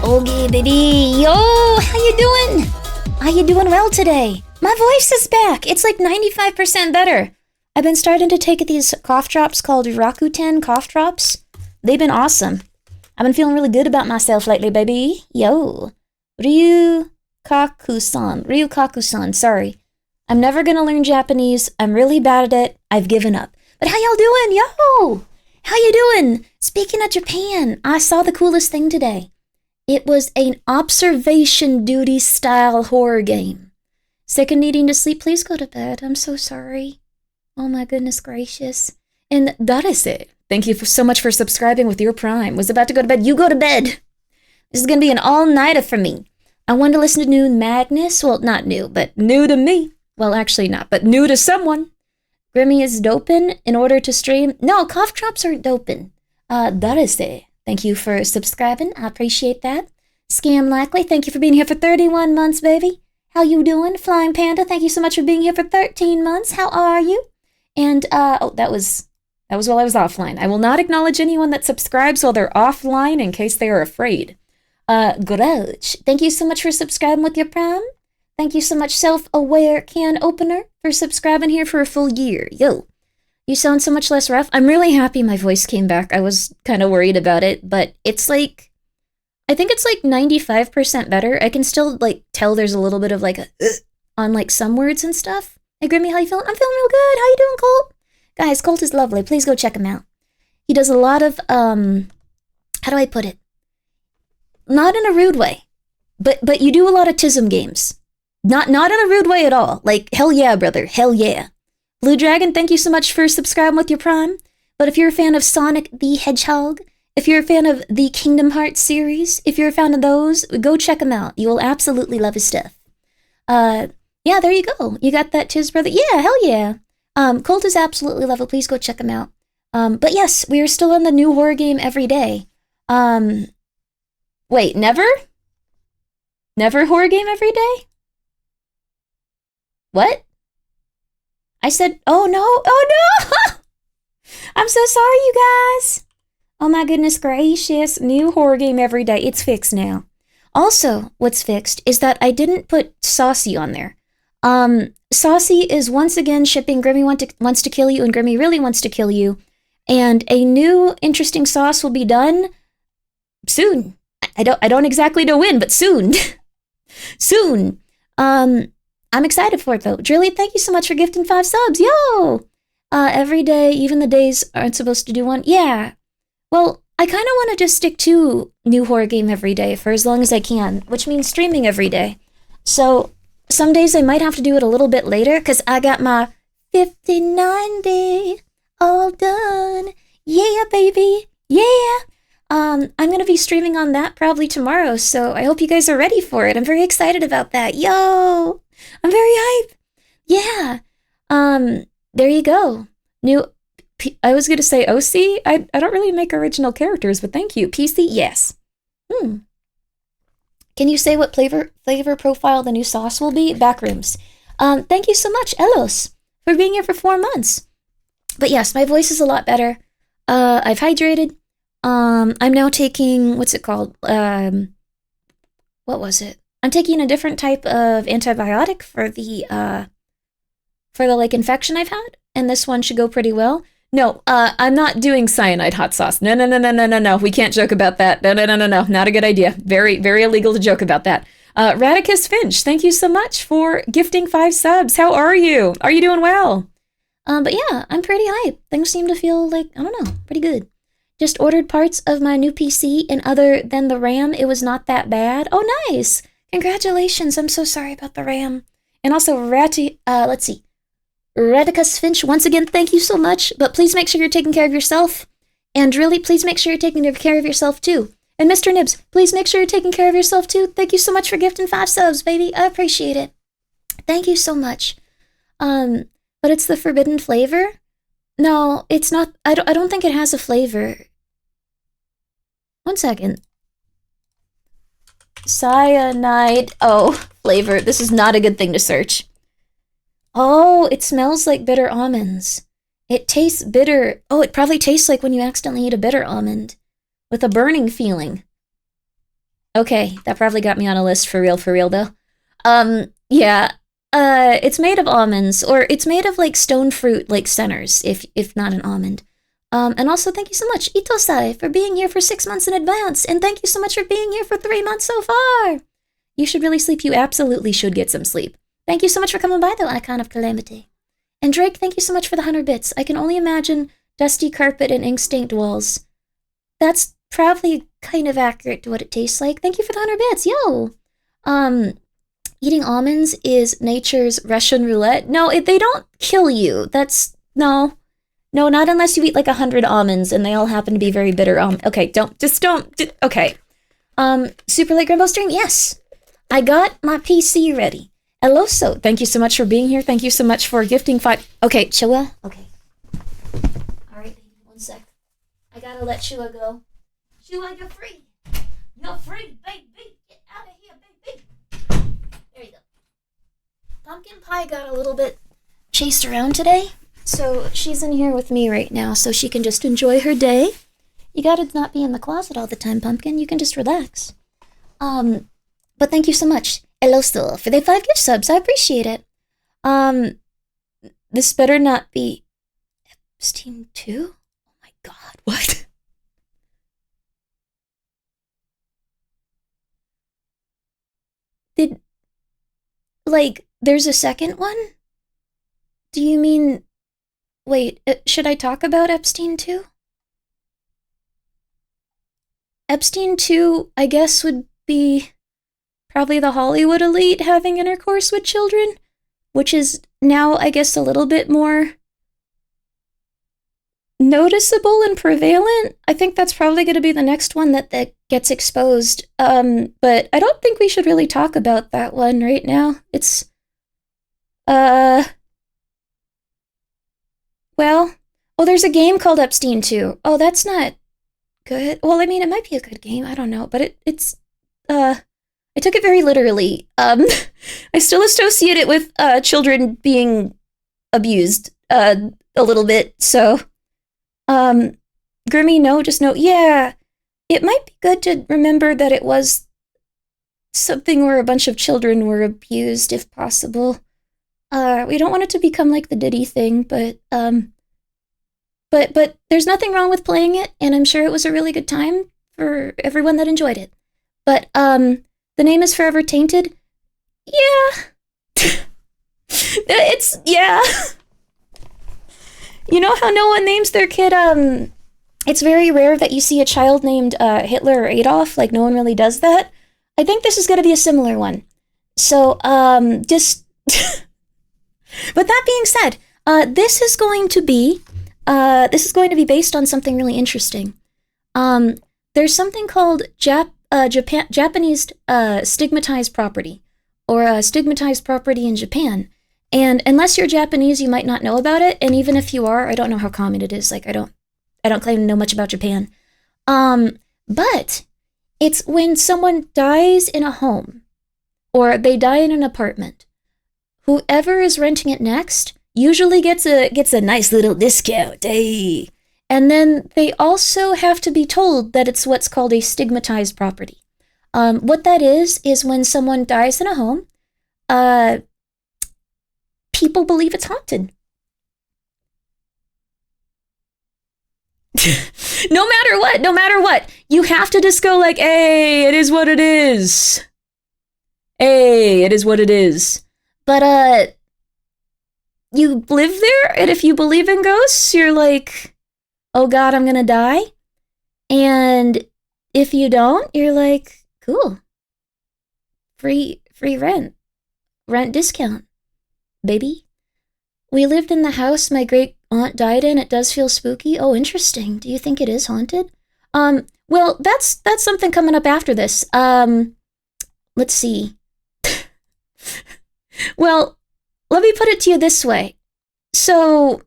Okay, baby. Yo, how you doing? Are you doing well today? My voice is back. It's like 95% better. I've been starting to take these cough drops called Rakuten cough drops. They've been awesome. I've been feeling really good about myself lately, baby. Yo. Ryukaku-san, sorry. I'm never gonna learn Japanese. I'm really bad at it. I've given up. But how y'all doing? Yo! How you doing? Speaking of Japan, I saw the coolest thing today. It was an observation duty style horror game. Sick and needing to sleep, please go to bed. I'm so sorry. Oh my goodness gracious. And that is it. Thank you so much for subscribing with your Prime. Was about to go to bed. You go to bed. This is going to be an all-nighter for me. I wanted to listen to new Magnus. Well, not new, but new to me. Well, actually not, but new to someone. Grimmi is doping in order to stream. No, cough drops aren't doping. That is it. Thank you for subscribing. I appreciate that. Scam Likely, thank you for being here for 31 months, baby. How you doing? Flying Panda, thank you so much for being here for 13 months. How are you? And, that was while I was offline. I will not acknowledge anyone that subscribes while they're offline in case they are afraid. Grudge, thank you so much for subscribing with your Prime. Thank you so much, Self-Aware Can Opener, for subscribing here for a full year. Yo. You sound so much less rough. I'm really happy my voice came back. I was kind of worried about it, but it's like, I think it's like 95% better. I can still like tell there's a little bit of like a on like some words and stuff. Hey Grimmi, how you feeling? I'm feeling real good. How you doing, Colt? Guys, Colt is lovely. Please go check him out. He does a lot of, how do I put it? Not in a rude way, but you do a lot of TISM games. Not in a rude way at all. Like, hell yeah, brother. Hell yeah. Blue Dragon, thank you so much for subscribing with your Prime. But if you're a fan of Sonic the Hedgehog, if you're a fan of the Kingdom Hearts series, if you're a fan of those, go check him out. You will absolutely love his stuff. Yeah, there you go. You got that, Tiz brother? Yeah, hell yeah. Colt is absolutely lovely. Please go check him out. But yes, we are still on the new horror game every day. Wait, never? Never horror game every day? What? I said, oh no, I'm so sorry, you guys. Oh my goodness gracious, new horror game every day. It's fixed now. Also, what's fixed is that I didn't put Saucy on there. Saucy is once again shipping Grimmi wants to kill you and Grimmi really wants to kill you. And a new interesting sauce will be done soon. I don't exactly know when, but soon. Soon. I'm excited for it, though. Drilly, thank you so much for gifting 5 subs. Yo! Every day, even the days aren't supposed to do one. Yeah. Well, I kind of want to just stick to new horror game every day for as long as I can, which means streaming every day. So, some days I might have to do it a little bit later, because I got my 50/90 all done. Yeah, baby. Yeah. I'm going to be streaming on that probably tomorrow, so I hope you guys are ready for it. I'm very excited about that. Yo! I'm very hype. Yeah. There you go. I was going to say OC. I don't really make original characters, but thank you. PC, yes. Can you say what flavor profile the new sauce will be? Backrooms. Thank you so much, Elos, for being here for 4 months. But yes, my voice is a lot better. I've hydrated. I'm now taking, what's it called? What was it? I'm taking a different type of antibiotic for the like infection I've had, and this one should go pretty well. No, I'm not doing cyanide hot sauce. No. We can't joke about that. No. Not a good idea. Very, very illegal to joke about that. Radicus Finch, thank you so much for gifting 5 subs. How are you? Are you doing well? But yeah, I'm pretty hyped. Things seem to feel like, I don't know, pretty good. Just ordered parts of my new PC, and other than the RAM, it was not that bad. Oh, nice. Congratulations. I'm so sorry about the RAM. And also, let's see. Radicus Finch, once again, thank you so much. But please make sure you're taking care of yourself. And really, please make sure you're taking care of yourself, too. And Mr. Nibs, please make sure you're taking care of yourself, too. Thank you so much for gifting 5 subs, baby. I appreciate it. Thank you so much. But it's the forbidden flavor? No, it's not. I don't think it has a flavor. 1 second. Cyanide. Oh, flavor. This is not a good thing to search. Oh, it smells like bitter almonds. It tastes bitter. Oh, it probably tastes like when you accidentally eat a bitter almond with a burning feeling. Okay, that probably got me on a list for real though. Yeah. It's made of almonds, or it's made of like stone fruit, like centers, if not an almond. And also thank you so much, Itosai, for being here for 6 months in advance, and thank you so much for being here for 3 months so far. You should really sleep. You absolutely should get some sleep. Thank you so much for coming by, though, Icon of Calamity. And Drake, thank you so much for the 100 bits. I can only imagine dusty carpet and ink-stained walls. That's probably kind of accurate to what it tastes like. Thank you for the 100 bits, yo! Eating almonds is nature's Russian roulette. No, they don't kill you. No, not unless you eat like 100 almonds and they all happen to be very bitter. Okay, okay. Super Late Grimbo stream, yes. I got my PC ready. Eloso, thank you so much for being here. Thank you so much for gifting 5. Okay, Chua. Okay. All right, baby, 1 sec. I gotta let Chua go. Chua, you're free. You're free, baby. Get out of here, baby. There you go. Pumpkin Pie got a little bit chased around today, so she's in here with me right now, so she can just enjoy her day. You gotta not be in the closet all the time, Pumpkin. You can just relax. But thank you so much, Elosto, for the 5 gift subs. I appreciate it. This better not be Epstein 2? Oh my god, what? There's a second one? Do you mean... Wait, should I talk about Epstein 2? Epstein 2, I guess, would be probably the Hollywood elite having intercourse with children, which is now, I guess, a little bit more noticeable and prevalent. I think that's probably going to be the next one that gets exposed. But I don't think we should really talk about that one right now. It's, well, there's a game called Epstein 2. Oh, that's not good. Well, I mean, it might be a good game. I don't know, but I took it very literally. I still associate it with children being abused a little bit. So, Grimmi, no, just no. Yeah, it might be good to remember that it was something where a bunch of children were abused, if possible. We don't want it to become like the Diddy thing, but there's nothing wrong with playing it, and I'm sure it was a really good time for everyone that enjoyed it. But, the name is forever tainted? Yeah. Yeah. You know how no one names their kid, it's very rare that you see a child named, Hitler or Adolf, like no one really does that. I think this is gonna be a similar one. So, just... But that being said, this is going to be based on something really interesting. There's something called Japanese stigmatized property, or stigmatized property in Japan. And unless you're Japanese, you might not know about it. And even if you are, I don't know how common it is. Like I don't claim to know much about Japan. But it's when someone dies in a home, or they die in an apartment. Whoever is renting it next usually gets a nice little discount, hey. And then they also have to be told that it's what's called a stigmatized property. What that is when someone dies in a home, people believe it's haunted. No matter what, you have to just go like, hey, it is what it is. Hey, it is what it is. But, you live there, and if you believe in ghosts, you're like, oh god, I'm gonna die. And if you don't, you're like, cool. Free rent discount, baby. We lived in the house my great aunt died in. It does feel spooky. Oh, interesting. Do you think it is haunted? Well, that's something coming up after this. Let's see. Well, let me put it to you this way. So,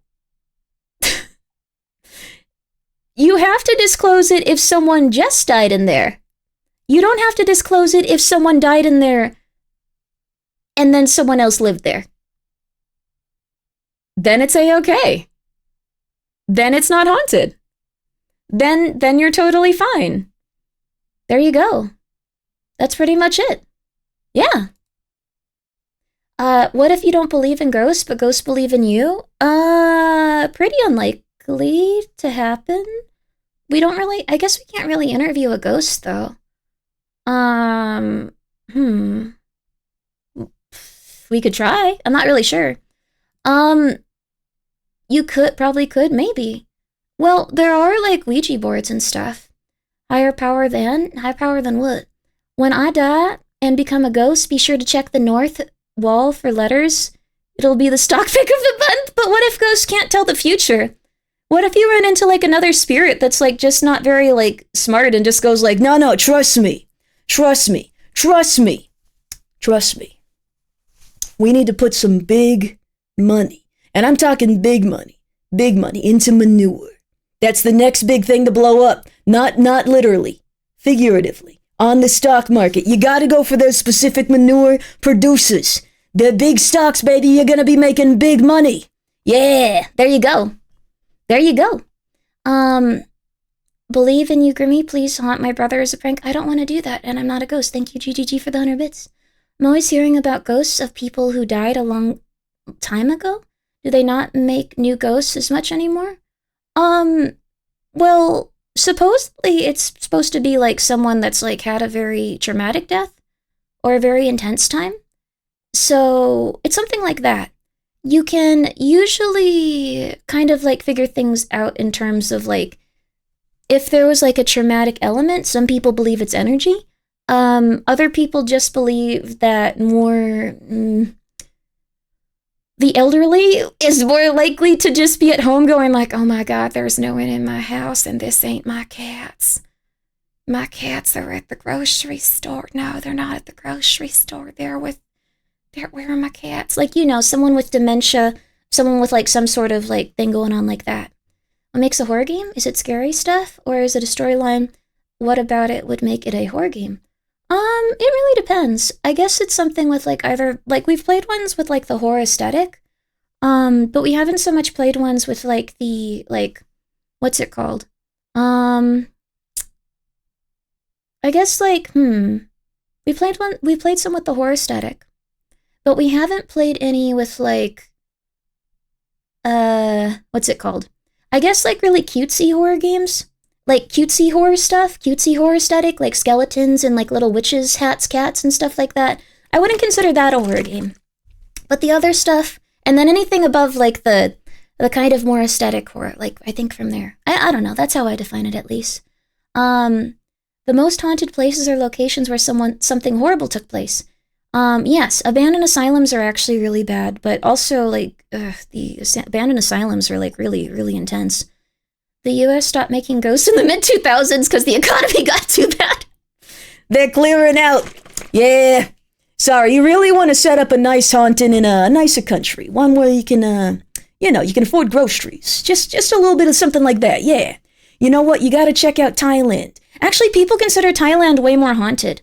you have to disclose it if someone just died in there. You don't have to disclose it if someone died in there and then someone else lived there. Then it's a-okay. Then it's not haunted. Then you're totally fine. There you go. That's pretty much it. Yeah. What if you don't believe in ghosts, but ghosts believe in you? Pretty unlikely to happen. We don't really, I guess we can't really interview a ghost, though. Hmm. We could try. I'm not really sure. You probably could, maybe. Well, there are, like, Ouija boards and stuff. Higher power than what? When I die and become a ghost, be sure to check the north wall for letters. It'll be the stock pick of the month. But what if ghosts can't tell the future? What if you run into, like, another spirit that's, like, just not very, like, smart and just goes like, no, trust me. Trust me. Trust me. Trust me. We need to put some big money, and I'm talking big money, into manure. That's the next big thing to blow up. Not literally, figuratively. On the stock market, you gotta go for those specific manure producers. The big stocks, baby, you're gonna be making big money. Yeah, there you go. There you go. Believe in you, Grimmi. Please haunt my brother as a prank. I don't want to do that, and I'm not a ghost. Thank you, GGG, for the 100 bits. I'm always hearing about ghosts of people who died a long time ago. Do they not make new ghosts as much anymore? Well, supposedly it's supposed to be like someone that's like had a very traumatic death or a very intense time. So it's something like that. You can usually kind of like figure things out in terms of like, if there was like a traumatic element, some people believe it's energy. Other people just believe that more, the elderly is more likely to just be at home going like, oh my God, there's no one in my house and this ain't my cats. My cats are at the grocery store. No, they're not at the grocery store. Where are my cats? Like, you know, someone with dementia, someone with like some sort of like thing going on like that. What makes a horror game? Is it scary stuff or is it a storyline? What about it would make it a horror game? It really depends. I guess it's something with like either, like we've played ones with like the horror aesthetic, but we haven't so much played ones with like the, like, what's it called? I guess like, we played some with the horror aesthetic, but we haven't played any with like, what's it called? I guess like really cutesy horror games. Like cutesy horror stuff, cutesy horror aesthetic, like skeletons and like little witches, hats, cats, and stuff like that. I wouldn't consider that a horror game. But the other stuff, and then anything above like the kind of more aesthetic horror, like I think from there. I don't know, that's how I define it at least. The most haunted places are locations where something horrible took place. Yes, abandoned asylums are actually really bad, but also like the abandoned asylums are like really, really intense. The US stopped making ghosts in the mid-2000s because the economy got too bad. They're clearing out. Yeah. Sorry, you really want to set up a nice haunting in a nicer country. One where you can, you can afford groceries. Just a little bit of something like that, yeah. You know what? You got to check out Thailand. Actually, people consider Thailand way more haunted.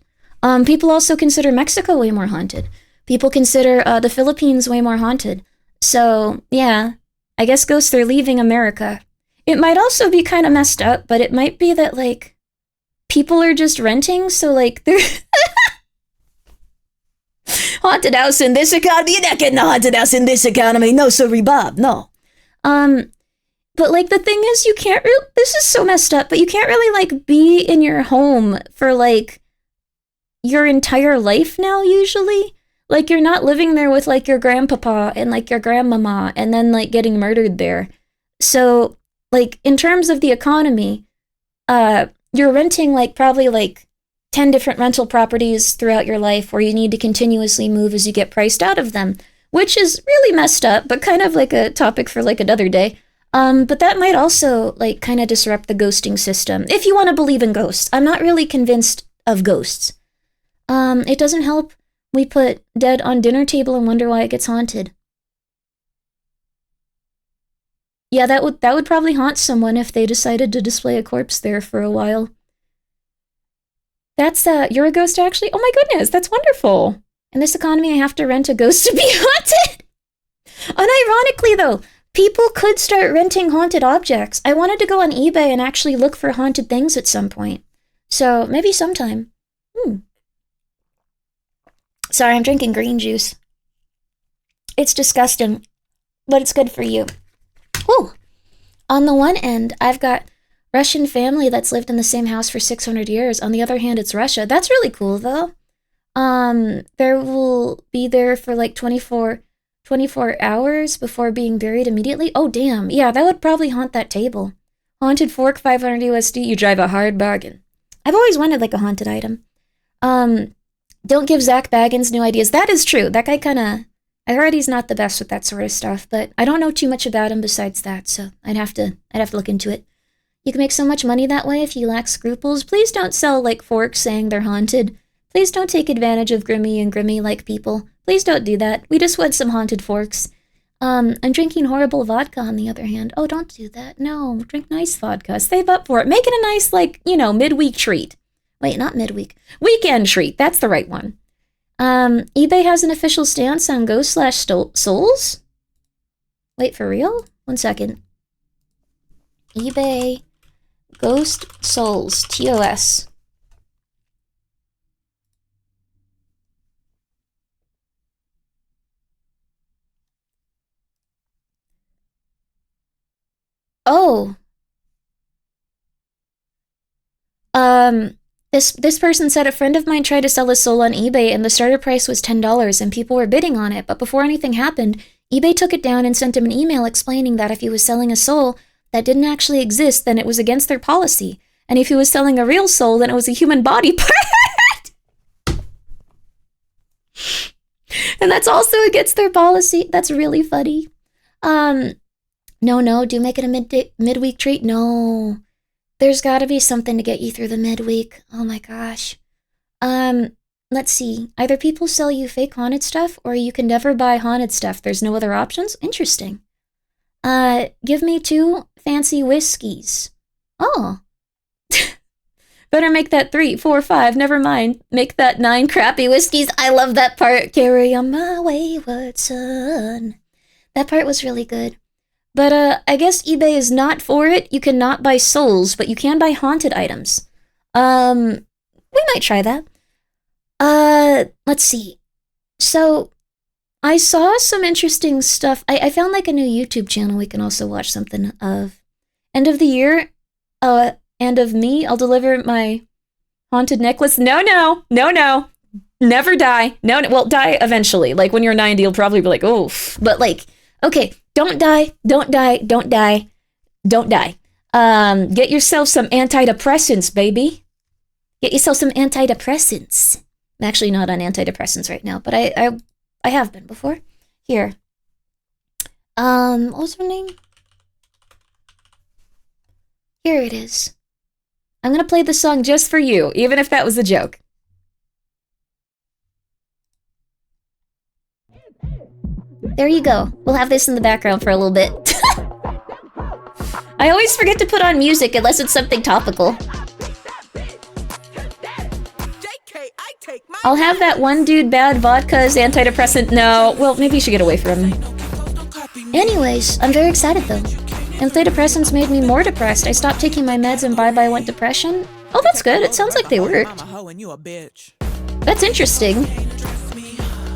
People also consider Mexico way more haunted. People consider the Philippines way more haunted. So, yeah, I guess ghosts are leaving America. It might also be kind of messed up, but it might be that, like, people are just renting, so, like, they're... haunted house in this economy? You're not getting a haunted house in this economy. No, sorry, Bob, no. But, like, the thing is, you can't really... This is so messed up, but you can't really, like, be in your home for, like, your entire life now, usually. Like, you're not living there with, like, your grandpapa and, like, your grandmama and then, like, getting murdered there. So... like, in terms of the economy, you're renting, like, probably, like, 10 different rental properties throughout your life where you need to continuously move as you get priced out of them, which is really messed up, but kind of like a topic for, like, another day. But that might also, like, kind of disrupt the ghosting system, if you want to believe in ghosts. I'm not really convinced of ghosts. It doesn't help we put dead on dinner table and wonder why it gets haunted. Yeah, that would probably haunt someone if they decided to display a corpse there for a while. That's, you're a ghost actually? Oh my goodness, that's wonderful. In this economy, I have to rent a ghost to be haunted. Unironically, though, people could start renting haunted objects. I wanted to go on eBay and actually look for haunted things at some point. So, maybe sometime. Sorry, I'm drinking green juice. It's disgusting, but it's good for you. Ooh. On the one end, I've got Russian family that's lived in the same house for 600 years. On the other hand, it's Russia. That's really cool, though. There will be there for like 24 hours before being buried immediately. Oh, damn. Yeah, that would probably haunt that table. Haunted fork, 500 USD. You drive a hard bargain. I've always wanted like a haunted item. Don't give Zach Baggins new ideas. That is true. That guy I heard he's not the best with that sort of stuff, but I don't know too much about him besides that, so I'd have to look into it. You can make so much money that way if you lack scruples. Please don't sell like forks saying they're haunted. Please don't take advantage of Grimmi and Grimmi-like people. Please don't do that. We just want some haunted forks. I'm drinking horrible vodka on the other hand. Oh, don't do that. No, drink nice vodka. Save up for it. Make it a nice, like, midweek treat. Wait, not midweek. Weekend treat. That's the right one. eBay has an official stance on ghost/souls? Wait, for real? 1 second. eBay Ghost Souls, TOS. Oh. This person said a friend of mine tried to sell a soul on eBay and the starter price was $10 and people were bidding on it, but before anything happened, eBay took it down and sent him an email explaining that if he was selling a soul that didn't actually exist, then it was against their policy. And if he was selling a real soul, then it was a human body part. And that's also against their policy. That's really funny. No, do make it a midweek treat? No. There's gotta be something to get you through the midweek. Oh my gosh. Let's see. Either people sell you fake haunted stuff, or you can never buy haunted stuff. There's no other options? Interesting. Give me 2 fancy whiskeys. Oh. Better make that 3, 4, 5, never mind. Make that 9 crappy whiskeys. I love that part. Carry on my wayward son. That part was really good. But, I guess eBay is not for it. You cannot buy souls, but you can buy haunted items. We might try that. Let's see. So, I saw some interesting stuff. I found, like, a new YouTube channel we can also watch something of. End of the year, and of me, I'll deliver my haunted necklace. No. Never die. No. Well, die eventually. Like, when you're 90, you'll probably be like, oof. But, like, okay. Don't die. Get yourself some antidepressants, baby. Get yourself some antidepressants. I'm actually not on antidepressants right now, but I have been before. Here. What was her name? Here it is. I'm gonna play the song just for you, even if that was a joke. There you go. We'll have this in the background for a little bit. I always forget to put on music unless it's something topical. I'll have that one dude bad vodka's antidepressant. No, well, maybe you should get away from him. Anyways, I'm very excited though. Antidepressants made me more depressed. I stopped taking my meds and bye-bye went depression. Oh, that's good. It sounds like they worked. That's interesting.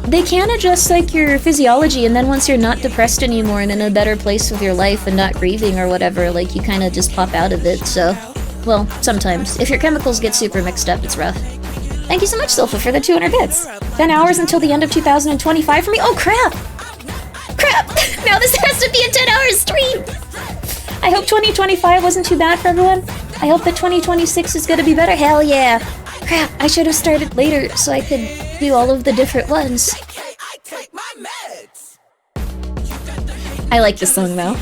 They can adjust, like, your physiology, and then once you're not depressed anymore and in a better place with your life and not grieving or whatever, like, you kind of just pop out of it, so... Well, sometimes. If your chemicals get super mixed up, it's rough. Thank you so much, Silpha, for the 200 bits. 10 hours until the end of 2025 for me? Oh, crap! Crap! Now this has to be a 10-hour stream! I hope 2025 wasn't too bad for everyone. I hope that 2026 is gonna be better. Hell yeah! Crap, I should have started later so I could do all of the different ones. I like this song though.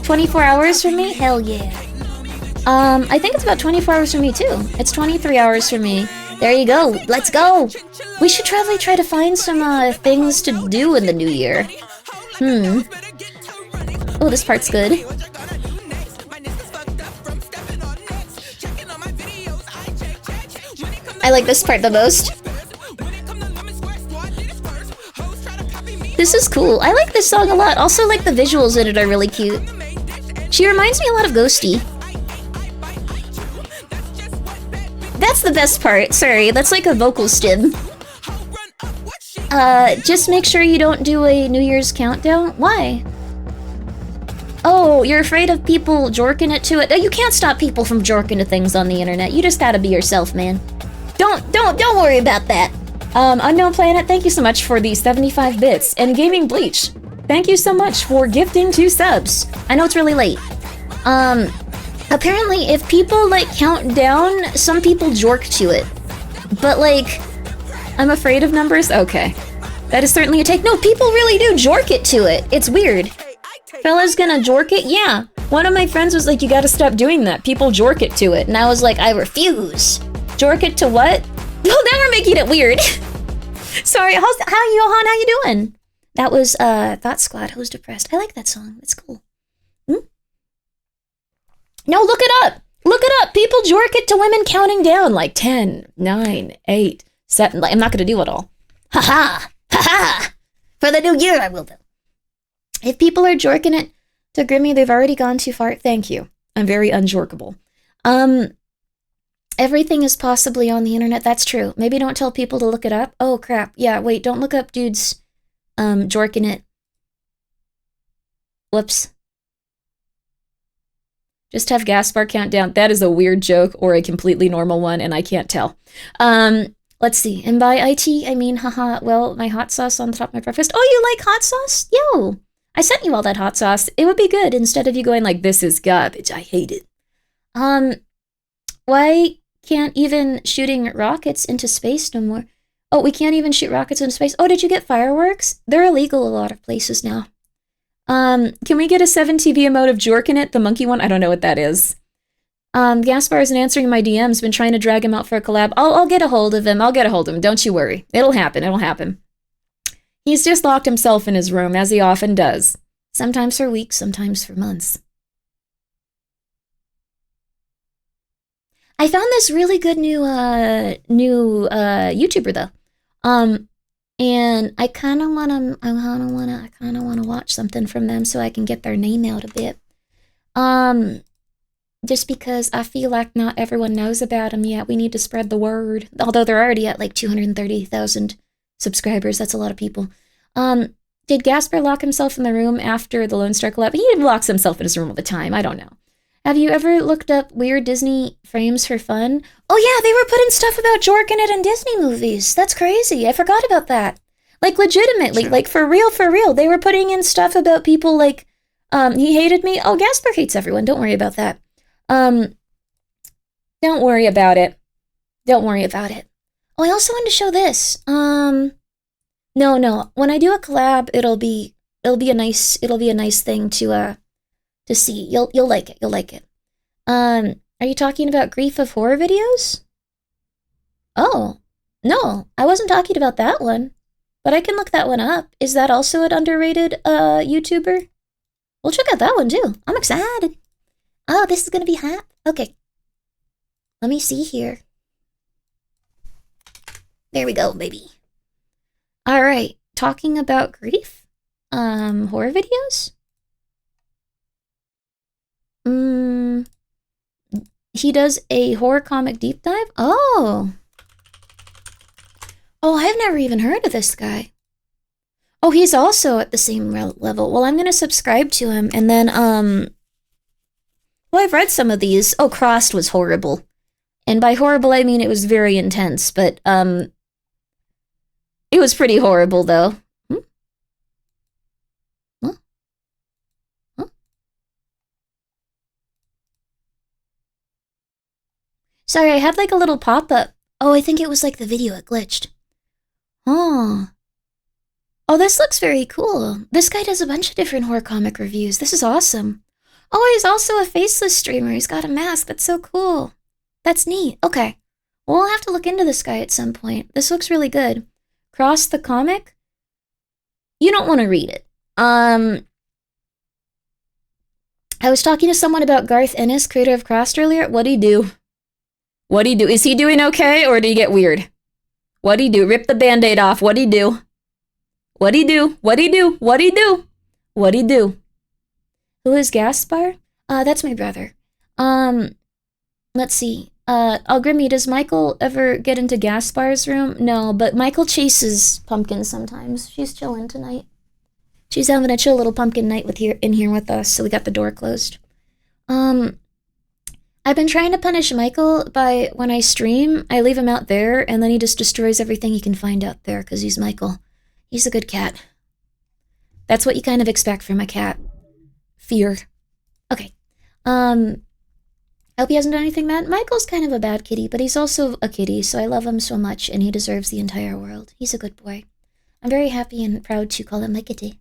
24 hours for me? Hell yeah. I think it's about 24 hours for me too. It's 23 hours for me. There you go. Let's go. We should probably try to find some things to do in the new year. Oh, this part's good. I like this part the most. This is cool. I like this song a lot. Also, like, the visuals in it are really cute. She reminds me a lot of Ghosty. That's the best part. Sorry, that's like a vocal stim. Just make sure you don't do a New Year's countdown. Why? Oh, you're afraid of people jorking it to it? You can't stop people from jorking to things on the internet. You just gotta be yourself, man. Don't worry about that. Unknown Planet, thank you so much for the 75 bits. And Gaming Bleach, thank you so much for gifting 2 subs. I know it's really late. Apparently, if people, like, count down, some people jork to it. But, like, I'm afraid of numbers? Okay. That is certainly a take. No, people really do jork it to it. It's weird. Fella's gonna jork it? Yeah. One of my friends was like, you gotta stop doing that. People jork it to it. And I was like, I refuse. Jork it to what? Well, now we're making it weird. Sorry, how Johan, how you doing? That was, Thought Squad, Who's Depressed. I like that song. It's cool. No, look it up. Look it up. People jork it to women counting down like 10, 9, 8, 7. Like, I'm not gonna do it all. Ha-ha! Ha-ha! For the new year, I will do. If people are jorking it to Grimmi, they've already gone too far. Thank you. I'm very unjorkable. Everything is possibly on the internet. That's true. Maybe don't tell people to look it up. Oh, crap. Yeah, wait, don't look up dudes jorking it. Whoops. Just have Gaspar count down. That is a weird joke or a completely normal one, and I can't tell. Let's see. And by IT, I mean, haha, well, my hot sauce on the top of my breakfast. Oh, you like hot sauce? Yo! I sent you all that hot sauce. It would be good instead of you going like, this is garbage. I hate it. Why can't even shooting rockets into space no more? Oh, we can't even shoot rockets into space. Oh, did you get fireworks? They're illegal a lot of places now. Can we get a 7TV emote of jorking it? The monkey one? I don't know what that is. Gaspar isn't answering my DMs. Been trying to drag him out for a collab. I'll get a hold of him. I'll get a hold of him. Don't you worry. It'll happen. It'll happen. He's just locked himself in his room, as he often does. Sometimes for weeks, sometimes for months. I found this really good new YouTuber though. And I kind of wanna watch something from them so I can get their name out a bit. Just because I feel like not everyone knows about them yet. We need to spread the word. Although they're already at like 230,000 subscribers. That's a lot of people. Did Gaspar lock himself in the room after the Lone Star collab? He locks himself in his room all the time. I don't know. Have you ever looked up weird Disney frames for fun? Oh yeah, they were putting stuff about jorking it in Disney movies. That's crazy. I forgot about that. Like legitimately, sure. Like for real. They were putting in stuff about people like, he hated me. Oh, Gaspar hates everyone. Don't worry about that. Don't worry about it. Don't worry about it. Oh, I also wanted to show this. No. When I do a collab, it'll be a nice thing to see. You'll like it. You'll like it. Are you talking about grief of horror videos? Oh, no, I wasn't talking about that one, but I can look that one up. Is that also an underrated YouTuber? We'll check out that one too. I'm excited. Oh, this is gonna be hot. Okay. Let me see here. There we go, baby. All right, talking about grief, horror videos. He does a horror comic deep dive. Oh, I've never even heard of this guy. Oh, he's also at the same level. Well, I'm gonna subscribe to him, and then well, I've read some of these. Oh, Crossed was horrible, and by horrible I mean it was very intense, but it was pretty horrible, though. Huh? Sorry, I had like a little pop-up. Oh, I think it was like the video, it glitched. Oh, this looks very cool. This guy does a bunch of different horror comic reviews. This is awesome. Oh, he's also a faceless streamer. He's got a mask. That's so cool. That's neat. Okay. Well, we'll have to look into this guy at some point. This looks really good. Cross the comic? You don't want to read it. I was talking to someone about Garth Ennis, creator of Crossed, earlier. What'd he do? What'd he do? Is he doing okay, or did he get weird? What'd he do? Rip the Band-Aid off. What'd he do? What'd he do? What'd he do? What'd he do? What'd he do? Who is Gaspar? That's my brother. Let's see. Oh, Grimmy, does Michael ever get into Gaspar's room? No, but Michael chases Pumpkin sometimes. She's chilling tonight. She's having a chill little pumpkin night in here with us, so we got the door closed. I've been trying to punish Michael by, when I stream, I leave him out there, and then he just destroys everything he can find out there, because he's Michael. He's a good cat. That's what you kind of expect from a cat. Fear. Okay. I hope he hasn't done anything bad. Michael's kind of a bad kitty, but he's also a kitty, so I love him so much, and he deserves the entire world. He's a good boy. I'm very happy and proud to call him my kitty.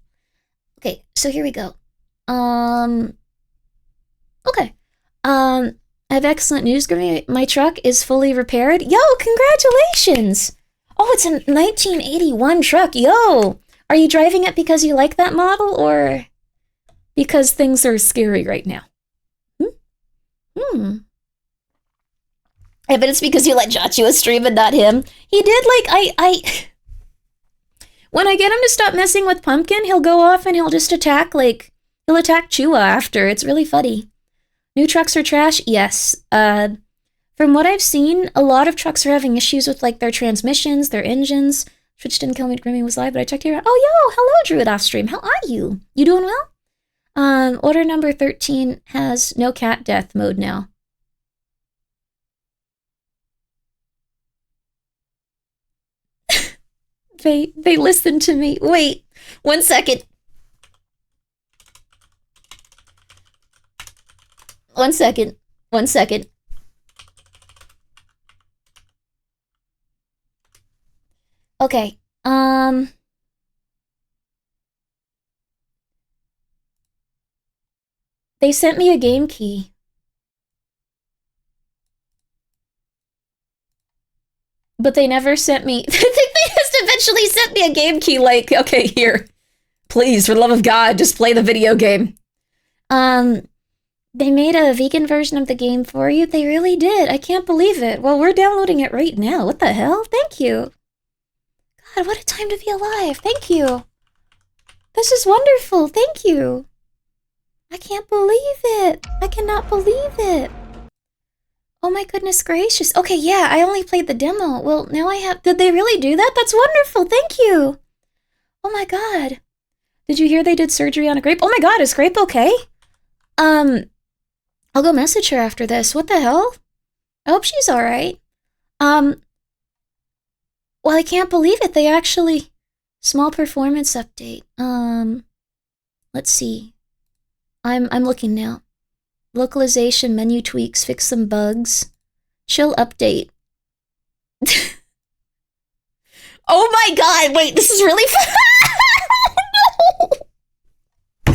Okay, so here we go. Okay. I have excellent news, Grimmy. My truck is fully repaired. Yo, congratulations! Oh, it's a 1981 truck. Yo! Are you driving it because you like that model, or because things are scary right now? I bet it's because you let Joshua stream and not him. He did, like, when I get him to stop messing with Pumpkin, he'll go off and he'll just attack, like, he'll attack Chua after. It's really funny. New trucks are trash? Yes. From what I've seen, a lot of trucks are having issues with, like, their transmissions, their engines. Twitch didn't kill me, Grimmy was live, but I checked here. Oh, yo, hello, Druid off stream. How are you? You doing well? Order number 13 has no cat death mode now. They listen to me. Wait, 1 second. 1 second. 1 second. Okay, they sent me a game key. But they never sent me... I think they just eventually sent me a game key, like, okay, here. Please, for the love of God, just play the video game. They made a vegan version of the game for you? They really did. I can't believe it. Well, we're downloading it right now. What the hell? Thank you. God, what a time to be alive. Thank you. This is wonderful. Thank you. I can't believe it. I cannot believe it. Oh my goodness gracious. Okay, yeah, I only played the demo. Well, now I have... Did they really do that? That's wonderful. Thank you. Oh my god. Did you hear they did surgery on a grape? Oh my god, is Grape okay? I'll go message her after this. What the hell? I hope she's alright. Well, I can't believe it. They actually... Small performance update. Let's see. I'm looking now. Localization, menu tweaks, fix some bugs. Chill update. Oh my god, wait, this is really fun. No.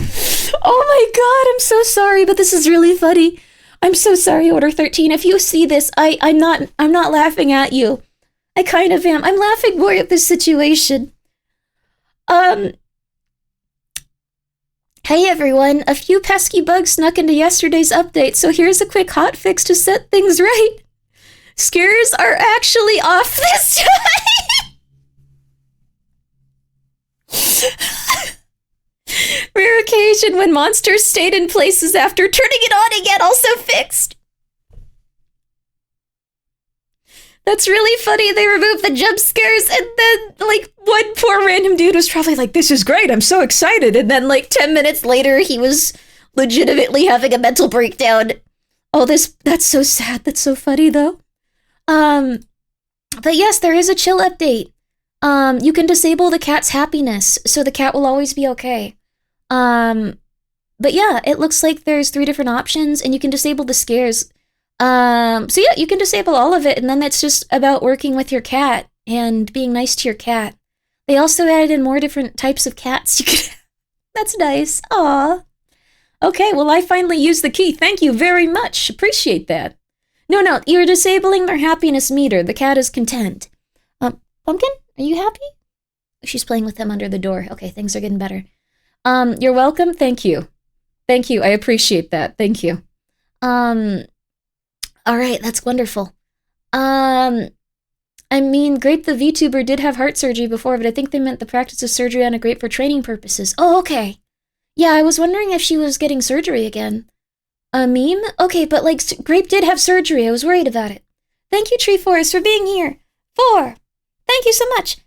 Oh my god, I'm so sorry, but this is really funny. I'm so sorry, Order 13. If you see this, I'm not laughing at you. I kind of am. I'm laughing more at this situation. Hey everyone, a few pesky bugs snuck into yesterday's update, so here's a quick hotfix to set things right. Scares are actually off this time! Rare occasion when monsters stayed in places after turning it on again, also fixed. That's really funny. They removed the jump scares, and then, like, one poor random dude was probably like, this is great, I'm so excited. And then, like, 10 minutes later, he was legitimately having a mental breakdown. Oh, that's so sad. That's so funny, though. But yes, there is a chill update. You can disable the cat's happiness, so the cat will always be okay. But yeah, it looks like there's 3 different options, and you can disable the scares. So yeah, you can disable all of it, and then it's just about working with your cat and being nice to your cat. They also added in more different types of cats you can... That's nice. Aw. Okay, well, I finally used the key. Thank you very much. Appreciate that. No, you're disabling their happiness meter. The cat is content. Pumpkin, are you happy? She's playing with him under the door. Okay, things are getting better. You're welcome. Thank you. Thank you. I appreciate that. Thank you. All right, that's wonderful. I mean, Grape the VTuber did have heart surgery before, but I think they meant the practice of surgery on a grape for training purposes. Oh, okay. Yeah, I was wondering if she was getting surgery again. A meme? Okay, but like, Grape did have surgery. I was worried about it. Thank you, Tree Forest, for being here. 4. Thank you so much.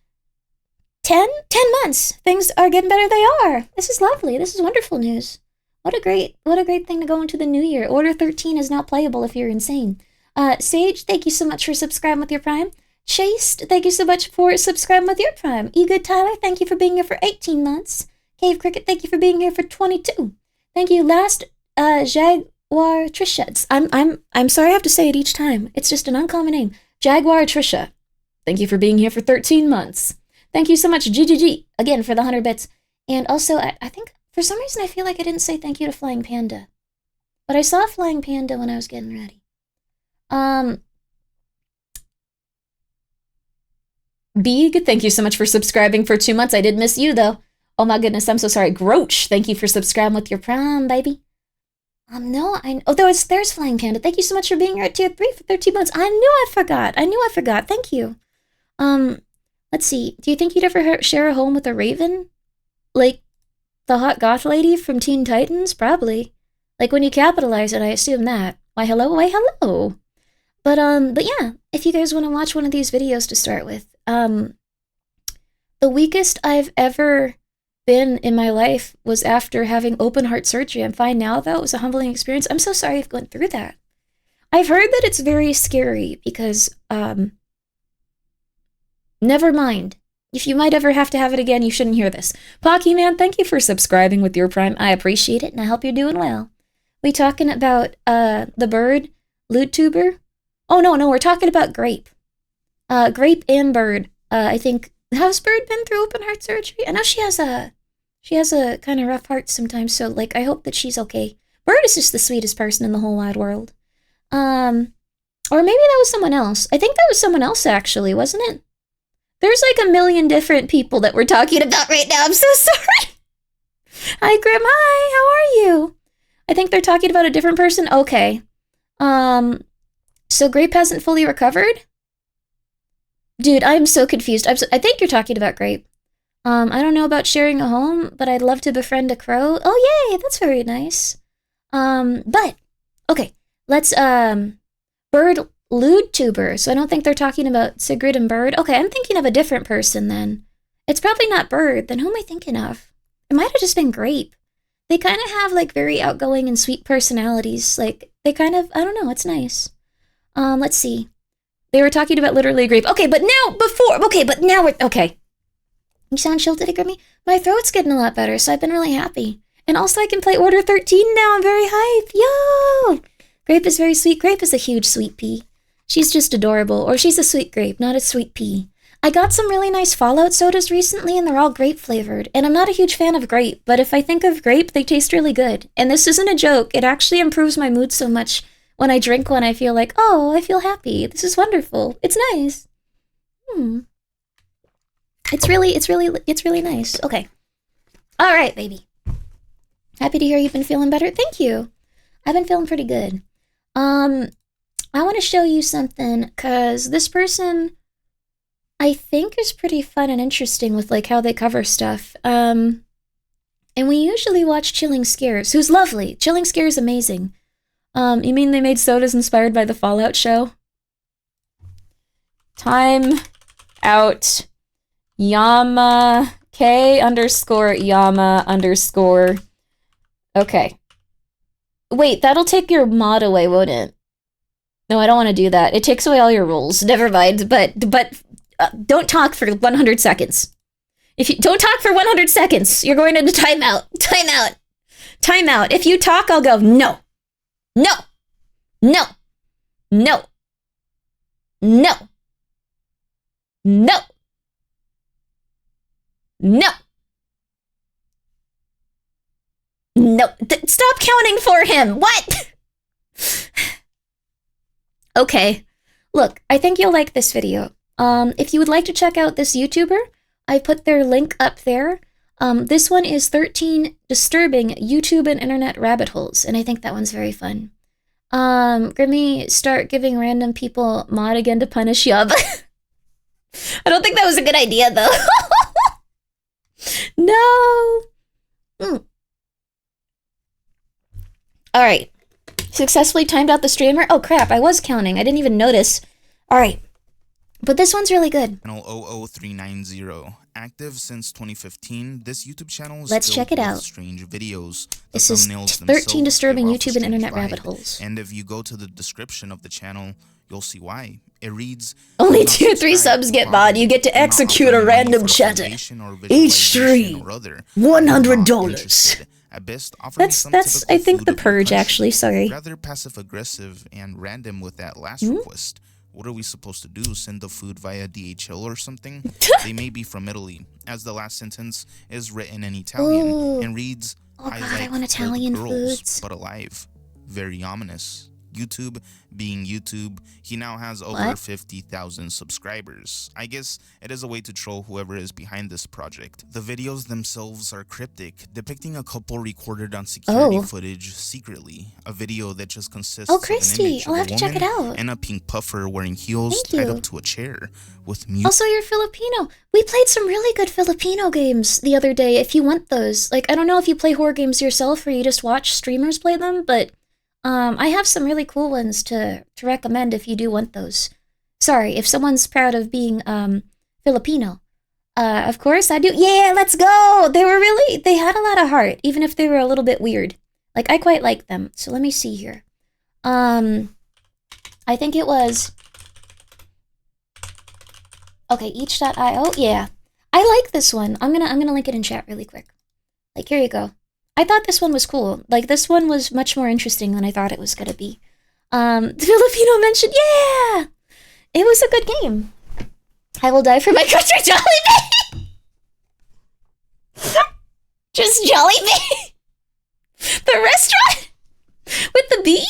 10? 10 months. Things are getting better. They are. This is lovely. This is wonderful news. What a great thing to go into the new year. Order 13 is now playable if you're insane. Sage, thank you so much for subscribing with your Prime. Chased, thank you so much for subscribing with your Prime. Egood Tyler, thank you for being here for 18 months. Cave Cricket, thank you for being here for 22. Thank you, last Jaguar Trisha. I'm sorry I have to say it each time. It's just an uncommon name. Jaguar Trisha. Thank you for being here for 13 months. Thank you so much, GGG, again, for the 100 bits. And also, I think, for some reason, I feel like I didn't say thank you to Flying Panda. But I saw Flying Panda when I was getting ready. Beeg, thank you so much for subscribing for 2 months. I did miss you, though. Oh my goodness, I'm so sorry. Groach, thank you for subscribing with your Prime, baby. No, there's Flying Panda. Thank you so much for being here at tier 3 for 13 months. I knew I forgot. Thank you. Let's see. Do you think you'd ever share a home with a raven? Like the hot goth lady from Teen Titans? Probably. Like when you capitalize it, I assume that. Why hello. But yeah, if you guys want to watch one of these videos to start with, the weakest I've ever been in my life was after having open heart surgery. I'm fine now, though. It was a humbling experience. I'm so sorry I've gone through that. I've heard that it's very scary because, never mind. If you might ever have to have it again, you shouldn't hear this. Pocky Man, thank you for subscribing with your Prime. I appreciate it, and I hope you're doing well. We talking about, the bird, LootTuber? Oh, no, we're talking about Grape. Grape and Bird. I think, has Bird been through open heart surgery? I know she has a kind of rough heart sometimes, so, like, I hope that she's okay. Bird is just the sweetest person in the whole wide world. Or maybe that was someone else. I think that was someone else, actually, wasn't it? There's, like, a million different people that we're talking about right now. I'm so sorry. Hi, Grim. Hi, how are you? I think they're talking about a different person. Okay. So Grape hasn't fully recovered? Dude, I'm so confused. I think you're talking about Grape. I don't know about sharing a home, but I'd love to befriend a crow. Oh, yay, that's very nice. But, okay, let's, Bird LootTuber. So I don't think they're talking about Sigrid and Bird. Okay, I'm thinking of a different person then. It's probably not Bird. Then who am I thinking of? It might have just been Grape. They kind of have, like, very outgoing and sweet personalities. Like, they kind of, I don't know, it's nice. Let's see. They were talking about literally Grape. Okay, but now we're, okay. You sound chilted, Grimmi? My throat's getting a lot better, so I've been really happy. And also I can play Order 13 now. I'm very hyped. Yo! Grape is very sweet. Grape is a huge sweet pea. She's just adorable. Or she's a sweet grape, not a sweet pea. I got some really nice Fallout sodas recently, and they're all grape flavored. And I'm not a huge fan of grape, but if I think of grape, they taste really good. And this isn't a joke. It actually improves my mood so much. When I drink one, I feel like, oh, I feel happy. This is wonderful. It's nice. It's really nice. Okay. All right, baby. Happy to hear you've been feeling better. Thank you. I've been feeling pretty good. I want to show you something because this person, I think, is pretty fun and interesting with like how they cover stuff. And we usually watch Chilling Scares, who's lovely. Chilling Scares is amazing. You mean they made sodas inspired by the Fallout show? Time out. Yama K_Yama_. Okay. Wait, that'll take your mod away, won't it? No, I don't want to do that. It takes away all your rules. Never mind. But don't talk for 100 seconds. If you don't talk for 100 seconds, you're going into timeout. Timeout. If you talk, I'll go no. No. No. No. No. No. No. No. Stop counting for him. What? Okay. Look, I think you'll like this video. If you would like to check out this YouTuber, I put their link up there. This one is 13 disturbing YouTube and internet rabbit holes, and I think that one's very fun. Grimmi, start giving random people mod again to punish Yub. I don't think that was a good idea, though. No. All right. Successfully timed out the streamer? Oh crap, I was counting. I didn't even notice. Alright. But this one's really good. Channel 00390. Active since 2015, this YouTube channel is Let's filled check it with out. strange videos. The This is thumbnails 13 themselves disturbing give off a YouTube and strange internet vibe. rabbit holes. And if you go to the description of the channel, you'll see why. It reads, Only "Do not 2 or 3 subscribe subs to get follow. bought. You get to Do not execute offer a money random for chatter. affiliation or Each visualization stream. or other. $100. I'm not interested. At best, offer me some That's typical I think food the of your purge country. actually, sorry. Rather passive-aggressive and random with that last request. What are we supposed to do? Send the food via DHL or something? They may be from Italy, as the last sentence is written in Italian and reads, Oh god, I I want like Italian old girls, foods. but alive. Very ominous. YouTube being YouTube, he now has over What? 50,000 subscribers. I guess it is a way to troll whoever is behind this project. The videos themselves are cryptic, depicting a couple recorded on security footage secretly. A video that just consists of an Christy, image I'll of have a to check it woman out. and a pink puffer wearing heels Thank tied you. up to a chair with music. Also, you're Filipino. We played some really good Filipino games the other day, if you want those. Like, I don't know if you play horror games yourself or you just watch streamers play them, but I have some really cool ones to recommend if you do want those. Sorry, if someone's proud of being Filipino. Of course I do. Yeah, let's go! They had a lot of heart, even if they were a little bit weird. Like, I quite like them. So let me see here. I think it was... Okay, each.io? Yeah. I like this one. I'm gonna link it in chat really quick. Like, here you go. I thought this one was cool. Like, this one was much more interesting than I thought it was gonna be. The Filipino mentioned, yeah! It was a good game. I will die for my country, Jollibee! Just Jollibee? The restaurant? With the B?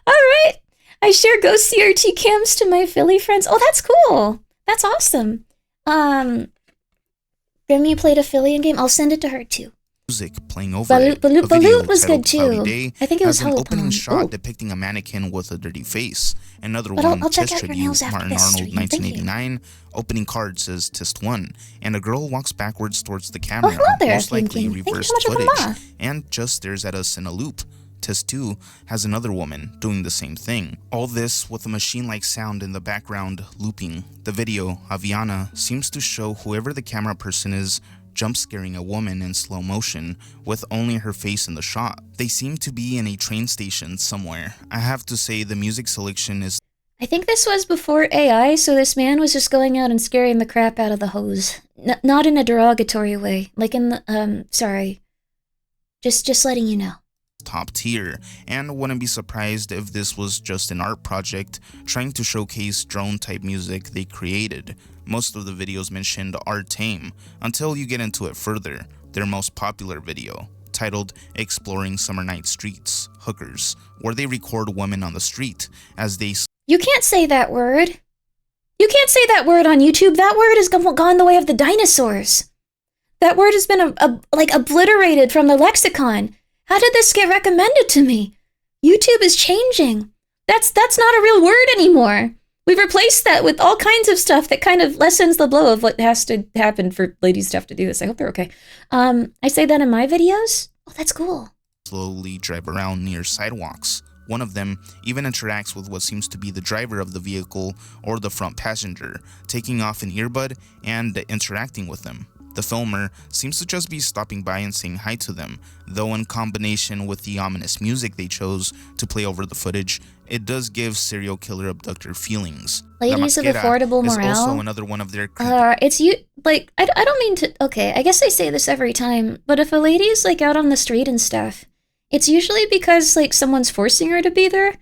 Alright. I share ghost CRT cams to my Philly friends. Oh, that's cool. That's awesome. Grimmi played a Philly game. I'll send it to her too. Music playing over it. Balut was good too. Day I think it was has an opening Holopan. shot depicting a mannequin with a dirty face. Another But one, I'll check Test out your Tribute, nails after Martin this Arnold, stream. Thank you. 1989. Opening card says Test 1, and a girl walks backwards towards the camera, hello there, most likely Thank you so reversed much for footage, Ma. and just stares at us in a loop. Test 2 has another woman doing the same thing. All this with a machine-like sound in the background looping. The video, Aviana, seems to show whoever the camera person is jump scaring a woman in slow motion with only her face in the shot. They seem to be in a train station somewhere. I have to say the music selection is... I think this was before AI, so this man was just going out and scaring the crap out of the hose. Not in a derogatory way. Like in the, sorry. Just letting you know. Top tier, and wouldn't be surprised if this was just an art project trying to showcase drone type music they created. Most of the videos mentioned are tame until you get into it further. Their most popular video, titled Exploring Summer Night Streets, Hookers, where they record women on the street as they... You can't say that word. You can't say that word on YouTube. That word has gone the way of the dinosaurs. That word has been like obliterated from the lexicon. How did this get recommended to me? YouTube is changing. That's not a real word anymore. We've replaced that with all kinds of stuff that kind of lessens the blow of what has to happen for ladies to have to do this. I hope they're okay. I say that in my videos. Oh, that's cool. Slowly drive around near sidewalks. One of them even interacts with what seems to be the driver of the vehicle or the front passenger, taking off an earbud and interacting with them. The filmer seems to just be stopping by and saying hi to them, though in combination with the ominous music they chose to play over the footage, it does give serial killer abductor feelings. Ladies of affordable is morale. also another one of their It's you, like, I don't mean to, okay, I guess I say this every time, but if a lady's, like, out on the street and stuff, it's usually because, like, someone's forcing her to be there.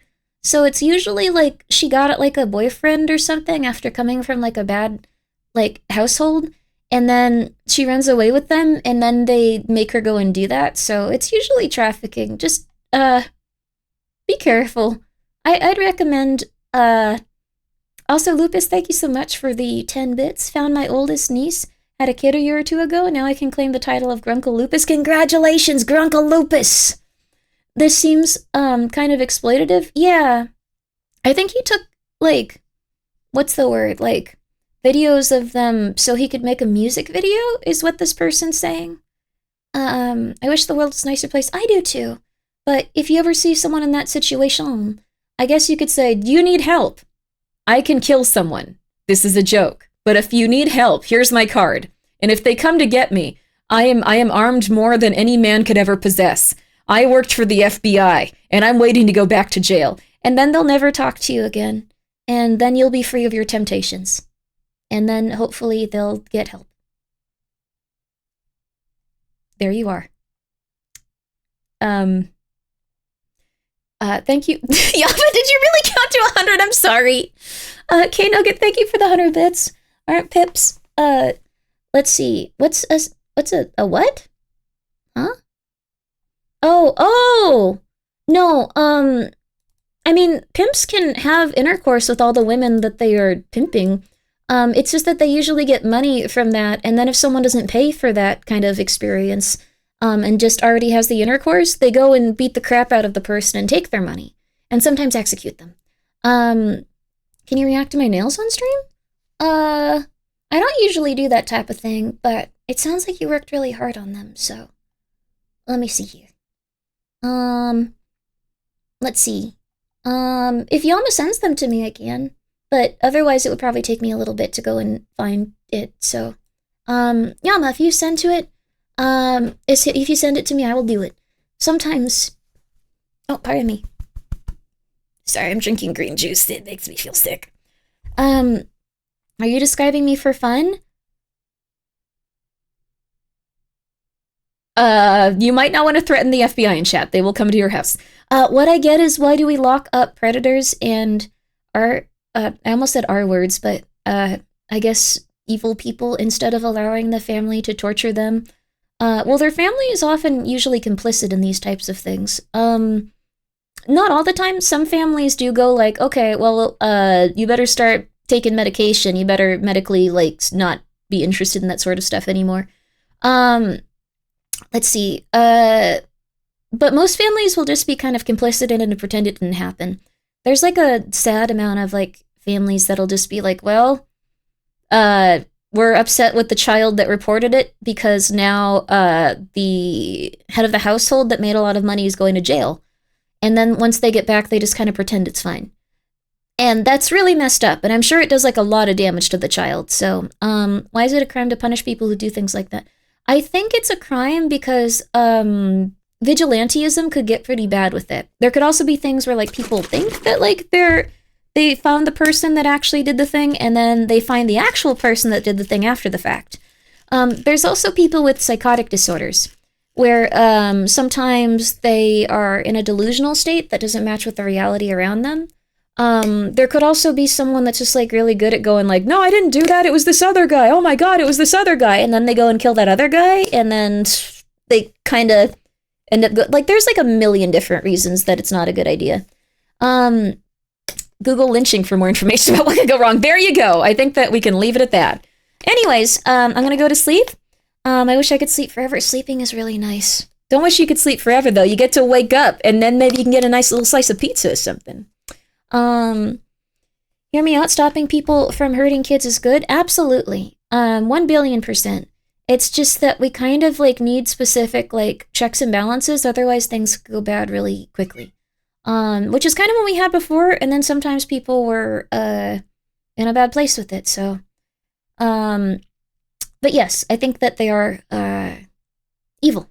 So it's usually, like, she got, like, a boyfriend or something after coming from, like, a bad, like, household. And then she runs away with them, and then they make her go and do that. So it's usually trafficking. Just, be careful. I'd recommend, also, Lupus, thank you so much for the 10 bits. Found my oldest niece. Had a kid a year or two ago. Now I can claim the title of Grunkle Lupus. Congratulations, Grunkle Lupus! This seems, kind of exploitative. Yeah. I think he took, like, what's the word? Like, videos of them so he could make a music video, is what this person's saying. I wish the world was a nicer place. I do too. But if you ever see someone in that situation, I guess you could say, "Do you need help? I can kill someone. This is a joke. But if you need help, here's my card. And if they come to get me, I am armed more than any man could ever possess. I worked for the FBI, and I'm waiting to go back to jail." And then they'll never talk to you again. And then you'll be free of your temptations. And then hopefully they'll get help. There you are. Thank you. Yama, did you really count to 100? I'm sorry. K-Nugget, thank you for the 100 bits. Aren't pips? Let's see. What's a what? Huh? Oh! No, I mean, pimps can have intercourse with all the women that they are pimping. It's just that they usually get money from that, and then if someone doesn't pay for that kind of experience, and just already has the intercourse, they go and beat the crap out of the person and take their money, and sometimes execute them. Can you react to my nails on stream? I don't usually do that type of thing, but it sounds like you worked really hard on them, so let me see here. Let's see. If Yama sends them to me, I can. But otherwise, it would probably take me a little bit to go and find it. So, Yama, if you send to it, if you send it to me, I will do it. Sometimes. Oh, pardon me. Sorry, I'm drinking green juice. It makes me feel sick. Are you describing me for fun? You might not want to threaten the FBI in chat. They will come to your house. What I get is, why do we lock up predators and I almost said R words, but I guess evil people, instead of allowing the family to torture them? Well, their family is often usually complicit in these types of things. Not all the time. Some families do go like, okay, well, you better start taking medication. You better medically, like, not be interested in that sort of stuff anymore. Let's see. But most families will just be kind of complicit in it and pretend it didn't happen. There's like a sad amount of like families that'll just be like, well, we're upset with the child that reported it because now the head of the household that made a lot of money is going to jail. And then once they get back, they just kind of pretend it's fine. And that's really messed up. And I'm sure it does like a lot of damage to the child. So why is it a crime to punish people who do things like that? I think it's a crime because vigilantism could get pretty bad with it. There could also be things where like people think that like they found the person that actually did the thing, and then they find the actual person that did the thing after the fact. There's also people with psychotic disorders where sometimes they are in a delusional state that doesn't match with the reality around them. There could also be someone that's just like really good at going like, no, I didn't do that. It was this other guy. Oh my God, it was this other guy. And then they go and kill that other guy. And then they kind of end up like, there's like a million different reasons that it's not a good idea. Google lynching for more information about what could go wrong. There you go. I think that we can leave it at that. Anyways, I'm going to go to sleep. I wish I could sleep forever. Sleeping is really nice. Don't wish you could sleep forever though. You get to wake up and then maybe you can get a nice little slice of pizza or something. Hear me out, stopping people from hurting kids is good? Absolutely. 1 billion%. It's just that we kind of like need specific like checks and balances, otherwise things go bad really quickly. Which is kind of what we had before, and then sometimes people were in a bad place with it, so but yes, I think that they are evil.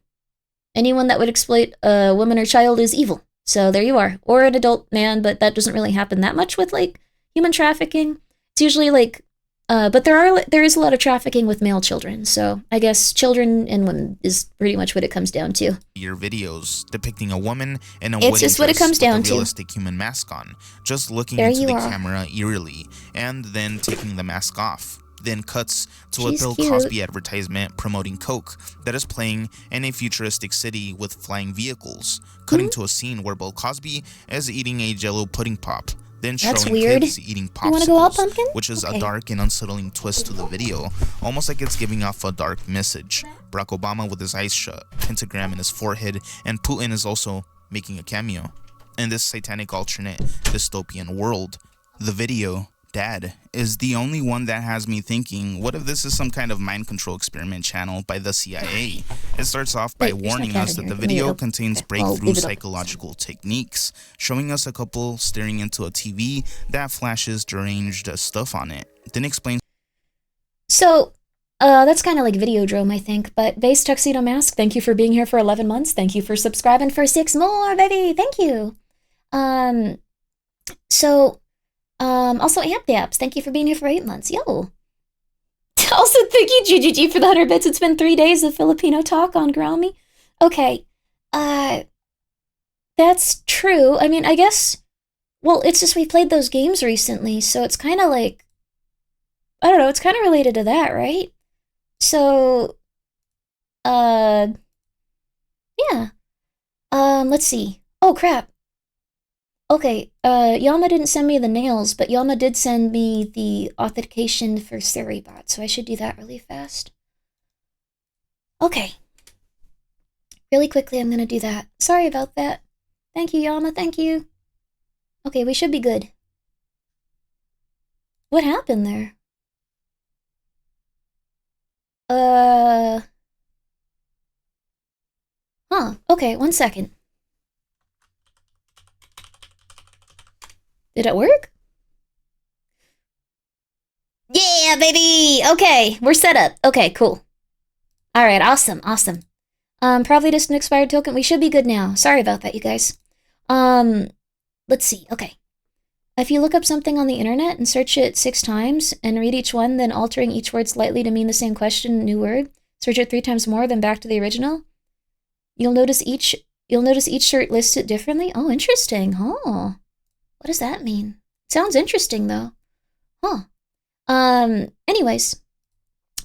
Anyone that would exploit a woman or child is evil. So there you are. Or an adult man, but that doesn't really happen that much with, like, human trafficking. It's usually, like, but there is a lot of trafficking with male children. So I guess children and women is pretty much what it comes down to. Your videos depicting a woman in a it's just what it comes down with a to. realistic human mask on, just looking there into the camera eerily, and then taking the mask off. Then cuts to a Bill Cosby advertisement promoting Coke that is playing in a futuristic city with flying vehicles, cutting to a scene where Bill Cosby is eating a Jell-O pudding pop, then showing kids eating popsicles, which is a dark and unsettling twist to the video, almost like it's giving off a dark message. Barack Obama with his eyes shut, pentagram in his forehead, and Putin is also making a cameo. In this satanic alternate dystopian world, the video dad is the only one that has me thinking, what if this is some kind of mind control experiment channel by the CIA? It starts off by warning us that the video contains breakthrough psychological techniques, showing us a couple staring into a TV that flashes deranged stuff on it. Then explains. So, that's kind of like Videodrome, I think. But Base Tuxedo Mask, thank you for being here for 11 months. Thank you for subscribing for 6 more, baby. Thank you. Also Amp thank you for being here for 8 months. Yo. Also, thank you, GGG, for the 100 bits. It's been 3 days of Filipino talk on Grimmi. Okay. That's true. I mean, I guess, well, it's just we played those games recently, so it's kind of like, I don't know, it's kind of related to that, right? So, yeah. Let's see. Oh, crap. Okay, Yama didn't send me the nails, but Yama did send me the authentication for Seribot, so I should do that really fast. Okay. Really quickly, I'm gonna do that. Sorry about that. Thank you, Yama, thank you. Okay, we should be good. What happened there? Okay, 1 second. Did it work? Yeah, baby! Okay, we're set up. Okay, cool. Alright, awesome. Probably just an expired token. We should be good now. Sorry about that, you guys. Let's see. Okay. If you look up something on the internet and search it 6 times and read each one, then altering each word slightly to mean the same question, new word, search it 3 times more, then back to the original, you'll notice each shirt lists it differently. Oh, interesting. Huh. What does that mean? Sounds interesting, though. Huh. Anyways,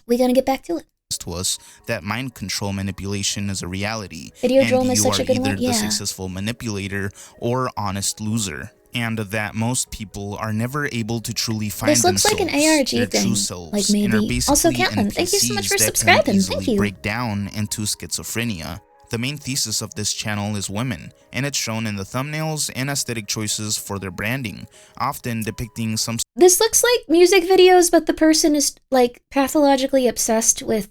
we gonna get back to it. To us that mind control manipulation is a reality, Videodrome and is you such are a good either one. the Yeah. successful manipulator or honest loser, and that most people are never able to truly find This looks themselves, like an ARG their thing, true selves, like and are maybe. basically Also, Catelyn, thank you so much for NPCs that subscribing. can easily Thank you. break down into schizophrenia. The main thesis of this channel is women, and it's shown in the thumbnails and aesthetic choices for their branding, often depicting some. This looks like music videos, but the person is like pathologically obsessed with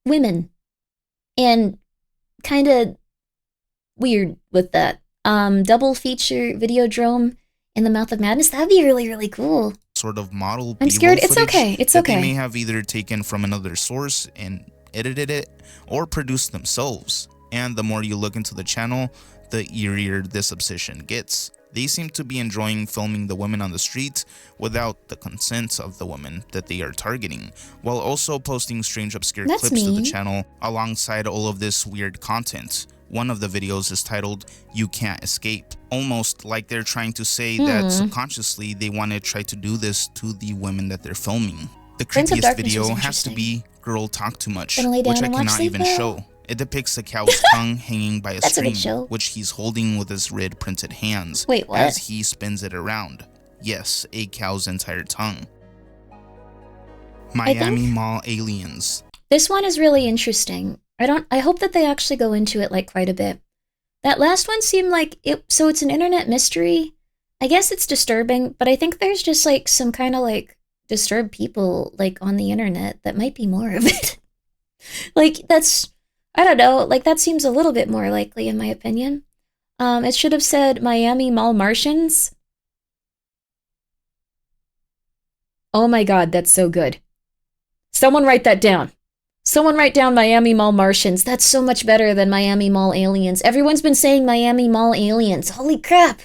women, and kind of weird with that. Double feature Videodrome in the Mouth of Madness. That'd be really, really cool. Sort of model I'm scared. B-roll It's okay. It's that okay. they may have either taken from another source and edited it or produced themselves. And the more you look into the channel, the eerier this obsession gets. They seem to be enjoying filming the women on the street without the consent of the women that they are targeting, while also posting strange obscure clips to the channel alongside all of this weird content. One of the videos is titled, "You Can't Escape," almost like they're trying to say that subconsciously they want to try to do this to the women that they're filming. The creepiest video has to be Girl Talk Too Much, which I cannot even show. It depicts a cow's tongue hanging by a string, which he's holding with his red printed hands. Wait, what? As he spins it around. Yes, a cow's entire tongue. Miami Mall Aliens. This one is really interesting. I hope that they actually go into it like quite a bit. That last one seemed like it, so it's an internet mystery. I guess it's disturbing, but I think there's just like some kind of like disturbed people like on the internet that might be more of it. Like that's, I don't know, like that seems a little bit more likely in my opinion. It should have said Miami Mall Martians. Oh my god, that's so good. Someone write that down. Someone write down Miami Mall Martians. That's so much better than Miami Mall Aliens. Everyone's been saying Miami Mall Aliens. Holy crap.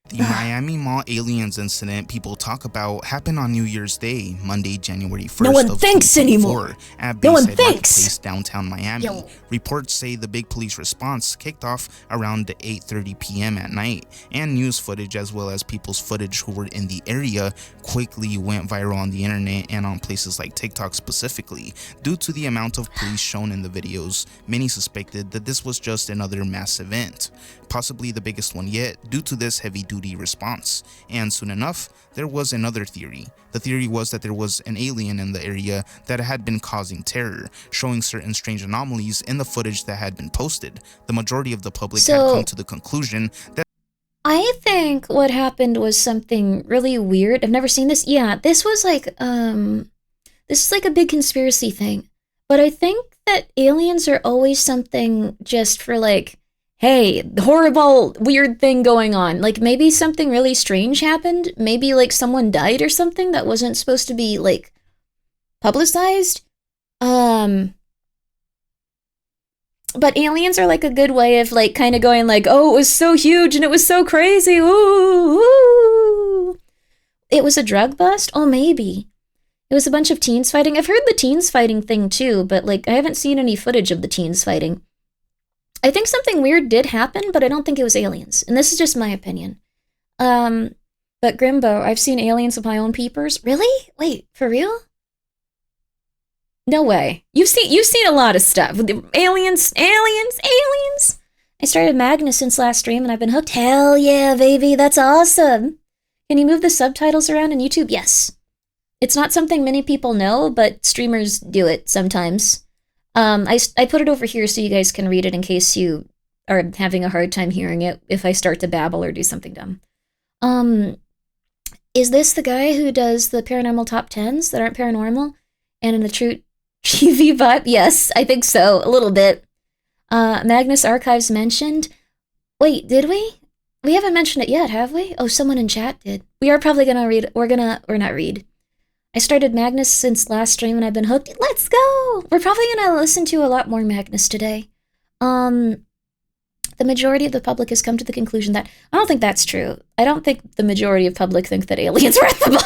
The Miami Mall Aliens incident people talk about happened on New Year's Day, Monday, January 1st. No one thinks anymore. At no one Bayside thinks. Marketplace, downtown Miami. Yo. Reports say the big police response kicked off around 8:30 p.m. at night, and news footage as well as people's footage who were in the area quickly went viral on the internet and on places like TikTok specifically. Due to the amount of police shown in the videos, many suspected that this was just another mass event, possibly the biggest one yet due to this heavy-duty response. And soon enough, there was another theory. The theory was that there was an alien in the area that had been causing terror, showing certain strange anomalies in the footage that had been posted. The majority of the public had come to the conclusion that think what happened was something really weird. I've never seen this. Yeah, this was like, this is like a big conspiracy thing. But I think that aliens are always something just for like, hey, horrible, weird thing going on. Like maybe something really strange happened. Maybe like someone died or something that wasn't supposed to be like publicized. But aliens are like a good way of like kind of going like, oh, it was so huge and it was so crazy. Ooh, ooh. It was a drug bust? Oh, maybe. It was a bunch of teens fighting. I've heard the teens fighting thing too, but like I haven't seen any footage of the teens fighting. I think something weird did happen, but I don't think it was aliens. And this is just my opinion. But Grimbo, I've seen aliens with my own peepers. Really? Wait, for real? No way. You've seen a lot of stuff. Aliens. I started Magnus since last stream and I've been hooked. Hell yeah, baby. That's awesome. Can you move the subtitles around on YouTube? Yes. It's not something many people know, but streamers do it sometimes. I put it over here so you guys can read it in case you are having a hard time hearing it if I start to babble or do something dumb. Is this the guy who does the paranormal top 10s that aren't paranormal? And in the true TV vibe? Yes, I think so. A little bit. Magnus Archives mentioned. Wait, did we? We haven't mentioned it yet, have we? Oh, someone in chat did. We are probably gonna read. Or not read. I started Magnus since last stream and I've been hooked. Let's go! We're probably gonna listen to a lot more Magnus today. The majority of the public has come to the conclusion that... I don't think that's true. I don't think the majority of public think that aliens are at the mall.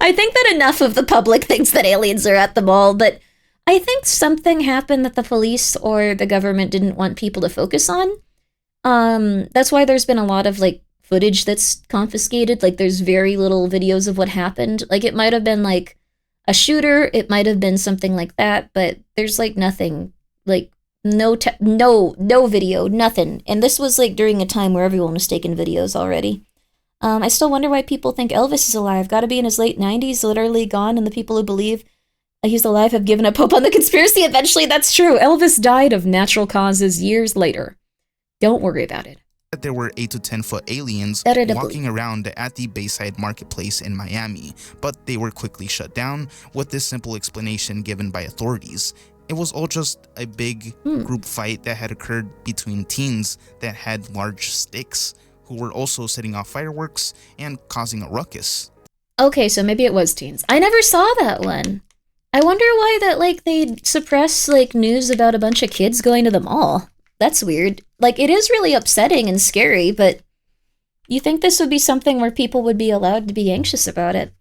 I think that enough of the public thinks that aliens are at the mall, but I think something happened that the police or the government didn't want people to focus on. That's why there's been a lot of, like, footage that's confiscated. Like, there's very little videos of what happened. Like, it might have been, like, a shooter. It might have been something like that, but there's, like, nothing. Like, no video, nothing. And this was, like, during a time where everyone was taking videos already. I still wonder why people think Elvis is alive. Gotta be in his late 90s, literally gone, and the people who believe he's alive have given up hope on the conspiracy. Eventually, that's true. Elvis died of natural causes years later. Don't worry about it. There were 8 to 10 foot aliens walking around at the Bayside Marketplace in Miami, but they were quickly shut down with this simple explanation given by authorities. It was all just a big group fight that had occurred between teens that had large sticks, who were also setting off fireworks and causing a ruckus. Okay, so maybe it was teens. I never saw that one. I wonder why that, like, they suppress, like, news about a bunch of kids going to the mall. That's weird. Like, it is really upsetting and scary, but you think this would be something where people would be allowed to be anxious about it.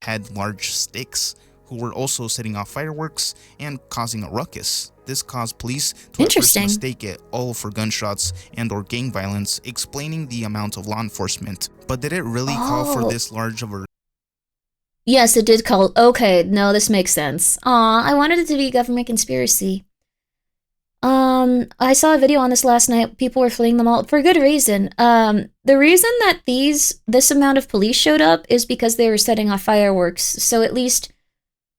Had large sticks, who were also setting off fireworks and causing a ruckus. This caused police to at first mistake it all for gunshots and or gang violence, explaining the amount of law enforcement. But did it really call for this large of a... Yes, it did call... Okay, no, this makes sense. Aw, I wanted it to be a government conspiracy. I saw a video on this last night. People were fleeing the mall for a good reason. The reason that this amount of police showed up is because they were setting off fireworks. So at least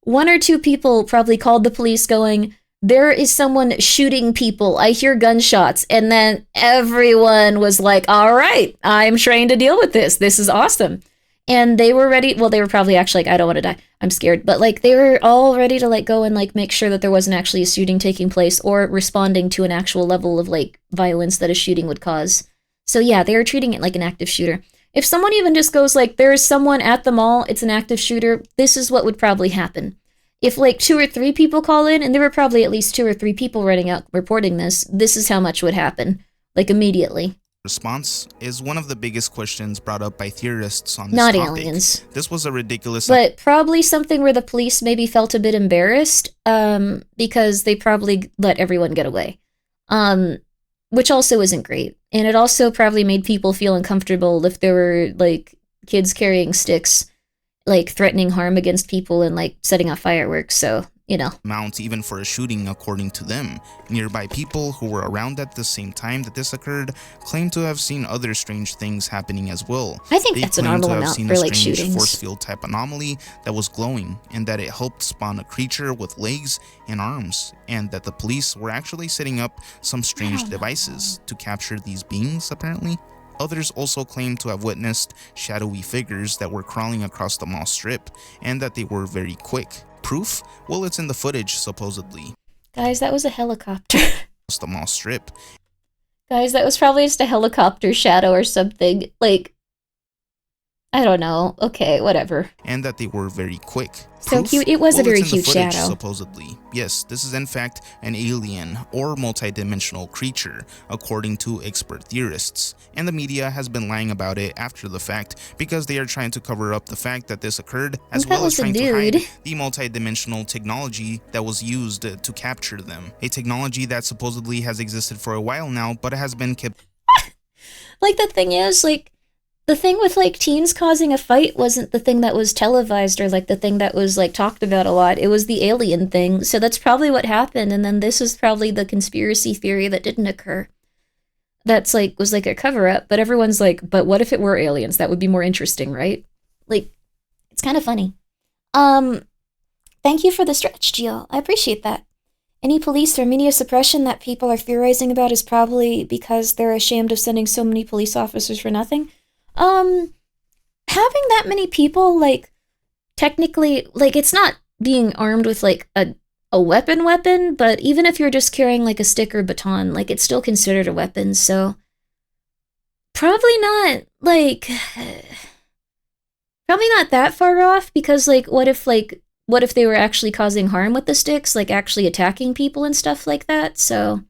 1 or 2 people probably called the police going, there is someone shooting people. I hear gunshots. And then everyone was like, all right, I'm trained to deal with this. This is awesome. And they were ready. Well, they were probably actually like, I don't want to die. I'm scared. But like, they were all ready to like go and like make sure that there wasn't actually a shooting taking place or responding to an actual level of like violence that a shooting would cause. So yeah, they were treating it like an active shooter. If someone even just goes like, there's someone at the mall, it's an active shooter, this is what would probably happen. If like 2 or 3 people call in, and there were probably at least 2 or 3 people running out reporting this is how much would happen, like immediately. Response is one of the biggest questions brought up by theorists on this topic. Not aliens. This was a ridiculous... But probably something where the police maybe felt a bit embarrassed, because they probably let everyone get away. Which also isn't great. And it also probably made people feel uncomfortable if there were, like, kids carrying sticks, like, threatening harm against people and, like, setting off fireworks. So you know. Amount even for a shooting, according to them. Nearby people who were around at the same time that this occurred claim to have seen other strange things happening as well. I think They that's a claim normal to have amount seen for a like strange shootings. force field type anomaly that was glowing, and that it helped spawn a creature with legs and arms, and that the police were actually setting up some strange devices to capture these beings, apparently. Others also claim to have witnessed shadowy figures that were crawling across the mall strip, and that they were very quick. Proof? Well, it's in the footage, supposedly. Guys, that was a helicopter. The mall strip. Guys, that was probably just a helicopter shadow or something. Like, I don't know. Okay, whatever. And that they were very quick. So Proof? cute. It was a very it's in the cute footage, shadow. supposedly. Yes, this is in fact an alien or multi-dimensional creature, according to expert theorists. And the media has been lying about it after the fact because they are trying to cover up the fact that this occurred, as well as trying to hide the multi-dimensional technology that was used to capture them. A technology that supposedly has existed for a while now, but it has been kept. Like, the thing is, like, the thing with, like, teens causing a fight wasn't the thing that was televised or, like, the thing that was, like, talked about a lot. It was the alien thing. So that's probably what happened. And then this is probably the conspiracy theory that didn't occur. That's, like, was, like, a cover-up. But everyone's like, but what if it were aliens? That would be more interesting, right? Like, it's kind of funny. Thank you for the stretch, Gio. I appreciate that. Any police or media suppression that people are theorizing about is probably because they're ashamed of sending so many police officers for nothing. Having that many people, like, technically, like, it's not being armed with, like, a weapon, but even if you're just carrying, like, a stick or baton, like, it's still considered a weapon, so probably not, like, probably not that far off, because, like, what if they were actually causing harm with the sticks, like, actually attacking people and stuff like that, so,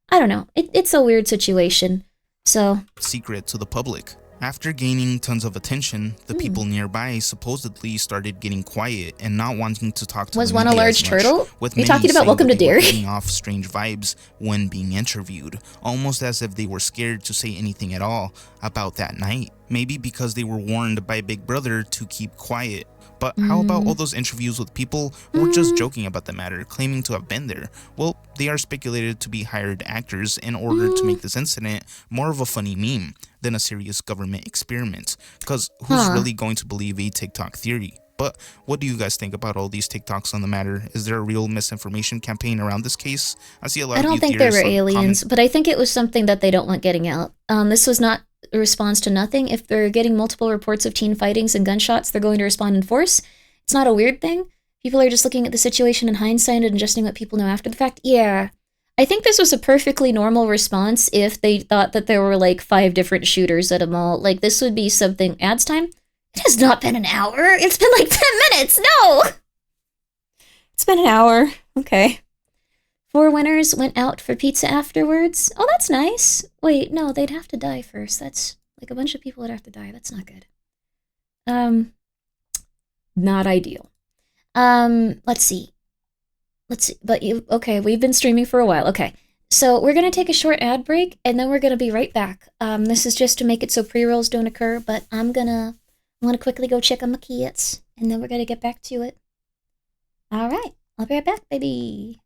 I don't know, it's a weird situation, so. Secret to the public. After gaining tons of attention, the people nearby supposedly started getting quiet and not wanting to talk to Was the one a media large as much, turtle? with You're many talking about saying Welcome that to they were Derry? giving off strange vibes when being interviewed, almost as if they were scared to say anything at all about that night. Maybe because they were warned by Big Brother to keep quiet. But how about all those interviews with people who were just joking about the matter, claiming to have been there? Well, they are speculated to be hired actors in order to make this incident more of a funny meme than a serious government experiment. Because who's really going to believe a TikTok theory? But what do you guys think about all these TikToks on the matter? Is there a real misinformation campaign around this case? I see a lot of I don't think they were aliens, but I think it was something that they don't want getting out. This was not a response to nothing. If they're getting multiple reports of teen fightings and gunshots, they're going to respond in force. It's not a weird thing. People are just looking at the situation in hindsight and adjusting what people know after the fact. Yeah. I think this was a perfectly normal response if they thought that there were like 5 different shooters at a mall. Like, this would be something. Ads time? It has not been an hour. It's been like 10 minutes. No! It's been an hour. Okay. 4 winners went out for pizza afterwards. Oh, that's nice. Wait, no, they'd have to die first. That's like a bunch of people would have to die. That's not good. Not ideal. Let's see. But okay, we've been streaming for a while. Okay. So we're going to take a short ad break and then we're going to be right back. This is just to make it so pre-rolls don't occur, but I'm going to quickly go check on my kids and then we're going to get back to it. All right. I'll be right back, baby.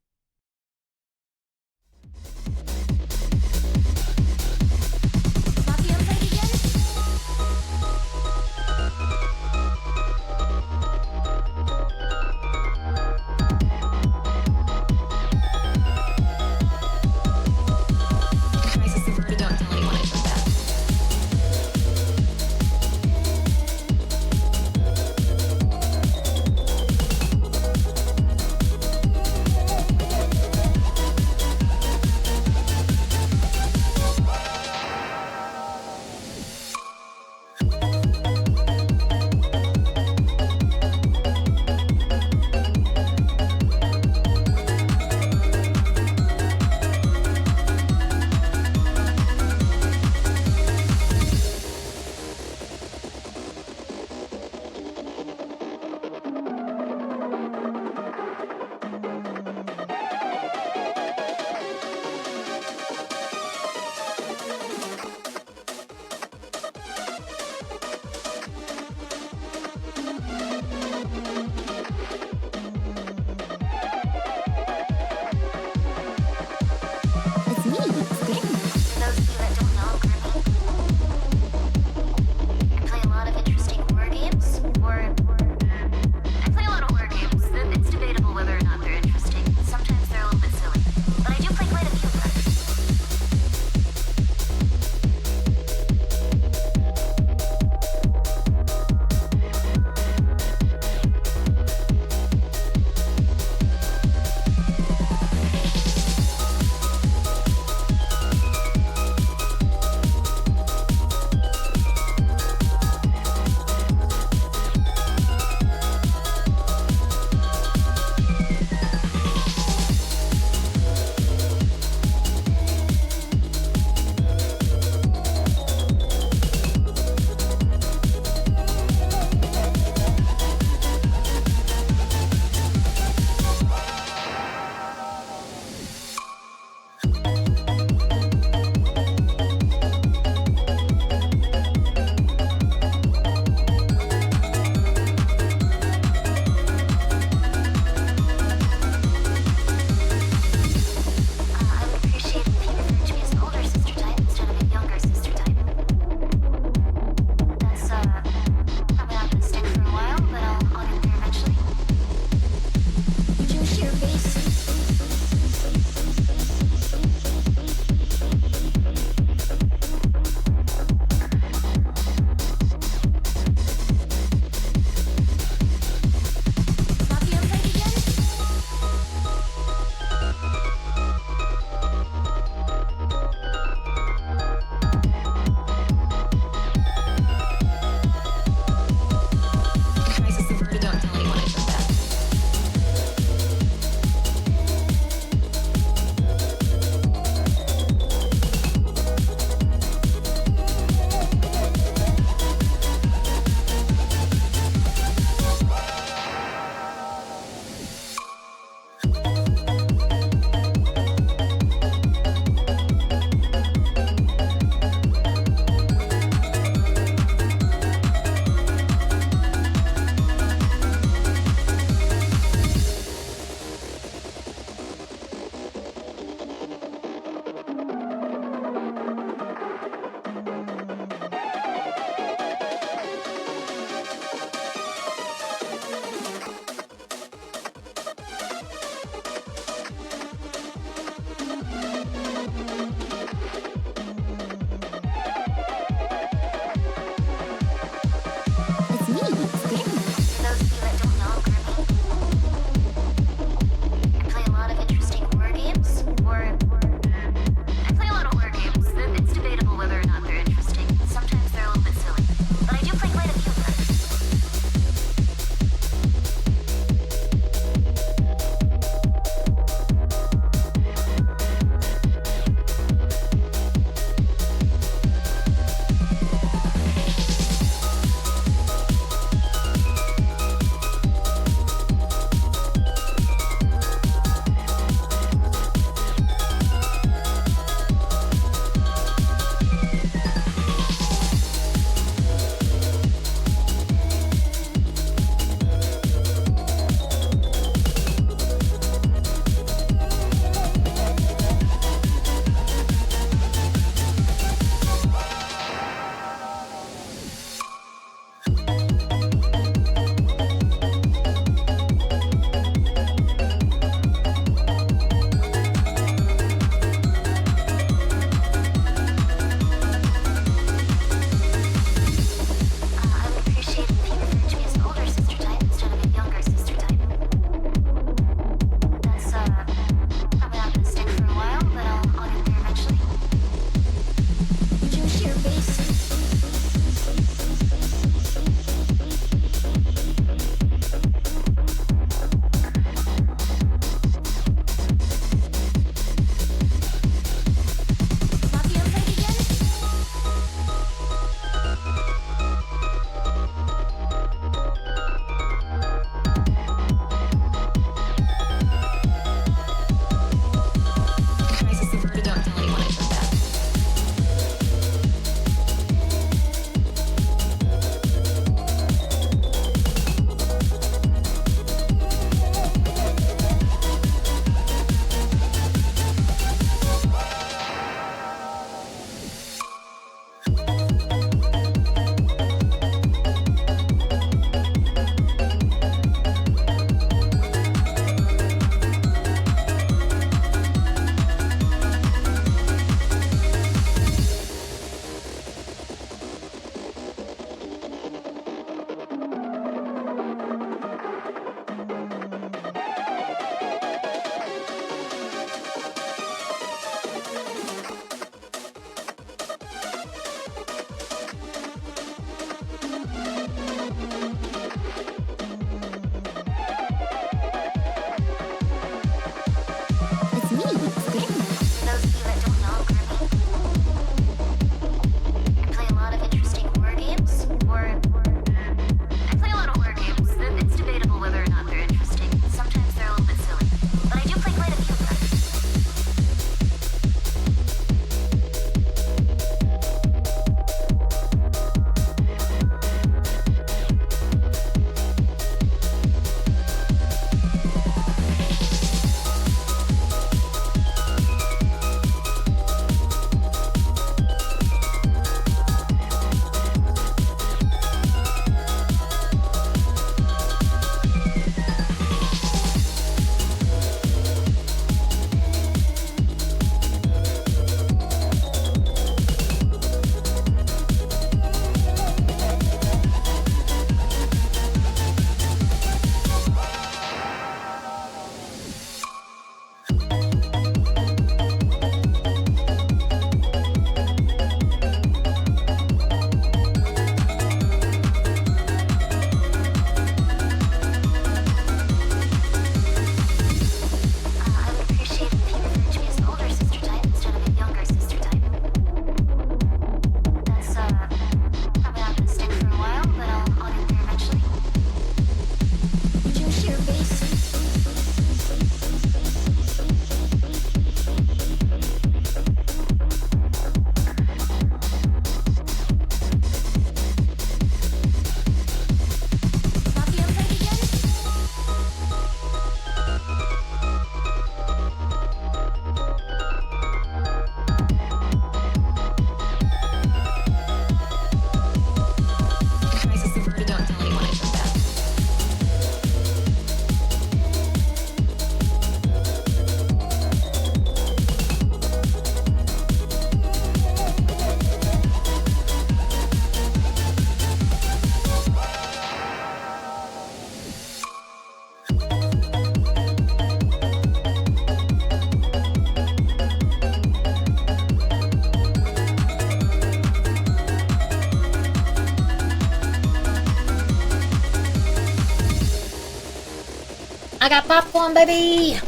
I got popcorn, baby.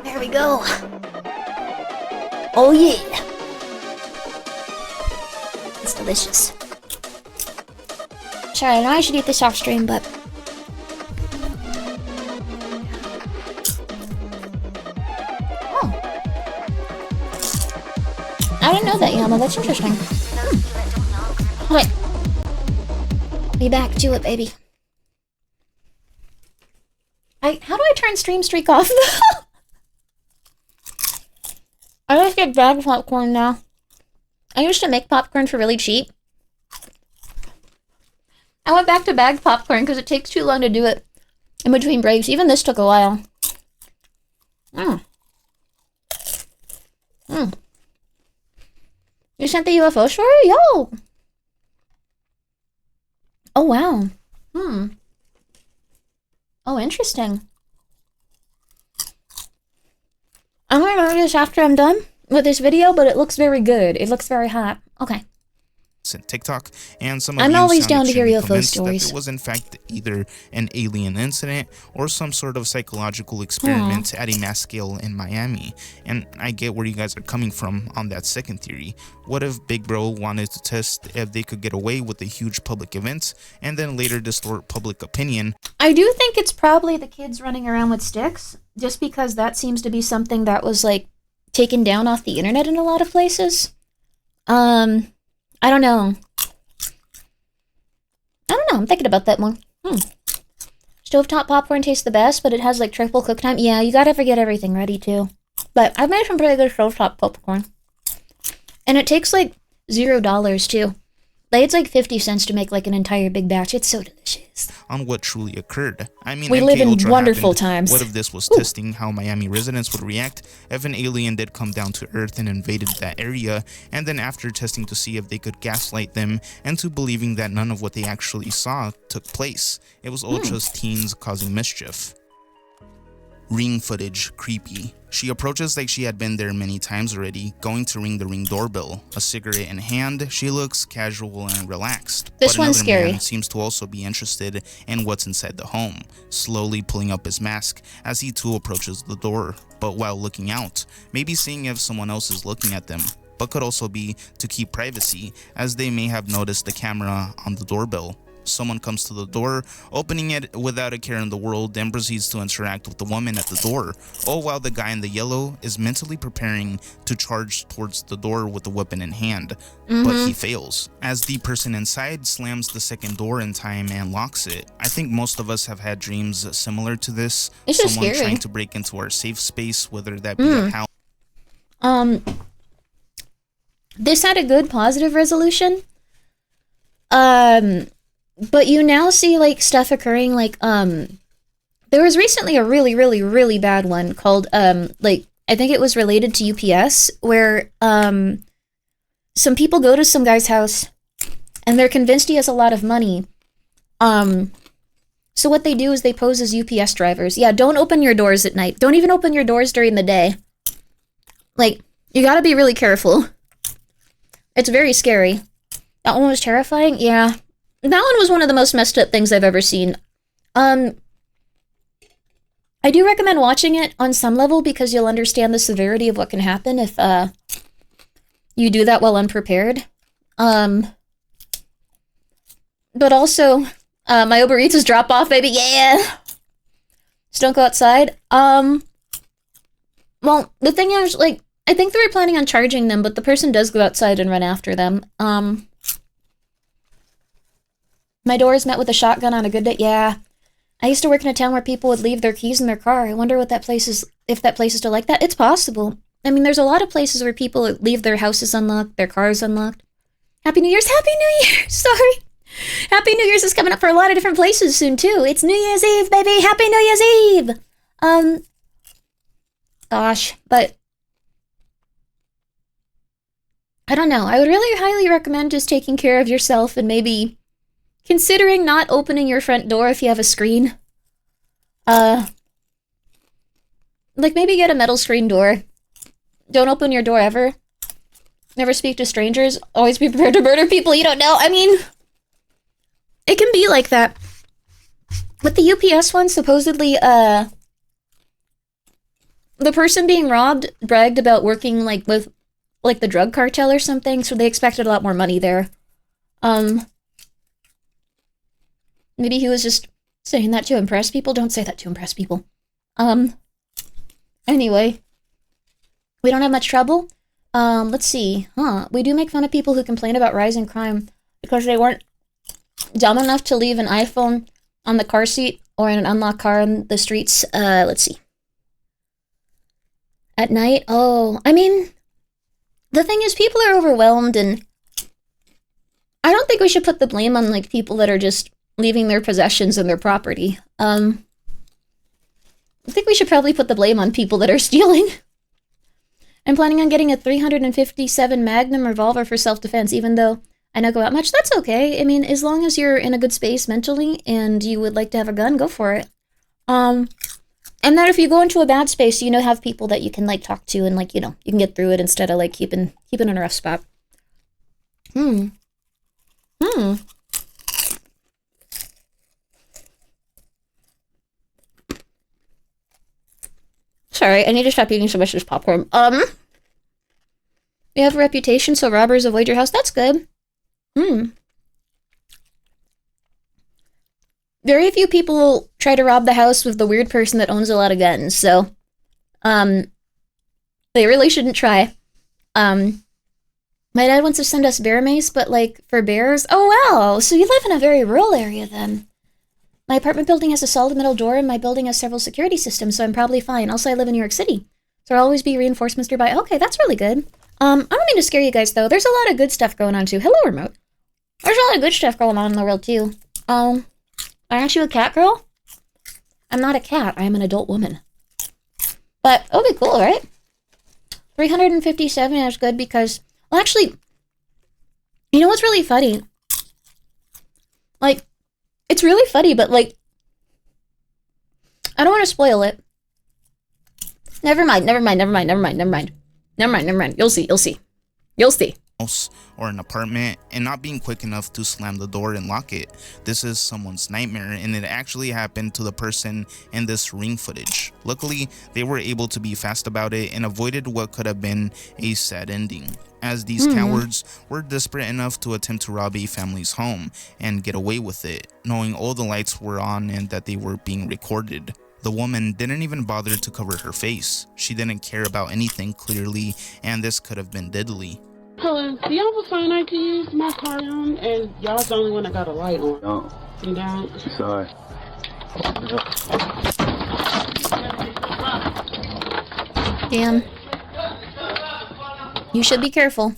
There we go. Oh yeah. It's delicious. Sorry, I know I should eat this off stream, but I didn't know that, Yama. That's interesting. Okay. Be back to it, baby. How do I turn stream streak off? I just get bagged popcorn now. I used to make popcorn for really cheap. I went back to bagged popcorn because it takes too long to do it in between breaks. Even this took a while. You sent the UFO story? Yo! Oh, wow. Oh, interesting. I'm gonna do this after I'm done with this video, but it looks very good. It looks very hot. Okay. TikTok, and some of I'm you always down to sounded hear extremely UFO convinced stories. that it was in fact either an alien incident or some sort of psychological experiment at a mass scale in Miami. And I get where you guys are coming from on that second theory. What if Big Bro wanted to test if they could get away with a huge public event and then later distort public opinion? I do think it's probably the kids running around with sticks, just because that seems to be something that was like taken down off the internet in a lot of places. I don't know. I'm thinking about that more. Stovetop popcorn tastes the best, but it has like triple cook time. Yeah, you gotta forget everything ready too. But I've made some pretty good stovetop popcorn. And it takes like $0 too. Like it's like 50 cents to make like an entire big batch. It's so delicious. On what truly occurred. I mean, We MK live in Ultra wonderful happened. times. What if this was testing how Miami residents would react if an alien did come down to Earth and invaded that area, and then after testing to see if they could gaslight them into believing that none of what they actually saw took place? It was all just teens causing mischief. Ring footage, creepy. She approaches like she had been there many times already, going to ring the Ring doorbell. A cigarette in hand, she looks casual and relaxed. This but one's another scary. man seems to also be interested in what's inside the home, slowly pulling up his mask as he too approaches the door, but while looking out, maybe seeing if someone else is looking at them, but could also be to keep privacy, as they may have noticed the camera on the doorbell. Someone comes to the door, opening it without a care in the world, then proceeds to interact with the woman at the door, all while the guy in the yellow is mentally preparing to charge towards the door with the weapon in hand, but he fails, as the person inside slams the second door in time and locks it. I think most of us have had dreams similar to this. It's just Someone scary. trying to break into our safe space, whether that be a house. This had a good positive resolution. But you now see like stuff occurring like there was recently a really bad one called like I think it was related to UPS where some people go to some guy's house and they're convinced he has a lot of money. So what they do is they pose as UPS drivers. Yeah, don't open your doors at night. Don't even open your doors during the day. Like, you gotta be really careful. It's very scary. That one was terrifying? Yeah. That one was one of the most messed up things I've ever seen. I do recommend watching it on some level because you'll understand the severity of what can happen if you do that while unprepared. But also, my Uber Eats is drop off, baby. Yeah! Just don't go outside. Well, the thing is, like, I think they were planning on charging them, but the person does go outside and run after them. My door is met with a shotgun on a good day. Yeah. I used to work in a town where people would leave their keys in their car. I wonder what that place is, if that place is still like that. It's possible. I mean, there's a lot of places where people leave their houses unlocked, their cars unlocked. Happy New Year's! Happy New Year's! Sorry. Happy New Year's is coming up for a lot of different places soon, too. It's New Year's Eve, baby! Happy New Year's Eve! Gosh, but I don't know. I would really highly recommend just taking care of yourself and maybe considering not opening your front door if you have a screen. Like maybe get a metal screen door. Don't open your door ever. Never speak to strangers. Always be prepared to murder people you don't know. I mean, it can be like that. With the UPS one, supposedly, the person being robbed bragged about working, like, with, like, the drug cartel or something, so they expected a lot more money there. Maybe he was just saying that to impress people. Don't say that to impress people. Anyway. We don't have much trouble. Let's see. We do make fun of people who complain about rising crime because they weren't dumb enough to leave an iPhone on the car seat or in an unlocked car in the streets. Let's see. At night? Oh, I mean, the thing is, people are overwhelmed, and I don't think we should put the blame on, like, people that are just leaving their possessions and their property. I think we should probably put the blame on people that are stealing. I'm planning on getting a 357 Magnum revolver for self-defense, even though I don't go out much. That's okay. I mean, as long as you're in a good space mentally and you would like to have a gun, go for it. And that if you go into a bad space, you know, have people that you can, like, talk to and, like, you know, you can get through it instead of, like, keeping in a rough spot. Sorry, I need to stop eating so much of this popcorn. You have a reputation, so robbers avoid your house. That's good. Very few people try to rob the house with the weird person that owns a lot of guns, so, they really shouldn't try. My dad wants to send us bear mace, but, like, for bears? Oh, wow! So you live in a very rural area, then. My apartment building has a solid metal door, and my building has several security systems, so I'm probably fine. Also, I live in New York City, so there'll always be reinforcements nearby. Okay, that's really good. I don't mean to scare you guys, though. There's a lot of good stuff going on, too. Hello, remote. There's a lot of good stuff going on in the world, too. Aren't you a cat girl? I'm not a cat. I am an adult woman. But, okay, cool, right? 357 is good because... Well, actually, you know what's really funny? Like, it's really funny, but, like... I don't want to spoil it. Never mind. You'll see. House or an apartment and not being quick enough to slam the door and lock it. This is someone's nightmare, and it actually happened to the person in this Ring footage. Luckily, they were able to be fast about it and avoided what could have been a sad ending, as these cowards were desperate enough to attempt to rob a family's home and get away with it, knowing all the lights were on and that they were being recorded. The woman didn't even bother to cover her face. She didn't care about anything clearly, and this could have been deadly. Hello, do y'all have a phone I can use my car on? And y'all's the only one that got a light on. No. You don't? Sorry. Damn. You should be careful.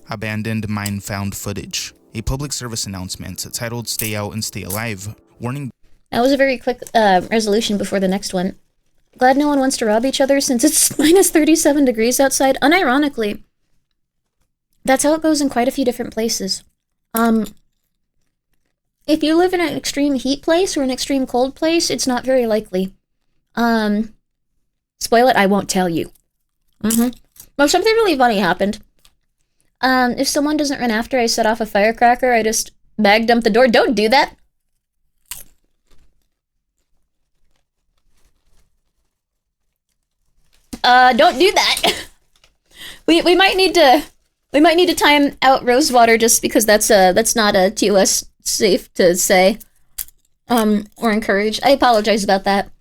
Abandoned mine found footage. A public service announcement titled "Stay Out and Stay Alive," warning. That was a very quick resolution before the next one. Glad no one wants to rob each other since it's minus 37 degrees outside. Unironically, that's how it goes in quite a few different places. If you live in an extreme heat place or an extreme cold place, it's not very likely. Spoil it, I won't tell you. Well, something really funny happened. If someone doesn't run after I set off a firecracker, I just bag dump the door. Don't do that! Don't do that! we might need to time out Rosewater just because that's not a TOS safe to say. Or encourage. I apologize about that.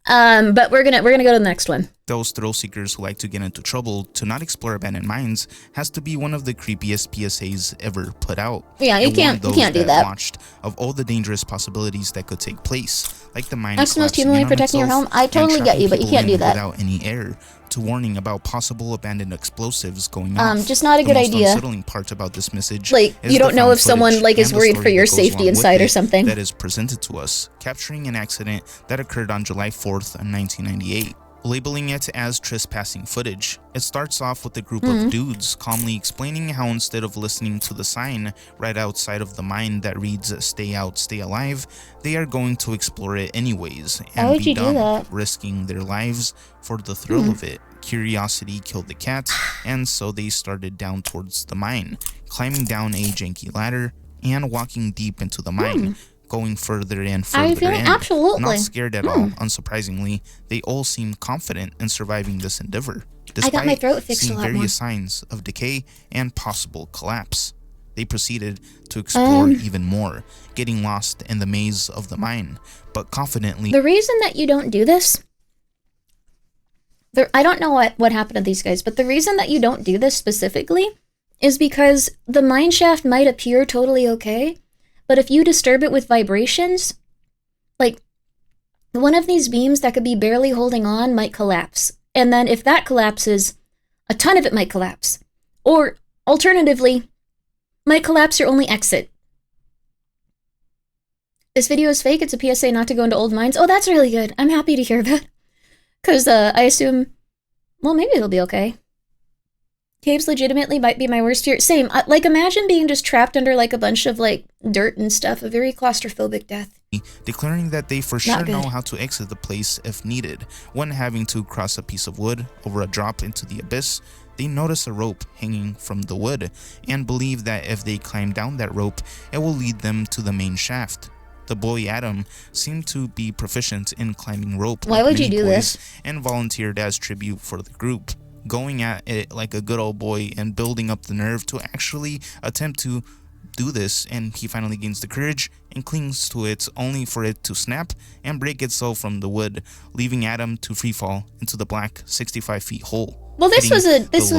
But we're gonna go to the next one. Those thrill seekers who like to get into trouble to not explore abandoned mines has to be one of the creepiest PSAs ever put out. Yeah, you can't do that. Watched of all the dangerous possibilities that could take place, like the mine That's the most collapsing humanly in on protecting your itself home. I totally and get you, but you trapping can't do people in that. without any air, to warning about possible abandoned explosives going off. Just not a good The most idea. unsettling part about this message, Like, is you the don't know found if someone, footage like, is and the worried for story your that goes safety along with inside or it something. that is presented to us, capturing an accident that occurred on July 4th, 1998. Labeling it as trespassing footage. It starts off with a group of dudes calmly explaining how instead of listening to the sign right outside of the mine that reads "Stay Out, Stay Alive," they are going to explore it anyways Why and would be you do dumb, that? risking their lives for the thrill of it. Curiosity killed the cat, and so they started down towards the mine, climbing down a janky ladder and walking deep into the mine, going further and further I feel in. absolutely. Not scared at all, unsurprisingly, they all seem confident in surviving this endeavor, I got my despite throat fixed a seeing lot more. various signs of decay and possible collapse. They proceeded to explore even more, getting lost in the maze of the mine, but confidently. The reason that you don't do this, I don't know what happened to these guys, but the reason that you don't do this specifically is because the mine shaft might appear totally okay, but if you disturb it with vibrations, like one of these beams that could be barely holding on might collapse. And then if that collapses, a ton of it might collapse. Or alternatively, might collapse your only exit. This video is fake. It's a PSA not to go into old mines. Oh, that's really good. I'm happy to hear that. Because I assume, well, maybe it'll be okay. Caves legitimately might be my worst fear. Same. Like, imagine being just trapped under, like, a bunch of, like, dirt and stuff. A very claustrophobic death. Declaring that they for sure know how to exit the place if needed. When having to cross a piece of wood over a drop into the abyss, they notice a rope hanging from the wood and believe that if they climb down that rope, it will lead them to the main shaft. The boy Adam seemed to be proficient in climbing rope. Why would you do this? And volunteered as tribute for the group, going at it like a good old boy and building up the nerve to actually attempt to do this, and he finally gains the courage and clings to it only for it to snap and break itself from the wood, leaving Adam to freefall into the black 65 feet hole. Well, this was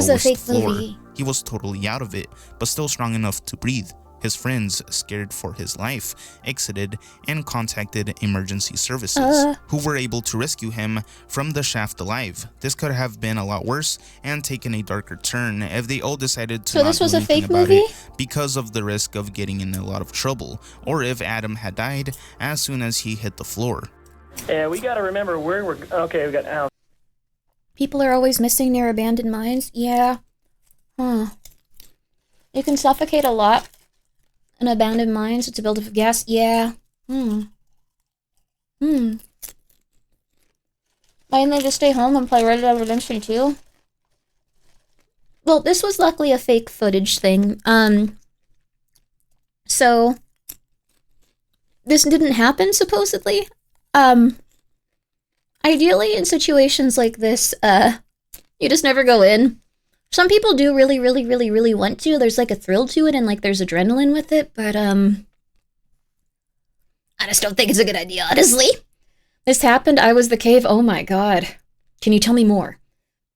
a fake floor. movie. He was totally out of it, but still strong enough to breathe. His friends, scared for his life, exited and contacted emergency services, who were able to rescue him from the shaft alive. This could have been a lot worse and taken a darker turn if they all decided to not do anything about it because of the risk of getting in a lot of trouble, or if Adam had died as soon as he hit the floor. Yeah, we gotta remember where we're... Okay, we got Al. People are always missing near abandoned mines? Yeah. Huh. You can suffocate a lot in abandoned mines. It's a buildup of gas? Yeah. Why didn't they just stay home and play Red Dead Redemption 2? Well, this was luckily a fake footage thing. So this didn't happen, supposedly. Ideally, in situations like this, you just never go in. Some people do really, really, really, really want to. There's like a thrill to it and like there's adrenaline with it, but I just don't think it's a good idea, honestly. This happened, I was the cave. Oh my god. Can you tell me more?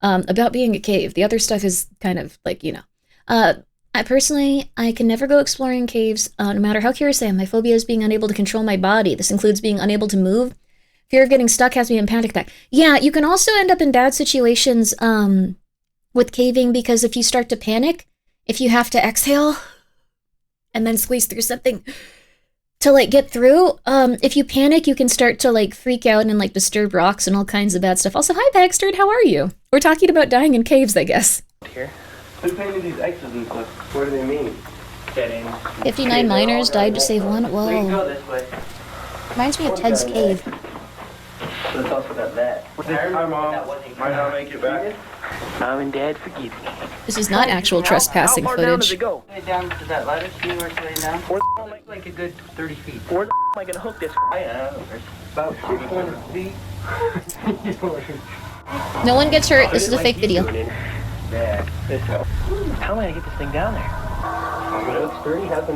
About being a cave. The other stuff is kind of like, you know. I can never go exploring caves, no matter how curious I am. My phobia is being unable to control my body. This includes being unable to move. Fear of getting stuck has me in panic attack. Yeah, you can also end up in bad situations, with caving, because if you start to panic, if you have to exhale and then squeeze through something to like get through, if you panic, you can start to like freak out and like disturb rocks and all kinds of bad stuff. Also, hi Baxter, how are you? We're talking about dying in caves, I guess. Here. Who painted these X's and stuff? What do they mean? 59 miners died to save one. Whoa. We can go this way. Reminds me of Ted's cave. But it's also got that. Hi, Mom. Might not make it back. Mom and Dad, forgive me. This is not actual trespassing How far down does footage. it go? Down to that ladder, see where it's laying down? Where the Like a good 30 feet. Where the am I gonna hook this? I don't know. About 600 feet. No one gets hurt. This is a fake video. Yeah. How am I gonna get this thing down there? It looks sturdy. Has a...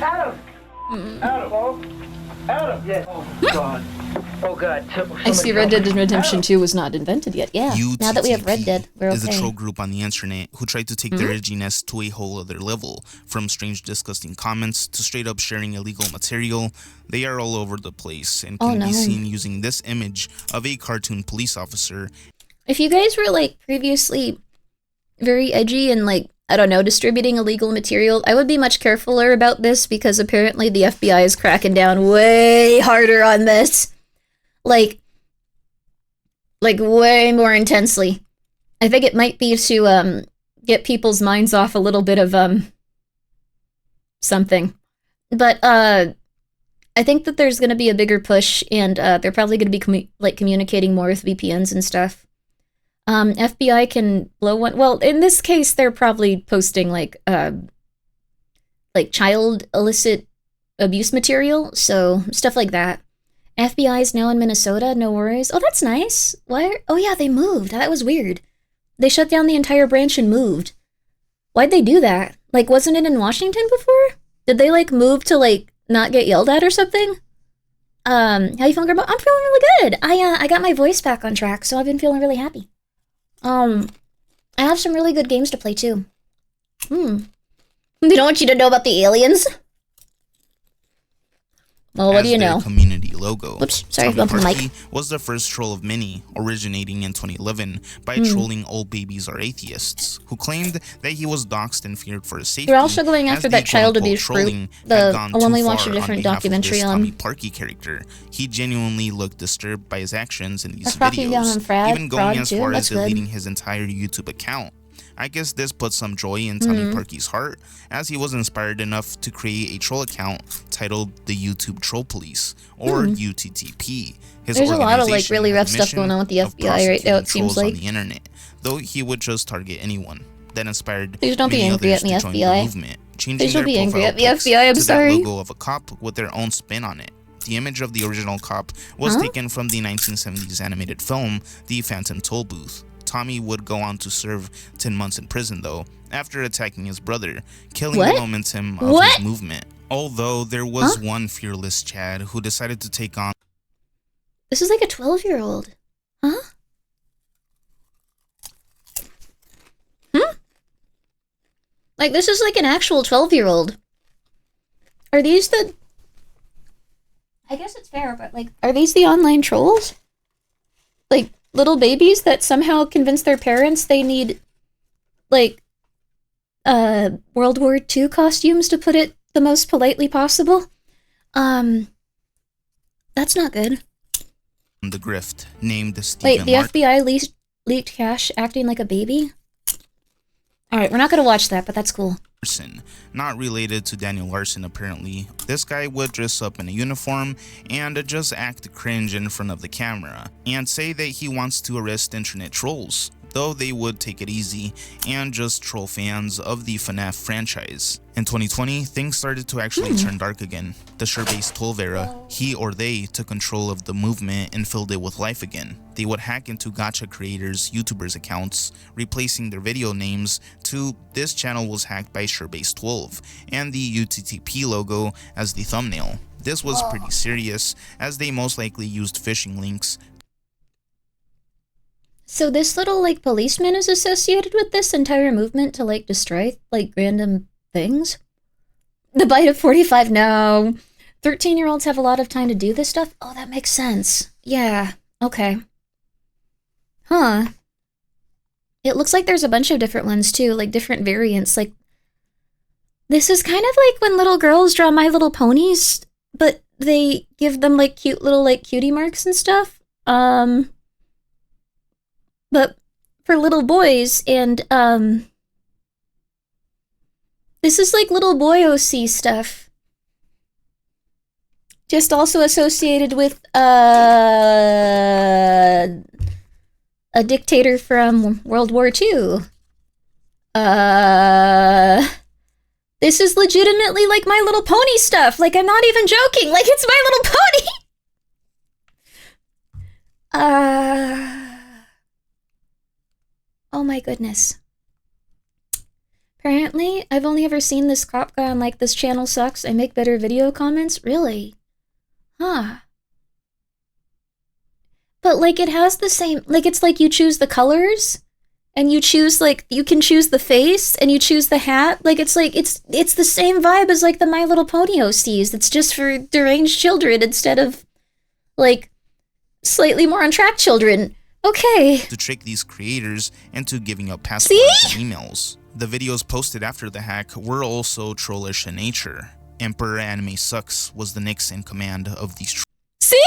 Adam! Adam! Yes. Oh, God. Oh, God. I see Red Dead Redemption 2 was not invented yet. Yeah, now that we have Red Dead, we're is a okay. troll group on the internet who tried to take their edginess to a whole other level. From strange, disgusting comments to straight up sharing illegal material, they are all over the place and can be seen using this image of a cartoon police officer. If you guys were like previously very edgy and like, I don't know, distributing illegal material, I would be much carefuler about this because apparently the FBI is cracking down way harder on this. Like way more intensely. I think it might be to get people's minds off a little bit of something. But I think that there's going to be a bigger push, and they're probably going to be communicating more with VPNs and stuff. FBI can blow one. Well, in this case, they're probably posting like like child illicit abuse material, so stuff like that. FBI is now in Minnesota, no worries. Oh, that's nice. Why? Oh yeah, they moved. That was weird. They shut down the entire branch and moved. Why'd they do that? Like, wasn't it in Washington before? Did they, like, move to, like, not get yelled at or something? How you feeling, Grandma? I'm feeling really good. I got my voice back on track, so I've been feeling really happy. I have some really good games to play, too. They don't want you to know about the aliens? Well, what do you know? Community logo. Oops, sorry, Tommy bumping the mic. Parkey was the first troll of many, originating in 2011 by trolling all babies are atheists, who claimed that he was doxxed and feared for his safety. They're also going after as that the child quote-unquote abuse group. trolling had gone One we too watched a far different on behalf of documentary this on. Tommy Parkey character. He genuinely looked disturbed by his actions in these That's Rocky down on videos, even going Fraud as too. far That's as deleting his entire YouTube account. I guess this put some joy in Tommy Parkey's heart, as he was inspired enough to create a troll account titled the YouTube Troll Police, or UTTP. There's a lot of like really rough stuff going on with the FBI right now, it seems like. On the internet, though he would just target anyone. That inspired Please don't be many angry others at me, to join the FBI. movement, changing Please their don't be angry profile at me, pics FBI. I'm to sorry. that logo of a cop with their own spin on it. The image of the original cop was taken from the 1970s animated film The Phantom Toll Booth. Tommy would go on to serve 10 months in prison, though, after attacking his brother, killing the momentum of his movement. Although there was one fearless Chad who decided to take on... This is like a 12-year-old. Huh? Like, this is like an actual 12-year-old. Are these the... I guess it's fair, but like, are these the online trolls? Like, little babies that somehow convince their parents they need, like, World War II costumes, to put it the most politely possible? That's not good. The grift, named Stephen Wait, the FBI leaked cash acting like a baby? Alright, we're not gonna watch that, but that's cool. Larson, not related to Daniel Larson apparently. This guy would dress up in a uniform and just act cringe in front of the camera and say that he wants to arrest internet trolls, though they would take it easy and just troll fans of the FNAF franchise. In 2020, things started to actually turn dark again. The Sure-based 12 era, he or they took control of the movement and filled it with life again. They would hack into gacha creators' YouTubers' accounts, replacing their video names to "This channel was hacked by Sure-based 12" and the UTTP logo as the thumbnail. This was pretty serious, as they most likely used phishing links. So this little, like, policeman is associated with this entire movement to, like, destroy, like, random things? The bite of 45, no. 13-year-olds have a lot of time to do this stuff? Oh, that makes sense. Yeah, okay. Huh. It looks like there's a bunch of different ones, too, like, different variants. Like, this is kind of like when little girls draw My Little Ponies, but they give them, like, cute little, like, cutie marks and stuff. But for little boys, and, this is like little boy OC stuff. Just also associated with, a dictator from World War II. This is legitimately like My Little Pony stuff. Like, I'm not even joking. Like, it's My Little Pony! Oh my goodness. Apparently, I've only ever seen this cop guy on, like, "This channel sucks, I make better video" comments. Really? Huh. But, like, it has the same, like, it's like you choose the colors, and you choose, like, you can choose the face, and you choose the hat. Like, it's like, it's the same vibe as, like, the My Little Pony OCs. It's just for deranged children instead of, like, slightly more on track children. Okay. To trick these creators into giving up passwords and emails. The videos posted after the hack were also trollish in nature. Emperor Anime Sucks was the Nix in command of these See?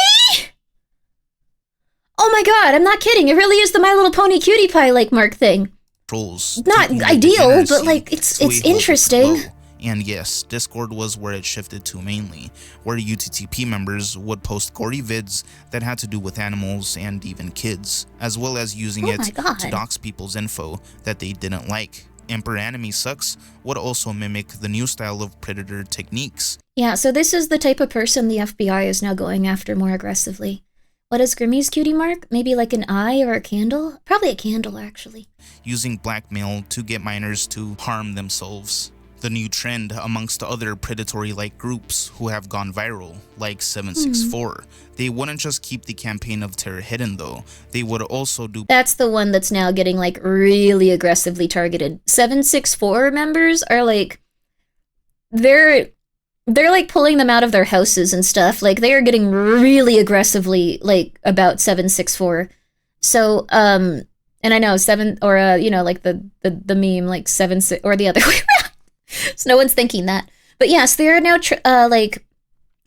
Oh my god, I'm not kidding. It really is the My Little Pony cutie pie like mark thing. trolls. Not ideal, but like it's interesting. And yes, Discord was where it shifted to mainly, where UTTP members would post gory vids that had to do with animals and even kids, as well as using it to dox people's info that they didn't like. Emperor Anime Sucks would also mimic the new style of predator techniques. Yeah, so this is the type of person the FBI is now going after more aggressively. What is Grimmi's cutie mark? Maybe like an eye or a candle? Probably a candle, actually. Using blackmail to get minors to harm themselves. The new trend amongst other predatory-like groups who have gone viral, like 764. They wouldn't just keep the campaign of terror hidden though, they would also do— That's the one that's now getting like really aggressively targeted. 764 members are like, they're like pulling them out of their houses and stuff. Like they are getting really aggressively like about 764. So, and I know like the meme, like 76, or the other way around. So no one's thinking that. But yes, they are now, like,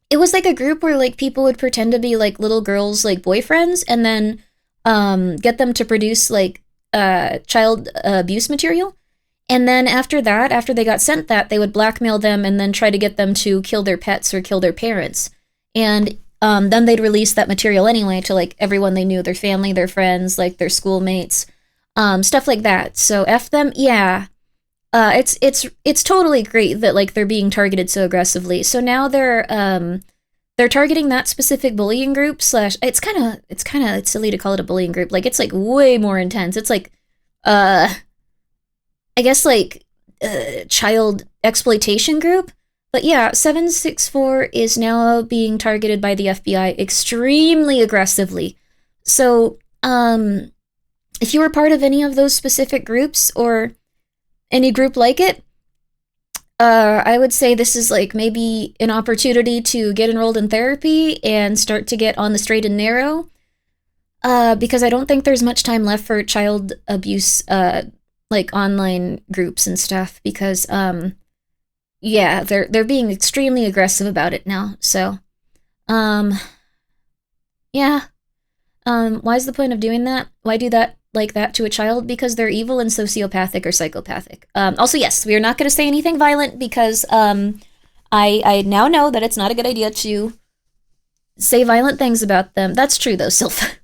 it was like a group where like people would pretend to be like little girls, like boyfriends, and then get them to produce like child abuse material. And then after that, after they got sent that, they would blackmail them and then try to get them to kill their pets or kill their parents. And then they'd release that material anyway to like everyone they knew, their family, their friends, like their schoolmates, stuff like that. So F them, yeah. It's totally great that like they're being targeted so aggressively. So now they're targeting that specific bullying group slash, it's kind of silly to call it a bullying group. Like it's like way more intense. It's like I guess like child exploitation group. But yeah, 764 is now being targeted by the FBI extremely aggressively. So if you were part of any of those specific groups or any group like it, I would say this is like maybe an opportunity to get enrolled in therapy and start to get on the straight and narrow, because I don't think there's much time left for child abuse, like online groups and stuff, because yeah, they're being extremely aggressive about it now. So yeah, why is the point of doing that? Why do that like that to a child? Because they're evil and sociopathic or psychopathic. Also, yes, we are not going to say anything violent because I now know that it's not a good idea to say violent things about them. That's true, though, Sylph.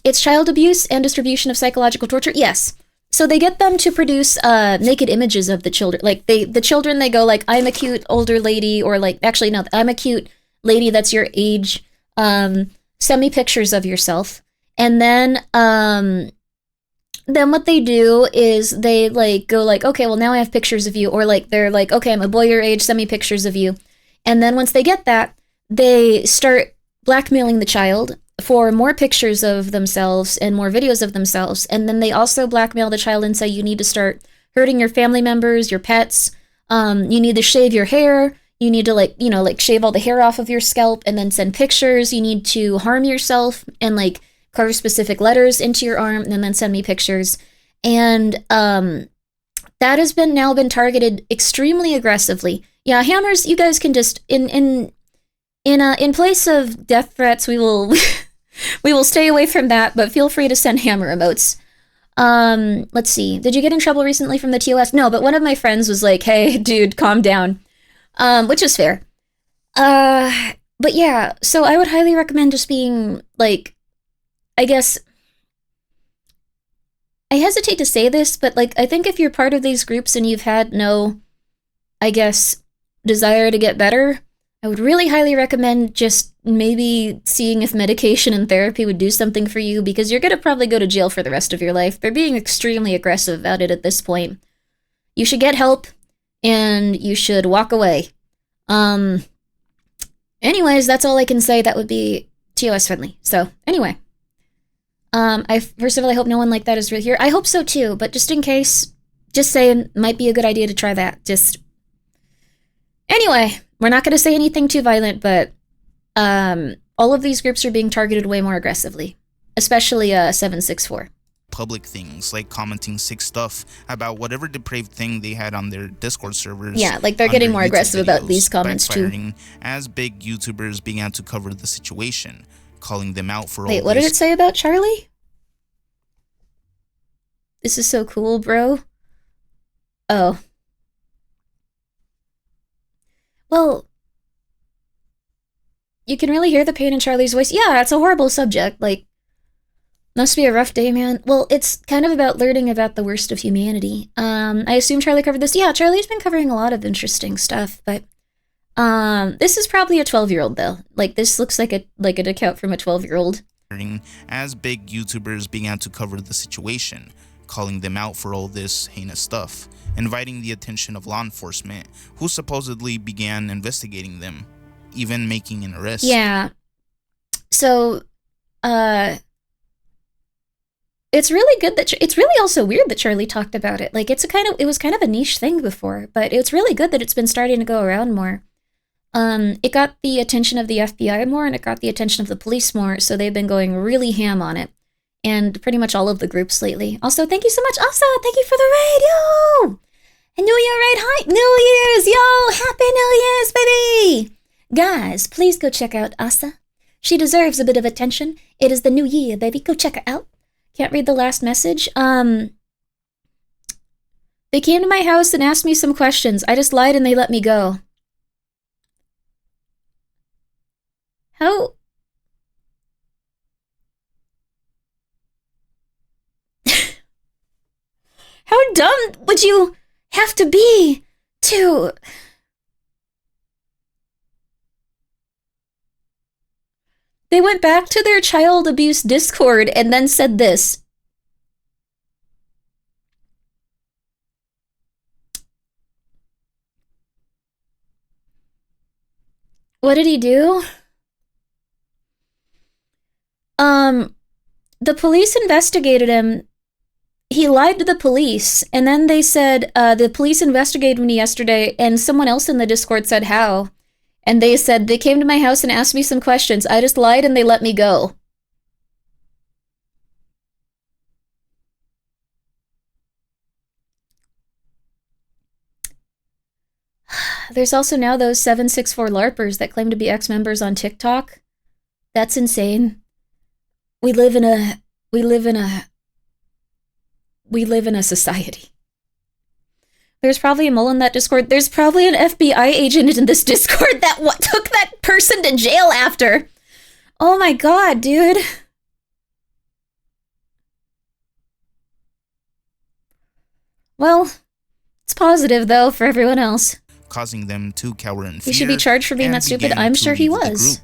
It's child abuse and distribution of psychological torture. Yes. So they get them to produce naked images of the children. Like the children, they go like, I'm a cute older lady, or like, actually, no, I'm a cute lady that's your age. Send me pictures of yourself. And then what they do is they like go like, okay, well now I have pictures of you, or like they're like, okay, I'm a boy your age, send me pictures of you. And then once they get that, they start blackmailing the child for more pictures of themselves and more videos of themselves. And then they also blackmail the child and say, you need to start hurting your family members, your pets. You need to shave your hair. You need to like shave all the hair off of your scalp and then send pictures. You need to harm yourself and like carve specific letters into your arm and then send me pictures. And that has now been targeted extremely aggressively. Yeah, hammers, you guys can just in place of death threats, we will we will stay away from that, but feel free to send hammer emotes. Let's see. Did you get in trouble recently from the TOS? No, but one of my friends was like, "Hey, dude, calm down." Which is fair. But yeah, so I would highly recommend just being like, I guess, I hesitate to say this, but like, I think if you're part of these groups and you've had no, I guess, desire to get better, I would really highly recommend just maybe seeing if medication and therapy would do something for you, because you're going to probably go to jail for the rest of your life. They're being extremely aggressive about it at this point. You should get help, and you should walk away. Anyways, that's all I can say that would be TOS friendly. So, anyway. First of all, I hope no one like that is really here. I hope so too, but just in case, just saying, might be a good idea to try that. Anyway, we're not going to say anything too violent, but all of these groups are being targeted way more aggressively, especially 764. Public things like commenting sick stuff about whatever depraved thing they had on their Discord servers. Yeah, like they're getting more aggressive about these comments too. As big YouTubers began to cover the situation, calling them out for all Wait, what did it say about Charlie? This is so cool, bro. Oh. Well, you can really hear the pain in Charlie's voice. Yeah, it's a horrible subject. Like, Must be a rough day, man. Well, it's kind of about learning about the worst of humanity. I assume Charlie covered this. Yeah, Charlie's been covering a lot of interesting stuff, but this is probably a 12-year-old though. Like this looks like an account from a 12-year-old. As big YouTubers began to cover the situation, calling them out for all this heinous stuff, inviting the attention of law enforcement, who supposedly began investigating them, even making an arrest. Yeah. So, it's really good that it's really also weird that Charlie talked about it. Like it was kind of a niche thing before, but it's really good that it's been starting to go around more. It got the attention of the FBI more, and it got the attention of the police more, so they've been going really ham on it. And pretty much all of the groups lately. Also, thank you so much, Asa! Thank you for the raid, yo! And New Year raid, hi! New Year's, yo! Happy New Year's, baby! Guys, please go check out Asa. She deserves a bit of attention. It is the new year, baby. Go check her out. Can't read the last message. They came to my house and asked me some questions. I just lied and they let me go. How? How dumb would you have to be to... They went back to their child abuse Discord and then said this. What did he do? The police investigated him. He lied to the police, and then they said, the police investigated me yesterday, and someone else in the Discord said how. And they said, they came to my house and asked me some questions. I just lied and they let me go. There's also now those 764 LARPers that claim to be ex-members on TikTok. That's insane. We live in a society. There's probably a mole in that Discord. There's probably an FBI agent in this Discord that took that person to jail after. Oh my god, dude. Well, it's positive though for everyone else. Causing them to cower in fear. He should be charged for being that stupid. I'm sure he was.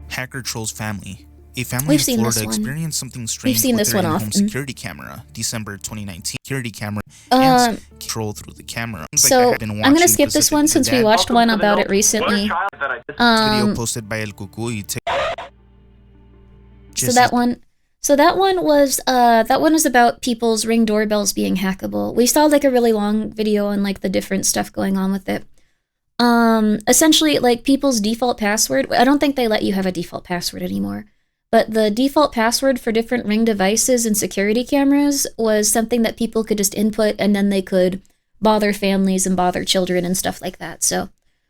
Hacker trolls family. A family in Florida experienced something strange with their in-home security camera. December 2019. Security camera and control through the camera. So I'm gonna skip this one since we watched one about it recently. Video posted by El Cucuy. So that one was about people's Ring doorbells being hackable. We saw like a really long video on like the different stuff going on with it. Essentially like people's default password. I don't think they let you have a default password anymore. But the default password for different Ring devices and security cameras was something that people could just input and then they could bother families and bother children and stuff like that. So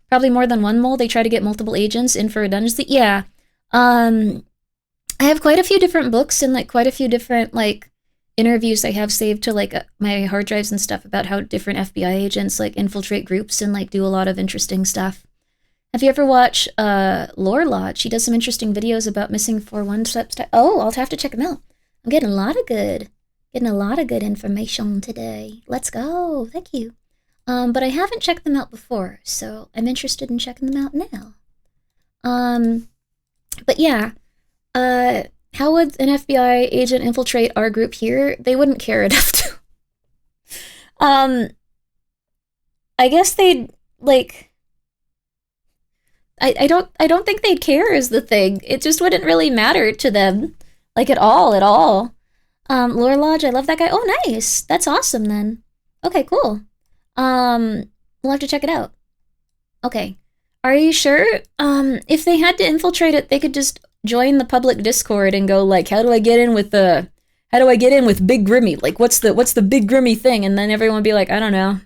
probably more than one mole. They try to get multiple agents in for redundancy. Yeah. I have quite a few different books and like quite a few different like interviews I have saved to like my hard drives and stuff about how different FBI agents like infiltrate groups and like do a lot of interesting stuff. Have you ever watched Lore Lodge? She does some interesting videos about missing 411 steps. Oh, I'll have to check them out. I'm getting a lot of good information today. Let's go. Thank you. But I haven't checked them out before, so I'm interested in checking them out now. But yeah, how would an FBI agent infiltrate our group here? They wouldn't care enough to. I guess they'd like. I don't think they'd care is the thing. It just wouldn't really matter to them. Like at all. Lore Lodge, I love that guy. Oh, nice. That's awesome then. Okay, cool. We'll have to check it out. Okay. Are you sure? If they had to infiltrate it, they could just join the public Discord and go like, how do I get in with Big Grimmi? Like, what's the Big Grimmi thing? And then everyone would be like, I don't know.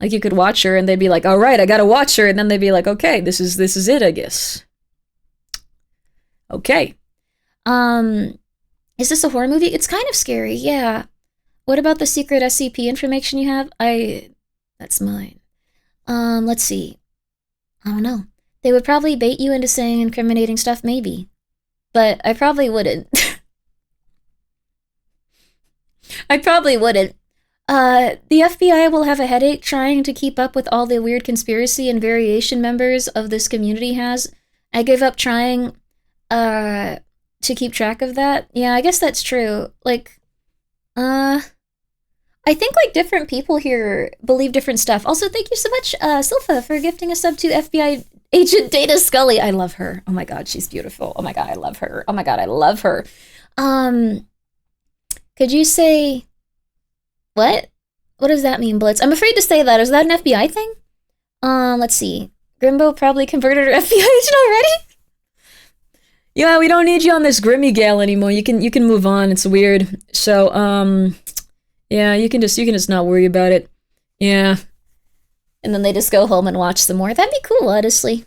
Like, you could watch her, and they'd be like, all right, I gotta watch her. And then they'd be like, okay, this is it, I guess. Okay. Is this a horror movie? It's kind of scary, yeah. What about the secret SCP information you have? That's mine. Let's see. I don't know. They would probably bait you into saying incriminating stuff, maybe. but I probably wouldn't. I probably wouldn't. The FBI will have a headache trying to keep up with all the weird conspiracy and variation members of this community has. I give up trying to keep track of that. Yeah, I guess that's true. Like, I think like different people here believe different stuff. Also, thank you so much, Silpha, for gifting a sub to FBI agent Data Scully. I love her. Oh my god, she's beautiful. Oh my god, I love her. Oh my god, I love her. Could you say what? What does that mean, Blitz? I'm afraid to say that. Is that an FBI thing? Let's see. Grimbo probably converted her FBI agent already? Yeah, we don't need you on this Grimmi gal anymore. You can move on. It's weird. So, yeah, you can just not worry about it. Yeah. And then they just go home and watch some more. That'd be cool, honestly.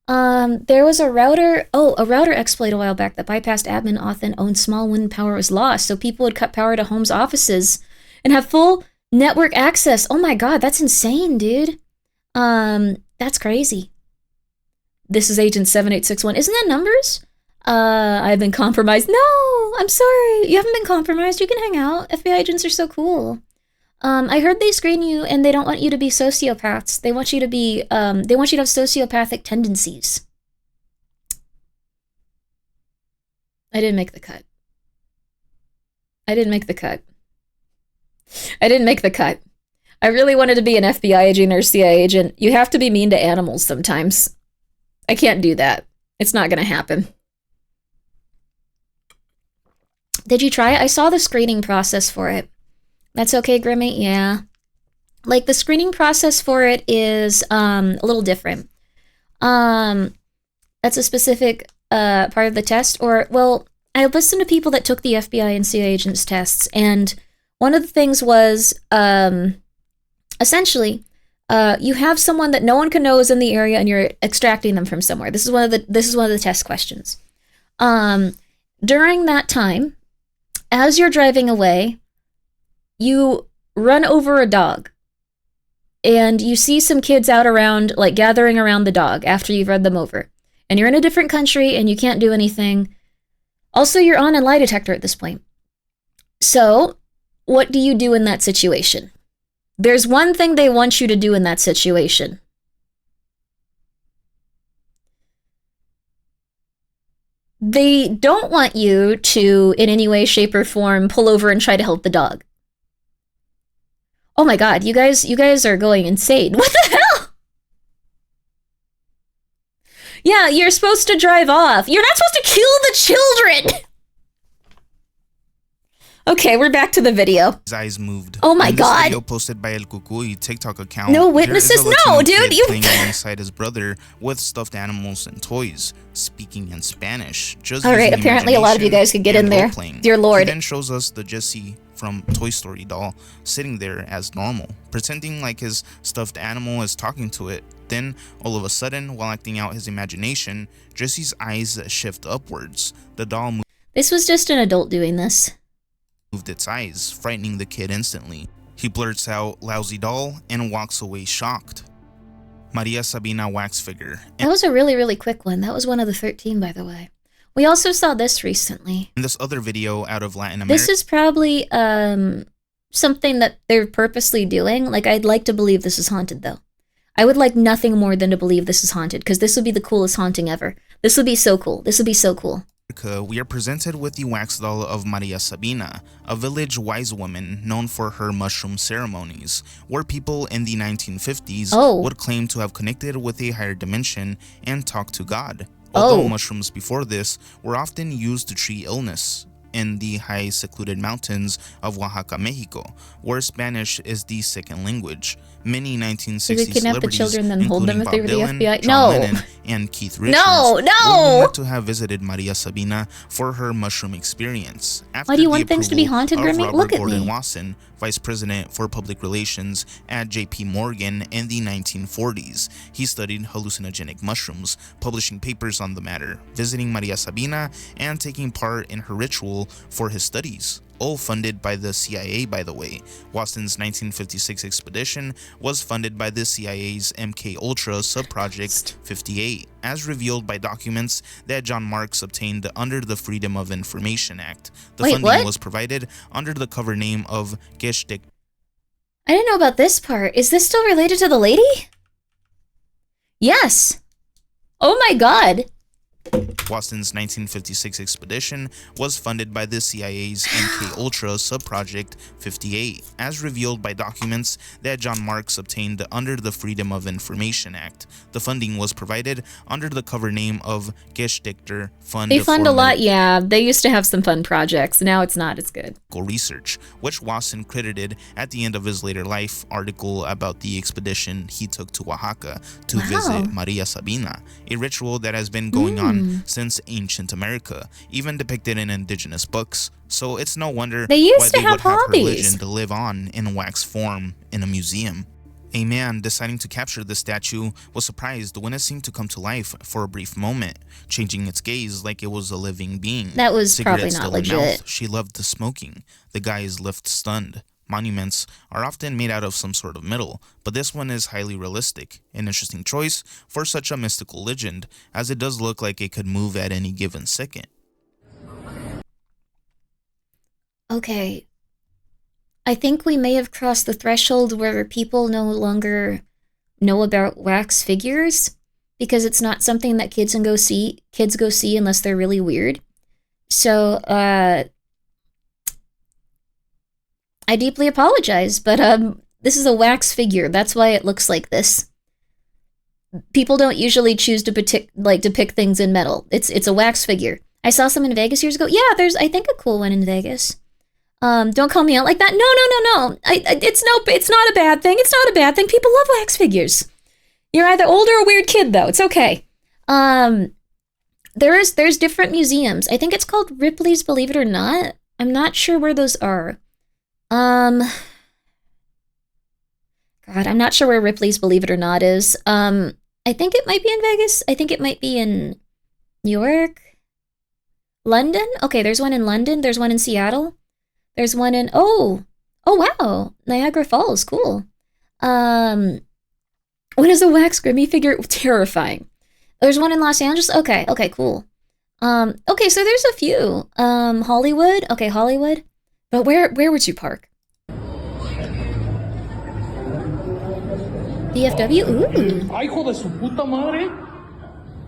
There was a router exploit a while back that bypassed admin auth and owned small when power was lost. So people would cut power to homes' offices and have full network access. Oh my god, that's insane, dude. That's crazy. This is Agent 7861. Isn't that numbers? I've been compromised. No, I'm sorry. You haven't been compromised. You can hang out. FBI agents are so cool. I heard they screen you and they don't want you to be sociopaths. They want you to be, they want you to have sociopathic tendencies. I didn't make the cut. I didn't make the cut. I really wanted to be an FBI agent or CIA agent. You have to be mean to animals sometimes. I can't do that. It's not gonna happen. Did you try it? I saw the screening process for it. That's okay, Grimmi? Yeah. Like, the screening process for it is a little different. That's a specific part of the test. Or, well, I listened to people that took the FBI and CIA agents tests, and one of the things was, essentially, you have someone that no one can know is in the area, and you're extracting them from somewhere. This is one of the test questions. During that time, as you're driving away, you run over a dog, and you see some kids out around, like gathering around the dog after you've run them over. And you're in a different country, and you can't do anything. Also, you're on a lie detector at this point. So, what do you do in that situation? There's one thing they want you to do in that situation. They don't want you to, in any way, shape, or form, pull over and try to help the dog. Oh my god, you guys are going insane. What the hell? Yeah, you're supposed to drive off. You're not supposed to kill the children! Okay, we're back to the video. His eyes moved. Oh my in god. This video posted by El Cucuy TikTok account. No witnesses? No, dude. You playing alongside his brother with stuffed animals and toys, speaking in Spanish. Just all right, apparently a lot of you guys could get in there. Dear Lord. He then shows us the Jessie from Toy Story doll sitting there as normal, pretending like his stuffed animal is talking to it. Then, all of a sudden, while acting out his imagination, Jessie's eyes shift upwards. The doll moved. This was just an adult doing this. Moved its eyes, frightening the kid instantly. He blurts out, "Lousy doll," and walks away shocked. Maria Sabina wax figure. That was a really, really quick one. That was one of the 13, by the way. We also saw this recently. In this other video out of Latin America. This is probably something that they're purposely doing. Like, I'd like to believe this is haunted, though. I would like nothing more than to believe this is haunted, because this would be the coolest haunting ever. This would be so cool. This would be so cool. We are presented with the wax doll of Maria Sabina, a village wise woman known for her mushroom ceremonies, where people in the 1950s would claim to have connected with a higher dimension and talk to God. Although mushrooms before this were often used to treat illness in the high secluded mountains of Oaxaca, Mexico, where Spanish is the second language. Many 1960s celebrities, the children, then hold them if they were the Dylan, FBI. John Lennon, and Keith Richards were rumored to have visited Maria Sabina for her mushroom experience. After why do you want things to be haunted, Grimmi? Look at Gordon me. Wasson, Vice President for Public Relations at JP Morgan in the 1940s. He studied hallucinogenic mushrooms, publishing papers on the matter, visiting Maria Sabina, and taking part in her rituals vehicle for his studies, all funded by the CIA, by the way. Waston's 1956 expedition was funded by the CIA's MK-Ultra subproject 58, as revealed by documents that John Marks obtained under the Freedom of Information Act. The funding was provided under the cover name of Gestik. I didn't know about this part. Is this still related to the lady? Yes. Oh my god. Waston's 1956 expedition was funded by the CIA's MK-Ultra subproject 58, as revealed by documents that John Marks obtained under the Freedom of Information Act. The funding was provided under the cover name of Gestikter Fund. They fund a lot, yeah. They used to have some fun projects. Now it's not as good. Research, which Waston credited at the end of his later life article about the expedition he took to Oaxaca to visit Maria Sabina, a ritual that has been going on since ancient America, even depicted in indigenous books. So it's no wonder they why they would have her religion to live on in wax form in a museum. A man deciding to capture the statue was surprised when it seemed to come to life for a brief moment, changing its gaze like it was a living being. That was Cigarette probably not still in legit. mouth, she loved the smoking. The guy is left stunned. Monuments are often made out of some sort of metal, but this one is highly realistic, an interesting choice for such a mystical legend, as it does look like it could move at any given second. Okay. I think we may have crossed the threshold where people no longer know about wax figures, because it's not something that kids go see unless they're really weird. So, I deeply apologize, but this is a wax figure. That's why it looks like this. People don't usually choose to depict things in metal. It's a wax figure. I saw some in Vegas years ago. Yeah, there's I think a cool one in Vegas. Don't call me out like that. No. It's not a bad thing. It's not a bad thing. People love wax figures. You're either old or a weird kid, though. It's okay. There's different museums. I think it's called Ripley's Believe It or Not. I'm not sure where those are. God, I'm not sure where Ripley's Believe It or Not is. I think it might be in Vegas. I think it might be in New York. London? Okay, there's one in London. There's one in Seattle. There's one in, oh wow, Niagara Falls, cool. What is a wax Grimmi figure? Terrifying. There's one in Los Angeles. Okay, cool. Okay, so there's a few. Hollywood. Okay, Hollywood. But where would you park? DFW? Ooh. Ay, hijo de su puta madre.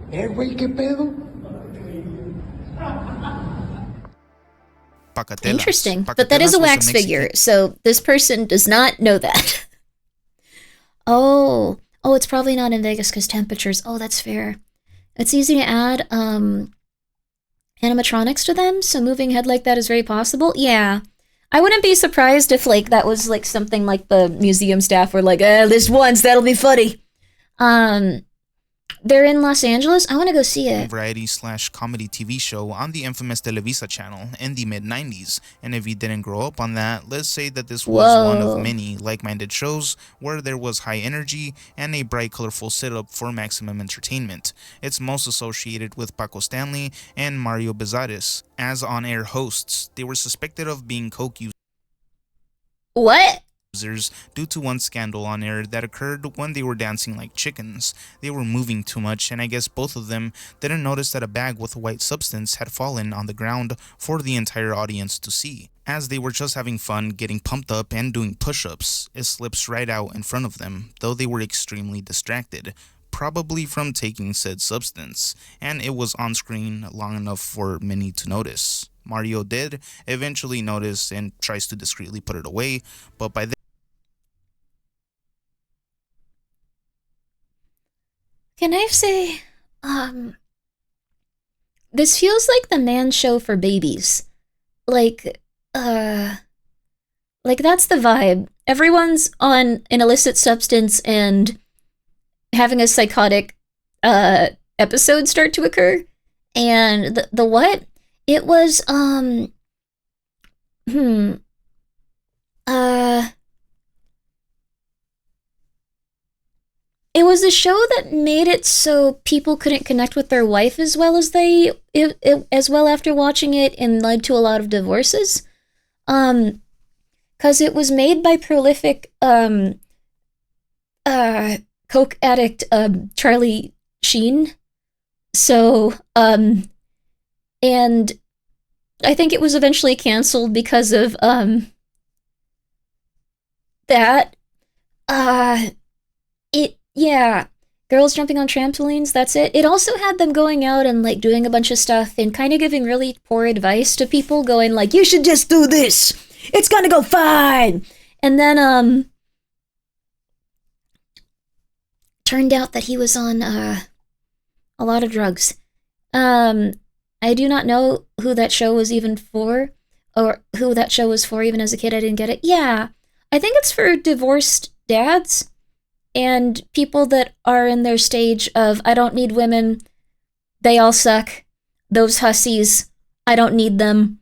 Güey, ¿qué pedo? Interesting, but that is a wax figure, so this person does not know that. Oh, it's probably not in Vegas because temperatures. Oh, that's fair. It's easy to add animatronics to them, so moving head like that is very possible. Yeah. I wouldn't be surprised if that was something like the museum staff were like, this once, that'll be funny. They're in Los Angeles. I want to go see it. Variety/comedy TV show on the infamous Televisa channel in the mid-90s. And if you didn't grow up on that, let's say that this was one of many like-minded shows where there was high energy and a bright, colorful setup for maximum entertainment. It's most associated with Paco Stanley and Mario Besares as on-air hosts. They were suspected of being coke users. What? Due to one scandal on air that occurred when they were dancing like chickens. They were moving too much, and I guess both of them didn't notice that a bag with a white substance had fallen on the ground for the entire audience to see. As they were just having fun, getting pumped up and doing push-ups, it slips right out in front of them, though they were extremely distracted, probably from taking said substance, and it was on screen long enough for many to notice. Mario did eventually notice and tries to discreetly put it away, but by then, can I say, this feels like the man show for babies. Like that's the vibe. Everyone's on an illicit substance and having a psychotic, episode start to occur. And the what? It was, it was the show that made it so people couldn't connect with their wife as well as as well after watching it, and led to a lot of divorces. Because it was made by prolific coke addict Charlie Sheen. So and I think it was eventually canceled because of that. Girls jumping on trampolines, that's it. It also had them going out and like doing a bunch of stuff and kind of giving really poor advice to people, going like, you should just do this, it's gonna go fine. And then turned out that he was on a lot of drugs. I do not know who that show was even for, or who that show was for. Even as a kid, I didn't get it. Yeah, I think it's for divorced dads and people that are in their stage of, I don't need women, they all suck, those hussies, I don't need them,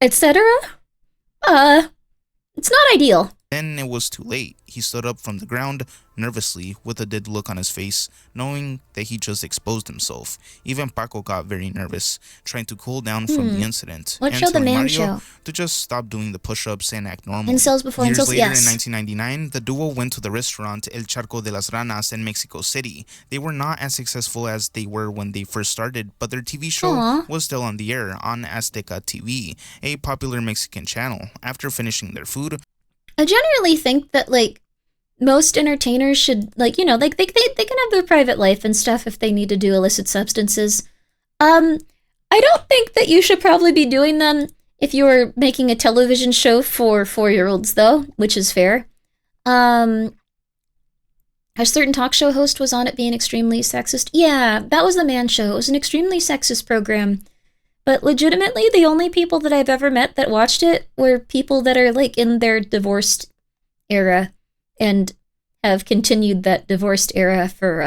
etc. It's not ideal. Then it was too late. He stood up from the ground, nervously, with a dead look on his face, knowing that he just exposed himself. Even Paco got very nervous, trying to cool down from the incident. What and show? The telling man Mario show? to just stop doing the push-ups and act normal. Incels before Years incels, later, yes. in 1999, the duo went to the restaurant El Charco de las Ranas in Mexico City. They were not as successful as they were when they first started, but their TV show was still on the air on Azteca TV, a popular Mexican channel. After finishing their food, I generally think that, like, most entertainers should, like, you know, like, they can have their private life and stuff if they need to do illicit substances. I don't think that you should probably be doing them if you're making a television show for 4-year-olds, though, which is fair. A certain talk show host was on it being extremely sexist. Yeah, that was the man show. It was an extremely sexist program. But legitimately, the only people that I've ever met that watched it were people that are, like, in their divorced era and have continued that divorced era for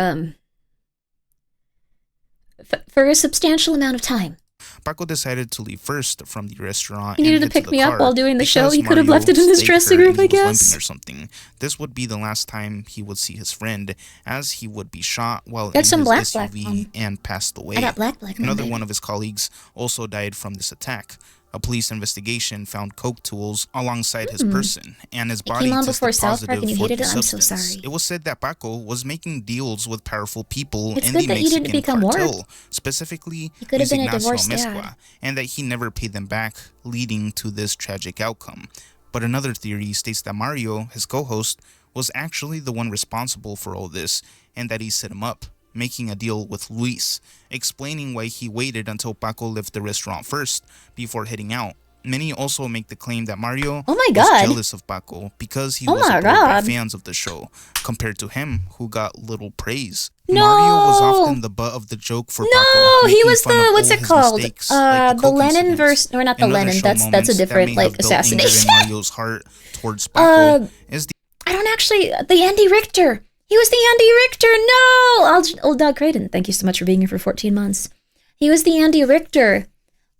a substantial amount of time. Paco decided to leave first from the restaurant. He needed to pick me up while doing the show. He could have left it in his dressing room, I guess. Or something. This would be the last time he would see his friend, as he would be shot while Got in some his black SUV and passed away. I got black. Another one of his colleagues also died from this attack. A police investigation found coke tools alongside his person, and his body came on tested before South Park positive and you for hated the it? I'm so substance. sorry. It was said that Paco was making deals with powerful people It's in good the that you didn't Mexican become cartel, warped. specifically He could have been a Ignacio divorced dad. Mezcua, and that he never paid them back, leading to this tragic outcome. But another theory states that Mario, his co-host, was actually the one responsible for all this, and that he set him up, making a deal with Luis, explaining why he waited until Paco left the restaurant first before heading out. Many also make the claim that Mario was jealous of Paco because he was adored by fans of the show, compared to him, who got little praise. No! Mario was often the butt of the joke for Paco. No, he was fun of the, what's all it his called? mistakes, like The Lennon verse, or not the Another Lennon, show that's a moments different, that may like, have built anger in assassination. Mario's heart towards Paco is the I don't actually, the Andy Richter. He was the Andy Richter, no! Old Dog Creighton, thank you so much for being here for 14 months. He was the Andy Richter.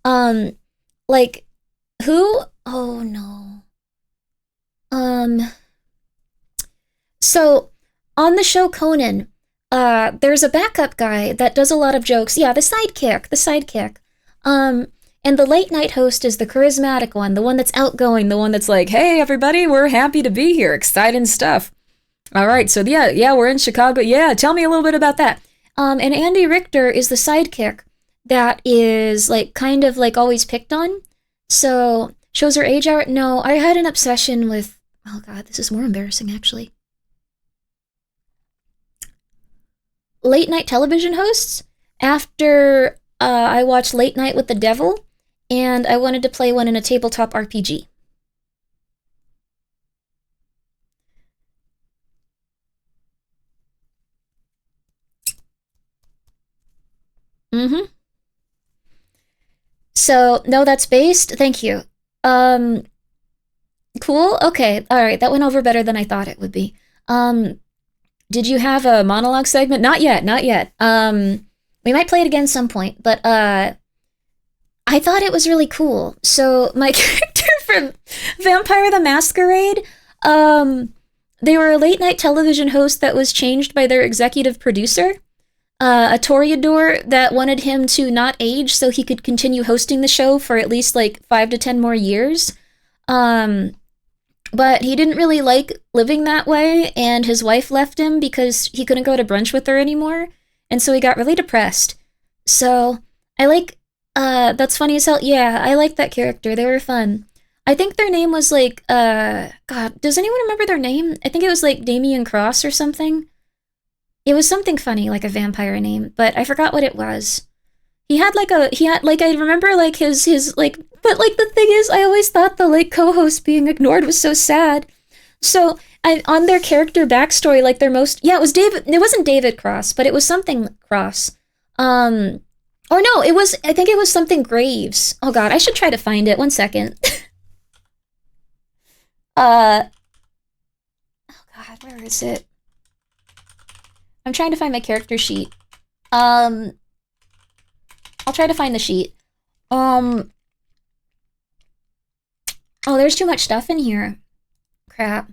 Like, who? Oh, no. So, on the show Conan, there's a backup guy that does a lot of jokes. Yeah, the sidekick. And the late night host is the charismatic one, the one that's outgoing, the one that's like, hey, everybody, we're happy to be here. Exciting stuff. All right, so yeah, we're in Chicago. Yeah, tell me a little bit about that. And Andy Richter is the sidekick that is, like, kind of, like, always picked on. So, shows her age out. No, I had an obsession with, oh God, this is more embarrassing, actually. Late night television hosts. After I watched Late Night with the Devil, and I wanted to play one in a tabletop RPG. So, no, that's based. Thank you. Cool. Okay. All right. That went over better than I thought it would be. Did you have a monologue segment? Not yet. We might play it again some point, but I thought it was really cool. So my character from Vampire the Masquerade, they were a late night television host that was changed by their executive producer, a toreador that wanted him to not age so he could continue hosting the show for at least like 5 to 10 more years. But he didn't really like living that way, and his wife left him because he couldn't go to brunch with her anymore, and so he got really depressed. So, I like, that's funny as hell. Yeah, I like that character. They were fun. I think their name was like, God, does anyone remember their name? I think it was like Damian Cross or something. It was something funny, like a vampire name, but I forgot what it was. I remember like his like, but like the thing is, I always thought the like co-host being ignored was so sad. So on their character backstory, like it was David, it wasn't David Cross, but it was something Cross. Or no, I think it was something Graves. Oh God, I should try to find it. 1 second. Oh God, where is it? I'm trying to find my character sheet. I'll try to find the sheet. Oh, there's too much stuff in here. Crap.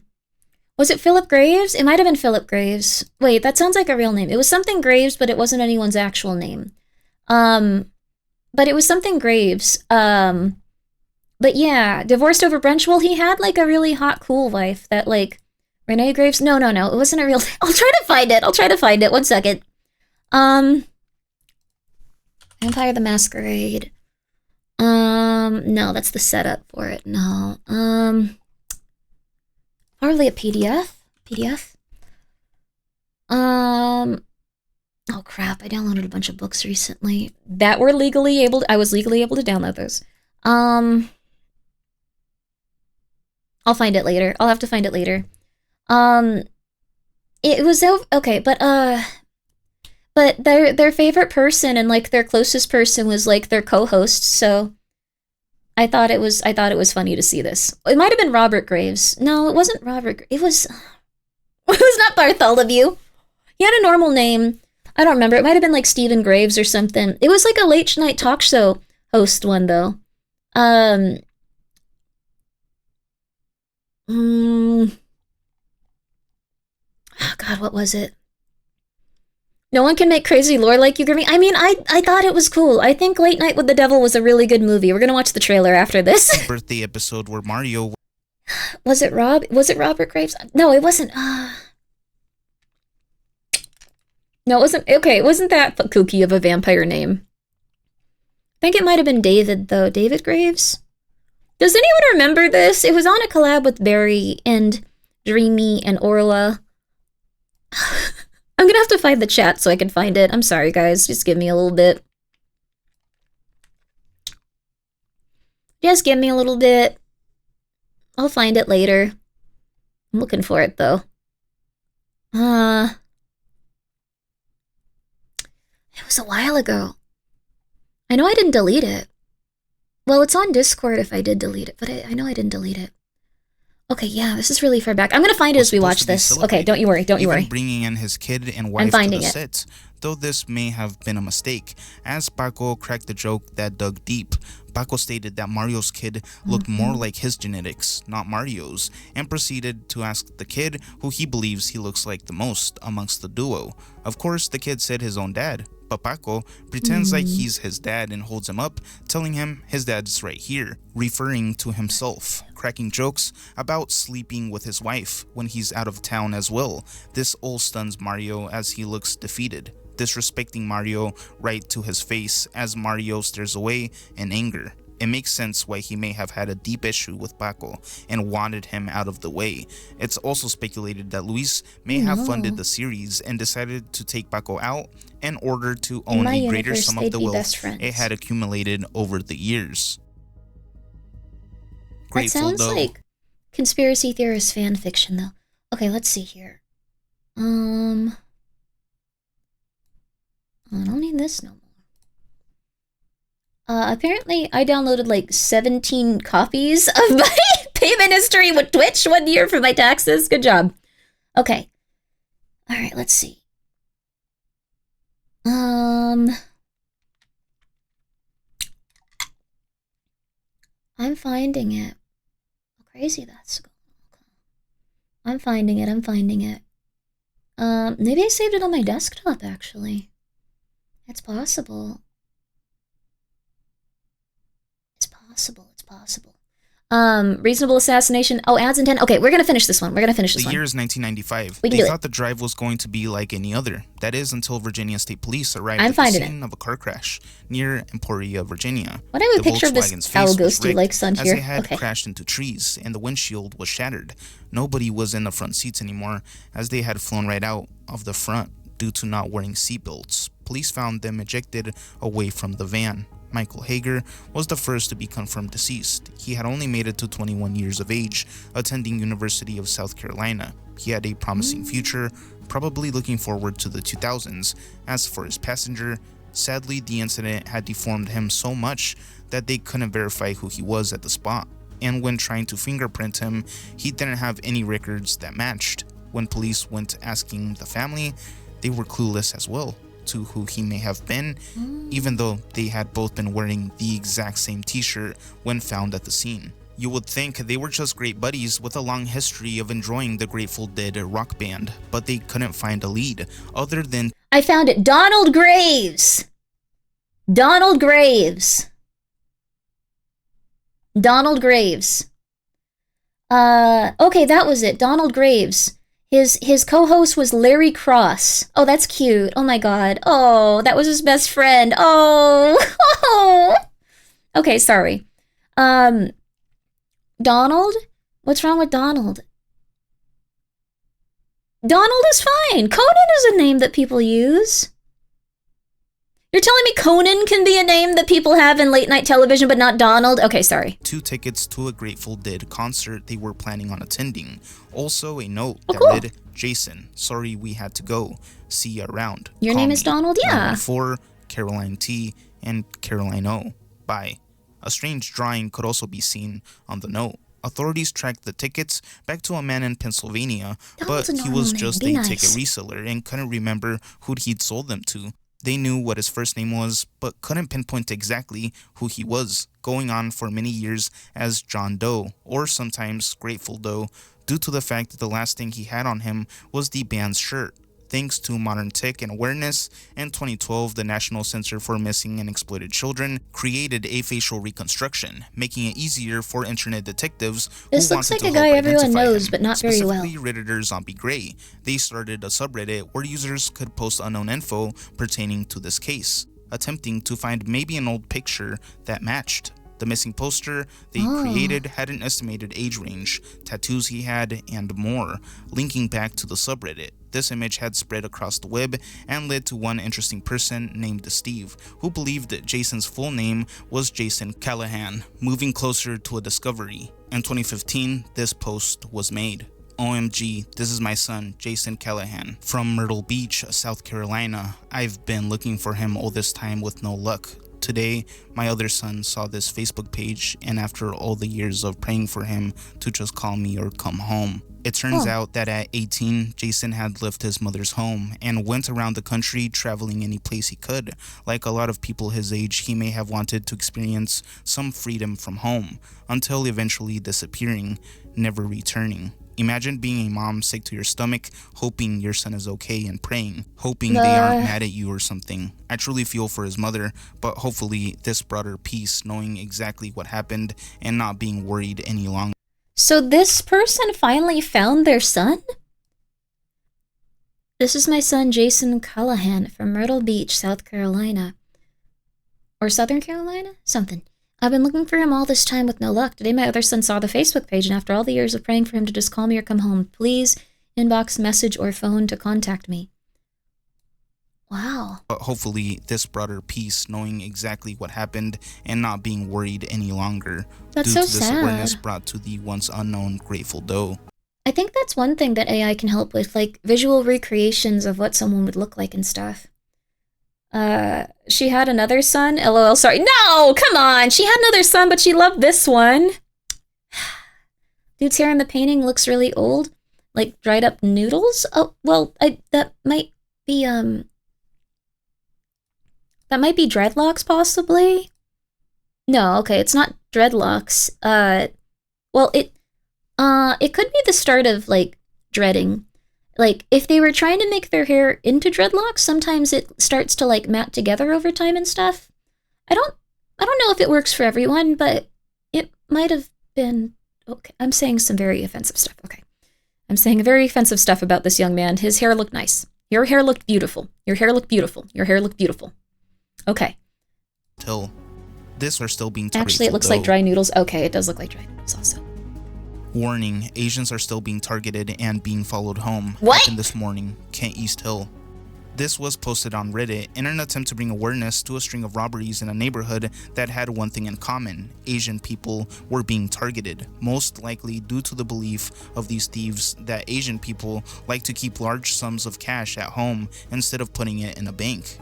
Was it Philip Graves? It might have been Philip Graves. Wait, that sounds like a real name. It was something Graves, but it wasn't anyone's actual name. But it was something Graves. But yeah, divorced over brunch. Well, he had like a really hot, cool wife that like Renee Graves. No, it wasn't a real. I'll try to find it. 1 second. Vampire the Masquerade. No, that's the setup for it. No. Probably a PDF. Oh crap, I downloaded a bunch of books recently that were I was legally able to download those. I'll find it later. I'll have to find it later. It was okay, but their favorite person and like their closest person was like their co-host, so I thought it was funny to see this. It might have been Robert Graves. No, it wasn't Robert. It was not Bartholomew. He had a normal name. I don't remember. It might have been like Stephen Graves or something. It was like a late night talk show host one though. Oh God, what was it? No one can make crazy lore like you, Grimmi. I mean, I thought it was cool. I think Late Night with the Devil was a really good movie. We're gonna watch the trailer after this. Birthday episode where Mario... Was it Robert Graves? No, it wasn't. No, it wasn't. Okay, it wasn't that kooky of a vampire name. I think it might have been David, though. David Graves? Does anyone remember this? It was on a collab with Barry and Dreamy and Orla. I'm gonna have to find the chat so I can find it. I'm sorry, guys. Just give me a little bit. Just give me a little bit. I'll find it later. I'm looking for it, though. It was a while ago. I know I didn't delete it. Well, it's on Discord if I did delete it, but I know I didn't delete it. Okay, yeah, this is really far back. I'm gonna find it as we watch this. Okay, don't you worry, don't you worry. Bringing in his kid and wife to the set, though this may have been a mistake, as Paco cracked the joke that dug deep. Paco stated that Mario's kid looked more like his genetics, not Mario's, and proceeded to ask the kid who he believes he looks like the most amongst the duo. Of course, the kid said his own dad, but Paco pretends like he's his dad and holds him up, telling him his dad's right here, referring to himself, cracking jokes about sleeping with his wife when he's out of town as well. This all stuns Mario as he looks defeated, disrespecting Mario right to his face as Mario stares away in anger. It makes sense why he may have had a deep issue with Paco and wanted him out of the way. It's also speculated that Luis may have funded the series and decided to take Paco out in order to own a greater sum of the wealth it had accumulated over the years. That sounds like conspiracy theorist fan fiction, though. Okay, let's see here. I don't need this no more. Apparently I downloaded like 17 copies of my payment history with Twitch 1 year for my taxes. Good job. Okay. All right, let's see. I'm finding it. How crazy that's going. I'm finding it. Maybe I saved it on my desktop, actually. It's possible. It's possible. Reasonable assassination. Oh, adds intent. Okay, we're gonna finish this one. The year is 1995. We can They do thought it. the drive was going to be like any other. That is until Virginia State Police arrived I'm at the finding scene of a car crash near Emporia, Virginia. What I have a The picture of this Volkswagen's foul face was ghosty rigged like sun as here. it had Okay. crashed into trees and the windshield was shattered. Nobody was in the front seats anymore as they had flown right out of the front due to not wearing seatbelts. Police found them ejected away from the van. Michael Hager was the first to be confirmed deceased. He had only made it to 21 years of age, attending University of South Carolina. He had a promising future, probably looking forward to the 2000s. As for his passenger, sadly the incident had deformed him so much that they couldn't verify who he was at the spot. And when trying to fingerprint him, he didn't have any records that matched. When police went asking the family, they were clueless as well to who he may have been, even though they had both been wearing the exact same t-shirt when found at the scene. You would think they were just great buddies with a long history of enjoying the Grateful Dead rock band, but they couldn't find a lead other than I found it. Donald Graves. Okay, that was it. Donald Graves. His co-host was Larry Cross. Oh, that's cute. Oh my god. Oh, that was his best friend. Oh. Okay, sorry. Donald? What's wrong with Donald? Donald is fine. Conan is a name that people use. You're telling me Conan can be a name that people have in late night television, but not Donald? Okay, sorry. 2 tickets to a Grateful Dead concert they were planning on attending. Also a note that cool. read, Jason, sorry we had to go. See you around. Your Call name is me. Donald? Yeah. 4, Caroline T, and Caroline O. Bye. A strange drawing could also be seen on the note. Authorities tracked the tickets back to a man in Pennsylvania, Donald's but a he normal was name. just Be a nice. ticket reseller and couldn't remember who he'd sold them to. They knew what his first name was, but couldn't pinpoint exactly who he was, going on for many years as John Doe, or sometimes Grateful Doe, due to the fact that the last thing he had on him was the band's shirt. Thanks to modern tech and awareness, in 2012, the National Center for Missing and Exploited Children created a facial reconstruction, making it easier for internet detectives who This looks wanted like to a guy help everyone identify knows, him. but not very well. Specifically, Redditor Zombie Gray. They started a subreddit where users could post unknown info pertaining to this case, attempting to find maybe an old picture that matched. The missing poster they created had an estimated age range, tattoos he had, and more, linking back to the subreddit. This image had spread across the web and led to one interesting person named Steve, who believed that Jason's full name was Jason Callahan, moving closer to a discovery. In 2015, this post was made. OMG, this is my son, Jason Callahan, from Myrtle Beach, South Carolina. I've been looking for him all this time with no luck. Today, my other son saw this Facebook page, and after all the years of praying for him to just call me or come home. It turns out that at 18, Jason had left his mother's home and went around the country traveling any place he could. Like a lot of people his age, he may have wanted to experience some freedom from home, until eventually disappearing, never returning. Imagine being a mom sick to your stomach, hoping your son is okay and praying, hoping they aren't mad at you or something. I truly feel for his mother, but hopefully this brought her peace, knowing exactly what happened and not being worried any longer. So this person finally found their son? This is my son, Jason Callahan, from Myrtle Beach, South Carolina. Or Southern Carolina? Something. I've been looking for him all this time with no luck. Today my other son saw the Facebook page, and after all the years of praying for him to just call me or come home, please inbox, message, or phone to contact me. Wow. But hopefully this brought her peace, knowing exactly what happened and not being worried any longer. That's due so to this sad. awareness brought to the once unknown Grateful Doe. I think that's one thing that AI can help with, like visual recreations of what someone would look like and stuff. She had another son? LOL, sorry. No, come on! She had another son, but she loved this one. Dude's hair in the painting looks really old. Like dried up noodles? Oh, well, that might be dreadlocks, possibly? No, okay, it's not dreadlocks. Well, it could be the start of, like, dreading. Like, if they were trying to make their hair into dreadlocks, sometimes it starts to, like, mat together over time and stuff. I don't know if it works for everyone, but it might have been... Okay, I'm saying some very offensive stuff. Okay. I'm saying very offensive stuff about this young man. His hair looked nice. Your hair looked beautiful. Your hair looked beautiful. Your hair looked beautiful. Okay. Till this are still being targeted. Actually, it looks like dry noodles. Okay, it does look like dry noodles also. Warning, Asians are still being targeted and being followed home. What? Happened this morning, Kent East Hill. This was posted on Reddit in an attempt to bring awareness to a string of robberies in a neighborhood that had one thing in common: Asian people were being targeted, most likely due to the belief of these thieves that Asian people like to keep large sums of cash at home instead of putting it in a bank.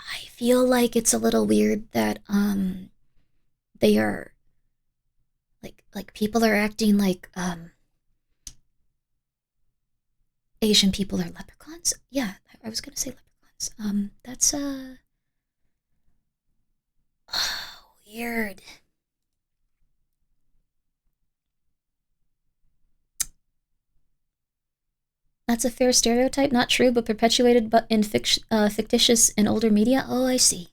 I feel like it's a little weird that, they are, like people are acting like, Asian people are leprechauns? Yeah, I was gonna say leprechauns. That's, weird. That's a fair stereotype, not true, but perpetuated but in fictitious in older media. Oh, I see.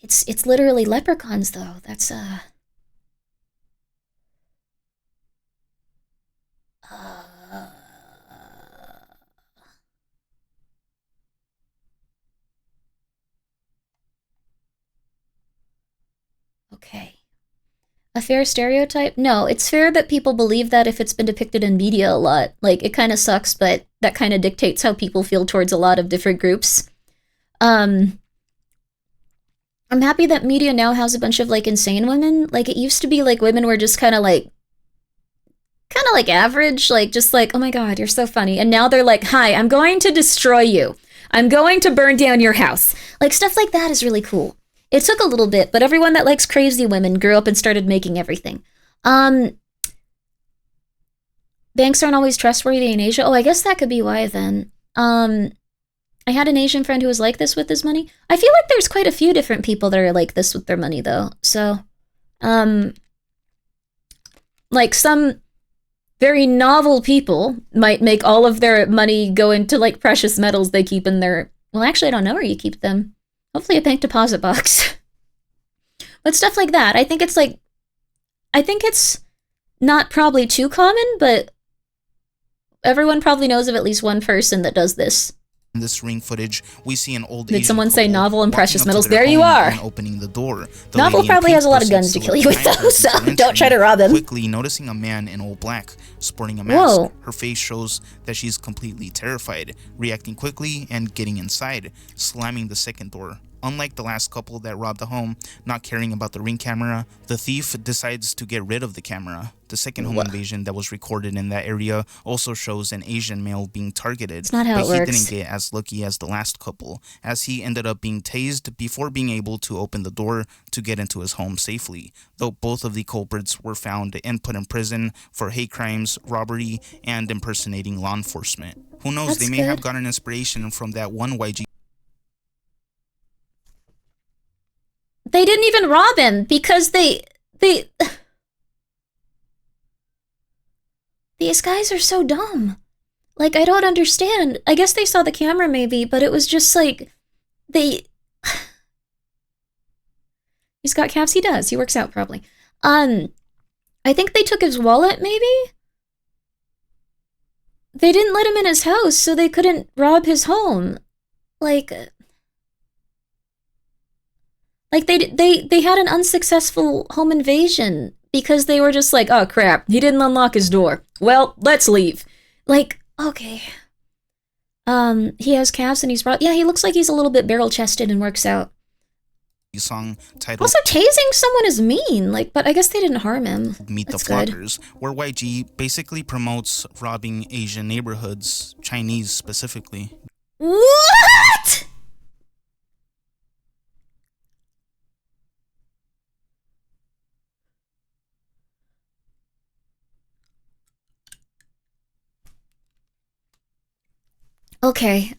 It's literally leprechauns, though. That's, okay. A fair stereotype? No, it's fair that people believe that if it's been depicted in media a lot. Like, it kind of sucks, but that kind of dictates how people feel towards a lot of different groups. I'm happy that media now has a bunch of, like, insane women. Like, it used to be, like, women were just kind of, like, average. Like, just like, oh my god, you're so funny. And now they're like, hi, I'm going to destroy you. I'm going to burn down your house. Like, stuff like that is really cool. It took a little bit, but everyone that likes crazy women grew up and started making everything. Banks aren't always trustworthy in Asia. Oh, I guess that could be why then. I had an Asian friend who was like this with his money. I feel like there's quite a few different people that are like this with their money, though. So, like some very novel people might make all of their money go into like precious metals they keep in their... Well, actually, I don't know where you keep them. Hopefully a bank deposit box. But stuff like that. I think it's not probably too common, but everyone probably knows of at least one person that does this. In this ring footage, we see an old Did Asian someone say couple novel and walking precious up to metals? their There you home are. and opening the door. The Novel lady in probably pink has a lot of proceeds guns to to kill look you with, behind her though, so before don't try to entering, rob him. quickly noticing a man in all black, sporting a mask. Whoa. Her face shows that she's completely terrified, reacting quickly and getting inside, slamming the second door. Unlike the last couple that robbed the home, not caring about the ring camera, the thief decides to get rid of the camera. The second home invasion that was recorded in that area also shows an Asian male being targeted, It's not how but it he works. didn't get as lucky as the last couple, as he ended up being tased before being able to open the door to get into his home safely, though both of the culprits were found and put in prison for hate crimes, robbery, and impersonating law enforcement. Who knows, That's they may good. have gotten inspiration from that one YG. They didn't even rob him because they these guys are so dumb. Like, I don't understand. I guess they saw the camera maybe, but it was just like he's got calves. He does. He works out probably. I think they took his wallet maybe. They didn't let him in his house, so they couldn't rob his home. Like they had an unsuccessful home invasion because they were just like, oh crap, he didn't unlock his door. Well, let's leave. Like, okay. He has calves and he's brought... Yeah, he looks like he's a little bit barrel-chested and works out. Song titled Also, tasing someone is mean, like, but I guess they didn't harm him. Meet That's the good. Flockers, where YG basically promotes robbing Asian neighborhoods, Chinese specifically. What? Okay,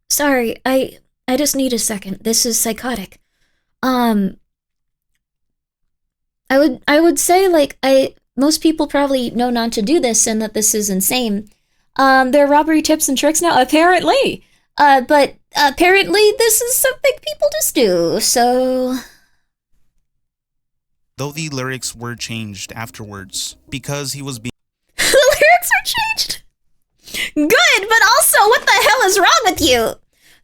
sorry, I just need a second. This is psychotic. Um, I would say, like, most people probably know not to do this and that this is insane. There are robbery tips and tricks now, apparently. But apparently this is something people just do, so... Though the lyrics were changed afterwards because he was being The lyrics are changed? Good, but also, what the hell is wrong with you?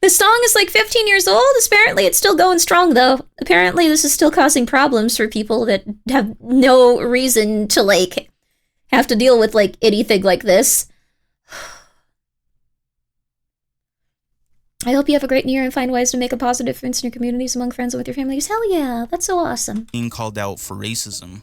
The song is like 15 years old. Apparently it's still going strong, though. Apparently this is still causing problems for people that have no reason to, like, have to deal with, like, anything like this. I hope you have a great new year and find ways to make a positive difference in your communities, among friends, and with your families. Hell yeah, that's so awesome. called out for racism.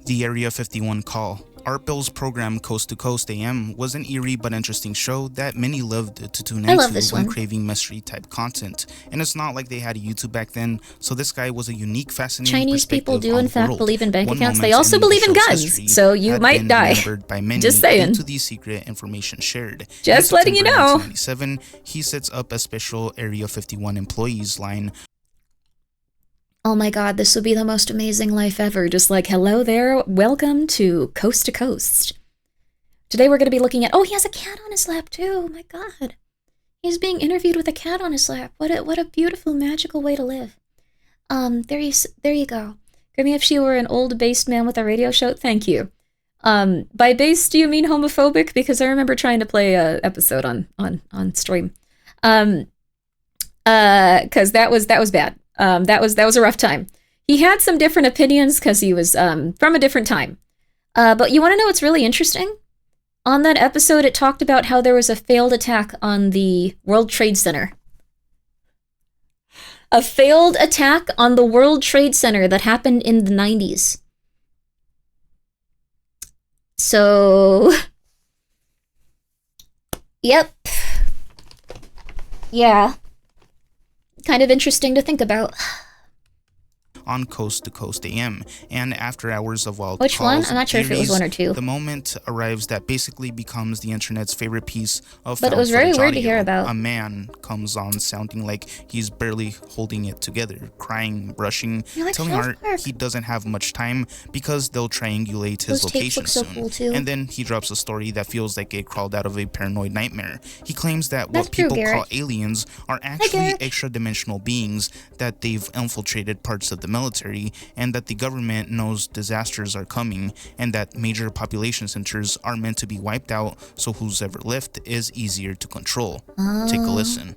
The Area 51 call. Art Bill's program Coast to Coast AM was an eerie but interesting show that many loved to tune I love into this when one. craving mystery type content. And it's not like they had a YouTube back then, so this guy was a unique, fascinating Chinese people perspective do, on in the fact, world. believe in bank One accounts. They moment also in the believe in show's guns, history so you had might been die. remembered by many Just saying. due to the secret information shared. Just In letting you September know. 1997, he sets up a special Area 51 employees line. Oh my god, this would be the most amazing life ever. Just like, hello there, welcome to Coast to Coast. Today we're going to be looking at... Oh, he has a cat on his lap, too. Oh my god. He's being interviewed with a cat on his lap. What a beautiful, magical way to live. There you go. Grimmi, if she were an old based man with a radio show, thank you. By based, do you mean homophobic? Because I remember trying to play a episode on stream. Because that was bad. That was a rough time. He had some different opinions because he was from a different time. But you want to know what's really interesting? On that episode, it talked about how there was a failed attack on the World Trade Center. A failed attack on the World Trade Center that happened in the 90s. So... Yep. Yeah. Kind of interesting to think about. On Coast to Coast AM, and after hours of wild Which calls, one? I'm not sure if it was theories, one or two. The moment arrives that basically becomes the internet's favorite piece of But it was very found-footage weird to audio. hear about. A man comes on sounding like he's barely holding it together, crying, rushing, You like telling South Art Park? he doesn't have much time because they'll triangulate his Those tapes location look so soon. cool, too. And then he drops a story that feels like it crawled out of a paranoid nightmare. He claims that That's what true, people call Garrett. aliens are actually Garrett. extra-dimensional beings, that they've infiltrated parts of the military, and that the government knows disasters are coming, and that major population centers are meant to be wiped out so who's ever left is easier to control. Take a listen.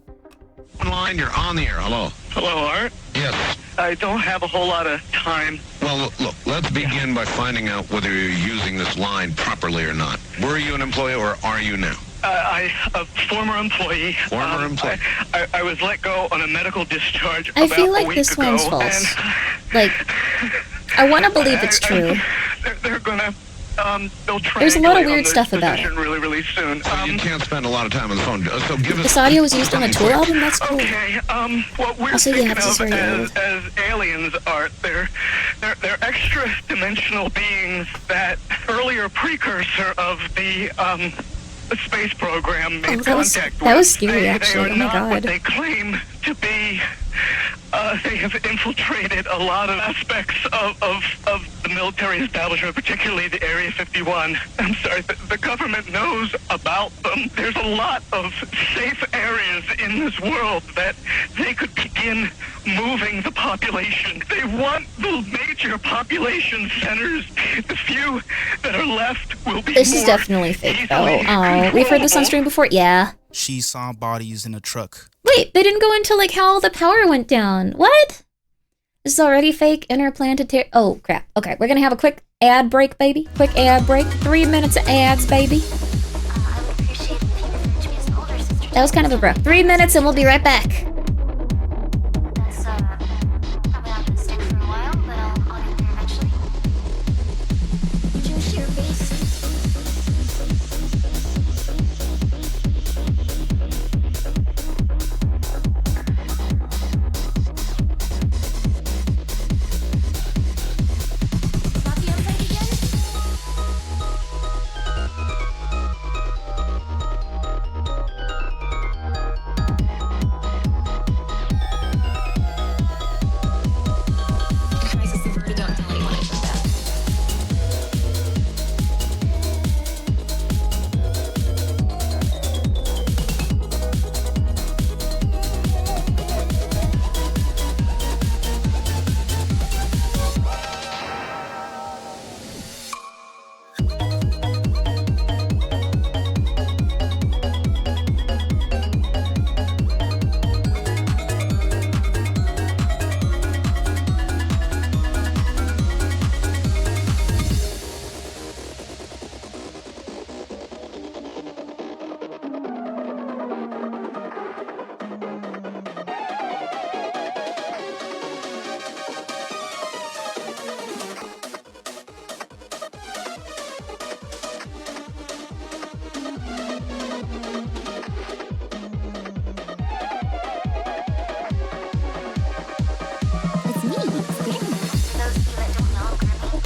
Line, you're on the air. Hello. Hello, Art. Yes. I don't have a whole lot of time. Well, look, let's begin by finding out whether you're using this line properly or not. Were you an employee or are you now? A former employee. Former employee. I was let go on a medical discharge I about feel a like week this ago, one's false. and Like, I want to believe it's true. They're gonna. They'll There's a lot of triangulate weird on this stuff about it. position really, really soon. So you can't spend a lot of time on the phone. So give us. This audio was used on a Tool album? That's cool. Okay, what we're Also, yeah, thinking this is of very old. as aliens, Art, they're extra-dimensional beings, that earlier precursor of the space program made that was- contact that with. was scary, They actually. are Oh my not what God. they claim to be. They have infiltrated a lot of aspects of the military establishment, particularly the Area 51. I'm sorry, the government knows about them. There's a lot of safe areas in this world that they could begin moving the population. They want the major population centers. The few that are left will be This is more definitely fake, though. easily Oh, we've heard this on controllable. stream before? Yeah. She saw bodies in a truck. Wait, they didn't go into, like, how all the power went down. What? This is already fake. Interplanetary. Oh, crap. Okay, we're gonna have a quick ad break, baby. Quick ad break. 3 minutes of ads, baby. That was kind of abrupt. 3 minutes and we'll be right back. That's probably not gonna stick for a while, but I'll get there eventually. Juice your base. Copy upgrade again? It's me, Grimmi. Those of you that don't know Grimmi,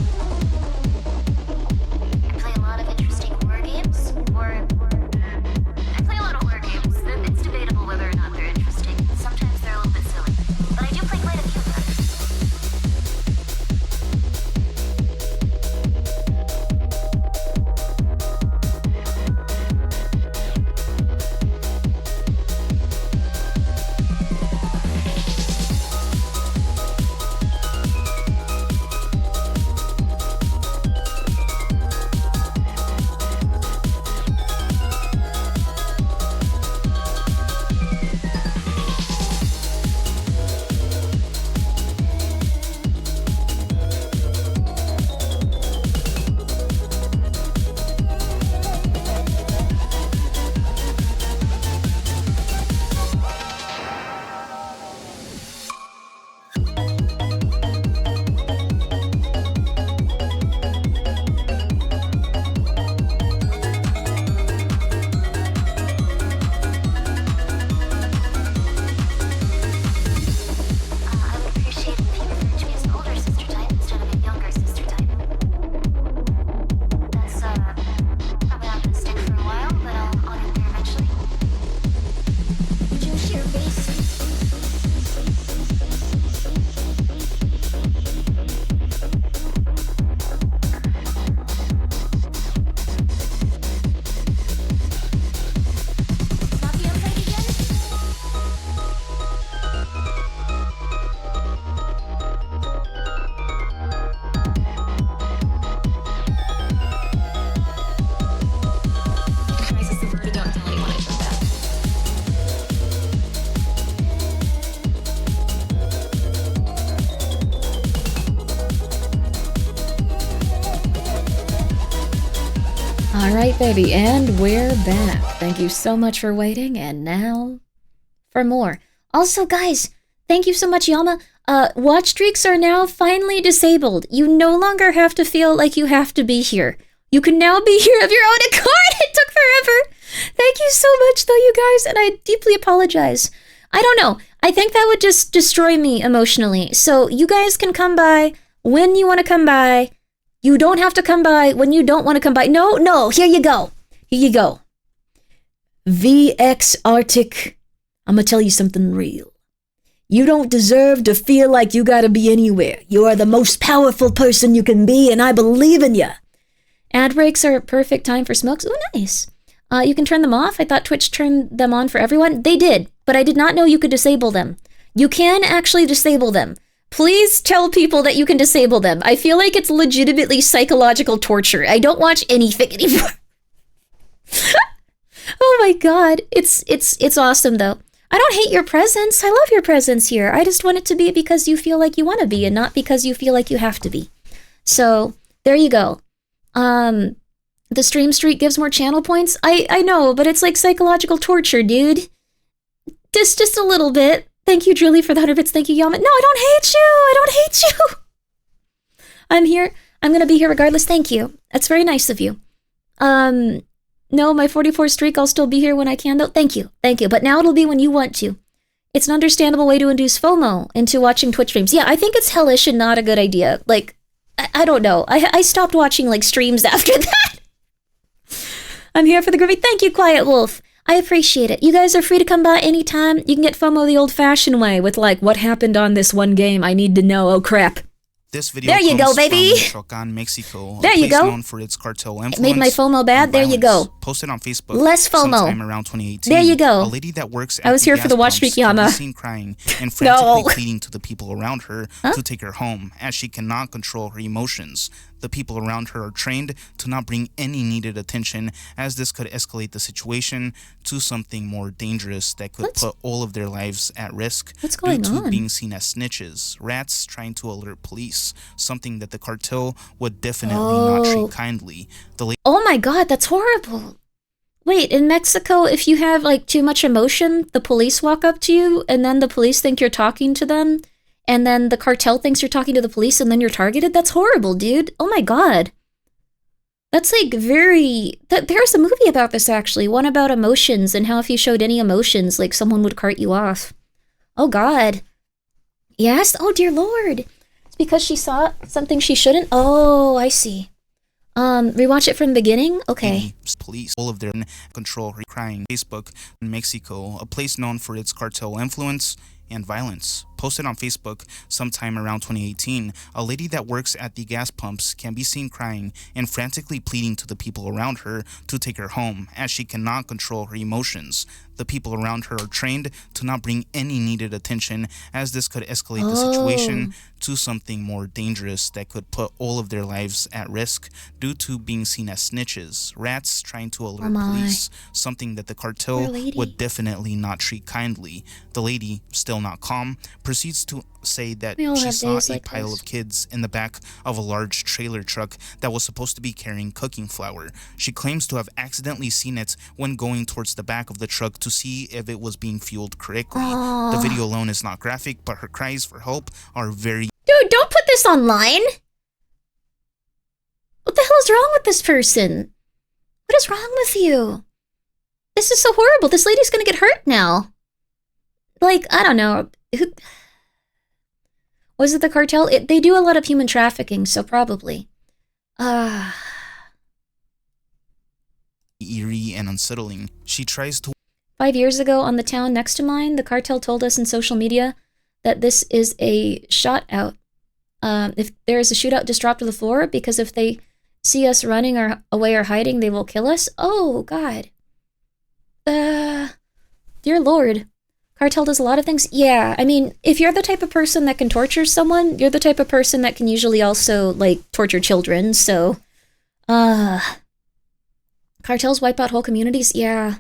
I play a lot of interesting horror games, I play a lot of horror games. It's debatable whether or not they're interesting. Sometimes they're a little bit silly, but I do play quite a few of them. I would appreciate it if you referred to me as an older sister type instead of a younger sister type. That's probably not gonna stick for a while, but I'll get there eventually. Juice your base. Copy upgrade again? Don't tell anyone I said that. All right, baby, and we're back. Thank you so much for waiting, and now for more. Also, guys, thank you so much, Yama. Watch streaks are now finally disabled. You no longer have to feel like you have to be here. You can now be here of your own accord. It took forever. Thank you so much, though, you guys, and I deeply apologize. I don't know. I think that would just destroy me emotionally. So you guys can come by when you want to come by. You don't have to come by when you don't want to come by. No, here you go. Here you go. VX Arctic, I'm gonna tell you something real. You don't deserve to feel like you gotta be anywhere. You are the most powerful person you can be, and I believe in you. Ad breaks are a perfect time for smokes. Ooh, nice. You can turn them off. I thought Twitch turned them on for everyone. They did, but I did not know you could disable them. You can actually disable them. Please tell people that you can disable them. I feel like it's legitimately psychological torture. I don't watch anything anymore. Oh my god. It's awesome though. I don't hate your presence. I love your presence here. I just want it to be because you feel like you want to be and not because you feel like you have to be. So, there you go. The stream streak gives more channel points? I know, but it's like psychological torture, dude. Just a little bit. Thank you, Julie, for the 100 bits. Thank you, Yama. No, I don't hate you. I don't hate you. I'm here. I'm gonna be here regardless. Thank you. That's very nice of you. No, my 44 streak, I'll still be here when I can, though. Thank you. Thank you. But now it'll be when you want to. It's an understandable way to induce FOMO into watching Twitch streams. Yeah, I think it's hellish and not a good idea. Like, I don't know. I stopped watching, like, streams after that. I'm here for the Grimmi. Thank you, Quiet Wolf. I appreciate it. You guys are free to come by anytime. You can get FOMO the old-fashioned way with, like, what happened on this one game. I need to know. Oh, crap. This video there you go, baby. From Michoacan, Mexico, there you go. Known for its cartel influence. It made my FOMO bad. There you go. Posted on Facebook. Less FOMO. Sometime around 2018. There you go. A lady that works at I was here for the watch streak, Yama. Seen crying and frantically pleading to the people around her to take her home, as she cannot control her emotions. The people around her are trained to not bring any needed attention, as this could escalate the situation to something more dangerous that could put all of their lives at risk. What's going due to on? Being seen as snitches, rats trying to alert police, something that the cartel would definitely not treat kindly. Oh my god, that's horrible. Wait, in Mexico, if you have like too much emotion, the police walk up to you, and then the police think you're talking to them, and then the cartel thinks you're talking to the police, and then you're targeted? That's horrible, dude. Oh my god. That's like very... There's a movie about this, actually. One about emotions, and how if you showed any emotions, like someone would cart you off. Oh god. Yes? Oh dear lord. It's because she saw something she shouldn't? Oh, I see. Rewatch it from the beginning? Okay. Police, all of their control, crying. Facebook in Mexico, a place known for its cartel influence and violence. Posted on Facebook sometime around 2018, a lady that works at the gas pumps can be seen crying and frantically pleading to the people around her to take her home, as she cannot control her emotions. The people around her are trained to not bring any needed attention, as this could escalate the situation to something more dangerous that could put all of their lives at risk, due to being seen as snitches, rats trying to alert police, something that the cartel would definitely not treat kindly. The lady, still not calm, proceeds to say that she saw a pile of kids in the back of a large trailer truck that was supposed to be carrying cooking flour. She claims to have accidentally seen it when going towards the back of the truck to see if it was being fueled correctly. The video alone is not graphic, but her cries for help are very... Dude, don't put this online! What the hell is wrong with this person? What is wrong with you? This is so horrible. This lady's gonna get hurt now. Like, I don't know. Who... Was it the cartel? They do a lot of human trafficking, so probably. Eerie and unsettling. She tries to... 5 years ago, on the town next to mine, the cartel told us in social media that this is a shot out. If there is a shootout, just drop to the floor, because if they see us running or away or hiding, they will kill us. Oh, God. Dear Lord. Cartel does a lot of things. Yeah, I mean, if you're the type of person that can torture someone, you're the type of person that can usually also, like, torture children, so... Cartels wipe out whole communities? Yeah.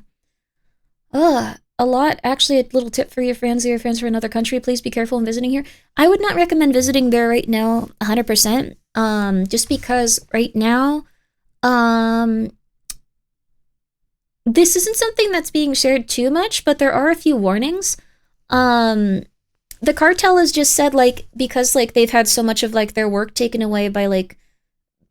A lot. Actually, a little tip for your friends or your friends from another country. Please be careful when visiting here. I would not recommend visiting there right now, 100%. Just because right now, this isn't something that's being shared too much, but there are a few warnings. The cartel has just said, like, because, like, they've had so much of, like, their work taken away by, like,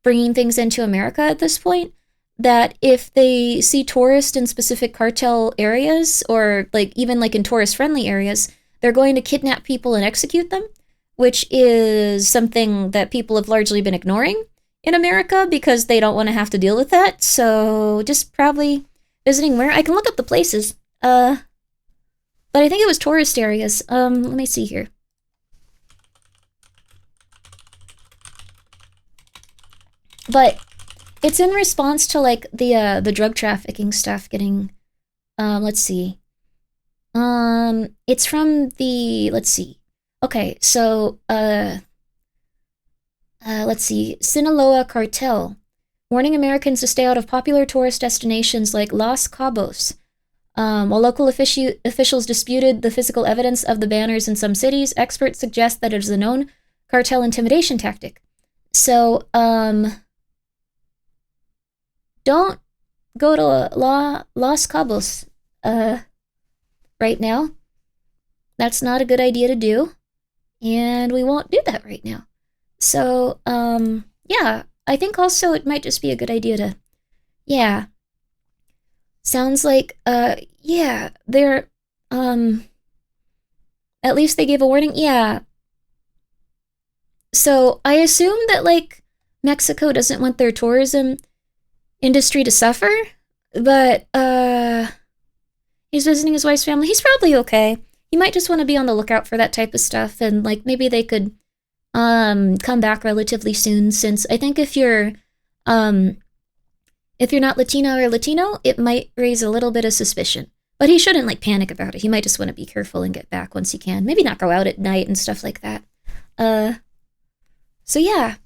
bringing things into America at this point, that if they see tourists in specific cartel areas, or, like, even, like, in tourist-friendly areas, they're going to kidnap people and execute them, which is something that people have largely been ignoring in America because they don't want to have to deal with that. So just probably visiting where? I can look up the places. But I think it was tourist areas. Let me see here. But it's in response to, like, the drug trafficking stuff getting, let's see. It's from the, let's see. Okay, so, let's see. Sinaloa cartel, warning Americans to stay out of popular tourist destinations like Los Cabos. While local officials disputed the physical evidence of the banners in some cities, experts suggest that it is a known cartel intimidation tactic. So, don't go to Los Cabos right now. That's not a good idea to do, and we won't do that right now. So, yeah, I think also it might just be a good idea to, yeah. Sounds like, yeah, they're, at least they gave a warning, yeah. So, I assume that, like, Mexico doesn't want their tourism industry to suffer, but, he's visiting his wife's family. He's probably okay. He might just want to be on the lookout for that type of stuff, and, like, maybe they could, come back relatively soon, since I think if you're not Latino or Latino, it might raise a little bit of suspicion. But he shouldn't, like, panic about it. He might just want to be careful and get back once he can. Maybe not go out at night and stuff like that. So yeah.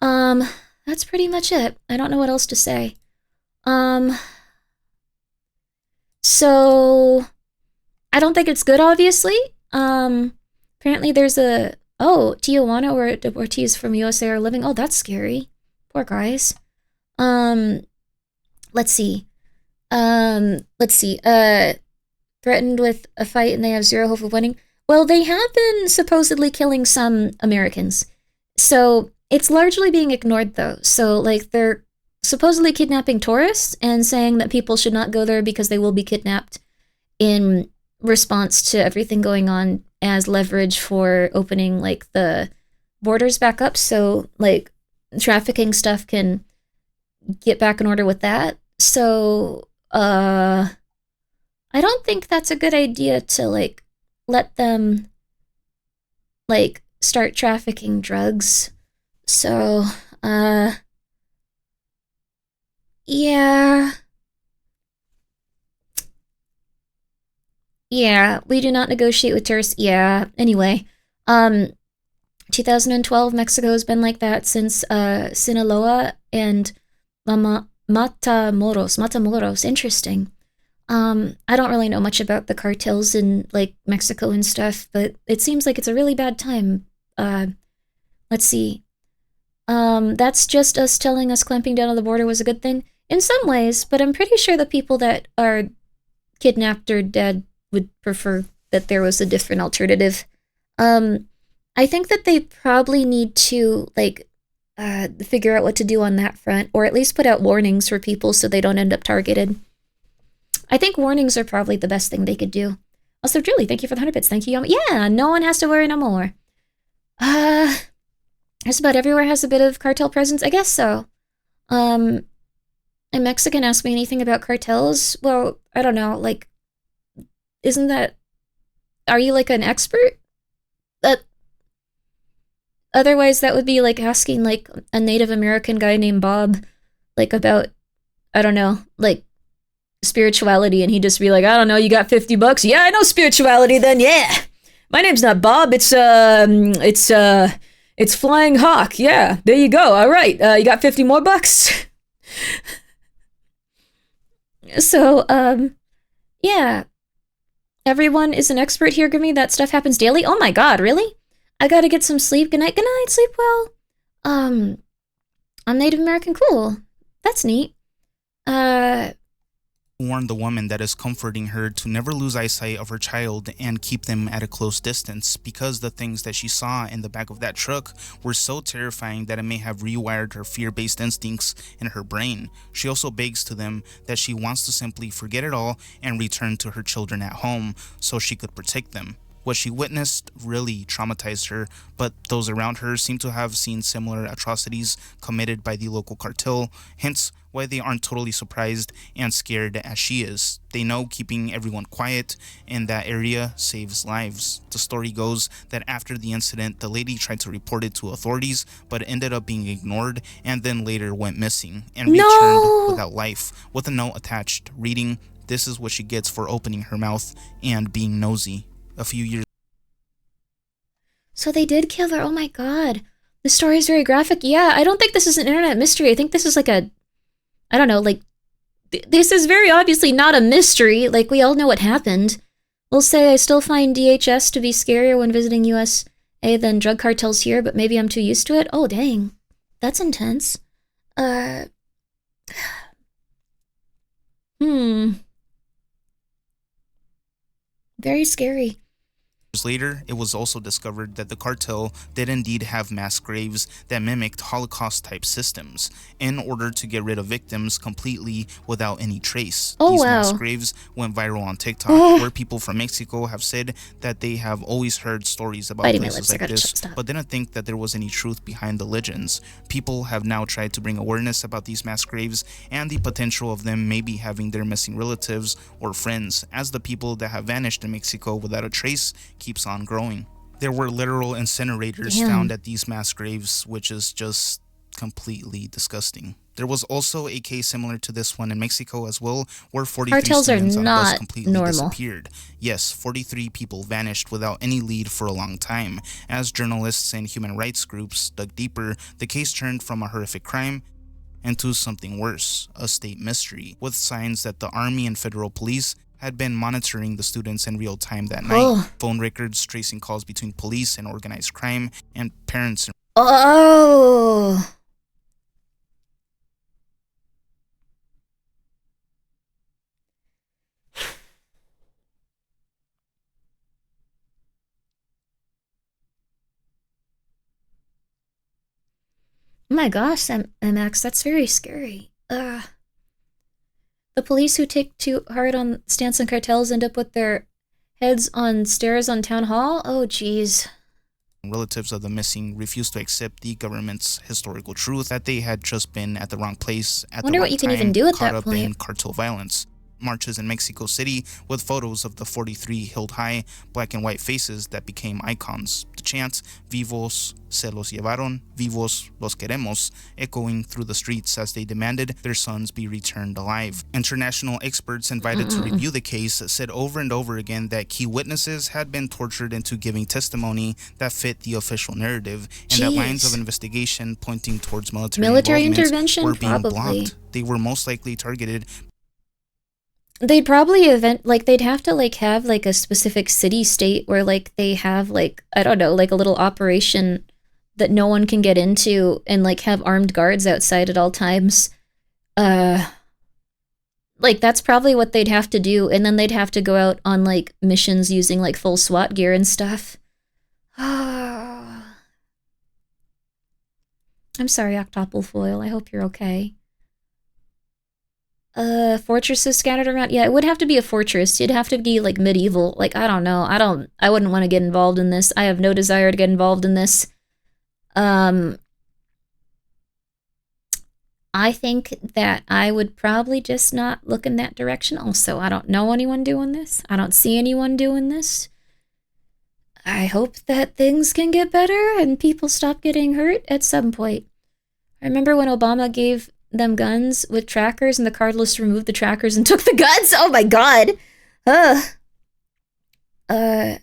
That's pretty much it. I don't know what else to say. So I don't think it's good, obviously. Apparently there's a Tijuana where deportees from USA are living. Oh, that's scary. Poor guys. Let's see. Threatened with a fight and they have zero hope of winning. Well, they have been supposedly killing some Americans. So it's largely being ignored, though. So, like, they're supposedly kidnapping tourists and saying that people should not go there because they will be kidnapped in response to everything going on as leverage for opening, like, the borders back up. So, like, trafficking stuff can get back in order with that. So, I don't think that's a good idea to, like, let them, like, start trafficking drugs. So, yeah. Yeah, we do not negotiate with terrorists. Yeah, anyway. 2012, Mexico has been like that since, Sinaloa and Matamoros, interesting. I don't really know much about the cartels in, like, Mexico and stuff, but it seems like it's a really bad time. Let's see. That's just us telling us clamping down on the border was a good thing? In some ways, but I'm pretty sure the people that are kidnapped or dead would prefer that there was a different alternative. I think that they probably need to, like, figure out what to do on that front, or at least put out warnings for people so they don't end up targeted. I think warnings are probably the best thing they could do. Also, Julie, thank you for the 100 bits. Thank you. Yeah, no one has to worry no more. Just about everywhere has a bit of cartel presence. I guess so. A Mexican asked me anything about cartels. Well, I don't know. Like, isn't that... Are you, like, an expert? Otherwise, that would be like asking, like, a Native American guy named Bob, like, about, I don't know, like, spirituality, and he'd just be like, I don't know, you got $50? Yeah, I know spirituality then, yeah. My name's not Bob, it's Flying Hawk, yeah, there you go, all right, you got 50 more bucks? So, yeah. Everyone is an expert here, Grimmi. That stuff happens daily. Oh my god, really? I gotta get some sleep. Good night, sleep well. I'm Native American, cool. That's neat. Warn the woman that is comforting her to never lose eyesight of her child and keep them at a close distance, because the things that she saw in the back of that truck were so terrifying that it may have rewired her fear-based instincts in her brain. She also begs to them that she wants to simply forget it all and return to her children at home so she could protect them. What she witnessed really traumatized her, but those around her seem to have seen similar atrocities committed by the local cartel, hence why they aren't totally surprised and scared as she is. They know keeping everyone quiet in that area saves lives. The story goes that after the incident, the lady tried to report it to authorities, but ended up being ignored and then later went missing and returned without life, with a note attached reading, "This is what she gets for opening her mouth and being nosy." A few years. So they did kill her. Oh my god. The story is very graphic. Yeah, I don't think this is an internet mystery. I think this is like a... I don't know, like... This is very obviously not a mystery. Like, we all know what happened. We'll say I still find DHS to be scarier when visiting USA than drug cartels here, but maybe I'm too used to it. Oh, dang. That's intense. Very scary. Years later, it was also discovered that the cartel did indeed have mass graves that mimicked Holocaust-type systems in order to get rid of victims completely without any trace. Oh, These wow. mass graves went viral on TikTok, where people from Mexico have said that they have always heard stories about Biting my places lips, I like gotta this, stop. but didn't think that there was any truth behind the legends. People have now tried to bring awareness about these mass graves and the potential of them maybe having their missing relatives or friends, as the people that have vanished in Mexico without a trace keeps on growing. There were literal incinerators Damn. found at these mass graves, which is just completely disgusting. There was also a case similar to this one in Mexico as well, where 43 Cartels are students on a bus not completely normal. disappeared. Yes, 43 people vanished without any lead for a long time. As journalists and human rights groups dug deeper, the case turned from a horrific crime into something worse, a state mystery, with signs that the army and federal police had been monitoring the students in real time that night. Phone records tracing calls between police and organized crime, and parents. Oh. Oh my gosh, MX, that's very scary. The police who take too hard on stance on cartels end up with their heads on stairs on town hall? Oh, jeez. Relatives of the missing refused to accept the government's historical truth that they had just been at the wrong place at the Wonder wrong what you can time, even do at caught that up point. in cartel violence. Marches in Mexico City with photos of the 43 held high, black and white faces that became icons. The chant, "Vivos se los llevaron, vivos los queremos," echoing through the streets as they demanded their sons be returned alive. International experts invited to review the case said over and over again that key witnesses had been tortured into giving testimony that fit the official narrative, and that lines of investigation pointing towards military intervention were being probably. blocked. They were most likely targeted. They'd probably they'd have to have a specific city state where they have I don't know, a little operation that no one can get into, and have armed guards outside at all times. That's probably what they'd have to do, and then they'd have to go out on missions using full SWAT gear and stuff. I'm sorry, Octuple Foil. I hope you're okay. Fortresses scattered around. Yeah, it would have to be a fortress. It'd have to be medieval. I don't know. I wouldn't want to get involved in this. I have no desire to get involved in this. I think that I would probably just not look in that direction. Also, I don't know anyone doing this. I don't see anyone doing this. I hope that things can get better and people stop getting hurt at some point. I remember when Obama gave them guns with trackers and the cardless removed the trackers and took the guns. Oh my god. They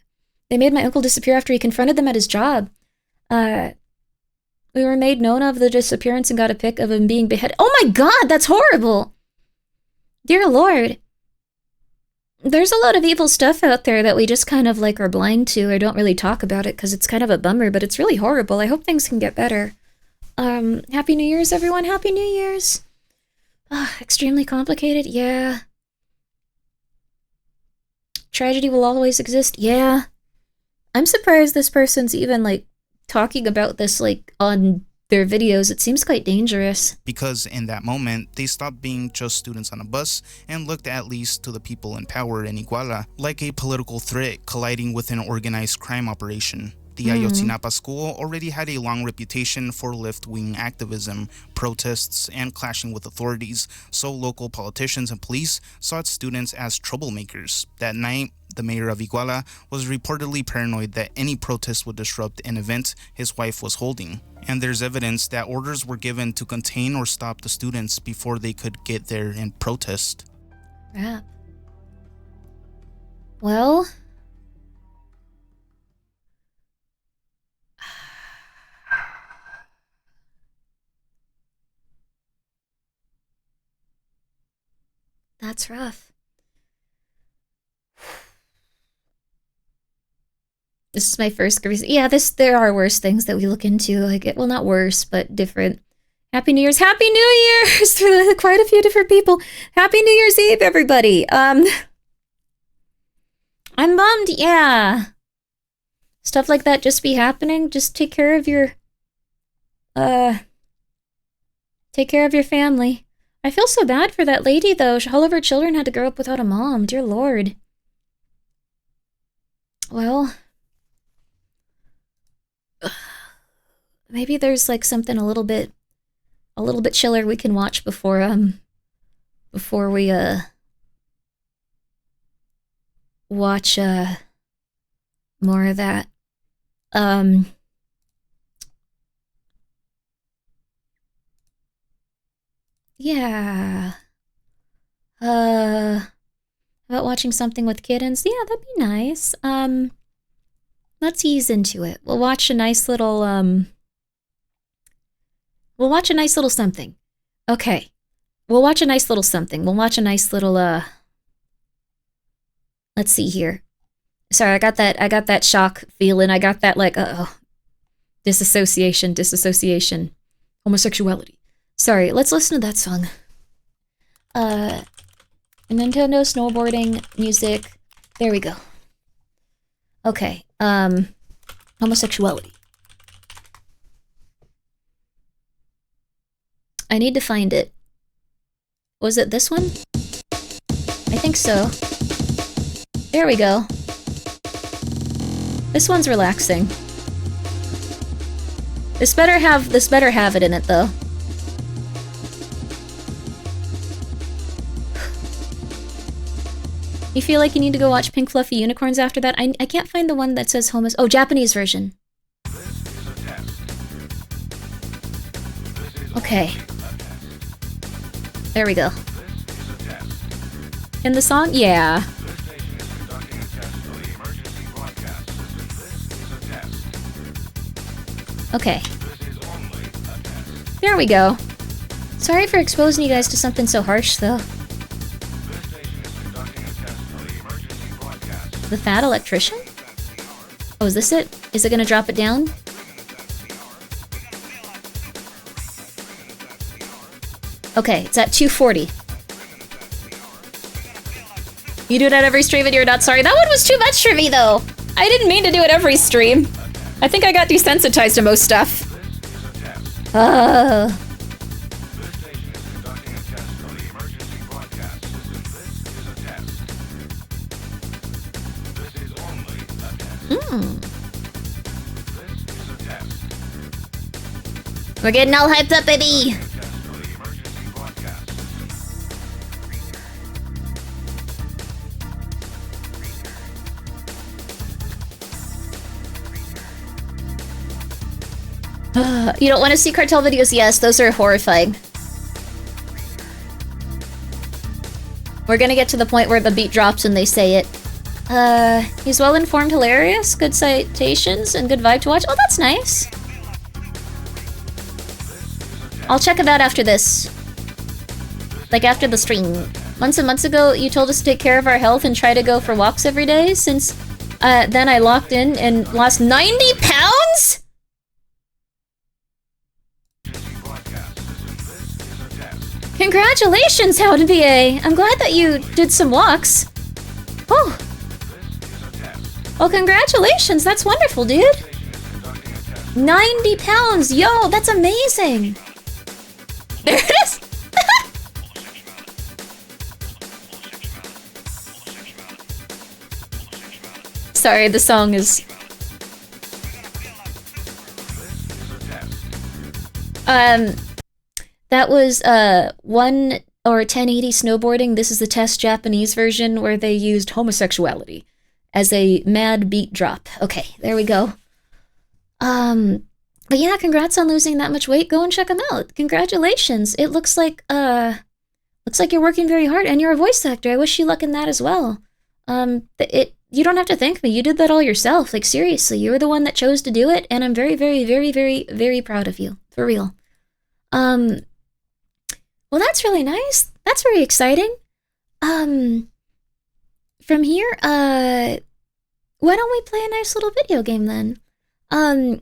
made my uncle disappear after he confronted them at his job. We were made known of the disappearance and got a pic of him being beheaded. Oh my god, that's horrible. Dear Lord. There's a lot of evil stuff out there that we just kind of are blind to or don't really talk about it because it's kind of a bummer, but it's really horrible. I hope things can get better. Happy New Year's, everyone. Happy New Year's. Extremely complicated, yeah. Tragedy will always exist, yeah. I'm surprised this person's even, talking about this, on their videos. It seems quite dangerous. Because in that moment, they stopped being just students on a bus and looked at least to the people in power in Iguala like a political threat colliding with an organized crime operation. The Ayotzinapa school already had a long reputation for left-wing activism, protests, and clashing with authorities, so local politicians and police saw its students as troublemakers. That night, the mayor of Iguala was reportedly paranoid that any protest would disrupt an event his wife was holding. And there's evidence that orders were given to contain or stop the students before they could get there and protest. Crap. Well... That's rough. This is my first Grimmi. Yeah, there are worse things that we look into. Well, not worse, but different. Happy New Year's. Happy New Year's to quite a few different people. Happy New Year's Eve, everybody. I'm bummed. Yeah. Stuff like that just be happening. Just take care of your family. I feel so bad for that lady, though. All of her children had to grow up without a mom. Dear Lord. Well, maybe there's like something a little bit chiller we can watch before we watch more of that. Yeah. About watching something with kittens? Yeah, that'd be nice. Let's ease into it. We'll watch a nice little something. Okay. We'll watch a nice little something. We'll watch a nice little let's see here. Sorry, I got that shock feeling. I got that like disassociation, homosexuality. Sorry, let's listen to that song. Nintendo snowboarding music. There we go. Okay. Homosexuality. I need to find it. Was it this one? I think so. There we go. This one's relaxing. This better have it in it though. You feel like you need to go watch Pink Fluffy Unicorns after that? I can't find the one that says homos. Oh, Japanese version. Okay. There we go. In the song? Yeah. Okay. There we go. Sorry for exposing you guys to something so harsh, though. The fat electrician? Oh, is this it? Is it gonna drop it down? Okay, it's at 240. You do it at every stream and you're not sorry. That one was too much for me, though. I didn't mean to do it every stream. I think I got desensitized to most stuff. We're getting all hyped up, baby! You don't want to see cartel videos? Yes, those are horrifying. We're gonna get to the point where the beat drops and they say it. He's well-informed, hilarious, good citations, and good vibe to watch. Oh, that's nice. I'll check it out after this. Like, after the stream. Months and months ago, you told us to take care of our health and try to go for walks every day. Since then, I locked in and lost 90 pounds?! Congratulations, Howden VA! I'm glad that you did some walks. Oh. Well, congratulations, that's wonderful, dude. 90 pounds, yo, that's amazing. There it is! Sorry, the song is... That was, 1 or 1080 snowboarding. This is the test Japanese version where they used homosexuality as a mad beat drop. Okay, there we go. But yeah, congrats on losing that much weight. Go and check them out. Congratulations. It looks like you're working very hard, and you're a voice actor. I wish you luck in that as well. You don't have to thank me. You did that all yourself. Like, seriously, you were the one that chose to do it, and I'm very, very, very, very, very proud of you. For real. Well, that's really nice. That's very exciting. From here, why don't we play a nice little video game then? Why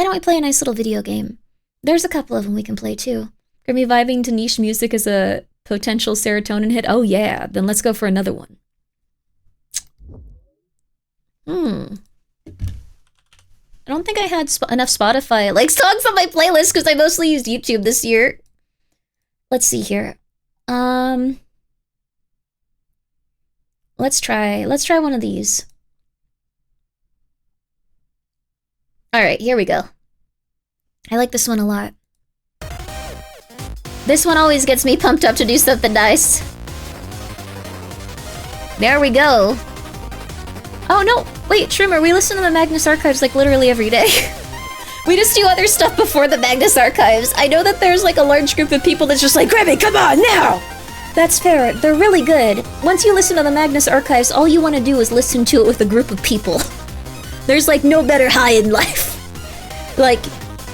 don't we play a nice little video game? There's a couple of them we can play too. Grimmi vibing to niche music as a potential serotonin hit. Oh yeah, then let's go for another one. I don't think I had enough Spotify like songs on my playlist because I mostly used YouTube this year. Let's see here. Let's try one of these. All right, here we go. I like this one a lot. This one always gets me pumped up to do something nice. There we go. Oh no, wait, Trimmer, we listen to the Magnus Archives like literally every day. We just do other stuff before the Magnus Archives. I know that there's like a large group of people that's just like, Grimmi, come on, now! That's fair, they're really good. Once you listen to the Magnus Archives, all you want to do is listen to it with a group of people. There's like no better high in life. Like,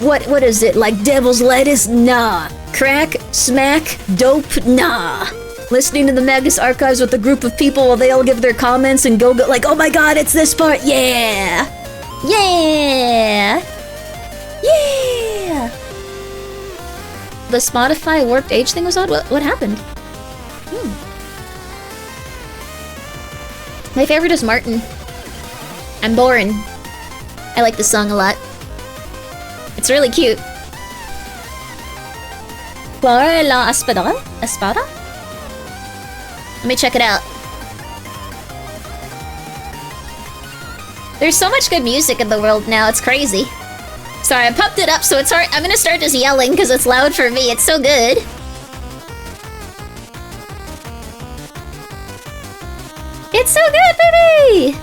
what is it, like devil's lettuce? Nah. Crack, smack, dope? Nah. Listening to the Magnus Archives with a group of people while they all give their comments and go like, oh my god, it's this part, yeah! Yeah! Yeah! The Spotify warped age thing was odd? What happened? My favorite is Martin. I'm boring. I like this song a lot. It's really cute. Por la espada? Espada? Let me check it out. There's so much good music in the world now, it's crazy. Sorry, I pumped it up so it's hard. I'm gonna start just yelling because it's loud for me. It's so good. It's so good, baby!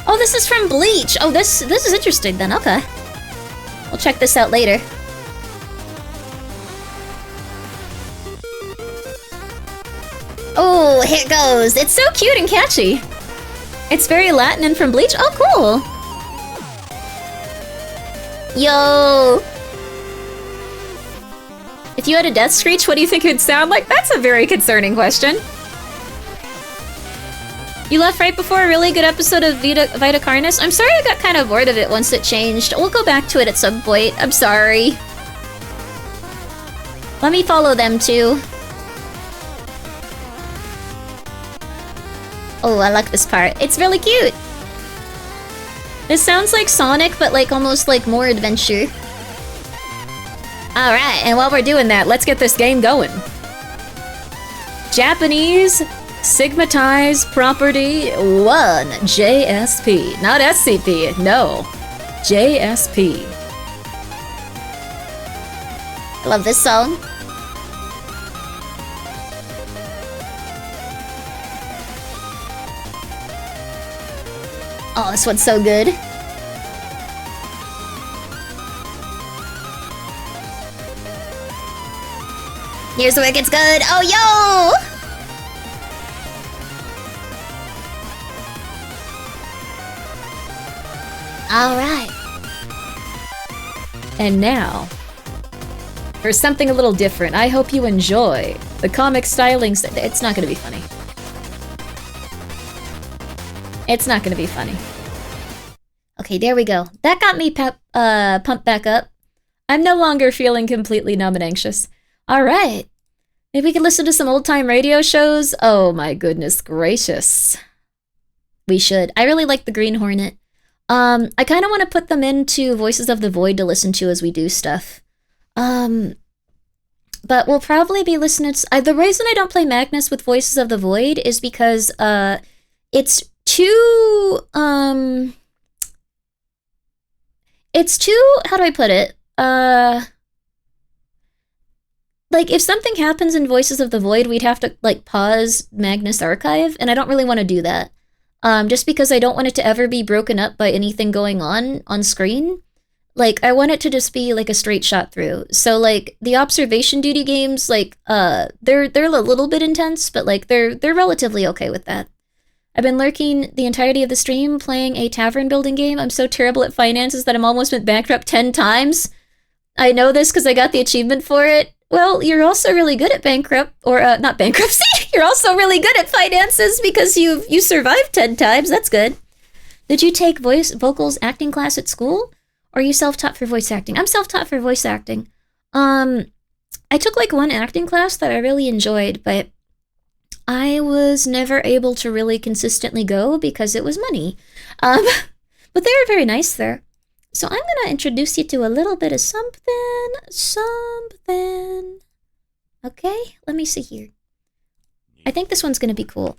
Oh, this is from Bleach. Oh, this is interesting then. Okay. We'll check this out later. Oh, here it goes. It's so cute and catchy. It's very Latin and from Bleach. Oh, cool. Yo. If you had a death screech, what do you think it would sound like? That's a very concerning question. You left right before a really good episode of Vita Carnus? I'm sorry I got kind of bored of it once it changed. We'll go back to it at some point. I'm sorry. Let me follow them too. Oh, I like this part. It's really cute. This sounds like Sonic, but like almost like more adventure. Alright, and while we're doing that, let's get this game going. Japanese Stigmatized Property 1 JSP. Not SCP, no. JSP. Love this song. Oh, this one's so good. Here's where it gets good. Oh, yo! Alright. And now, for something a little different, I hope you enjoy the comic stylings. It's not gonna be funny. It's not gonna be funny. Okay, there we go. That got me pumped back up. I'm no longer feeling completely numb and anxious. Alright. Maybe we can listen to some old-time radio shows? Oh my goodness gracious. We should. I really like the Green Hornet. I kind of want to put them into Voices of the Void to listen to as we do stuff. But we'll probably be listening to... the reason I don't play Magnus with Voices of the Void is because, it's too, it's too... how do I put it? Like, if something happens in Voices of the Void, we'd have to, like, pause Magnus Archive, and I don't really want to do that. Just because I don't want it to ever be broken up by anything going on screen. Like, I want it to just be, like, a straight shot through. So, like, the observation duty games, like, they're a little bit intense, but, like, they're relatively okay with that. I've been lurking the entirety of the stream playing a tavern building game. I'm so terrible at finances that I'm almost went bankrupt 10 times. I know this because I got the achievement for it. Well, you're also really good at bankrupt, or, not bankruptcy. You're also really good at finances because you survived 10 times. That's good. Did you take vocals acting class at school? Or are you self-taught for voice acting? I'm self-taught for voice acting. I took like one acting class that I really enjoyed, but I was never able to really consistently go because it was money. But they were very nice there. So I'm gonna introduce you to a little bit of something. Okay, let me see here. I think this one's gonna be cool.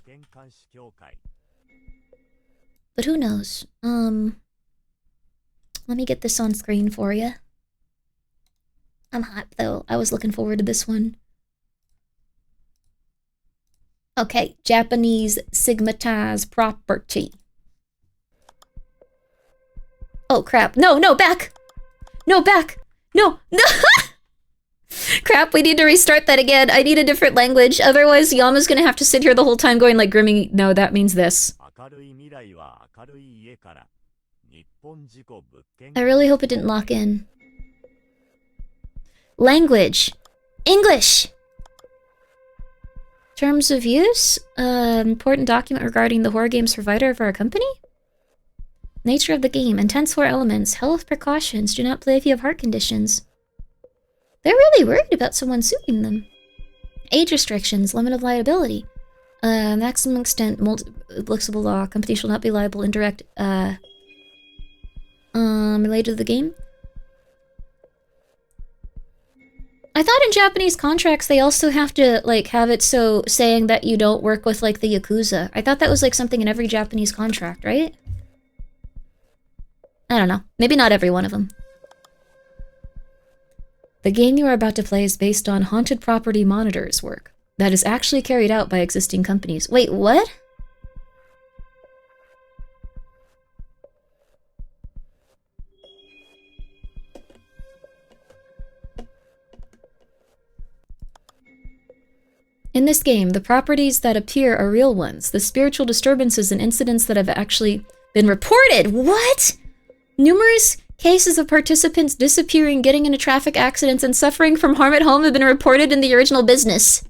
But who knows? Let me get this on screen for you. I'm hyped though. I was looking forward to this one. Okay, Japanese stigmatized property. Oh crap. No, back! No, back! No! Crap, we need to restart that again. I need a different language. Otherwise, Yama's gonna have to sit here the whole time going like, Grimmi, no, that means this. I really hope it didn't lock in. Language. English! Terms of use? Important document regarding the horror games provider of our company? Nature of the game. Intense horror elements. Health precautions. Do not play if you have heart conditions. They're really worried about someone suing them. Age restrictions. Limit of liability. Maximum extent. Flexible law. Company shall not be liable. Indirect. Related to the game. I thought in Japanese contracts they also have to, like, have it so saying that you don't work with, like, the Yakuza. I thought that was, like, something in every Japanese contract, right? I don't know. Maybe not every one of them. The game you are about to play is based on haunted property monitors work that is actually carried out by existing companies. Wait, what? In this game, the properties that appear are real ones. The spiritual disturbances and incidents that have actually been reported. What? Numerous cases of participants disappearing, getting into traffic accidents, and suffering from harm at home have been reported in the original business.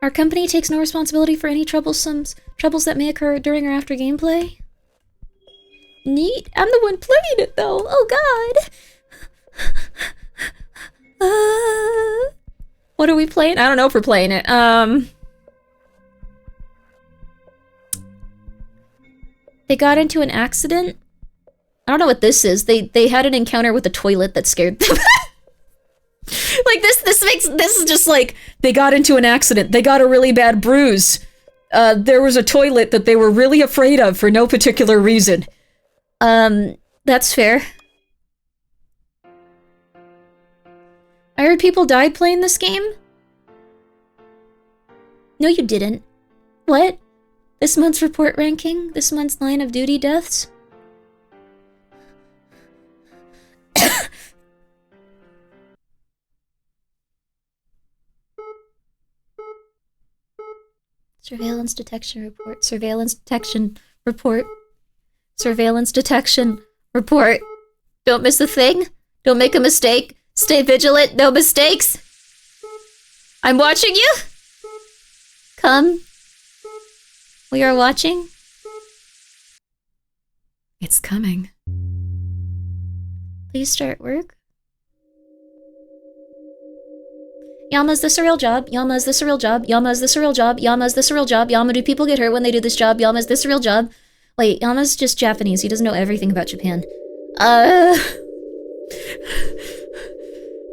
Our company takes no responsibility for any troubles that may occur during or after gameplay. Neat. I'm the one playing it, though. Oh, God. What are we playing? I don't know if we're playing it. They got into an accident. I don't know what this is. They had an encounter with a toilet that scared them. Like this is just like they got into an accident. They got a really bad bruise. There was a toilet that they were really afraid of for no particular reason. That's fair. I heard people died playing this game? No, you didn't. What? This month's report ranking? This month's line of duty deaths? Surveillance detection report. Surveillance detection report. Surveillance detection report. Don't miss a thing. Don't make a mistake. Stay vigilant. No mistakes. I'm watching you. Come. We are watching. It's coming. Please start work. Yama, is this a real job? Yama, is this a real job? Yama, is this a real job? Yama, is this a real job? Yama, do people get hurt when they do this job? Yama, is this a real job? Wait, Yama's just Japanese. He doesn't know everything about Japan.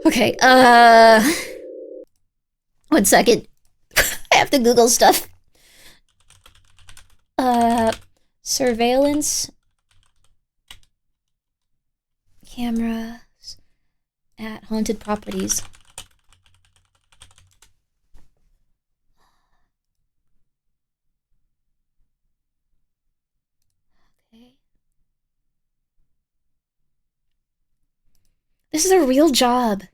Okay, 1 second. I have to Google stuff. Surveillance cameras at haunted properties. Okay. This is a real job.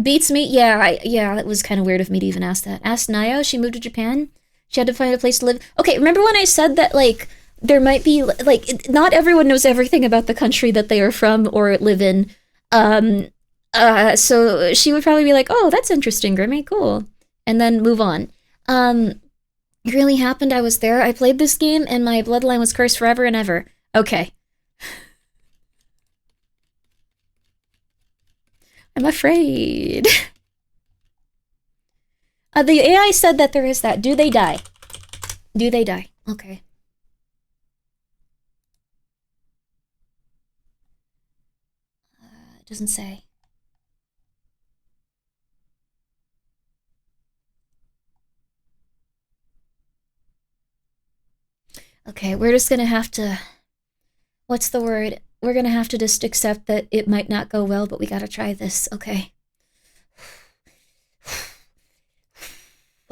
Beats me? Yeah, that was kind of weird of me to even ask that. Ask Nayo, she moved to Japan. She had to find a place to live. Okay, remember when I said that, like, there might be, like, not everyone knows everything about the country that they are from or live in. So she would probably be like, oh, that's interesting, Grimmi, cool. And then move on. It really happened, I was there, I played this game, and my bloodline was cursed forever and ever. Okay. I'm afraid. The AI said that there is that. Do they die? Do they die? Okay. It doesn't say. Okay, we're just gonna have to... What's the word? We're gonna have to just accept that it might not go well, but we gotta try this, okay?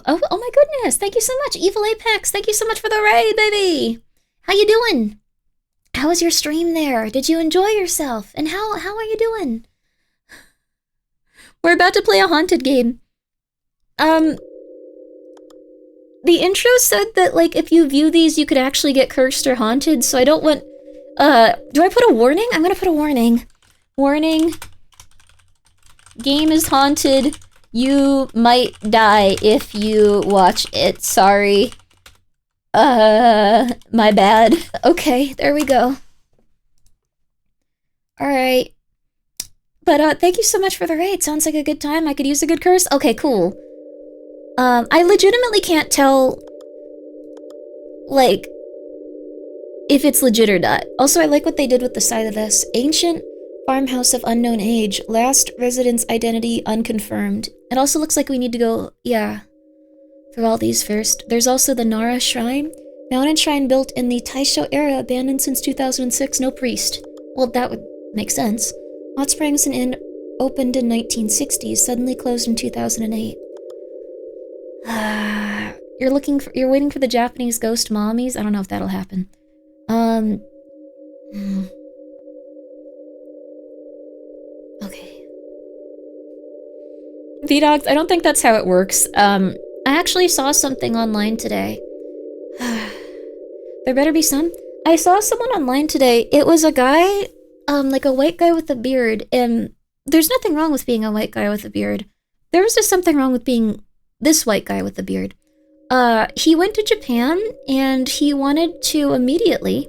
Oh my goodness, thank you so much, Evil Apex, thank you so much for the raid, baby! How you doing? How was your stream there? Did you enjoy yourself? And how are you doing? We're about to play a haunted game. The intro said that, like, if you view these, you could actually get cursed or haunted, so I don't want... do I put a warning? I'm gonna put a warning. Warning. Game is haunted. You might die if you watch it. Sorry. My bad. Okay, there we go. Alright. But, thank you so much for the raid. Sounds like a good time. I could use a good curse. Okay, cool. I legitimately can't tell, like, if it's legit or not. Also, I like what they did with the side of this. Ancient farmhouse of unknown age. Last resident's identity unconfirmed. It also looks like we need to go, yeah, through all these first. There's also the Nara Shrine. Mountain shrine built in the Taisho era, abandoned since 2006, no priest. Well, that would make sense. Hot Springs, an inn, opened in 1960s, suddenly closed in 2008. You're waiting for the Japanese ghost mommies? I don't know if that'll happen. Okay. V-Dogs, I don't think that's how it works. I actually saw something online today. There better be some. I saw someone online today. It was a guy, like a white guy with a beard, and there's nothing wrong with being a white guy with a beard. There was just something wrong with being this white guy with a beard. He went to Japan, and he wanted to immediately...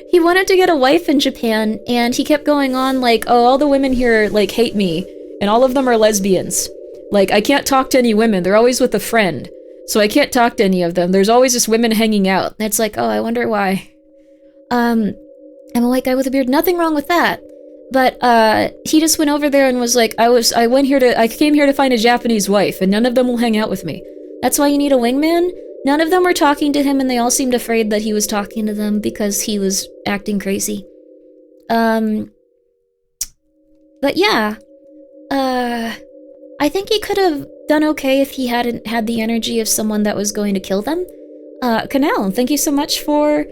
He wanted to get a wife in Japan, and he kept going on like, oh, all the women here, like, hate me, and all of them are lesbians. Like, I can't talk to any women, they're always with a friend, so I can't talk to any of them. There's always just women hanging out. And it's like, oh, I wonder why. I'm a white guy with a beard, nothing wrong with that. But, he just went over there and was like, I came here to find a Japanese wife, and none of them will hang out with me. That's why you need a wingman? None of them were talking to him, and they all seemed afraid that he was talking to them because he was acting crazy. But yeah. I think he could have done okay if he hadn't had the energy of someone that was going to kill them. Canal, thank you so much for,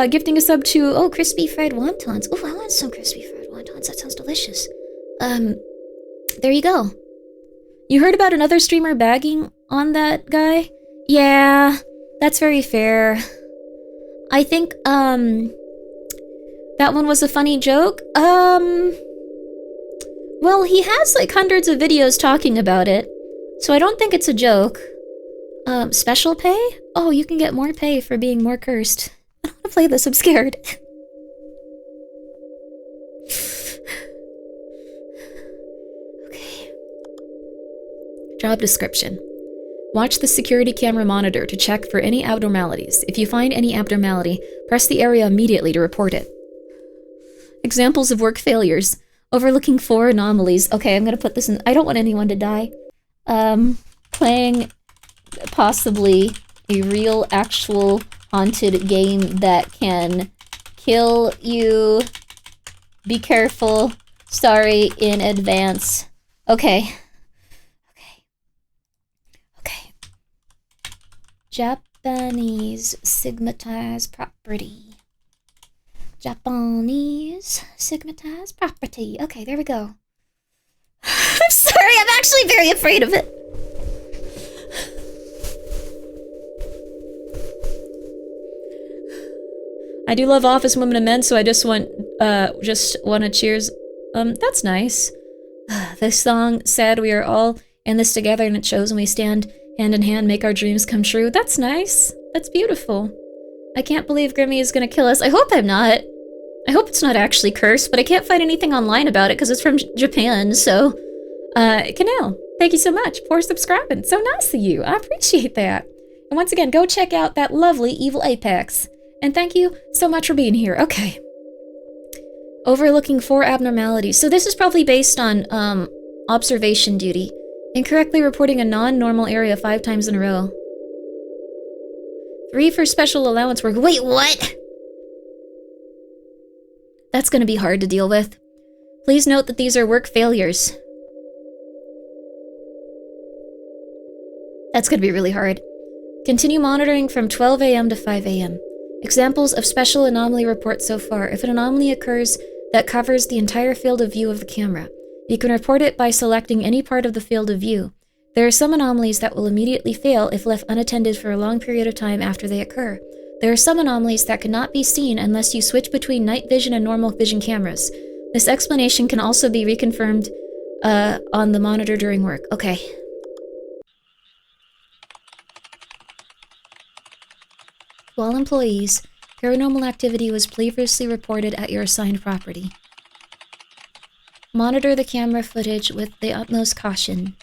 gifting a sub to, oh, crispy fried wontons. Oh, I want some crispy fried wontons. That sounds delicious. There you go. You heard about another streamer bagging on that guy? Yeah, that's very fair. I think, that one was a funny joke. Well, he has, like, hundreds of videos talking about it, so I don't think it's a joke. Special pay? Oh, you can get more pay for being more cursed. I don't want to play this, I'm scared. Okay. Job description. Watch the security camera monitor to check for any abnormalities. If you find any abnormality, press the area immediately to report it. Examples of work failures. Overlooking 4 anomalies. Okay, I'm gonna put this in. I don't want anyone to die. Playing possibly a real, actual haunted game that can kill you. Be careful. Sorry in advance. Okay. Japanese stigmatized property. Japanese stigmatized property. Okay, there we go. I'm sorry, I'm actually very afraid of it. I do love Office Women and Men, so I just want to cheers. That's nice. This song said we are all in this together and it shows when we stand hand in hand, make our dreams come true. That's nice. That's beautiful. I can't believe Grimmi is gonna kill us. I hope I'm not. I hope it's not actually cursed, but I can't find anything online about it because it's from Japan, so... Canal, thank you so much for subscribing. So nice of you. I appreciate that. And once again, go check out that lovely Evil Apex. And thank you so much for being here. Okay. Overlooking 4 abnormalities. So this is probably based on, observation duty. Incorrectly reporting a non-normal area 5 times in a row. 3 for special allowance work. Wait, what? That's gonna be hard to deal with. Please note that these are work failures. That's gonna be really hard. Continue monitoring from 12 a.m. to 5 a.m. Examples of special anomaly reports so far. If an anomaly occurs that covers the entire field of view of the camera, you can report it by selecting any part of the field of view. There are some anomalies that will immediately fail if left unattended for a long period of time after they occur. There are some anomalies that cannot be seen unless you switch between night vision and normal vision cameras. This explanation can also be reconfirmed on the monitor during work. Okay. To all employees, paranormal activity was previously reported at your assigned property. Monitor the camera footage with the utmost caution.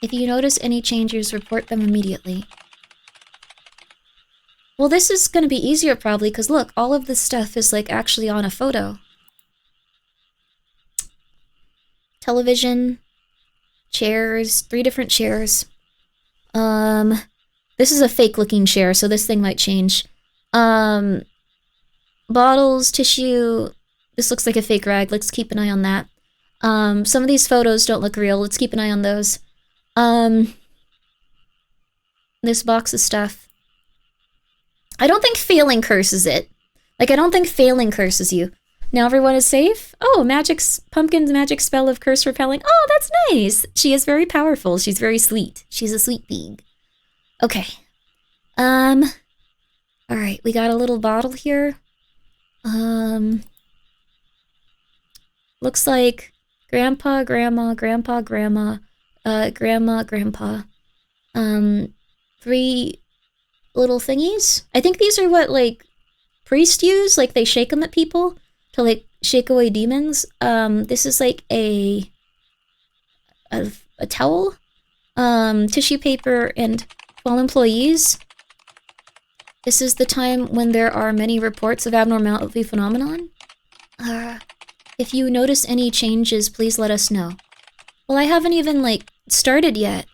If you notice any changes, report them immediately. Well, this is going to be easier probably, because look, all of this stuff is like actually on a photo. Television, chairs, 3 different chairs. This is a fake looking chair, so this thing might change. Bottles, tissue. This looks like a fake rag. Let's keep an eye on that. Some of these photos don't look real. Let's keep an eye on those. This box of stuff. I don't think failing curses it. Like, I don't think failing curses you. Now everyone is safe? Oh, Pumpkin's magic spell of curse repelling. Oh, that's nice. She is very powerful. She's very sweet. She's a sweet pig. Okay. Alright, we got a little bottle here. Looks like Grandpa, Grandma, Grandpa, Grandma, Grandma, Grandpa. 3 little thingies. I think these are what, like, priests use. Like, they shake them at people to, like, shake away demons. This is, like, a towel, tissue paper, and 12 employees. This is the time when there are many reports of abnormality phenomenon. If you notice any changes, please let us know. Well, I haven't even, like, started yet.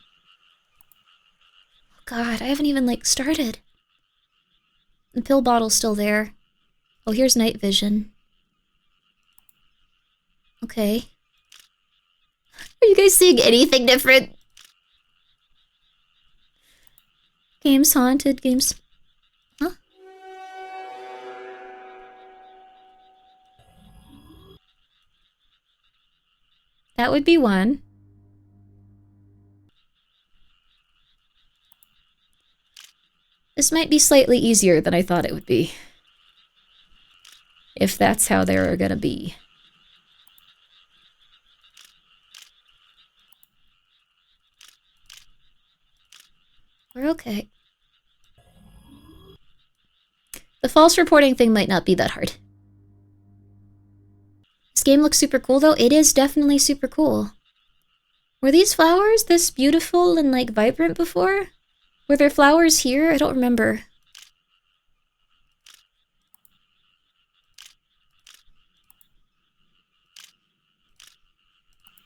God, I haven't even, like, started. The pill bottle's still there. Oh, here's night vision. Okay. Are you guys seeing anything different? Games haunted, games... Huh? That would be one. This might be slightly easier than I thought it would be. If that's how they're gonna be. We're okay. The false reporting thing might not be that hard. This game looks super cool though. It is definitely super cool. Were these flowers this beautiful and like vibrant before? Were there flowers here? I don't remember.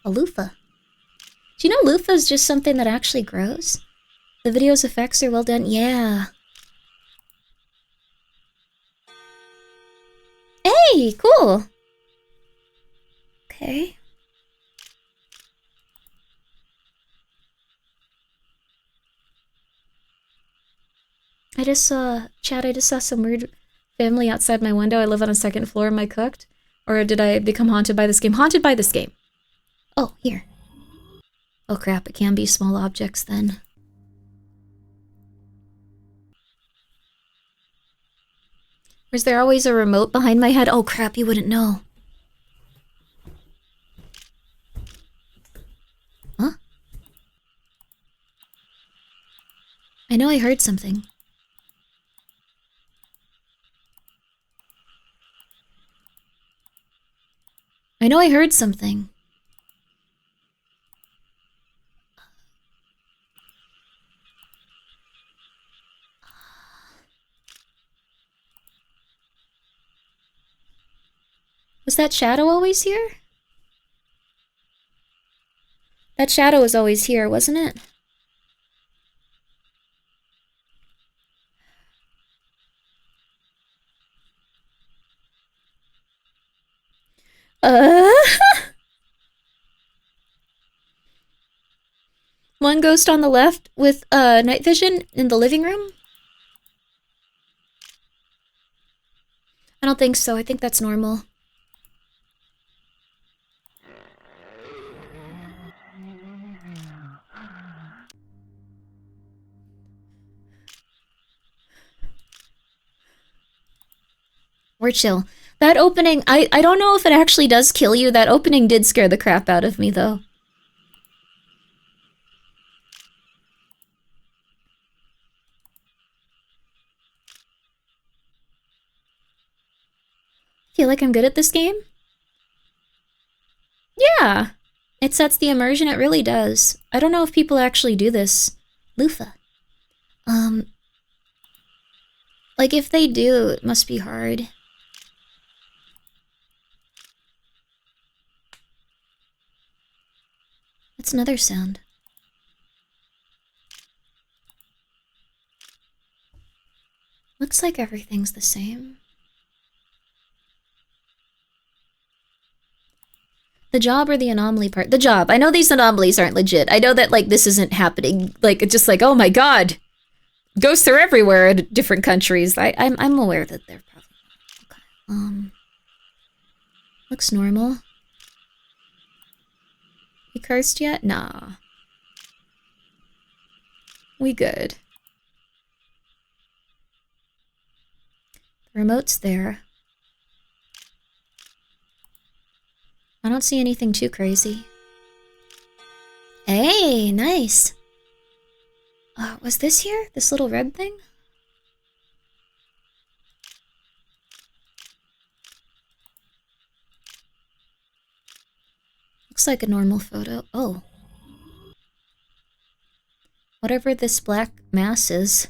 A loofah. Do you know loofah is just something that actually grows? The video's effects are well done. Yeah. Hey, cool. Okay. I just saw some weird family outside my window. I live on a 2nd floor. Am I cooked? Or did I become haunted by this game? Haunted by this game. Oh, here. Oh crap, it can be small objects then. Was there always a remote behind my head? Oh crap, you wouldn't know. Huh? I know I heard something. I know I heard something. Was that shadow always here? That shadow was always here, wasn't it? One ghost on the left with night vision in the living room? I don't think so. I think that's normal. We're chill. That opening, I don't know if it actually does kill you. That opening did scare the crap out of me, though. Feel like I'm good at this game? Yeah. It sets the immersion, it really does. I don't know if people actually do this. Loofah. Like if they do, it must be hard. That's another sound. Looks like everything's the same. The job or the anomaly part? The job. I know these anomalies aren't legit. I know that, like, this isn't happening. Like, it's just like, oh my god! Ghosts are everywhere in different countries. I'm aware that they're probably... Okay. Looks normal. You cursed yet? Nah. We good. The remote's there. I don't see anything too crazy. Hey, nice. Was this here? This little red thing? Looks like a normal photo. Oh. Whatever this black mass is.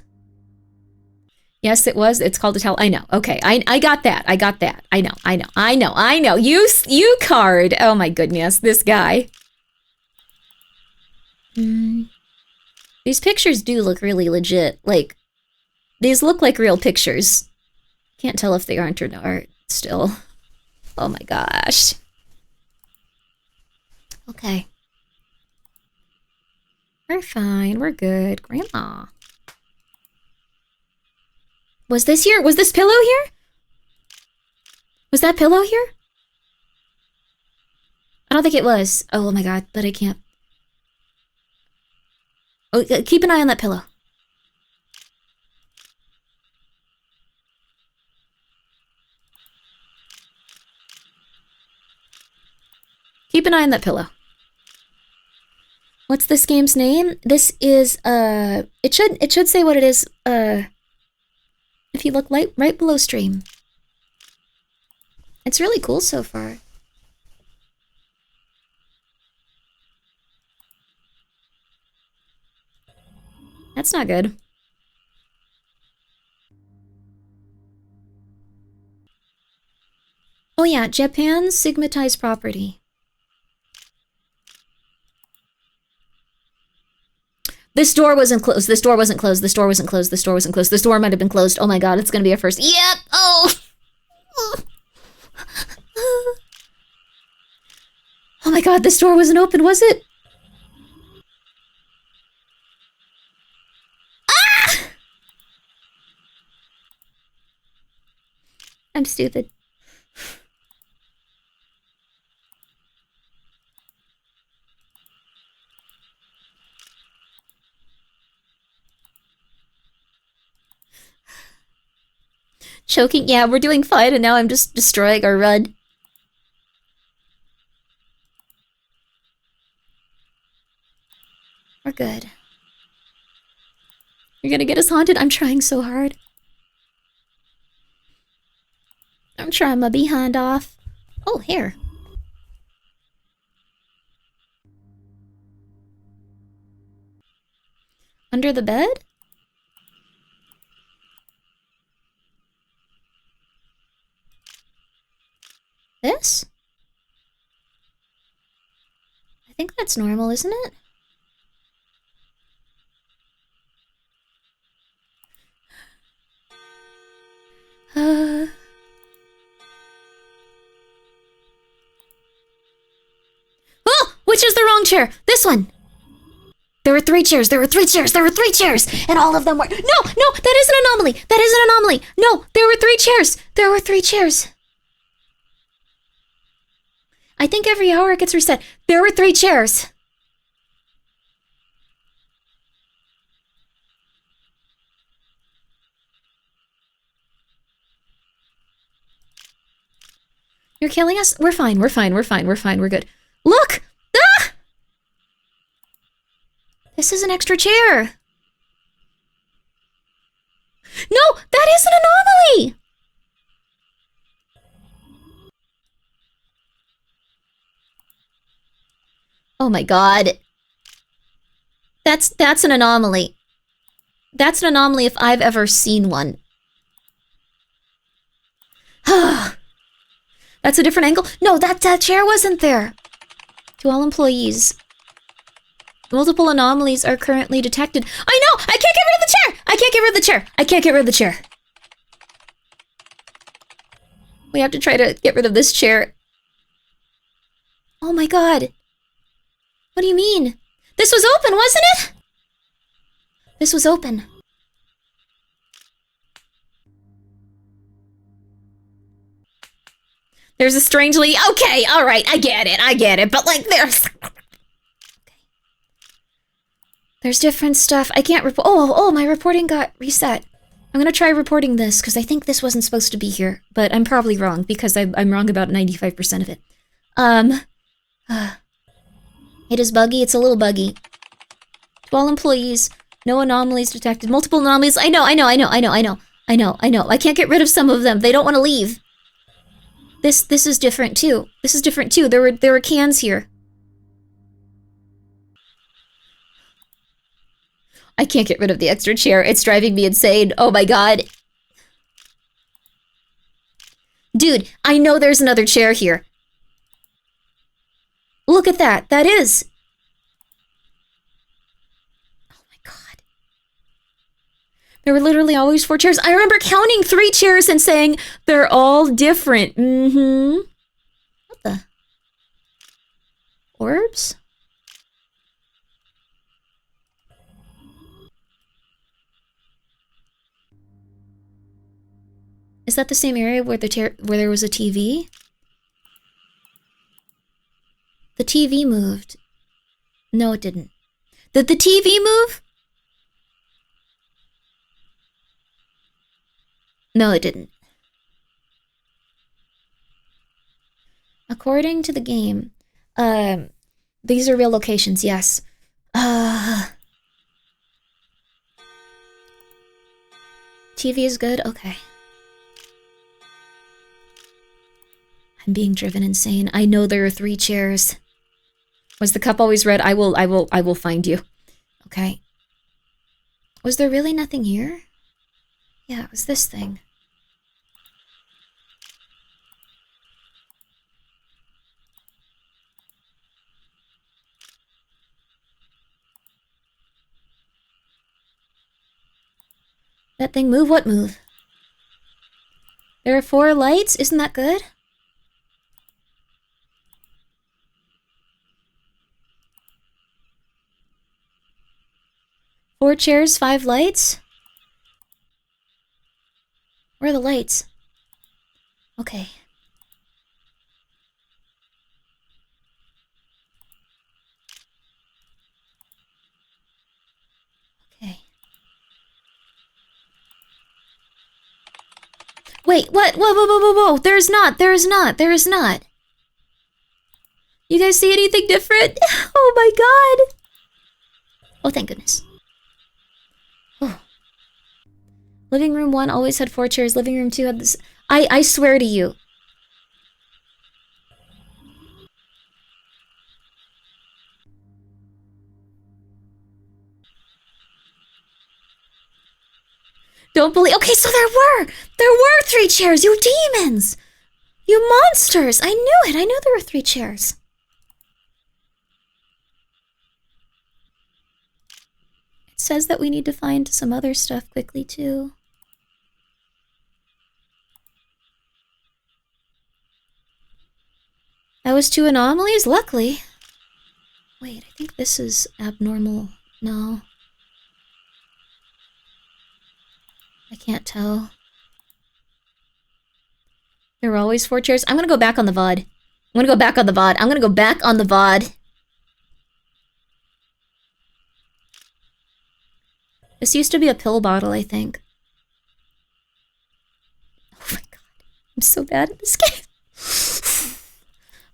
Yes, it was. It's called a towel. I know. Okay, I got that. I got that. I know. You card. Oh my goodness, this guy. These pictures do look really legit. Like, these look like real pictures. Can't tell if they aren't or not still. Oh my gosh. Okay. We're fine. We're good. Grandma. Was this here? Was this pillow here? Was that pillow here? I don't think it was. Oh my god, but I can't. Oh, keep an eye on that pillow. Keep an eye on that pillow. What's this game's name? This is, it should say what it is, if you look right below stream. It's really cool so far. That's not good. Oh yeah, Japan's stigmatized property. This door wasn't closed. This door wasn't closed. This door wasn't closed. This door wasn't closed. This door might have been closed. Oh my god, it's gonna be our first. Yep! Oh! Oh my god, this door wasn't open, was it? Ah! I'm stupid. Choking. Yeah, we're doing fine, and now I'm just destroying our run. We're good. You're gonna get us haunted? I'm trying so hard. I'm trying my behind off. Oh, here. Under the bed? This? I think that's normal, isn't it? Oh! Which is the wrong chair? This one! There were 3 chairs, there were 3 chairs, there were 3 chairs! And all of them were— No! No! That is an anomaly! That is an anomaly! No! There were 3 chairs! There were 3 chairs! I think every hour it gets reset. There were 3 chairs! You're killing us? We're fine, we're fine, we're fine, we're fine, we're good. Look! Ah! This is an extra chair. No! That is an anomaly! Oh my god. That's an anomaly. That's an anomaly if I've ever seen one. That's a different angle? No, that chair wasn't there. To all employees. Multiple anomalies are currently detected. I know! I can't get rid of the chair! I can't get rid of the chair! I can't get rid of the chair. We have to try to get rid of this chair. Oh my god. What do you mean? This was open, wasn't it? This was open. There's a strangely— Okay, alright, I get it, but like there's— There's different stuff. I can't report— Oh, my reporting got reset. I'm gonna try reporting this, because I think this wasn't supposed to be here, but I'm probably wrong, because I'm wrong about 95% of it. It is buggy, it's a little buggy. To all employees, no anomalies detected. Multiple anomalies— I know. I can't get rid of some of them. They don't want to leave. This is different too. This is different too. There were cans here. I can't get rid of the extra chair. It's driving me insane. Oh my god. Dude, I know there's another chair here. Look at that. That is. Oh my god. There were literally always 4 chairs. I remember counting 3 chairs and saying, they're all different. What the? Orbs? Is that the same area where there was a TV? The TV moved. No, it didn't. Did the TV move? No, it didn't. According to the game, these are real locations, yes. TV is good? Okay. I'm being driven insane. I know there are 3 chairs. Was the cup always red? I will find you. Okay. Was there really nothing here? Yeah, it was this thing. That thing move? What move? There are 4 lights? Isn't that good? Four chairs, 5 lights? Where are the lights? Okay. Okay. Wait, what? Whoa, whoa, whoa, whoa, whoa. There is not. There is not. There is not. You guys see anything different? Oh my god. Oh, thank goodness. Oh. Living room 1 always had 4 chairs. Living room 2 had this. I swear to you. Don't believe. Okay, so there were 3 chairs. You demons. You monsters. I knew it. I knew there were 3 chairs. It says that we need to find some other stuff quickly, too. That was 2 anomalies? Luckily. Wait, I think this is abnormal. No. I can't tell. There were always 4 chairs. I'm gonna go back on the VOD. I'm gonna go back on the VOD. This used to be a pill bottle, I think. Oh my god. I'm so bad at this game.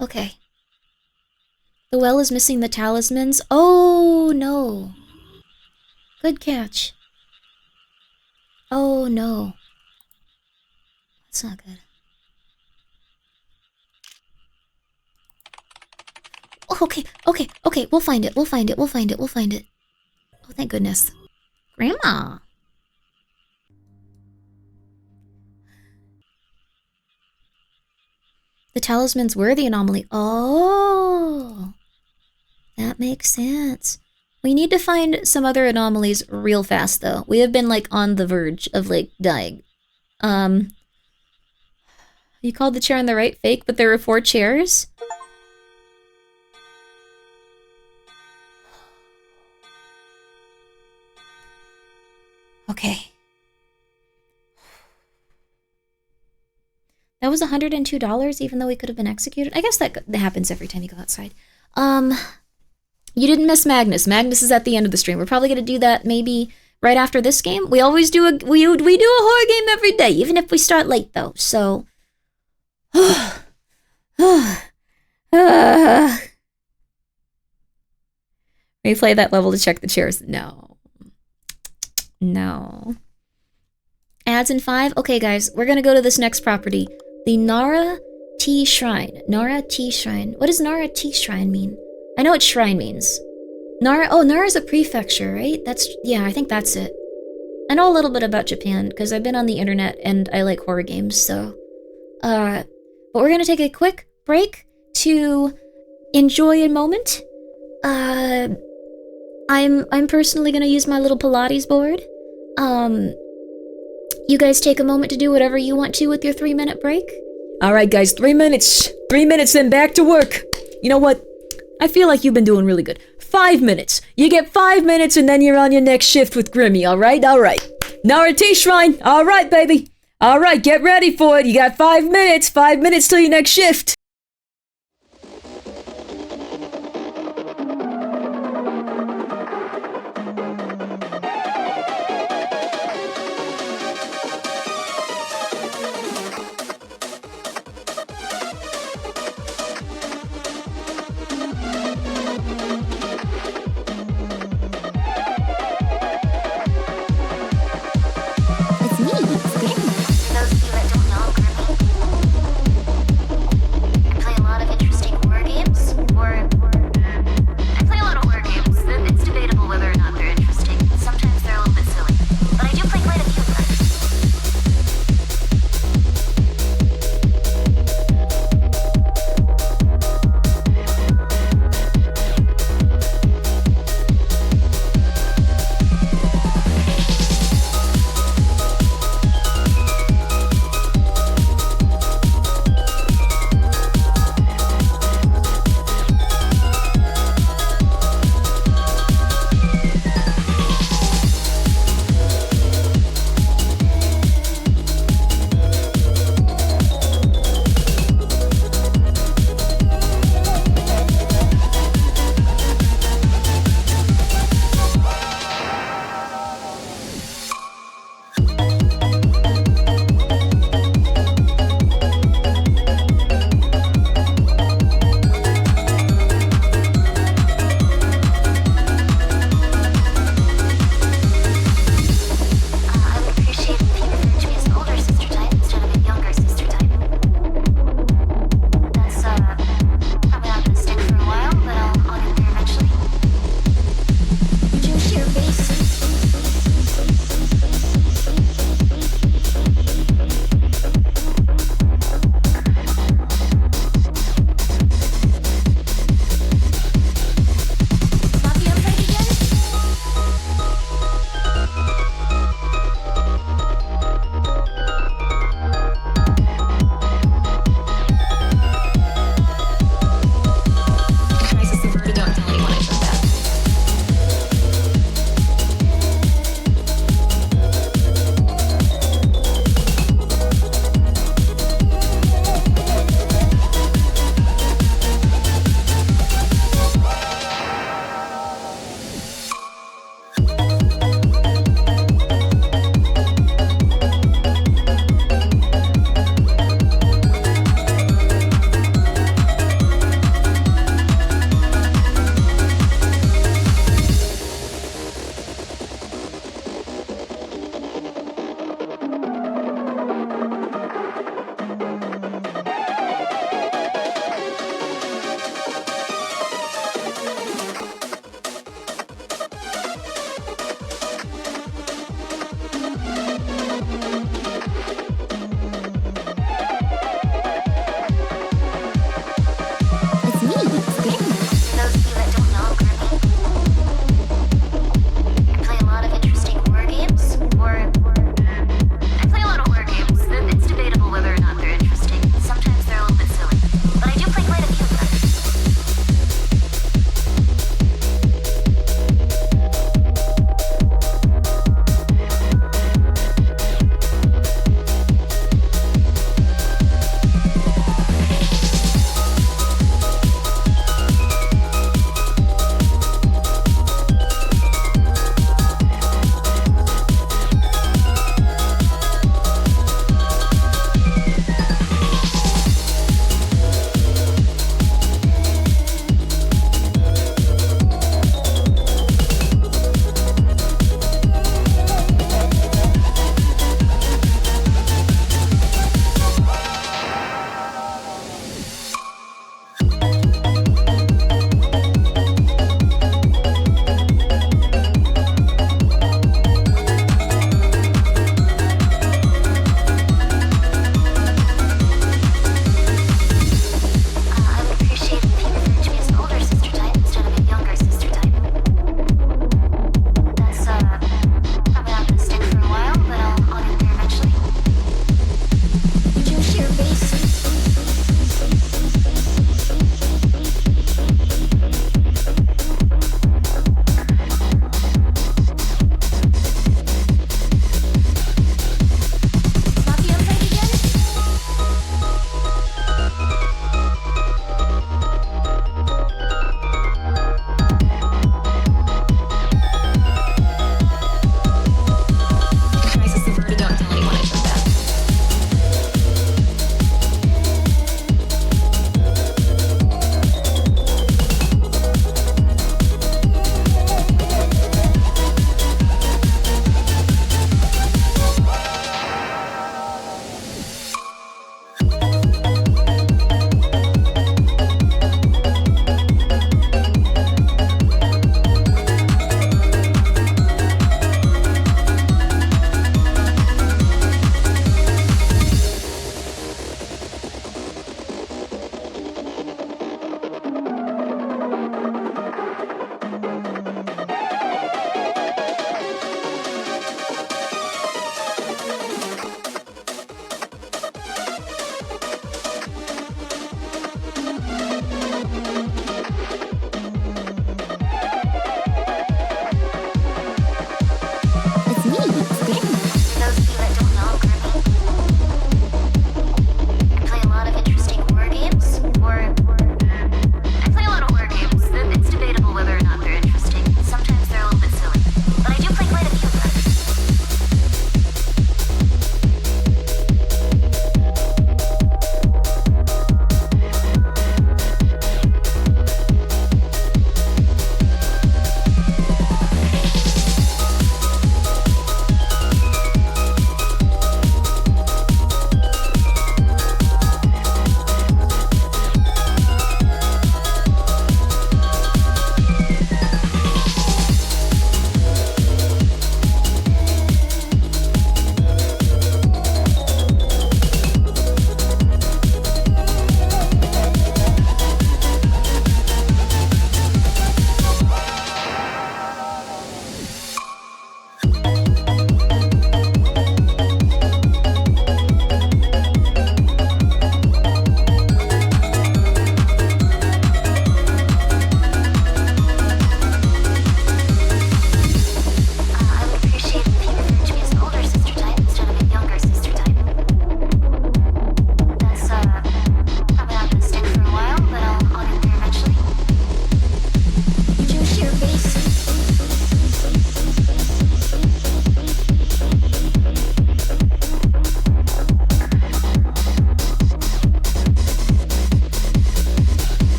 Okay. The well is missing the talismans. Oh, no. Good catch. Oh, no. That's not good. Oh, okay. We'll find it. Oh, thank goodness. Grandma. The talismans were the anomaly. Oh. That makes sense. We need to find some other anomalies real fast, though. We have been, like, on the verge of, like, dying. You called the chair on the right fake, but there were 4 chairs? Okay. That was $102, even though we could have been executed. I guess that happens every time you go outside. You didn't miss Magnus. Magnus is at the end of the stream. We're probably gonna do that maybe right after this game. We always do we do a horror game every day, even if we start late though. So replay that level to check the chairs. No. Ads in 5. Okay, guys, we're gonna go to this next property, the Nara Tea Shrine. Nara Tea Shrine. What does Nara Tea Shrine mean? I know what shrine means. Nara's a prefecture, right? Yeah, I think that's it. I know a little bit about Japan, because I've been on the internet and I like horror games, so... but we're gonna take a quick break to enjoy a moment. I'm personally gonna use my little Pilates board. You guys take a moment to do whatever you want to with your 3-minute break. Alright guys, 3 minutes. 3 minutes, then back to work. You know what? I feel like you've been doing really good. 5 minutes. You get 5 minutes and then you're on your next shift with Grimmi, alright? Alright. Nara Tea Shrine. Alright, baby. Alright, get ready for it. You got 5 minutes. 5 minutes till your next shift. It's me, Grimmi. For those of you that don't know, Grimmi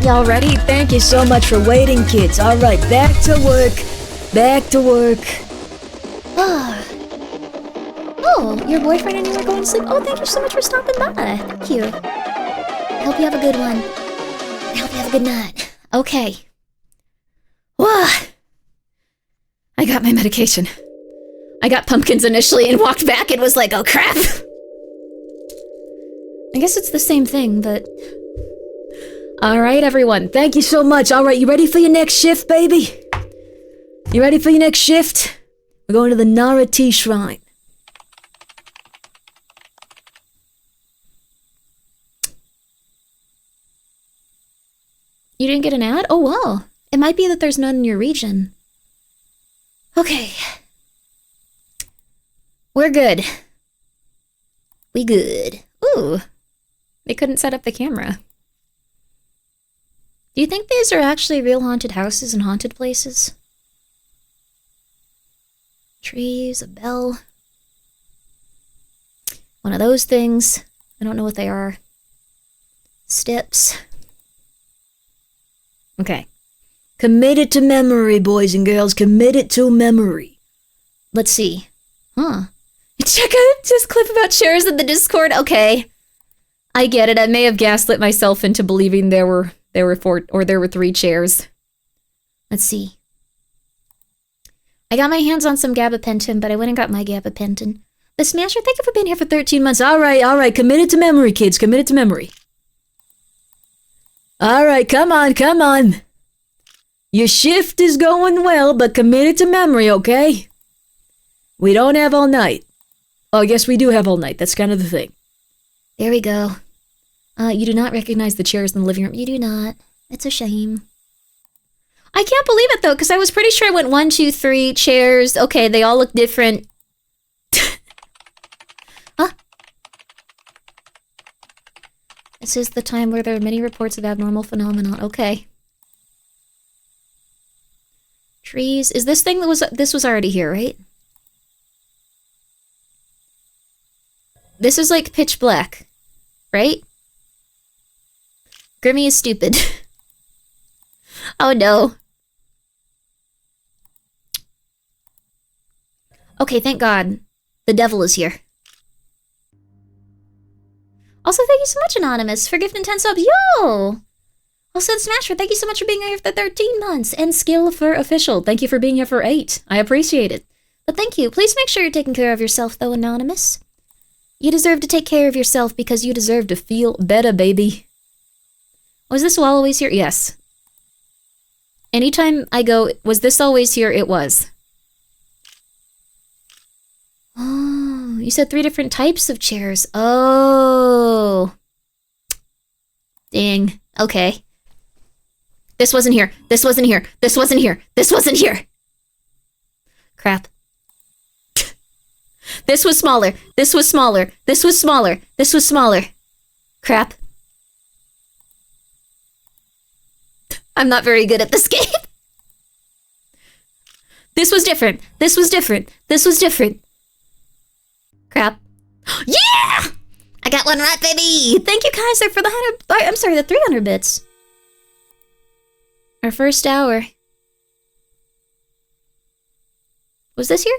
Y'all ready? Thank you so much for waiting, kids. All right, back to work. Back to work. Ah. Oh, your boyfriend and you are going to sleep? Oh, thank you so much for stopping by. Thank you. I hope you have a good one. I hope you have a good night. Okay. Whoa. I got my medication. I got pumpkins initially and walked back and was like, oh crap. I guess it's the same thing, but... Alright, everyone. Thank you so much. Alright, you ready for your next shift, baby? You ready for your next shift? We're going to the Nara Tea Shrine. You didn't get an ad? Oh, wow. It might be that there's none in your region. Okay. We're good. We good. Ooh. They couldn't set up the camera. Do you think these are actually real haunted houses and haunted places? Trees, a bell. One of those things. I don't know what they are. Steps. Okay. Commit it to memory, boys and girls. Commit it to memory. Let's see. Huh. Check out this clip about chairs in the Discord. Okay. I get it. I may have gaslit myself into believing there were 3 chairs. Let's see. I got my hands on some gabapentin, but I went and got my gabapentin. The Smasher, thank you for being here for 13 months. All right. Commit it to memory, kids. Commit it to memory. All right, come on. Your shift is going well, but commit it to memory, okay? We don't have all night. Oh, yes, we do have all night. That's kind of the thing. There we go. You do not recognize the chairs in the living room. You do not. It's a shame. I can't believe it, though, because I was pretty sure I went 1, 2, 3 chairs. Okay, they all look different. Huh? This is the time where there are many reports of abnormal phenomenon. Okay. Trees. Is this thing this was already here, right? This is like pitch black, right? Grimmi is stupid. Oh no. Okay, thank God. The devil is here. Also, thank you so much, Anonymous, for gifting 10 subs. Yo! Also, the Smasher, thank you so much for being here for 13 months. And Skill for Official, thank you for being here for 8. I appreciate it. But thank you. Please make sure you're taking care of yourself, though, Anonymous. You deserve to take care of yourself because you deserve to feel better, baby. Was this wall always here? Yes. Anytime I go, was this always here? It was. Oh, you said 3 different types of chairs. Oh. Dang. Okay. This wasn't here. This wasn't here. This wasn't here. This wasn't here. Crap. This was smaller. This was smaller. This was smaller. This was smaller. Crap. I'm not very good at this game. This was different. This was different. This was different. Crap. Yeah! I got one right, baby! Thank you, Kaiser, for the 100... I'm sorry, the 300 bits. Our first hour. Was this here?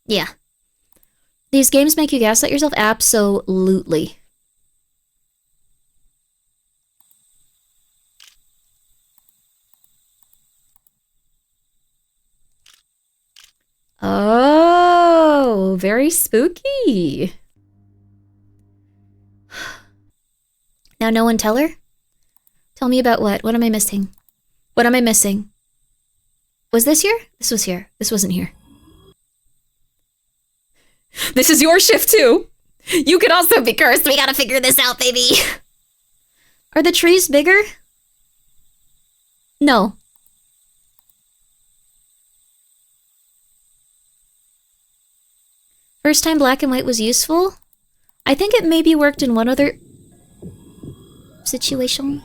Yeah. These games make you gaslight yourself? Absolutely. Oh, very spooky. Now no one tell her? Tell me about what? What am I missing? What am I missing? Was this here? This was here. This wasn't here. This is your shift too. You could also be cursed. We gotta figure this out, baby. Are the trees bigger? No. First time black and white was useful? I think it maybe worked in one other situation.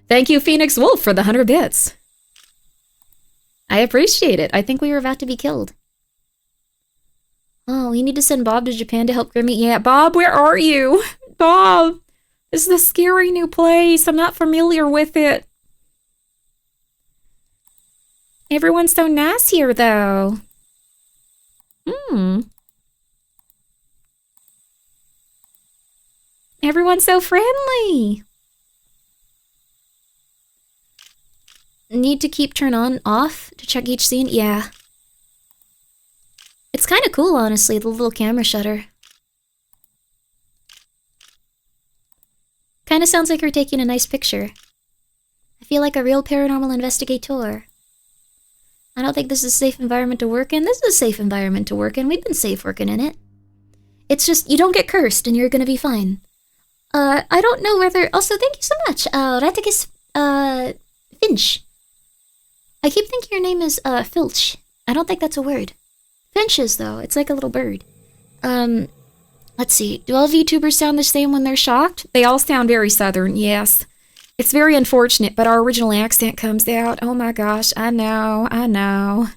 Thank you, Phoenix Wolf, for the 100 bits. I appreciate it. I think we were about to be killed. Oh, we need to send Bob to Japan to help Grimmi. Yeah, Bob, where are you? Bob, this is a scary new place. I'm not familiar with it. Everyone's so nice here, though. Everyone's so friendly. Need to keep turn on, off to check each scene? Yeah. It's kind of cool, honestly, the little camera shutter. Kind of sounds like you're taking a nice picture. I feel like a real paranormal investigator. I don't think this is a safe environment to work in. This is a safe environment to work in. We've been safe working in it. It's just, you don't get cursed and you're gonna be fine. I don't know whether... Also, thank you so much, Ratikis, Finch. I keep thinking your name is, Filch. I don't think that's a word. Finches, though. It's like a little bird. Let's see. Do all VTubers sound the same when they're shocked? They all sound very southern, yes. It's very unfortunate, but our original accent comes out. Oh my gosh, I know.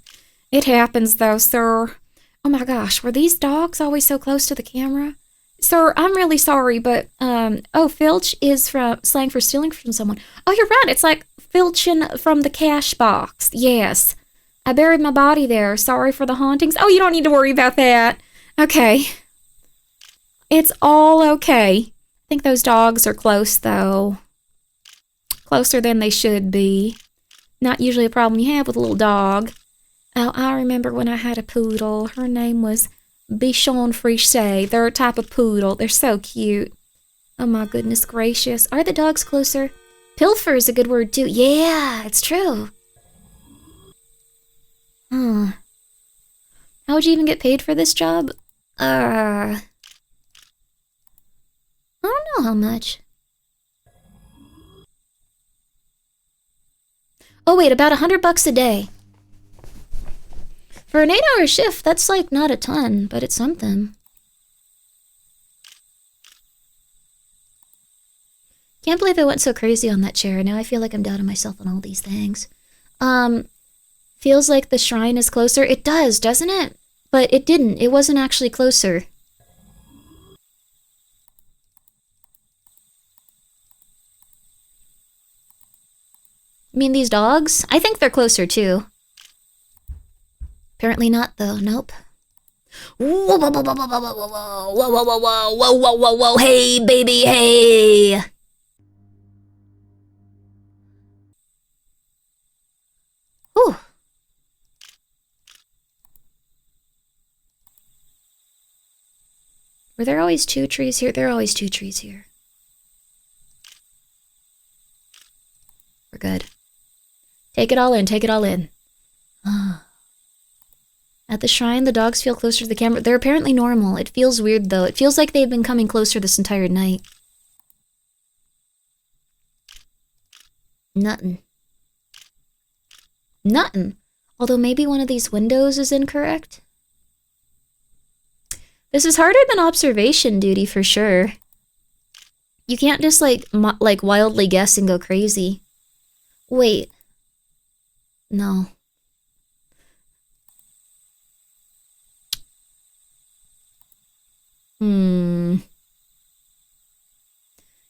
It happens, though, sir. Oh my gosh, were these dogs always so close to the camera? Sir, I'm really sorry, but, oh, filch is from slang for stealing from someone. Oh, you're right, it's like filching from the cash box. Yes. I buried my body there. Sorry for the hauntings. Oh, you don't need to worry about that. Okay. It's all okay. I think those dogs are close, though. Closer than they should be. Not usually a problem you have with a little dog. Oh, I remember when I had a poodle. Her name was Bichon Frise. They're a type of poodle. They're so cute. Oh my goodness gracious. Are the dogs closer? Pilfer is a good word too. Yeah, it's true. How would you even get paid for this job? I don't know how much. Oh wait, about $100 a day. For an 8-hour shift, that's like not a ton, but it's something. Can't believe I went so crazy on that chair. Now I feel like I'm doubting myself on all these things. Feels like the shrine is closer. It does, doesn't it? But it didn't. It wasn't actually closer. I mean, these dogs? I think they're closer, too. Apparently not, though. Nope. Whoa, whoa, whoa, whoa, whoa, whoa, whoa, whoa, whoa, whoa, whoa, whoa, whoa, whoa, whoa, hey, baby, hey! Whew. Were there always 2 trees here? There are always 2 trees here. We're good. Take it all in, take it all in. At the shrine, the dogs feel closer to the camera. They're apparently normal. It feels weird, though. It feels like they've been coming closer this entire night. Nothing. Nothing. Although maybe one of these windows is incorrect. This is harder than observation duty for sure. You can't just like wildly guess and go crazy. Wait. No.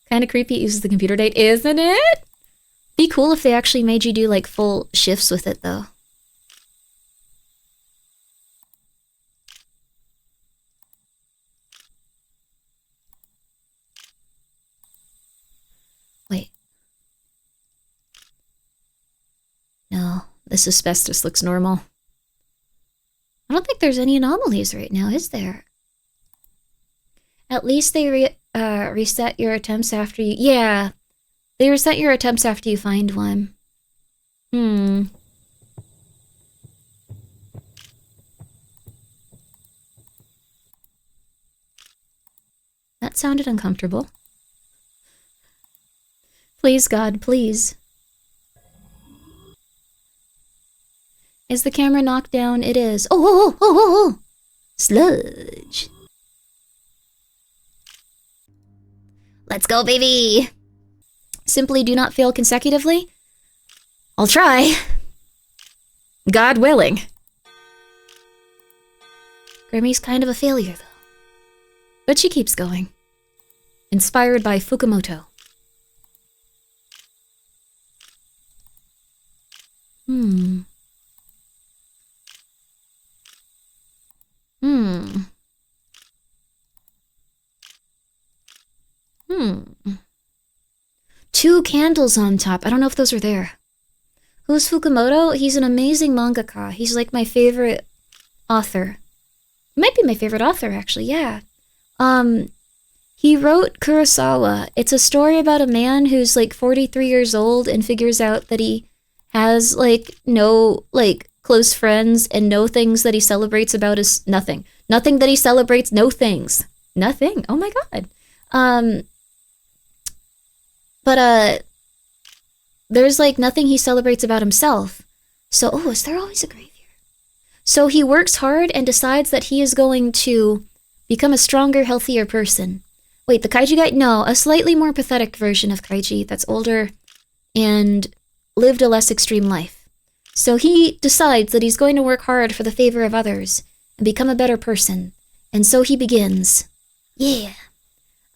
Kind of creepy it uses the computer date, isn't it? Be cool if they actually made you do like full shifts with it though. Wait. No, this asbestos looks normal. I don't think there's any anomalies right now, is there? At least they reset your attempts after you... Yeah, they reset your attempts after you find one. That sounded uncomfortable. Please, God, please. Is the camera knocked down? It is. Oh! Sludge. Let's go, baby! Simply do not fail consecutively? I'll try. God willing. Grimmi's kind of a failure, though. But she keeps going. Inspired by Fukumoto. Hmm. Hmm. Hmm. 2 candles on top. I don't know if those are there. Who's Fukumoto? He's an amazing mangaka. He's like my favorite author. He might be my favorite author, actually, yeah. He wrote Kurosawa. It's a story about a man who's like 43 years old and figures out that he has like no like close friends and no things that he celebrates about is nothing. Nothing that he celebrates, no things. Nothing. Oh my god. But there's like nothing he celebrates about himself. So, oh, is there always a grave here? So he works hard and decides that he is going to become a stronger, healthier person. Wait, the Kaiji guy? No, a slightly more pathetic version of Kaiji that's older and lived a less extreme life. So he decides that he's going to work hard for the favor of others and become a better person. And so he begins. Yeah.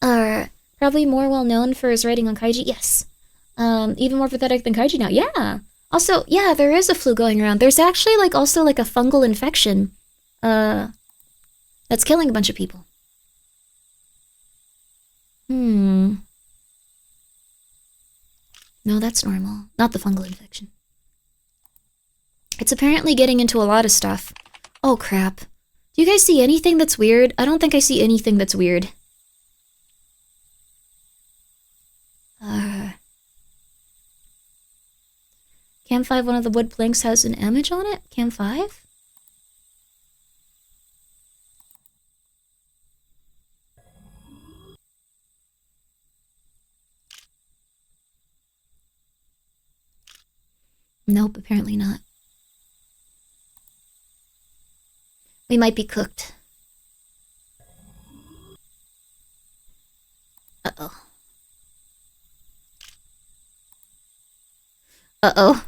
Probably more well known for his writing on Kaiji. Yes. Even more pathetic than Kaiji now. Yeah. Also, yeah, there is a flu going around. There's actually like also like a fungal infection that's killing a bunch of people. No, that's normal. Not the fungal infection. It's apparently getting into a lot of stuff. Oh, crap. Do you guys see anything that's weird? I don't think I see anything that's weird. Cam 5, one of the wood planks has an image on it? Cam 5? Nope, apparently not. We might be cooked. Uh-oh. Uh-oh.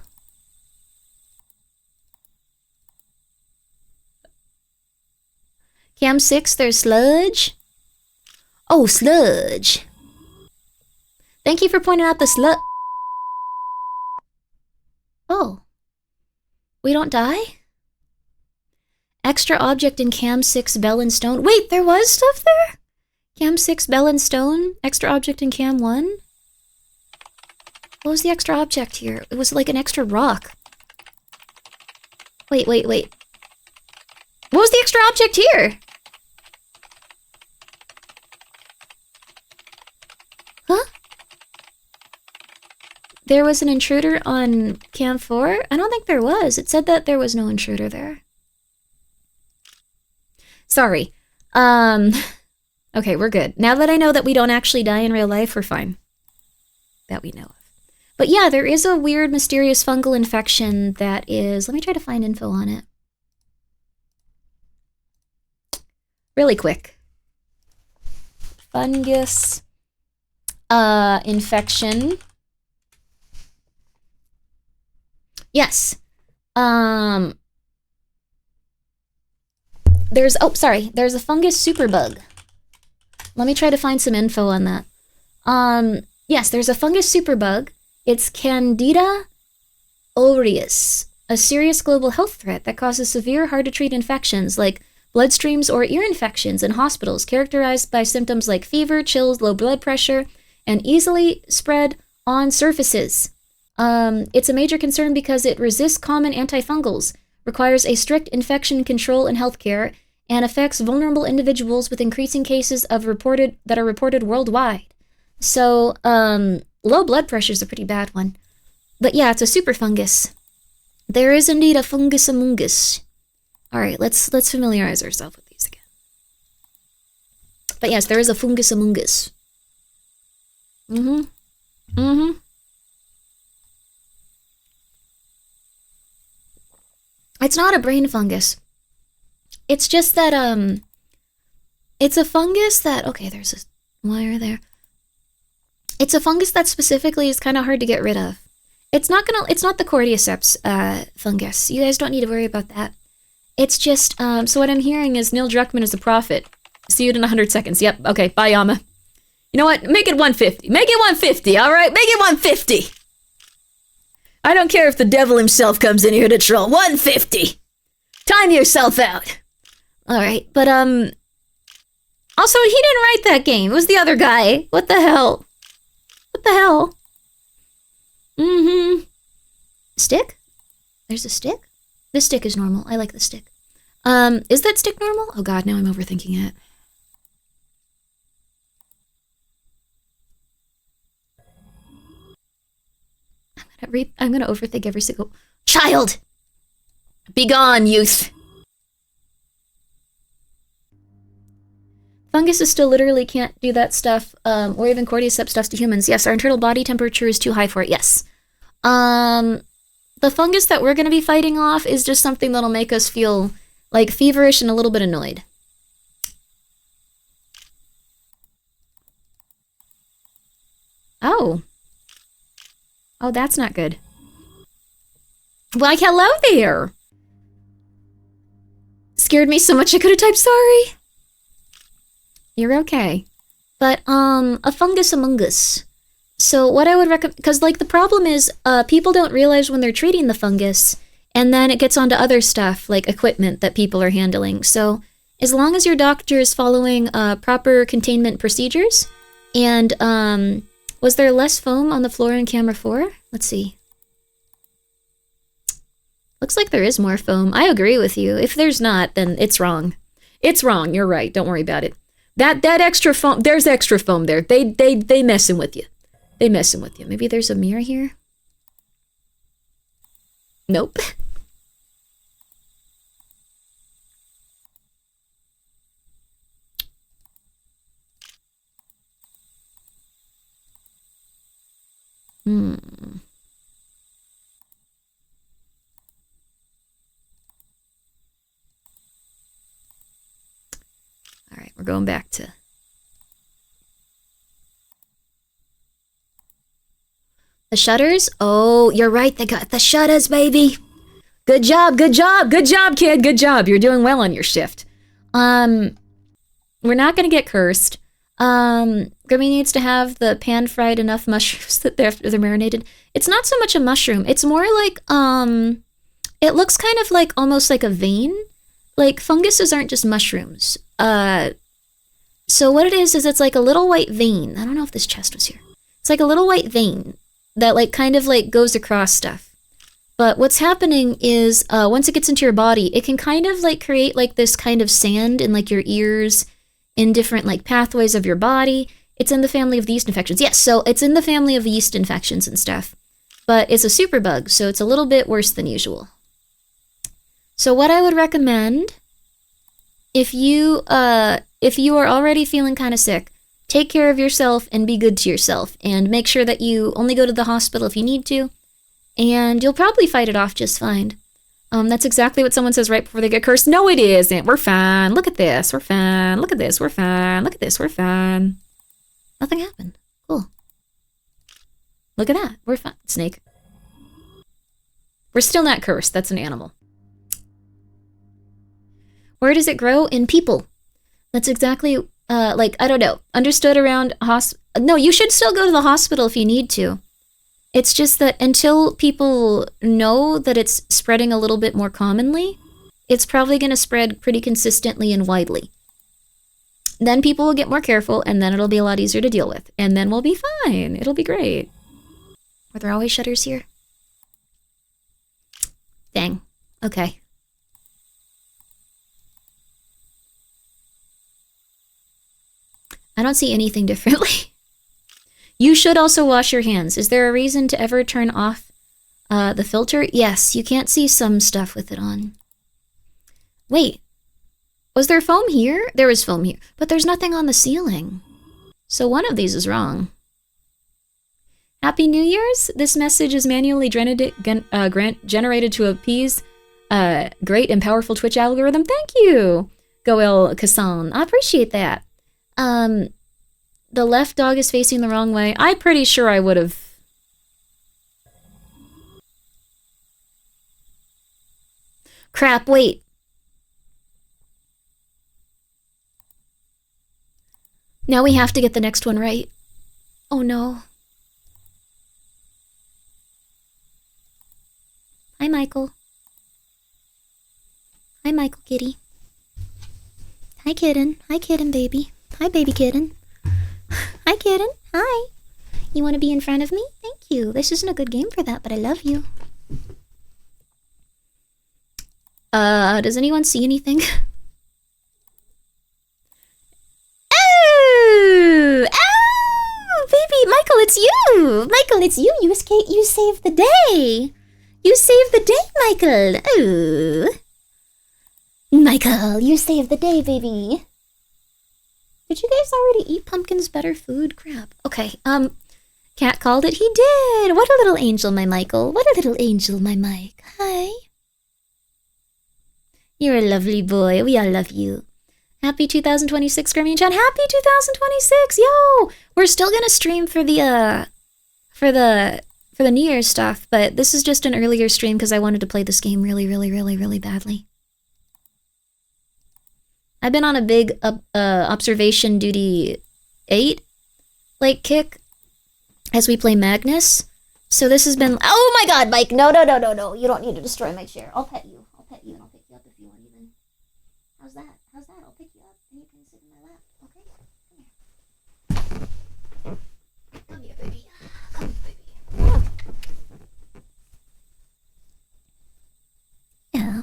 Cam 6, there's sludge. Oh, sludge. Thank you for pointing out the sludge. Oh. We don't die? Extra object in Cam 6, bell and stone. Wait, there was stuff there? Cam 6, bell and stone. Extra object in Cam 1. What was the extra object here? It was like an extra rock. Wait. What was the extra object here? Huh? There was an intruder on Cam 4? I don't think there was. It said that there was no intruder there. Sorry. Okay, we're good. Now that I know that we don't actually die in real life, we're fine. That we know of. But yeah, there is a weird, mysterious fungal infection that is... Let me try to find info on it. Really quick. Fungus infection. Yes. There's a fungus superbug. Let me try to find some info on that. Yes, there's a fungus superbug. It's Candida aureus, a serious global health threat that causes severe, hard-to-treat infections like bloodstreams or ear infections in hospitals, characterized by symptoms like fever, chills, low blood pressure, and easily spread on surfaces. It's a major concern because it resists common antifungals, requires a strict infection control in healthcare, and affects vulnerable individuals with increasing cases that are reported worldwide. So, low blood pressure is a pretty bad one. But yeah, it's a super fungus. There is indeed a fungus among us. Alright, let's familiarize ourselves with these again. But yes, there is a fungus among us. It's not a brain fungus. It's just that, it's a fungus that... Okay, there's a wire there. It's a fungus that specifically is kind of hard to get rid of. It's not the cordyceps fungus. You guys don't need to worry about that. It's just, so what I'm hearing is Neil Druckmann is a prophet. See you in 100 seconds. Yep, okay, bye, Yama. You know what? Make it 150. Make it 150, all right? Make it 150. I don't care if the devil himself comes in here to troll. 150. Time yourself out. All right, but, also, he didn't write that game. It was the other guy. What the hell? What the hell? Mm-hmm. Stick? There's a stick? This stick is normal. I like the stick. Is that stick normal? Oh god, now I'm overthinking it. I'm gonna overthink every single... Child! Begone, youth! Fungus still literally can't do that stuff, or even cordyceps stuff to humans. Yes, our internal body temperature is too high for it, yes. The fungus that we're gonna be fighting off is just something that'll make us feel, like, feverish and a little bit annoyed. Oh. Oh, that's not good. Like, hello there! Scared me so much I could have typed sorry. You're okay. But, a fungus among us. So what I would recommend, because, like, the problem is, people don't realize when they're treating the fungus, and then it gets onto other stuff, like equipment that people are handling. So as long as your doctor is following, proper containment procedures, and, was there less foam on the floor in camera 4? Let's see. Looks like there is more foam. I agree with you. If there's not, then it's wrong. It's wrong. You're right. Don't worry about it. That extra foam, there's extra foam there. They messing with you. They messing with you. Maybe there's a mirror here? Nope. Alright, we're going back to... The shutters? Oh, you're right. They got the shutters, baby. Good job, good job, good job, kid. Good job. You're doing well on your shift. We're not going to get cursed. Grimmi needs to have the pan-fried enough mushrooms that they're marinated. It's not so much a mushroom. It's more like, it looks kind of like, almost like a vein. Like, funguses aren't just mushrooms. So what it is it's like a little white vein. I don't know if this chest was here. It's like a little white vein that, like, kind of, like, goes across stuff. But what's happening is, once it gets into your body, it can kind of, like, create, like, this kind of sand in, like, your ears, in different, like, pathways of your body. It's in the family of the yeast infections. Yes, so it's in the family of yeast infections and stuff. But it's a superbug, so it's a little bit worse than usual. So what I would recommend, if you are already feeling kind of sick, take care of yourself and be good to yourself, and make sure that you only go to the hospital if you need to, and you'll probably fight it off just fine. That's exactly what someone says right before they get cursed. No, it isn't. We're fine. Look at this. We're fine. Look at this. We're fine. Look at this. We're fine. Nothing happened. Cool. Look at that. We're fine. Snake. We're still not cursed. That's an animal. Where does it grow? In people. That's exactly... like, I don't know, understood around no, you should still go to the hospital if you need to. It's just that until people know that it's spreading a little bit more commonly, it's probably going to spread pretty consistently and widely. Then people will get more careful, and then it'll be a lot easier to deal with. And then we'll be fine. It'll be great. Are there always shutters here? Dang. Okay. I don't see anything differently. You should also wash your hands. Is there a reason to ever turn off the filter? Yes, you can't see some stuff with it on. Wait, was there foam here? There was foam here, but there's nothing on the ceiling. So one of these is wrong. Happy New Year's! This message is manually generated to appease great and powerful Twitch algorithm. Thank you, Goel Kassan. I appreciate that. The left dog is facing the wrong way. I'm pretty sure I would have... Crap, wait. Now we have to get the next one right. Oh no. Hi, Michael. Hi, Michael Kitty. Hi, kitten. Hi, kitten, baby. Hi, baby kitten. Hi, kitten. Hi. You want to be in front of me? Thank you. This isn't a good game for that, but I love you. Does anyone see anything? Oh! Oh! Baby, Michael, it's you! Michael, it's you! You escaped. You saved the day! You saved the day, Michael! Oh! Michael, you saved the day, baby! Did you guys already eat Pumpkin's better food? Crap. Okay, Cat called it. He did! What a little angel, my Michael. What a little angel, my Mike. Hi. You're a lovely boy. We all love you. Happy 2026, Grimmi and John. Happy 2026! Yo! We're still gonna stream for the New Year's stuff, but this is just an earlier stream because I wanted to play this game really, really, really, really badly. I've been on a big observation duty 8 kick as we play Magnus. So this has been... Oh my god, Mike! No. You don't need to destroy my chair. I'll pet you. I'll pet you and I'll pick you up if you want even. How's that? I'll pick you up and you can sit in my lap. Okay? Come here, baby. Come here, baby. Yeah.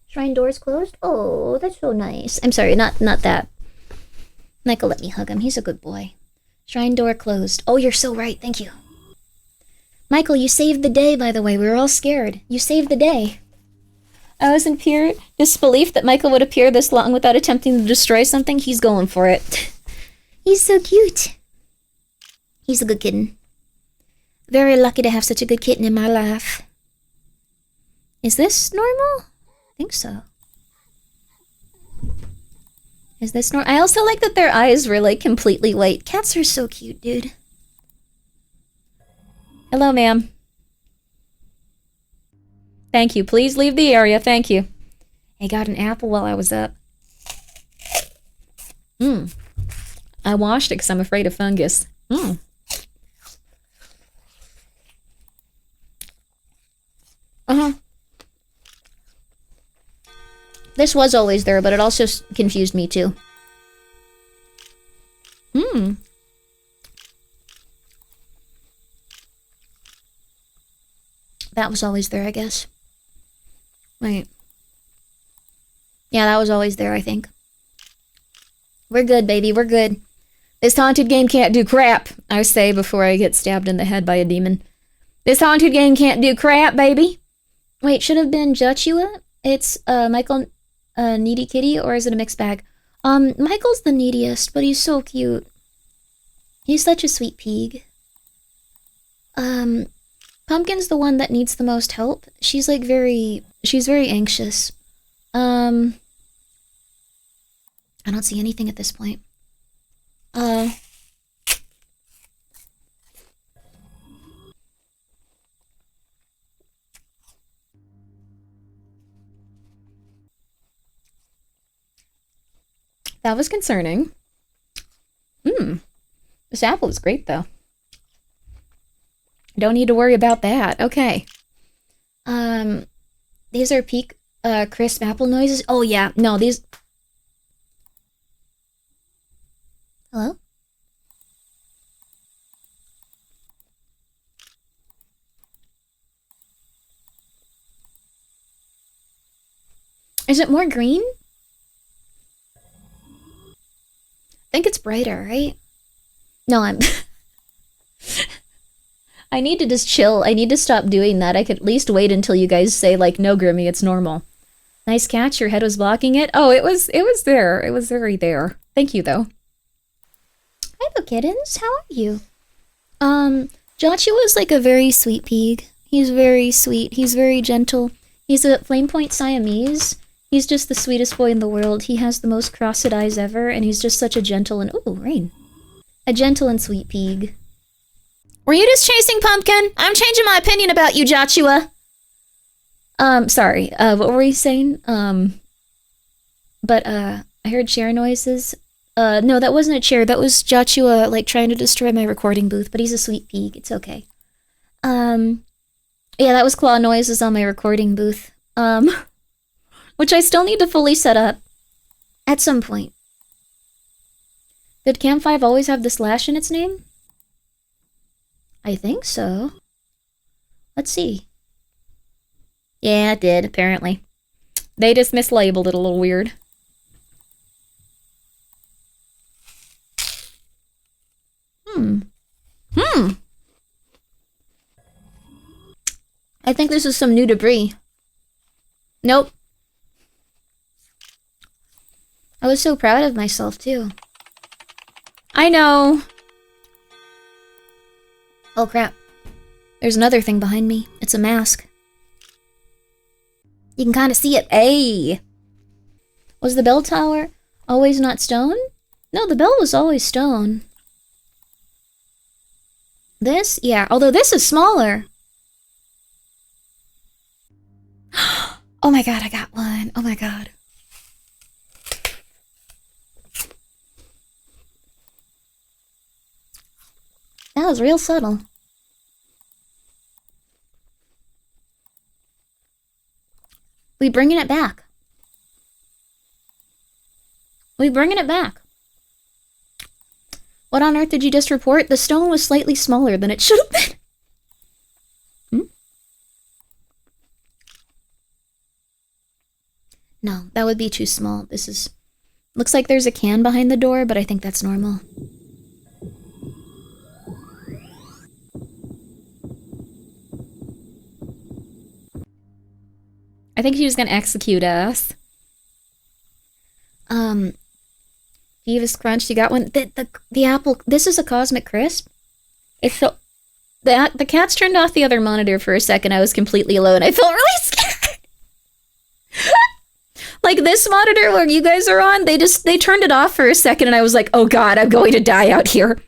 Shrine doors closed? Oh, that's so nice. I'm sorry, not that. Michael, let me hug him. He's a good boy. Shrine door closed. Oh, you're so right. Thank you. Michael, you saved the day, by the way. We were all scared. You saved the day. I was in pure disbelief that Michael would appear this long without attempting to destroy something. He's going for it. He's so cute. He's a good kitten. Very lucky to have such a good kitten in my life. Is this normal? I think so. Is this normal? I also like that their eyes were completely white. Cats are so cute, dude. Hello, ma'am. Thank you. Please leave the area. Thank you. I got an apple while I was up. I washed it because I'm afraid of fungus. This was always there, but it also confused me too. That was always there, I guess. Wait. Yeah, that was always there, I think. We're good, baby. We're good. This haunted game can't do crap, I say before I get stabbed in the head by a demon. This haunted game can't do crap, baby. Wait, should have been Joshua? It's Michael Needy Kitty, or is it a mixed bag? Michael's the neediest, but he's so cute. He's such a sweet pig. Pumpkin's the one that needs the most help. She's she's very anxious. I don't see anything at this point. That was concerning. This apple is great, though. Don't need to worry about that. Okay. These are peak, crisp apple noises. Oh, yeah. No, these... Hello? Is it more green? I think it's brighter, right? No, I'm... I need to just chill. I need to stop doing that. I could at least wait until you guys say, no, Grimmi, it's normal. Nice catch. Your head was blocking it. Oh, it was there. It was very there. Thank you, though. Hello, kittens. How are you? Joshua's a very sweet pig. He's very sweet. He's very gentle. He's a Flame Point Siamese. He's just the sweetest boy in the world. He has the most crossed eyes ever, and he's just such a gentle and... Ooh, rain. A gentle and sweet pig. Were you just chasing Pumpkin? I'm changing my opinion about you, Joshua. Sorry. What were you saying? But, I heard chair noises. No, that wasn't a chair. That was Joshua, like, trying to destroy my recording booth, but he's a sweet pig. It's okay. Yeah, that was claw noises on my recording booth. Which I still need to fully set up. At some point. Did Cam 5 always have the slash in its name? I think so. Let's see. Yeah, it did, apparently. They just mislabeled it a little weird. I think this is some new debris. Nope. I was so proud of myself, too. I know. Oh, crap. There's another thing behind me. It's a mask. You can kind of see it. Hey! Was the bell tower always not stone? No, the bell was always stone. This? Yeah, although this is smaller. Oh my god, I got one. Oh my god. That was real subtle. We bringing it back. We bringing it back. What on earth did you just report? The stone was slightly smaller than it should have been. No, that would be too small. This is... Looks like there's a can behind the door, but I think that's normal. I think she was gonna execute us. Beavis Crunch, you got one? The apple... This is a Cosmic Crisp? It's so... The cat's turned off the other monitor for a second. I was completely alone. I felt really scared. Like this monitor where you guys are on, they turned it off for a second and I was like, oh god, I'm going to die out here.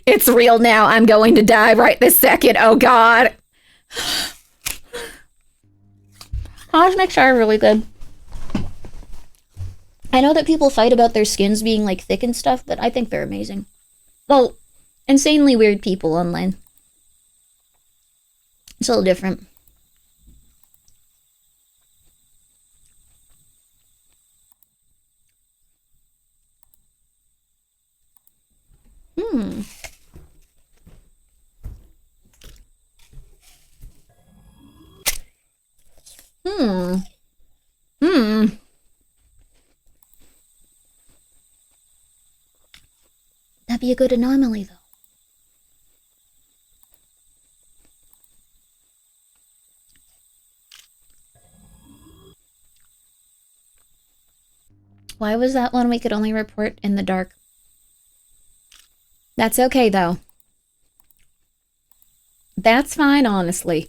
It's real now. I'm going to die right this second. Oh god. Cosmics are really good. I know that people fight about their skins being like thick and stuff, but I think they're amazing. Well, insanely weird people online. It's a little different. That'd be a good anomaly, though. Why was that one we could only report in the dark? That's okay, though. That's fine, honestly.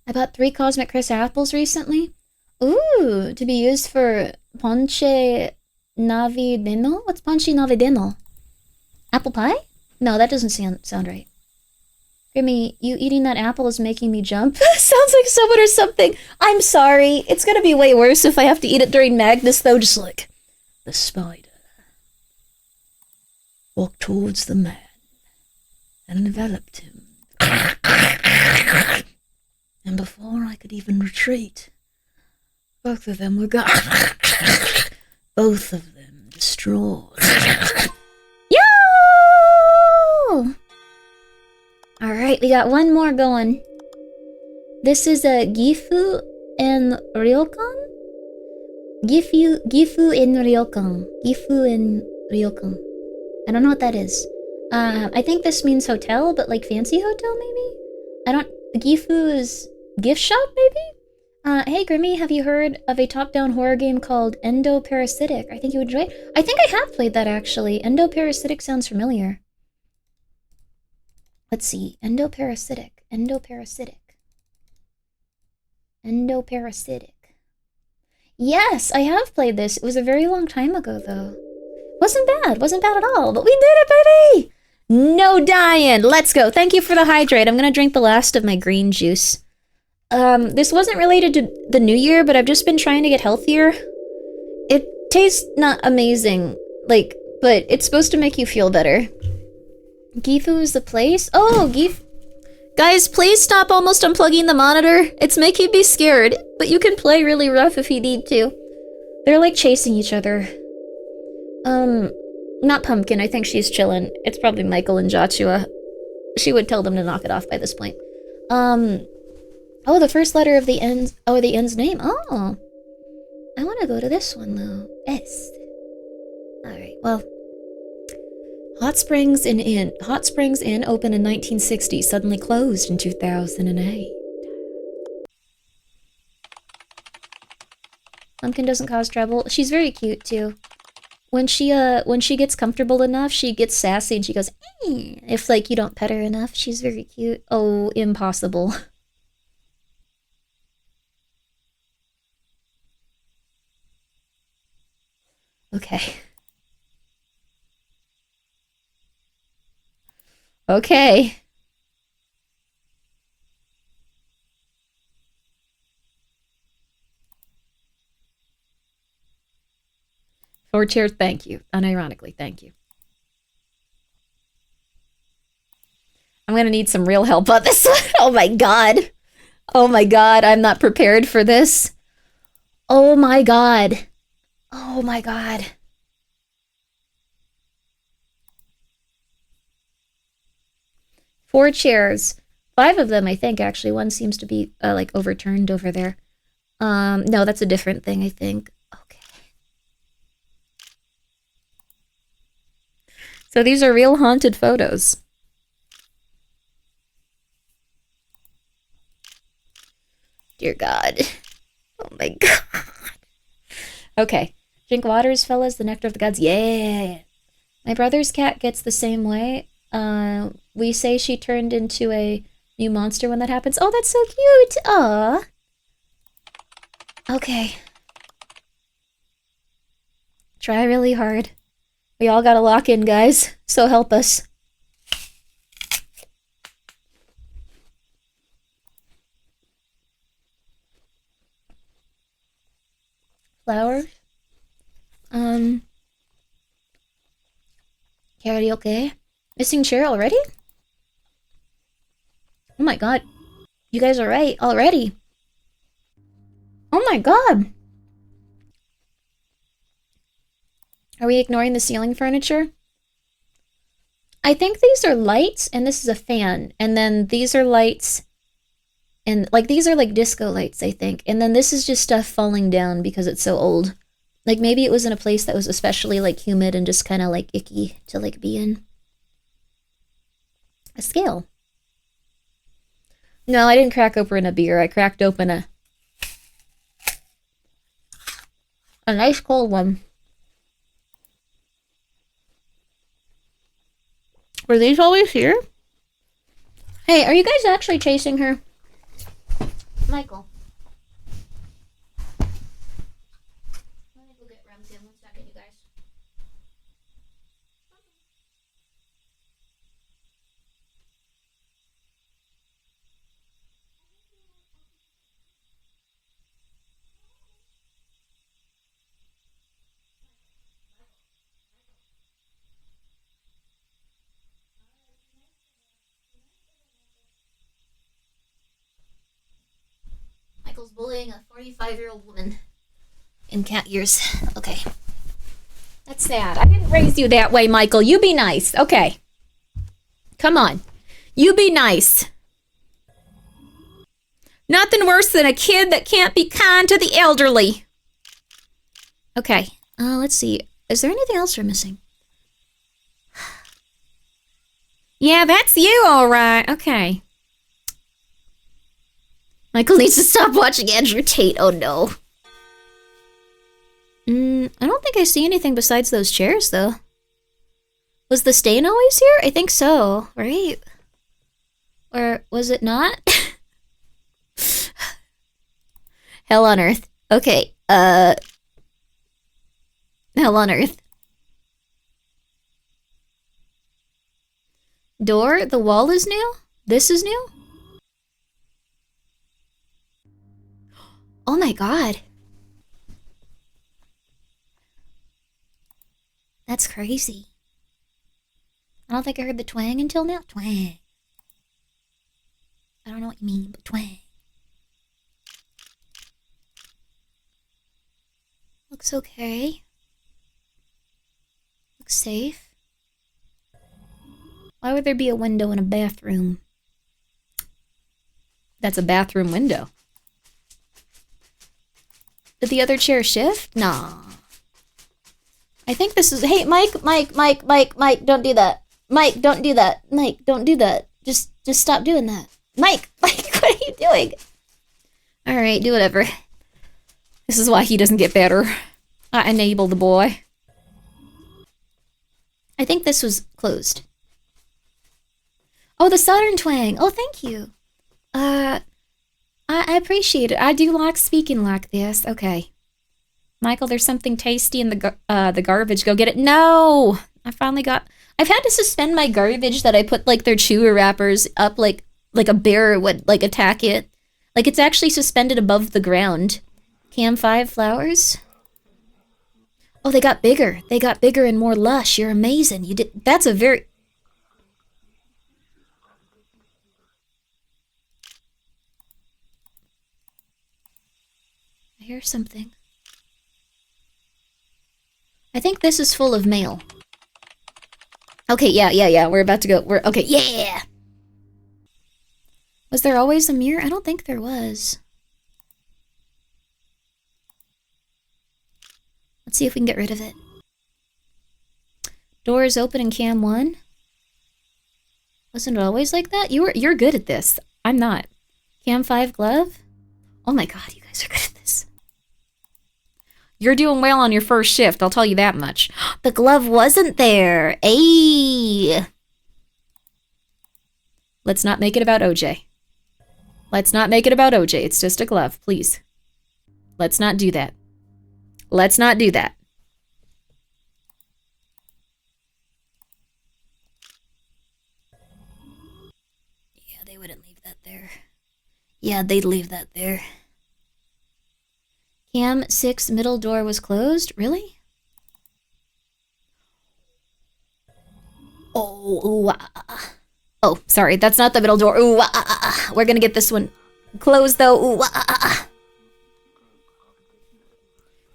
I bought 3 Cosmic Crisp apples recently. Ooh, to be used for ponche navideño? What's ponche navideño? Apple pie? No, that doesn't sound right. Grimmi, you eating that apple is making me jump. Sounds like someone or something. I'm sorry. It's gonna be way worse if I have to eat it during Magnus, though. Just like the spider walked towards the man and enveloped him. And before I could even retreat, both of them were gone. Both of them destroyed. Yo! Alright, we got one more going. This is a Gifu and Ryokan? Gifu in Ryokan. Gifu in Ryokan. I don't know what that is. I think this means hotel, but like fancy hotel maybe? Gifu is gift shop maybe? Hey Grimmi, have you heard of a top-down horror game called Endoparasitic? I think you would enjoy it. I think I have played that actually. Endoparasitic sounds familiar. Let's see. Endoparasitic. Yes, I have played this. It was a very long time ago though. Wasn't bad at all. But we did it, baby! No dying. Let's go. Thank you for the hydrate. I'm gonna drink the last of my green juice. This wasn't related to the new year, but I've just been trying to get healthier. tastes not amazing, like, but it's supposed to make you feel better. Gifu is the place? Oh, Gifu. Guys, please stop almost unplugging the monitor. It's making me scared, but you can play really rough if you need to. They're like chasing each other. Not Pumpkin, I think she's chilling. It's probably Michael and Joshua. She would tell them to knock it off by this point. Oh, the first letter of the end's, the end's name. Oh. I want to go to this one, though. S. Alright, well. Hot Springs Inn opened in 1960, suddenly closed in 2008. Pumpkin doesn't cause trouble. She's very cute, too. When she gets comfortable enough, she gets sassy and she goes, eh. If, like, you don't pet her enough, she's very cute. Oh, impossible. Okay. Okay. Four chairs, thank you. Unironically, thank you. I'm gonna need some real help on this one. Oh my god. Oh my god, I'm not prepared for this. Oh my god. Oh my god. Four chairs. 5 of them, I think, actually. One seems to be, like, overturned over there. No, that's a different thing, I think. Okay. So these are real haunted photos. Dear God. Oh my god. Okay. Drink waters, fellas, the nectar of the gods. Yeah. My brother's cat gets the same way. We say she turned into a new monster when that happens. Oh, that's so cute. Aw. Okay. Try really hard. We all gotta lock in, guys. So help us. Flowers. Karaoke. Missing chair already? Oh my god. You guys are right already. Oh my god. Are we ignoring the ceiling furniture? I think these are lights and this is a fan. And then these are lights. And like these are like disco lights, I think. And then this is just stuff falling down because it's so old. Like maybe it was in a place that was especially like humid and just kind of like icky to like be in. A scale. No, I didn't crack open a beer. I cracked open a nice cold one. Were these always here? Hey, are you guys actually chasing her? Michael. Let me go get Ramsey in 1 second, you guys. Michael's bullying a 45-year-old woman in cat years. Okay. That's sad. I didn't raise you that way, Michael. You be nice. Okay. Come on. You be nice. Nothing worse than a kid that can't be kind to the elderly. Okay. Let's see. Is there anything else we're missing? Yeah, that's you, all right. Okay. Michael needs to stop watching Andrew Tate. Oh, no. I don't think I see anything besides those chairs, though. Was the stain always here? I think so, right? Or was it not? Hell on Earth. Okay, Hell on Earth. Door? The wall is new? This is new? Oh my god. That's crazy. I don't think I heard the twang until now. Twang. I don't know what you mean, but twang. Looks okay. Looks safe. Why would there be a window in a bathroom? That's a bathroom window. Did the other chair shift? Nah. I think this is... Hey, Mike, don't do that. Mike, don't do that. Mike, don't do that. Just stop doing that. Mike, what are you doing? Alright, do whatever. This is why he doesn't get better. I enable the boy. I think this was closed. Oh, the Southern twang. Oh, thank you. I appreciate it. I do like speaking like this. Okay. Michael, there's something tasty in the garbage. Go get it. No! I've had to suspend my garbage that I put, like, their chewer wrappers up like a bear would, like, attack it. Like, it's actually suspended above the ground. Cam 5 flowers? Oh, they got bigger. They got bigger and more lush. You're amazing. That's a very... I hear something. I think this is full of mail. Okay, yeah. We're about to go. Okay, yeah! Was there always a mirror? I don't think there was. Let's see if we can get rid of it. Door is open in cam 1. Wasn't it always like that? You're good at this. I'm not. Cam 5 glove? Oh my god, you guys are good at this. You're doing well on your first shift, I'll tell you that much. The glove wasn't there. Ayy. Let's not make it about OJ. Let's not make it about OJ. It's just a glove, please. Let's not do that. Let's not do that. Yeah, they wouldn't leave that there. Yeah, they'd leave that there. Cam 6 middle door was closed? Really? Oh, oh, sorry, that's not the middle door. Ooh, we're gonna get this one closed though. Ooh,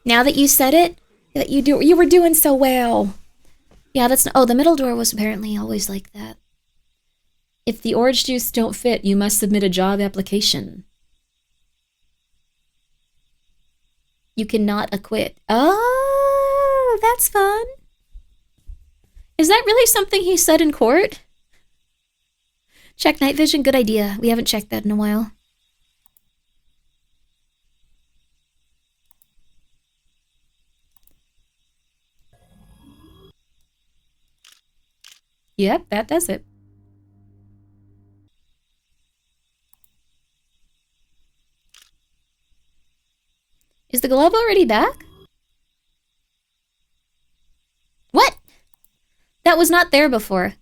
Now that you said it, you were doing so well. Yeah, oh, the middle door was apparently always like that. If the orange juice don't fit, you must submit a job application. You cannot acquit. Oh, that's fun. Is that really something he said in court? Check night vision, good idea. We haven't checked that in a while. Yep, that does it. Is the glove already back? What? That was not there before.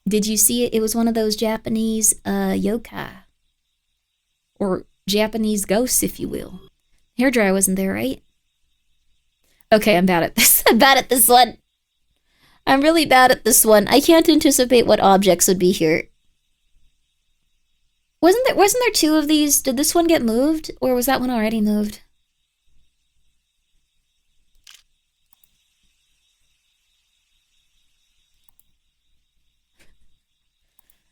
Did you see it? It was one of those Japanese yokai. Or Japanese ghosts, if you will. Hairdryer wasn't there, right? Okay, I'm bad at this. I'm bad at this one. I'm really bad at this one. I can't anticipate what objects would be here. Wasn't there two of these? Did this one get moved? Or was that one already moved?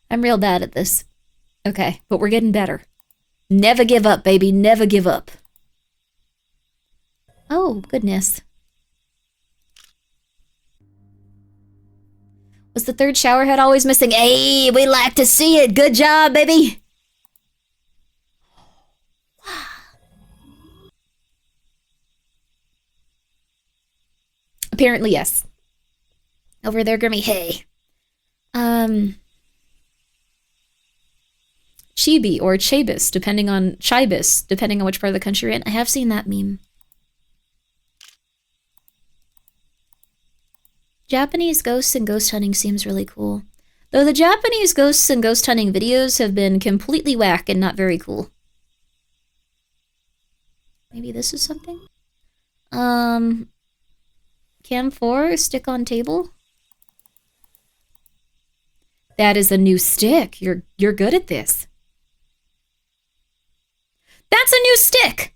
I'm real bad at this. Okay, but we're getting better. Never give up, baby. Never give up. Oh, goodness. Was the third shower head always missing? Hey, we like to see it. Good job, baby. Apparently, yes. Over there, Grimmi. Hey. Chibi or Chabis, depending on which part of the country you're in. I have seen that meme. Japanese ghosts and ghost hunting seems really cool. Though the Japanese ghosts and ghost hunting videos have been completely whack and not very cool. Maybe this is something? Cam 4, stick on table. That is a new stick. You're good at this. That's a new stick!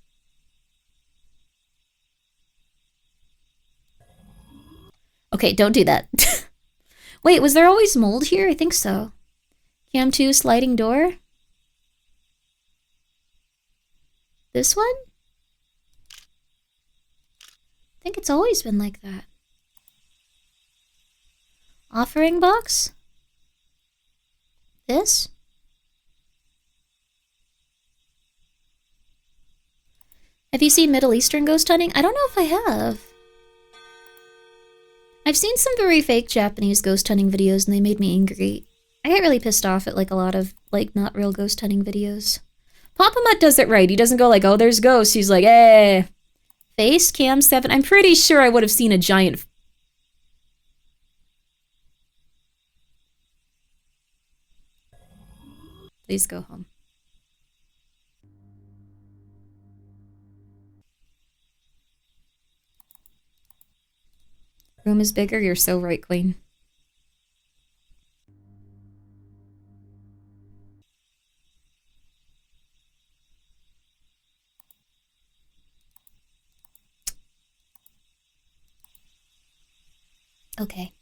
Okay, don't do that. Wait, was there always mold here? I think so. Cam 2, sliding door. This one? I think it's always been like that. Offering box? This? Have you seen Middle Eastern ghost hunting? I don't know if I have. I've seen some very fake Japanese ghost hunting videos and they made me angry. I get really pissed off at like a lot of like not real ghost hunting videos. Papa Mutt does it right. He doesn't go like, oh, there's ghosts. He's like, eh. Face cam 7. I'm pretty sure I would have seen a giant. Please go home. Room is bigger. You're so right, Queen. Okay.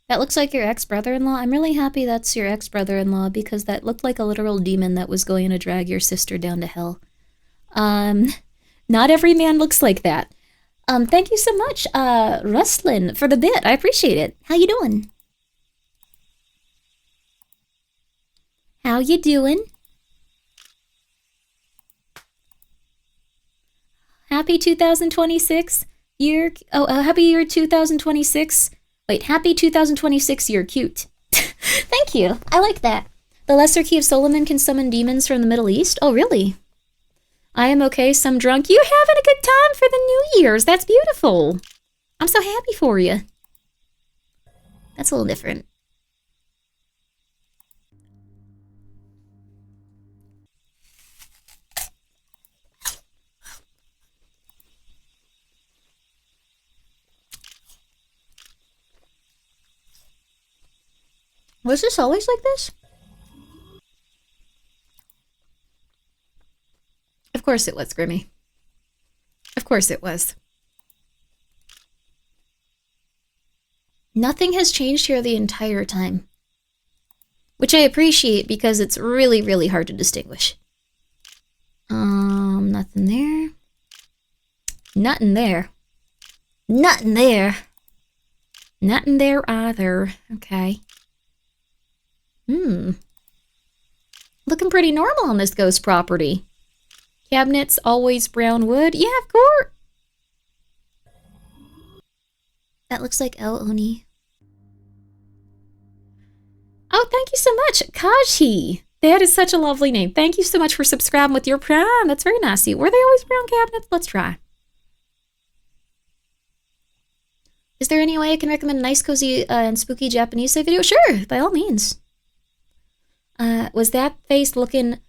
That looks like your ex-brother-in-law. I'm really happy that's your ex-brother-in-law because that looked like a literal demon that was going to drag your sister down to hell. Not every man looks like that. Thank you so much, Rustlin, for the bit. I appreciate it. How you doing? How you doing? Happy 2026 year. Happy year 2026. Wait, happy 2026 year cute. Thank you. I like that. The Lesser Key of Solomon can summon demons from the Middle East. Oh, really? I am okay, some drunk. You're having a good time for the New Year's. That's beautiful. I'm so happy for you. That's a little different. Was this always like this? Of course it was, Grimmi. Of course it was. Nothing has changed here the entire time. Which I appreciate because it's really, really hard to distinguish. Nothing there. Nothing there. Nothing there. Nothing there either. Okay. Looking pretty normal on this ghost property. Cabinets, always brown wood. Yeah, of course. That looks like El Oni. Oh, thank you so much, Kaji. That is such a lovely name. Thank you so much for subscribing with your Prime. That's very nice. Were they always brown cabinets? Let's try. Is there any way I can recommend a nice, cozy, and spooky Japanese side video? Sure, by all means. Was that face-looking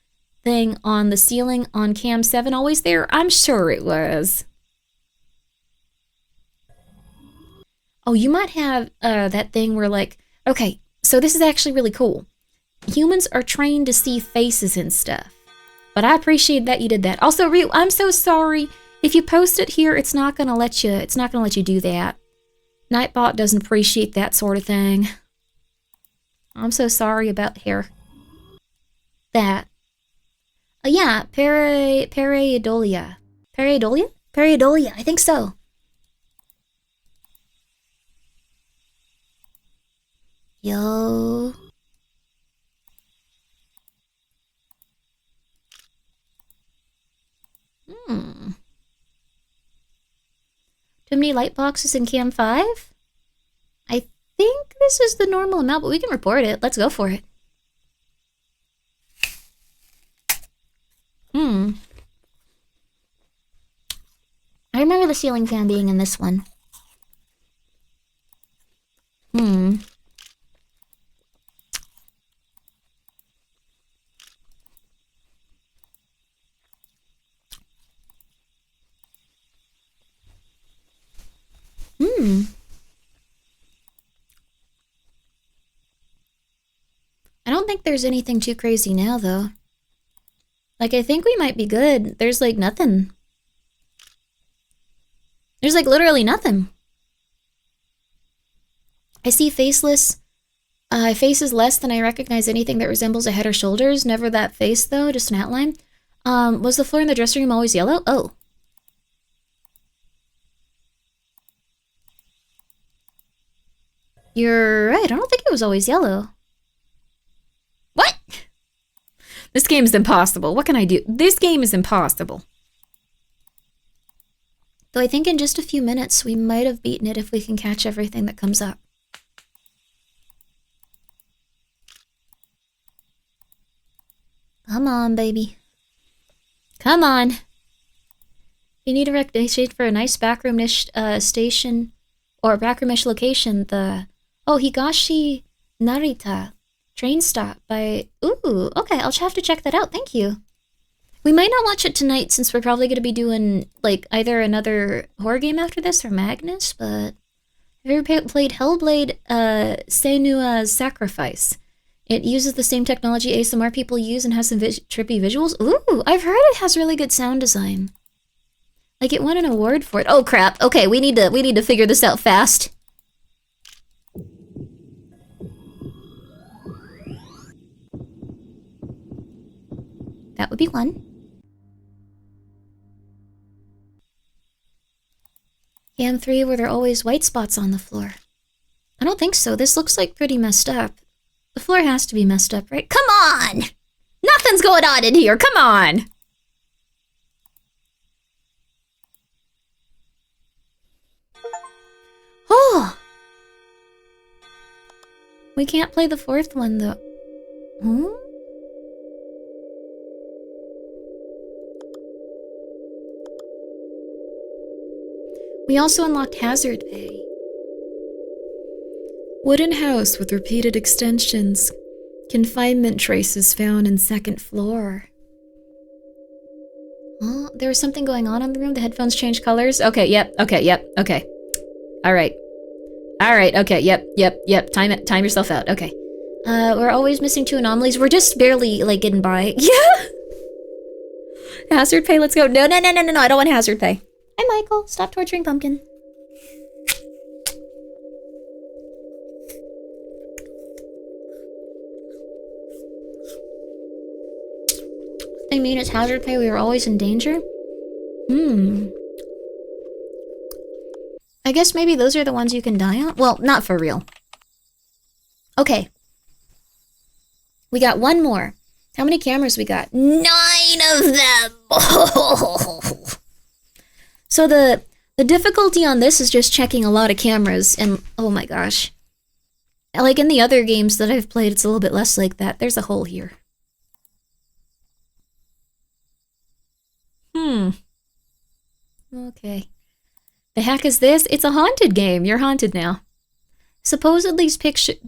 thing on the ceiling on Cam 7 always there? I'm sure it was. Oh, you might have that thing where like, okay, so this is actually really cool. Humans are trained to see faces and stuff. But I appreciate that you did that. Also, Ryu, I'm so sorry. If you post it here, it's not gonna let you do that. Nightbot doesn't appreciate that sort of thing. I'm so sorry about hair. That. Yeah, pareidolia. Pareidolia? Pareidolia, I think so. Yo. Too many light boxes in Cam 5? I think this is the normal amount, but we can report it. Let's go for it. I remember the ceiling fan being in this one. Hmm. I don't think there's anything too crazy now, though. Like, I think we might be good. There's, like, nothing. There's, like, literally nothing. I see faceless. Faces less than I recognize anything that resembles a head or shoulders. Never that face, though. Just an outline. Was the floor in the dressing room always yellow? Oh. You're right. I don't think it was always yellow. What? This game is impossible. What can I do? This game is impossible. Though I think in just a few minutes we might have beaten it if we can catch everything that comes up. Come on, baby. Come on. You need a recommendation for a nice backroom-ish station or backroom-ish location. The Higashi Narita train stop by. Ooh, okay. I'll have to check that out. Thank you. We might not watch it tonight since we're probably going to be doing like either another horror game after this or Magnus. But have you ever played Hellblade? Senua's Sacrifice. It uses the same technology ASMR people use and has some trippy visuals. Ooh, I've heard it has really good sound design. Like it won an award for it. Oh crap. Okay, we need to figure this out fast. That would be one. Cam 3, were there always white spots on the floor? I don't think so. This looks like pretty messed up. The floor has to be messed up, right? Come on! Nothing's going on in here. Come on! Oh! We can't play the fourth one, though. Hmm? We also unlocked Hazard Bay. Wooden house with repeated extensions. Confinement traces found in second floor. Oh, there was something going on in the room. The headphones changed colors. Okay, yep, okay. Alright. Alright, okay, yep. Time yourself out. Okay. We're always missing 2 anomalies. We're just barely, like, getting by. Yeah! Hazard pay, let's go. No, I don't want hazard pay. Hi, Michael. Stop torturing Pumpkin. I mean, it's hazard pay. We were always in danger. I guess maybe those are the ones you can die on? Well, not for real. Okay. We got one more. How many cameras we got? 9 of them! So the difficulty on this is just checking a lot of cameras, and oh my gosh. Like in the other games that I've played, it's a little bit less like that. There's a hole here. Okay. The heck is this? It's a haunted game. You're haunted now. Supposedly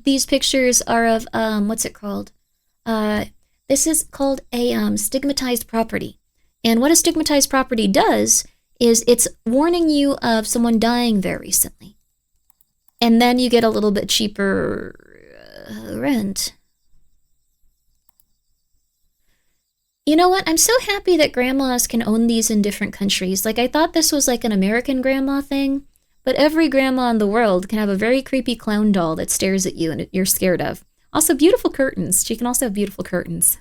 these pictures are of, what's it called? This is called a stigmatized property. And what a stigmatized property does is it's warning you of someone dying there recently. And then you get a little bit cheaper rent. You know what? I'm so happy that grandmas can own these in different countries. Like, I thought this was like an American grandma thing, but every grandma in the world can have a very creepy clown doll that stares at you and you're scared of. Also, beautiful curtains. She can also have beautiful curtains.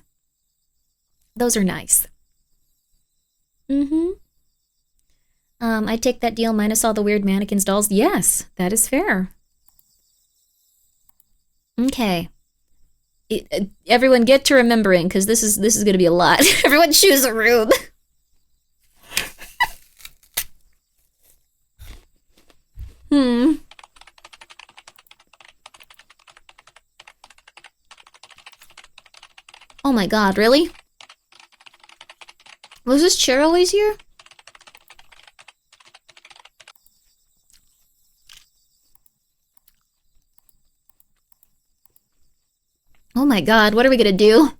Those are nice. I'd take that deal minus all the weird mannequins dolls. Yes, that is fair. Okay. Everyone get to remembering, because this is going to be a lot. Everyone choose a room. Oh my god, really? Was this chair always here? Oh my god, what are we gonna do?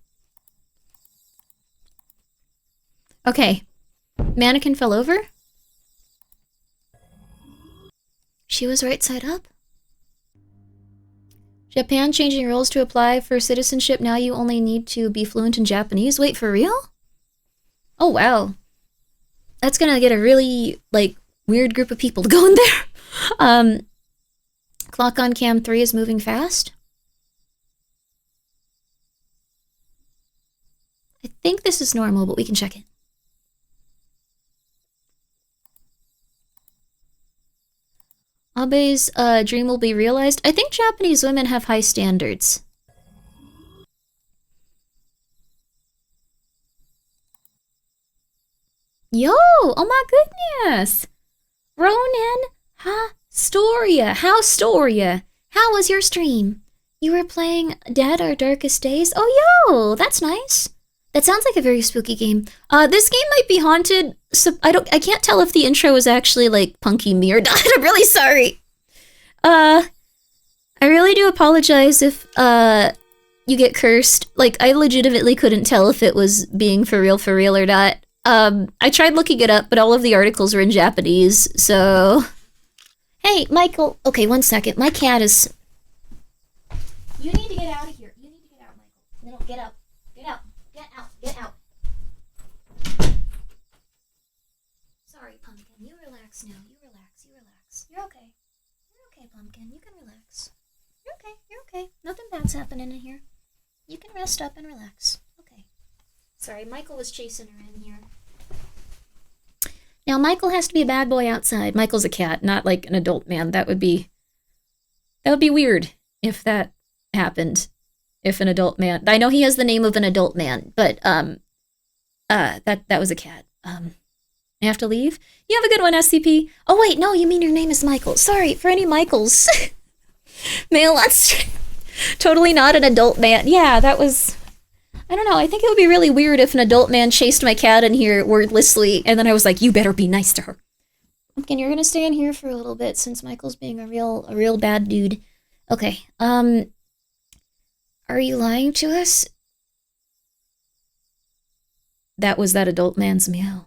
Okay. Mannequin fell over? She was right side up. Japan changing rules to apply for citizenship. Now you only need to be fluent in Japanese. Wait, for real? Oh, wow. That's gonna get a really, like, weird group of people to go in there. Clock on cam 3 is moving fast. I think this is normal, but we can check it. Abe's dream will be realized. I think Japanese women have high standards. Yo! Oh my goodness! Ronan Hastoria! How was your stream? You were playing Dead or Darkest Days? Oh, yo! That's nice. That sounds like a very spooky game. This game might be haunted. So I can't tell if the intro was actually like punky me or not. I'm really sorry. I really do apologize if you get cursed. Like, I legitimately couldn't tell if it was being for real or not. I tried looking it up, but all of the articles were in Japanese, so... Hey, Michael. Okay, one second. My cat is... You need to get out of here. You need to get out, Michael. No, get out. Get out. Get out. Get out. Sorry, Pumpkin. You relax now. You relax. You relax. You're okay. You're okay, Pumpkin. You can relax. You're okay. You're okay. Nothing bad's happening in here. You can rest up and relax. Okay. Sorry, Michael was chasing her in here. Now, Michael has to be a bad boy outside. Michael's a cat, not like an adult man. That would be weird if that happened. If an adult man... I know he has the name of an adult man, but that was a cat. I have to leave? You have a good one, SCP. Oh, wait, no, you mean your name is Michael. Sorry, for any Michaels. Male, that's totally not an adult man. Yeah, that was... I don't know, I think it would be really weird if an adult man chased my cat in here wordlessly, and then I was like, you better be nice to her. Pumpkin, you're gonna stay in here for a little bit since Michael's being a real bad dude. Okay, are you lying to us? That was that adult man's meow.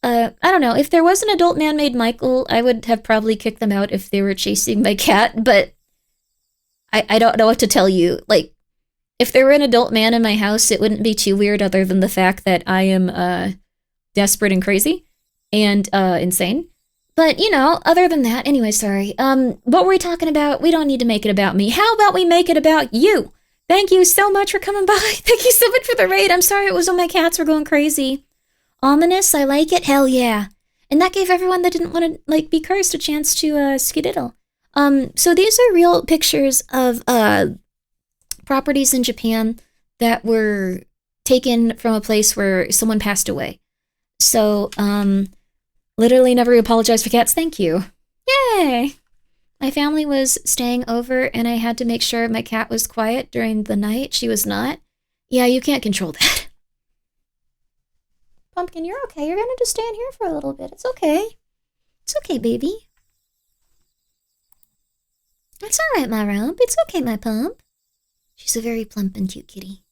I don't know, if there was an adult man named Michael, I would have probably kicked them out if they were chasing my cat, but I don't know what to tell you. Like, if there were an adult man in my house, it wouldn't be too weird other than the fact that I am desperate and crazy and insane. But, you know, other than that, anyway, sorry. What were we talking about? We don't need to make it about me. How about we make it about you? Thank you so much for coming by. Thank you so much for the raid. I'm sorry it was when my cats were going crazy. Ominous, I like it. Hell yeah. And that gave everyone that didn't want to, like, be cursed a chance to skedaddle. So these are real pictures of properties in Japan that were taken from a place where someone passed away. So, literally never apologize for cats. Thank you. Yay! My family was staying over and I had to make sure my cat was quiet during the night. She was not. Yeah, you can't control that. Pumpkin, you're okay. You're gonna just stay in here for a little bit. It's okay. It's okay, baby. It's alright, my rump. It's okay, my pump. She's a very plump and cute kitty.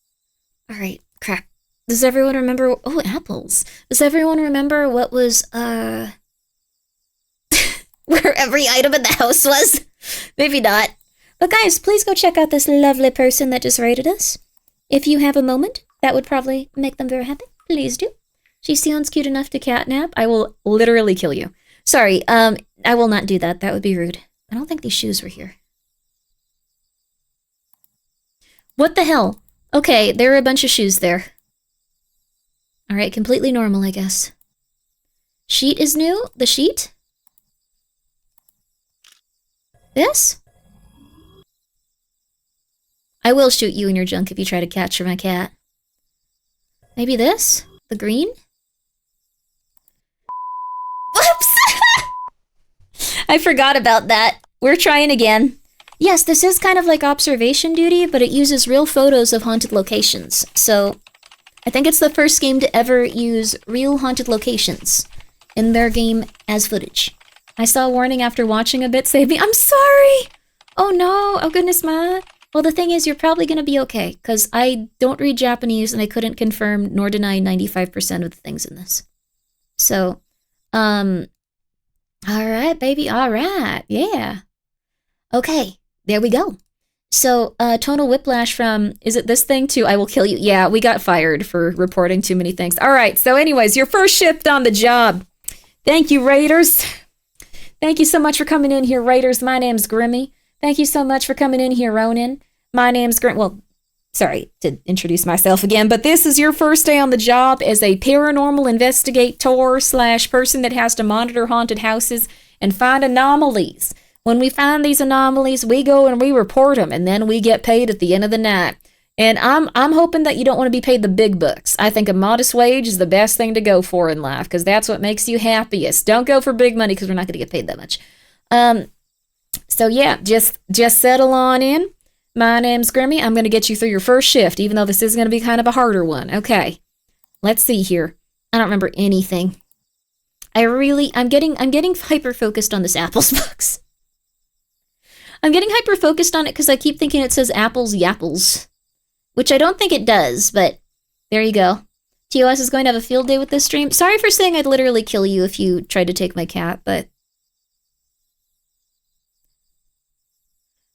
Alright, crap. Does everyone remember... Oh, apples. Does everyone remember what was, where every item in the house was? Maybe not. But guys, please go check out this lovely person that just rated us. If you have a moment, that would probably make them very happy. Please do. She sounds cute enough to catnap. I will literally kill you. Sorry, I will not do that. That would be rude. I don't think these shoes were here. What the hell? Okay, there are a bunch of shoes there. Alright, completely normal, I guess. Sheet is new? The sheet? This? I will shoot you in your junk if you try to capture my cat. Maybe this? The green? Whoops! I forgot about that. We're trying again. Yes, this is kind of like observation duty, but it uses real photos of haunted locations. So, I think it's the first game to ever use real haunted locations in their game as footage. I saw a warning after watching a bit. Save me. I'm sorry! Oh no! Oh goodness, ma. Well, the thing is, you're probably gonna be okay, because I don't read Japanese and I couldn't confirm nor deny 95% of the things in this. So, All right, baby. All right. Yeah. Okay. There we go. So, tonal whiplash from, is it this thing too? I will kill you. Yeah, we got fired for reporting too many things. All right. So, anyways, your first shift on the job. Thank you, Raiders. Thank you so much for coming in here, Raiders. My name's Grimmi. Thank you so much for coming in here, Ronan. My name's Grim. Well, sorry to introduce myself again, but this is your first day on the job as a paranormal investigator slash person that has to monitor haunted houses and find anomalies. When we find these anomalies, we go and we report them, and then we get paid at the end of the night. And I'm hoping that you don't want to be paid the big bucks. I think a modest wage is the best thing to go for in life because that's what makes you happiest. Don't go for big money because we're not going to get paid that much. So yeah, just settle on in. My name's Grimmi. I'm going to get you through your first shift, even though this is going to be kind of a harder one. Okay, let's see here. I don't remember anything. I'm getting hyper focused on this apples box. I'm getting hyper focused on it because I keep thinking it says apples yapples. Which I don't think it does, but there you go. TOS is going to have a field day with this stream. Sorry for saying I'd literally kill you if you tried to take my cat, but...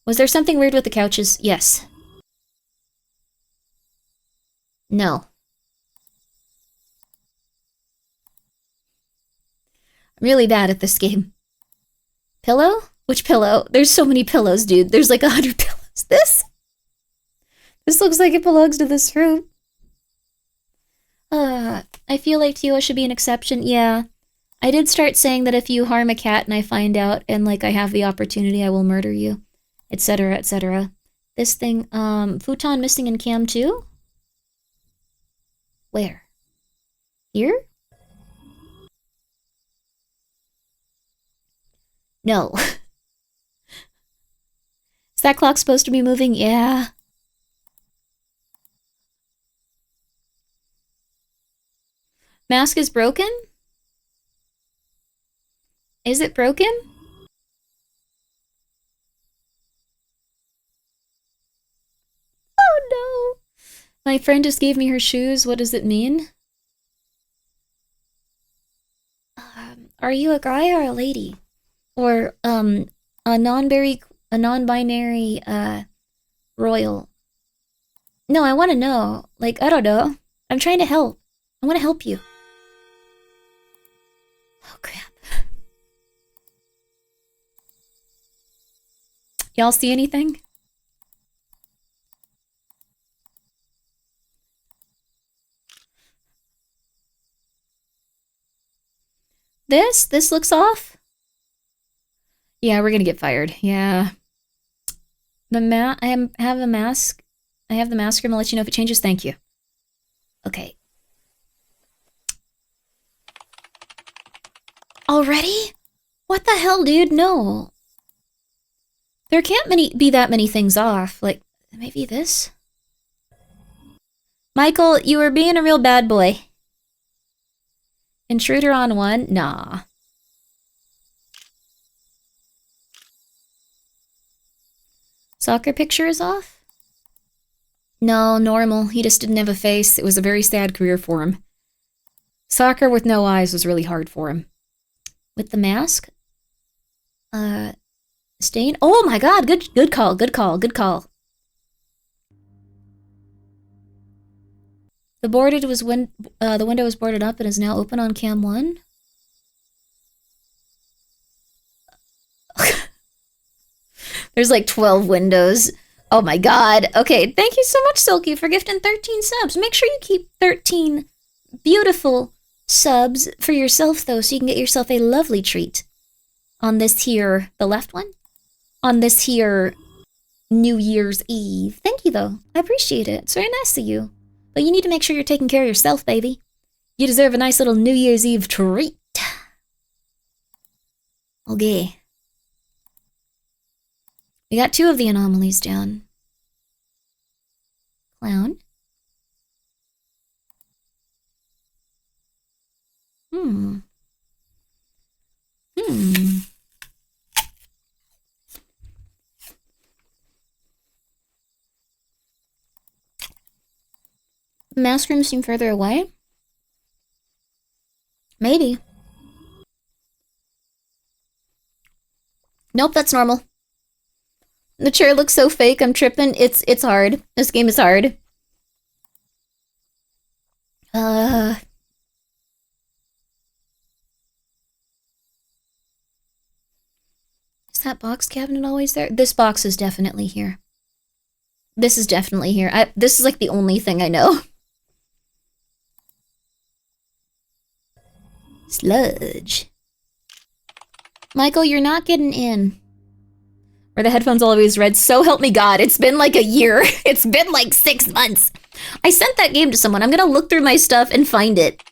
Was there something weird with the couches? Yes. No. I'm really bad at this game. Pillow? Which pillow? There's so many pillows, dude. There's like 100 pillows. This looks like it belongs to this room. I feel like TOS should be an exception. Yeah. I did start saying that if you harm a cat and I find out and like I have the opportunity, I will murder you. Etc, etc. This thing, futon missing in cam 2? Where? Here? No. Is that clock supposed to be moving? Yeah. Mask is broken? Is it broken? Oh no. My friend just gave me her shoes. What does it mean? Are you a guy or a lady? Or, a non-binary, royal? No, I want to know. Like, I don't know. I'm trying to help. I want to help you. Oh, crap. Y'all see anything? This looks off. Yeah, we're gonna get fired. Yeah. I have a mask. I have the mask. I'm gonna let you know if it changes. Thank you. Okay. Already? What the hell, dude? No. There can't be that many things off. Like, maybe this? Michael, you were being a real bad boy. Intruder on 1? Nah. Soccer picture is off? No, normal. He just didn't have a face. It was a very sad career for him. Soccer with no eyes was really hard for him. With the mask? Stain? Oh my god, good call, good call, good call. The window was boarded up and is now open on cam 1. There's like 12 windows. Oh my god. Okay, thank you so much, Silky, for gifting 13 subs. Make sure you keep 13 beautiful subs for yourself, though, so you can get yourself a lovely treat. On this here, the left one? On this here New Year's Eve. Thank you, though. I appreciate it. It's very nice of you. But you need to make sure you're taking care of yourself, baby. You deserve a nice little New Year's Eve treat. Okay. We got 2 of the anomalies down. Clown. Mask rooms seem further away? Maybe. Nope, that's normal. The chair looks so fake, I'm tripping. It's hard. This game is hard. Is that box cabinet always there? This box is definitely here. This is definitely here. This is like the only thing I know. Sludge. Michael, you're not getting in. Were the headphones always red? So help me God, it's been like a year. It's been like 6 months. I sent that game to someone. I'm gonna look through my stuff and find it.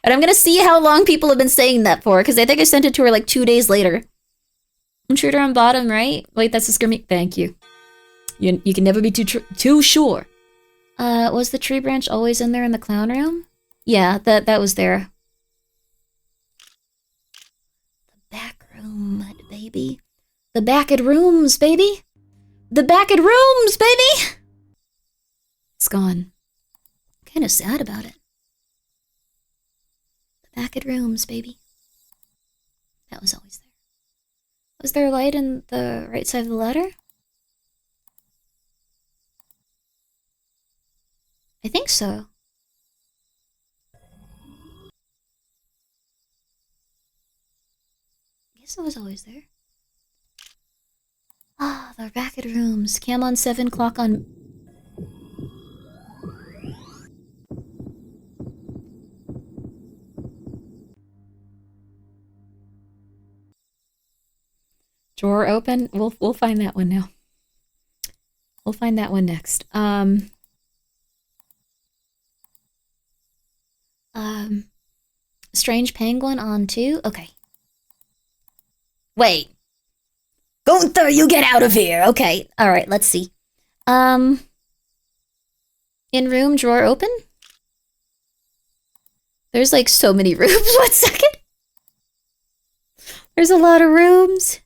And I'm gonna see how long people have been saying that for, because I think I sent it to her like 2 days later. Intruder on bottom, right? Wait, that's a Grimmi. Thank you. You can never be too sure. Was the tree branch always in there in the clown room? Yeah, that was there. The back room, baby. The backed rooms, baby. The backed rooms, baby. It's gone. Kind of sad about it. The backed rooms, baby. That was always there. Was there a light in the right side of the ladder? I think so. I guess it was always there. Ah, the racket rooms. Cam on 7, clock on... Drawer open? We'll find that one now. We'll find that one next. Strange penguin on 2? Okay. Wait. Gunther, you get out of here! Okay, alright, let's see. In room, drawer open? There's like so many rooms. 1 second. There's a lot of rooms.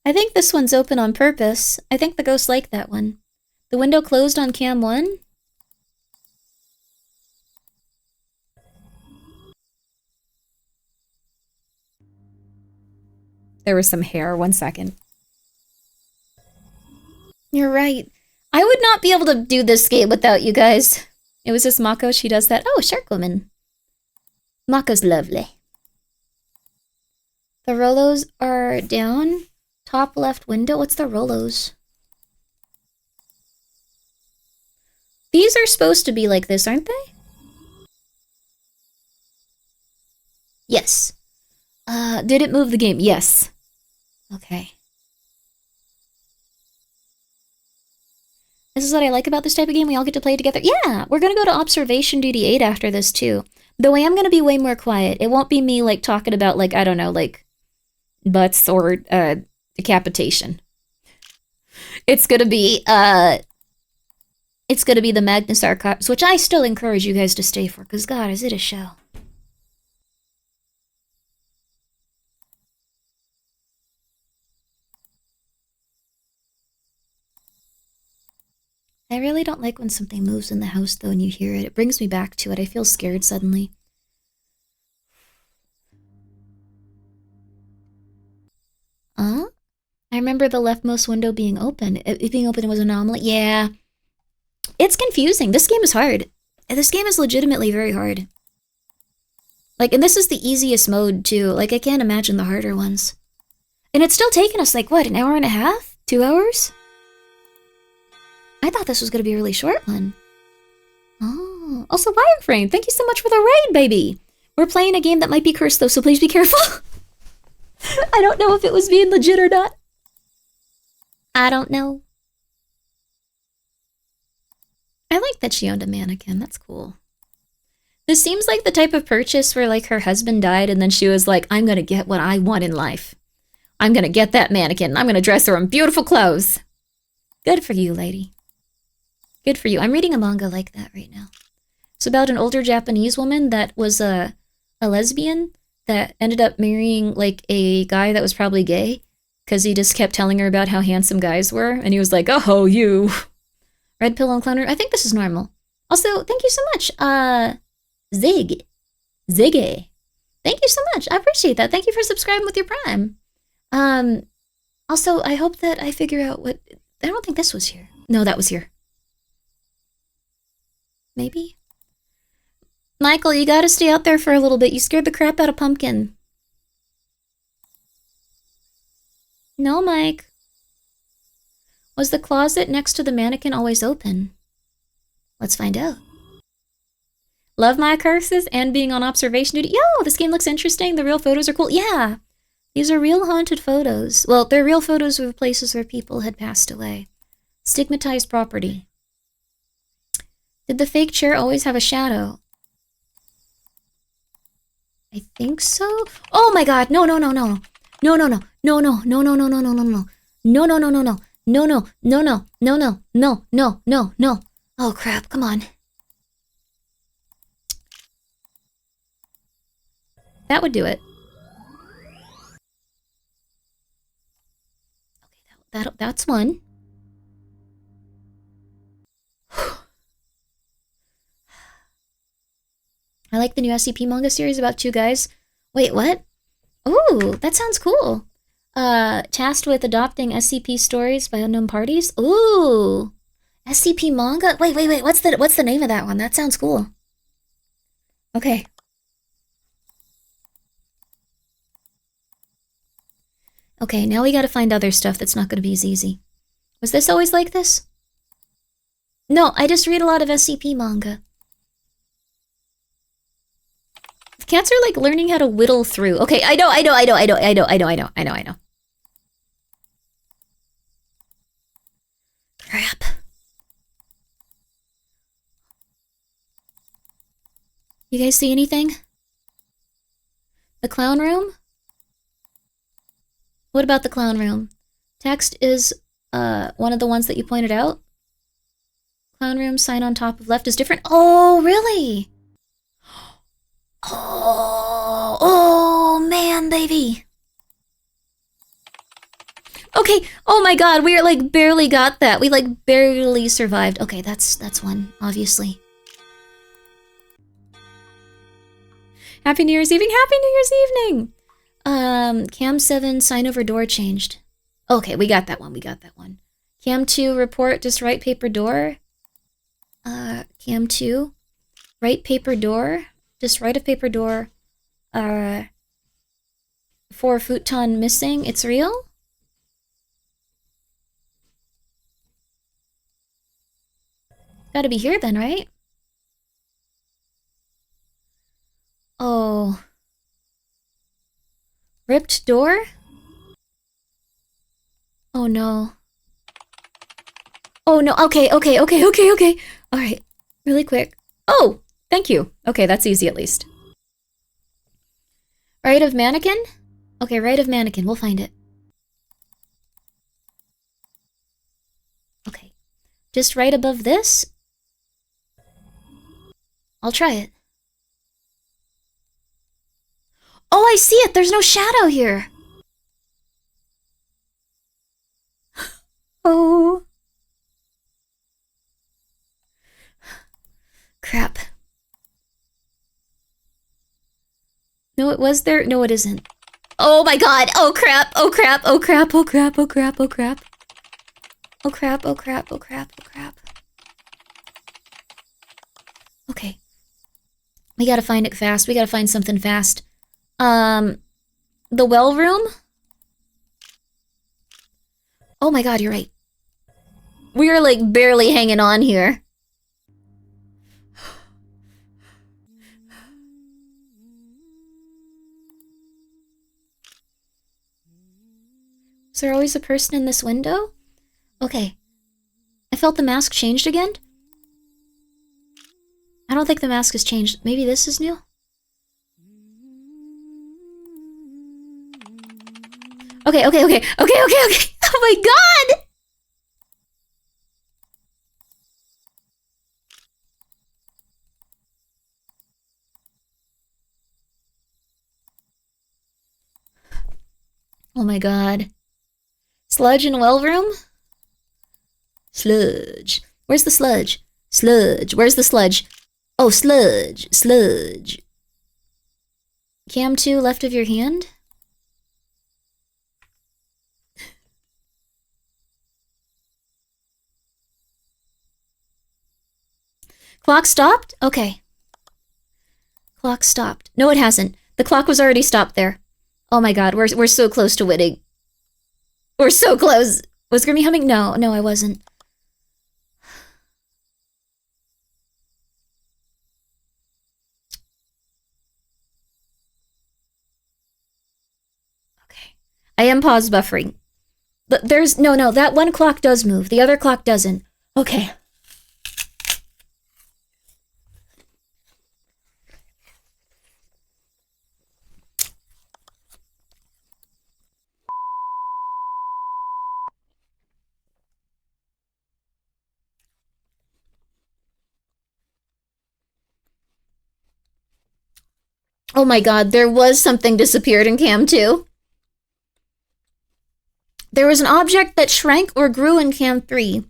I think this one's open on purpose. I think the ghosts like that one. The window closed on cam 1? There was some hair. 1 second. You're right. I would not be able to do this game without you guys. It was just Mako. She does that. Oh, Shark Woman. Mako's lovely. The Rolos are down. Top left window. What's the Rolos? These are supposed to be like this, aren't they? Yes. Did it move the game? Yes. Okay. This is what I like about this type of game. We all get to play together. Yeah, we're gonna go to Observation Duty 8 after this too. Though I am gonna be way more quiet. It won't be me like talking about like, I don't know, like butts or decapitation. It's gonna be the Magnus Archives, which I still encourage you guys to stay for, because God, is it a show. I really don't like when something moves in the house, though, and you hear it. It brings me back to it. I feel scared suddenly. I remember the leftmost window being open. It being open was an anomaly. Yeah. It's confusing. This game is hard. This game is legitimately very hard. Like, and this is the easiest mode, too. Like, I can't imagine the harder ones. And it's still taking us, like, what, an hour and a half? 2 hours? I thought this was going to be a really short one. Oh, also Wireframe, thank you so much for the raid, baby. We're playing a game that might be cursed, though, so please be careful. I don't know if it was being legit or not. I don't know. I like that she owned a mannequin. That's cool. This seems like the type of purchase where, like, her husband died and then she was like, I'm going to get what I want in life. I'm going to get that mannequin. I'm going to dress her in beautiful clothes. Good for you, lady. Good for you. I'm reading a manga like that right now. It's about an older Japanese woman that was a lesbian that ended up marrying, like, a guy that was probably gay because he just kept telling her about how handsome guys were. And he was like, oh, you. Red Pill and Clowner. I think this is normal. Also, thank you so much. Ziggy. Thank you so much. I appreciate that. Thank you for subscribing with your Prime. Also, I hope that I figure out what... I don't think this was here. No, that was here. Maybe? Michael, you gotta stay out there for a little bit. You scared the crap out of Pumpkin. No, Mike. Was the closet next to the mannequin always open? Let's find out. Love my curses and being on observation duty. Yo, this game looks interesting. The real photos are cool. Yeah, these are real haunted photos. Well, they're real photos of places where people had passed away. Stigmatized property. Did the fake chair always have a shadow? I think so. Oh my god, no, no, no, no. No, no, no, no, no, no, no, no, no, no, no, no. No, no, no, no, no. No, no, no, no, no, no, no, no, no, no. Oh crap, come on. That would do it. Okay, that's one. I like the new SCP manga series about two guys. Wait, what? Ooh, that sounds cool. Tasked with adopting SCP stories by unknown parties. Ooh, SCP manga. Wait. What's the name of that one? That sounds cool. Okay. Okay, now we gotta find other stuff that's not gonna be as easy. Was this always like this? No, I just read a lot of SCP manga. Cats are like learning how to whittle through. Okay, I know. Crap. You guys see anything? The clown room? What about the clown room? Text is one of the ones that you pointed out. Clown room sign on top of left is different. Oh, really? Oh man, baby. Okay, oh my god, we are like barely got that. We like barely survived. Okay, that's one, obviously. Happy New Year's evening, Happy New Year's evening! Cam 7, sign over door changed. Okay, we got that one. Cam 2, report, just right paper door. Cam 2, right paper door. Just right of paper door. 4 futon missing. It's real? Gotta be here then, right? Oh. Ripped door? Oh no. Oh no, okay. Alright, really quick. Oh! Thank you. Okay, that's easy at least. Right of mannequin? Okay, right of mannequin. We'll find it. Okay. Just right above this? I'll try it. Oh, I see it! There's no shadow here! Oh. Crap. No, it was there. No, it isn't. Oh my god! Oh crap! Oh crap! Oh crap! Oh crap! Oh crap! Oh crap! Oh crap! Oh crap! Oh crap! Oh crap! Okay. We gotta find it fast. We gotta find something fast. The well room? Oh my god, you're right. We are like barely hanging on here. Is there always a person in this window? Okay. I felt the mask changed again. I don't think the mask has changed. Maybe this is new? Okay. Oh my god! Oh my god. Sludge in well room? Sludge. Where's the sludge? Sludge. Where's the sludge? Oh, sludge. Sludge. Cam 2 left of your hand? Clock stopped? Okay. Clock stopped. No, it hasn't. The clock was already stopped there. Oh my god, we're so close to winning. We're so close. Was Grimmi humming? No, I wasn't. Okay. I am pause buffering. There's no, that one clock does move. The other clock doesn't. Okay. Oh my god, there was something disappeared in Cam 2. There was an object that shrank or grew in Cam 3.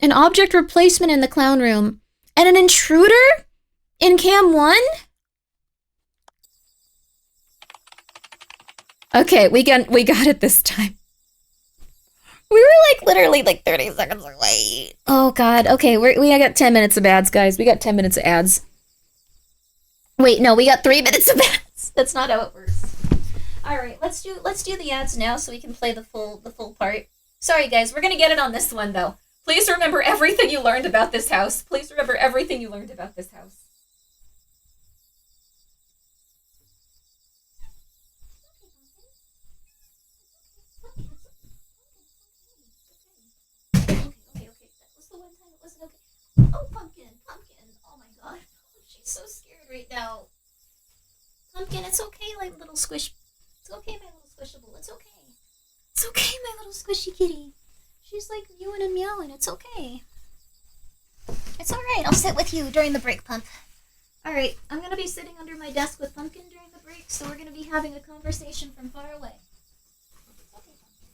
An object replacement in the clown room. And an intruder in Cam 1? Okay, we got it this time. We were literally 30 seconds away. Oh god, okay, we got 10 minutes of ads, guys. We got 10 minutes of ads. Wait, no, we got 3 minutes of ads. That's not how it works. All right, let's do the ads now so we can play the full part. Sorry, guys, we're gonna get it on this one though. Please remember everything you learned about this house. Please remember everything you learned about this house. Okay. That was the one time it wasn't okay. Oh, Pumpkin. Oh my god. She's so scared right now. Pumpkin, it's okay, little squish. It's okay, my little squishable. It's okay. It's okay, my little squishy kitty. She's mewing and meowing. It's okay. It's alright. I'll sit with you during the break, Pump. Alright, I'm gonna be sitting under my desk with Pumpkin during the break, so we're gonna be having a conversation from far away. It's okay, Pumpkin.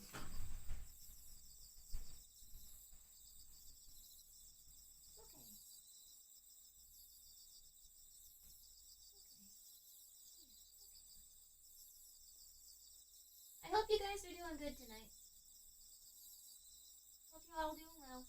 I hope you guys are doing good tonight. Hope you're all doing well.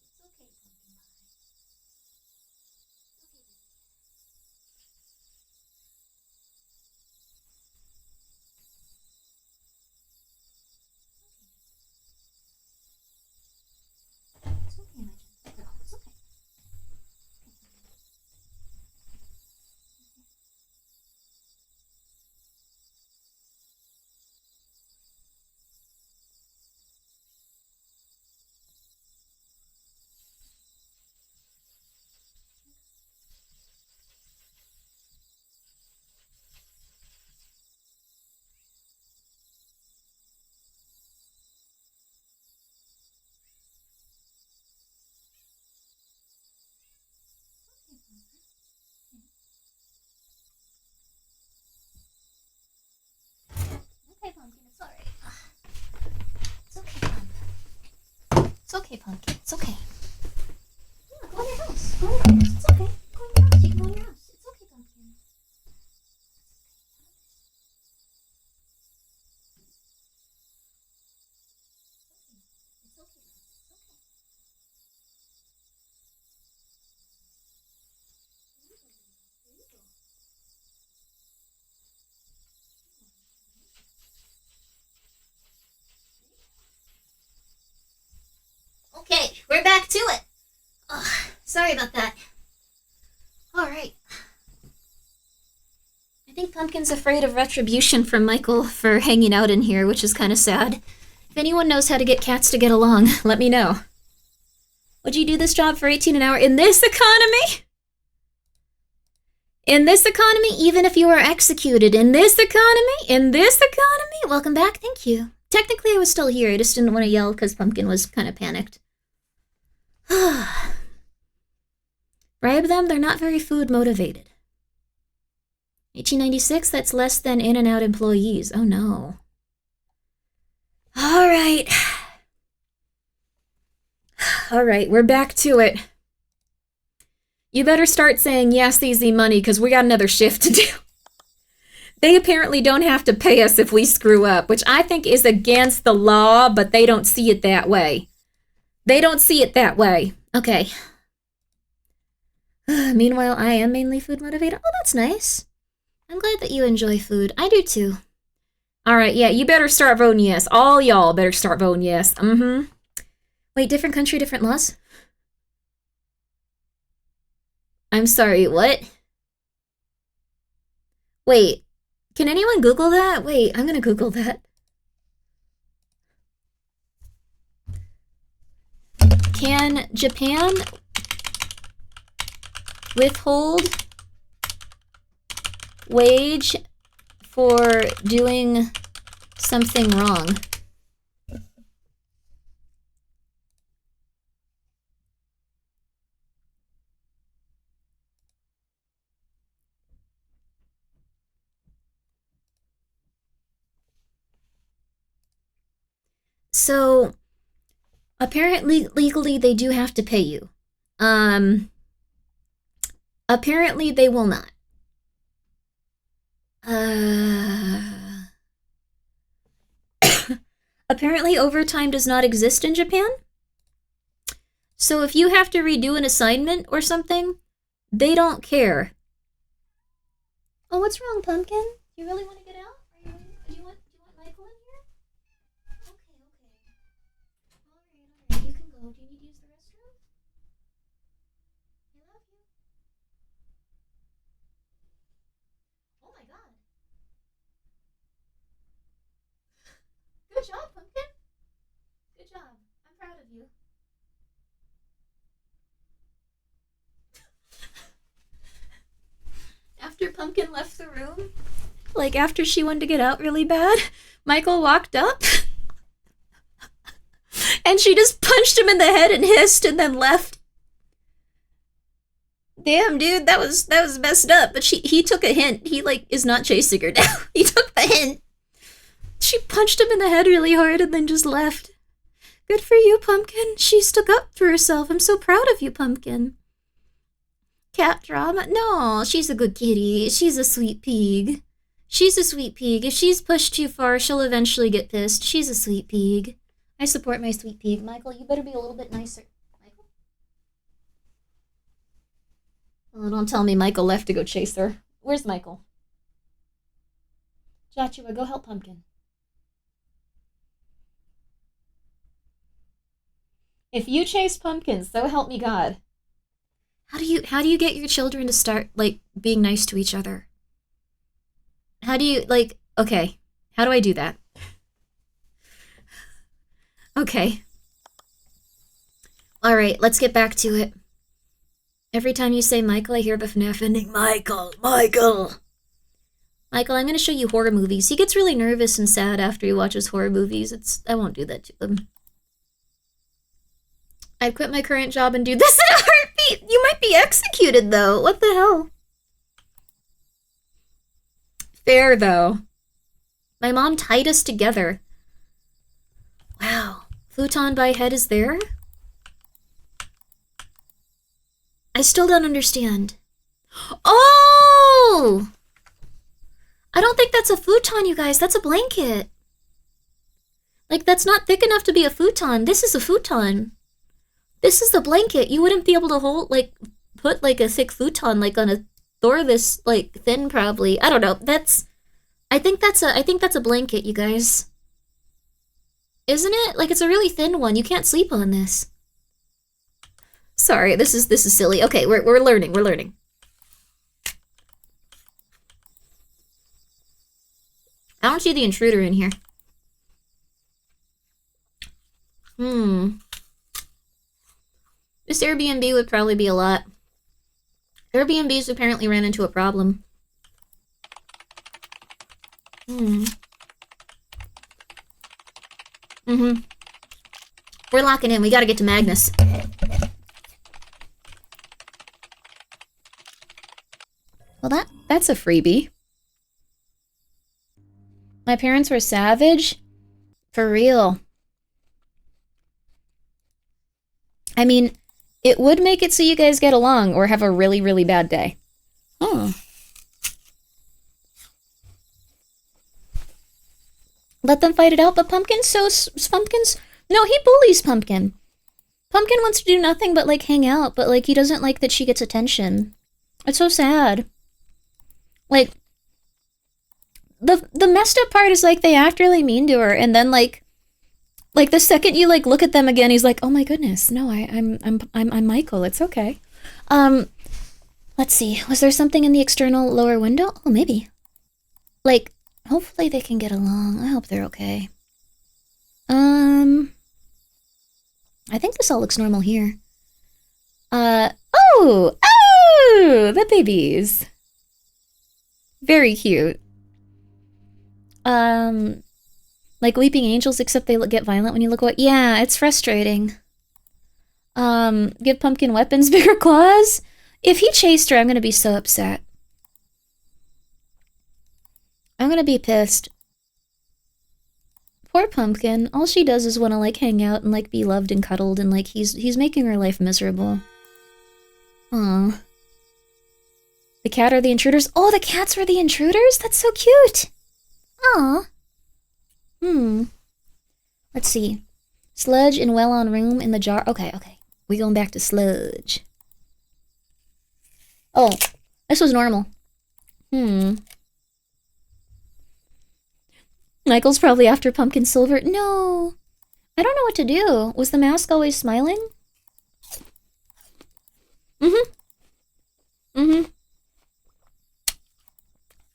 It's okay, Pumpkin. It's okay, my gentle girl. It's okay. Okay, Pumpkin, it's alright. It's okay, Pump. It's okay, Pumpkin. It's okay. Yeah, go in your house. Go in your house. It's okay. Go in your house. You can go in your house. It's okay, Pumpkin. It's okay. It's okay. There you go. Okay, we're back to it. Ugh, sorry about that. Alright. I think Pumpkin's afraid of retribution from Michael for hanging out in here, which is kind of sad. If anyone knows how to get cats to get along, let me know. Would you do this job for 18 an hour in this economy? In this economy, even if you are executed. In this economy? In this economy? Welcome back, thank you. Technically, I was still here. I just didn't want to yell because Pumpkin was kind of panicked. Bribe them, they're not very food motivated. 1896, that's less than in and out employees. Oh no. Alright. Alright, we're back to it. You better start saying yes, easy money, because we got another shift to do. They apparently don't have to pay us if we screw up, which I think is against the law, but they don't see it that way. They don't see it that way. Okay. Meanwhile, I am mainly food motivated. Oh, that's nice. I'm glad that you enjoy food. I do too. All right, yeah, you better start voting yes. All y'all better start voting yes. Mm-hmm. Wait, different country, different laws? I'm sorry, what? Wait, can anyone Google that? Wait, I'm gonna Google that. Can Japan withhold wage for doing something wrong? So, apparently, legally, they do have to pay you. Apparently, they will not. Apparently, overtime does not exist in Japan. So if you have to redo an assignment or something, they don't care. Oh, what's wrong, Pumpkin? You really want to get out? Do you want Michael in here? Okay. All right. You can go. Do you need to use the restroom? I love you. Oh my God. Good job, Pumpkin. Good job. I'm proud of you. After Pumpkin left the room, like after she wanted to get out really bad, Michael walked up and she just punched him in the head and hissed and then left. Damn, dude, that was messed up. But he took a hint. He like is not chasing her now. He took the hint. She punched him in the head really hard and then just left. Good for you, Pumpkin. She stuck up for herself. I'm so proud of you, Pumpkin. Cat drama? No, she's a good kitty. She's a sweet pig. She's a sweet pig. If she's pushed too far, she'll eventually get pissed. She's a sweet pig. I support my sweet pig. Michael, you better be a little bit nicer. Michael? Oh, don't tell me Michael left to go chase her. Where's Michael? Joshua, go help Pumpkin. If you chase Pumpkin, so help me God. How do you get your children to start, like, being nice to each other? How do you, like, okay, how do I do that? Okay. Alright, let's get back to it. Every time you say Michael, I hear the FNAF ending. Michael! Michael, I'm gonna show you horror movies. He gets really nervous and sad after he watches horror movies. I won't do that to him. I'd quit my current job and do this in a heartbeat. You might be executed, though. What the hell? Fair, though. My mom tied us together. Wow. Futon by head is there? I still don't understand. Oh! I don't think that's a futon, you guys. That's a blanket. Like, that's not thick enough to be a futon. This is a futon. This is the blanket. You wouldn't be able to hold, like, put, like, a thick futon, like, on a Thor this, like, thin, probably. I don't know. I think that's a blanket, you guys. Isn't it? Like, it's a really thin one. You can't sleep on this. Sorry, this is silly. Okay, we're learning. I don't see the intruder in here. This Airbnb would probably be a lot. Airbnbs apparently ran into a problem. We're locking in. We gotta get to Magnus. Well, that's a freebie. My parents were savage? For real. I mean, it would make it so you guys get along or have a really, really bad day. Oh. Let them fight it out, but Pumpkin's Pumpkin's... No, he bullies Pumpkin. Pumpkin wants to do nothing but, like, hang out, but, like, he doesn't like that she gets attention. It's so sad. Like, the messed up part is, like, they act really mean to her, and then, like, the second you, like, look at them again, he's like, oh my goodness, no, I'm Michael, it's okay. Let's see, was there something in the external lower window? Oh, maybe. Like, hopefully they can get along. I hope they're okay. I think this all looks normal here. Oh, the babies. Very cute. Like weeping angels, except they get violent when you look away. Yeah, it's frustrating. Give Pumpkin weapons, bigger claws. If he chased her, I'm gonna be so upset. I'm gonna be pissed. Poor Pumpkin. All she does is want to, like, hang out and, like, be loved and cuddled, and, like, he's making her life miserable. Aw. The cat are the intruders? Oh, the cats were the intruders? That's so cute! Aw. Let's see. Sludge in well-on room in the jar. Okay. We going back to sludge. Oh, this was normal. Michael's probably after Pumpkin Silver. No. I don't know what to do. Was the mask always smiling? It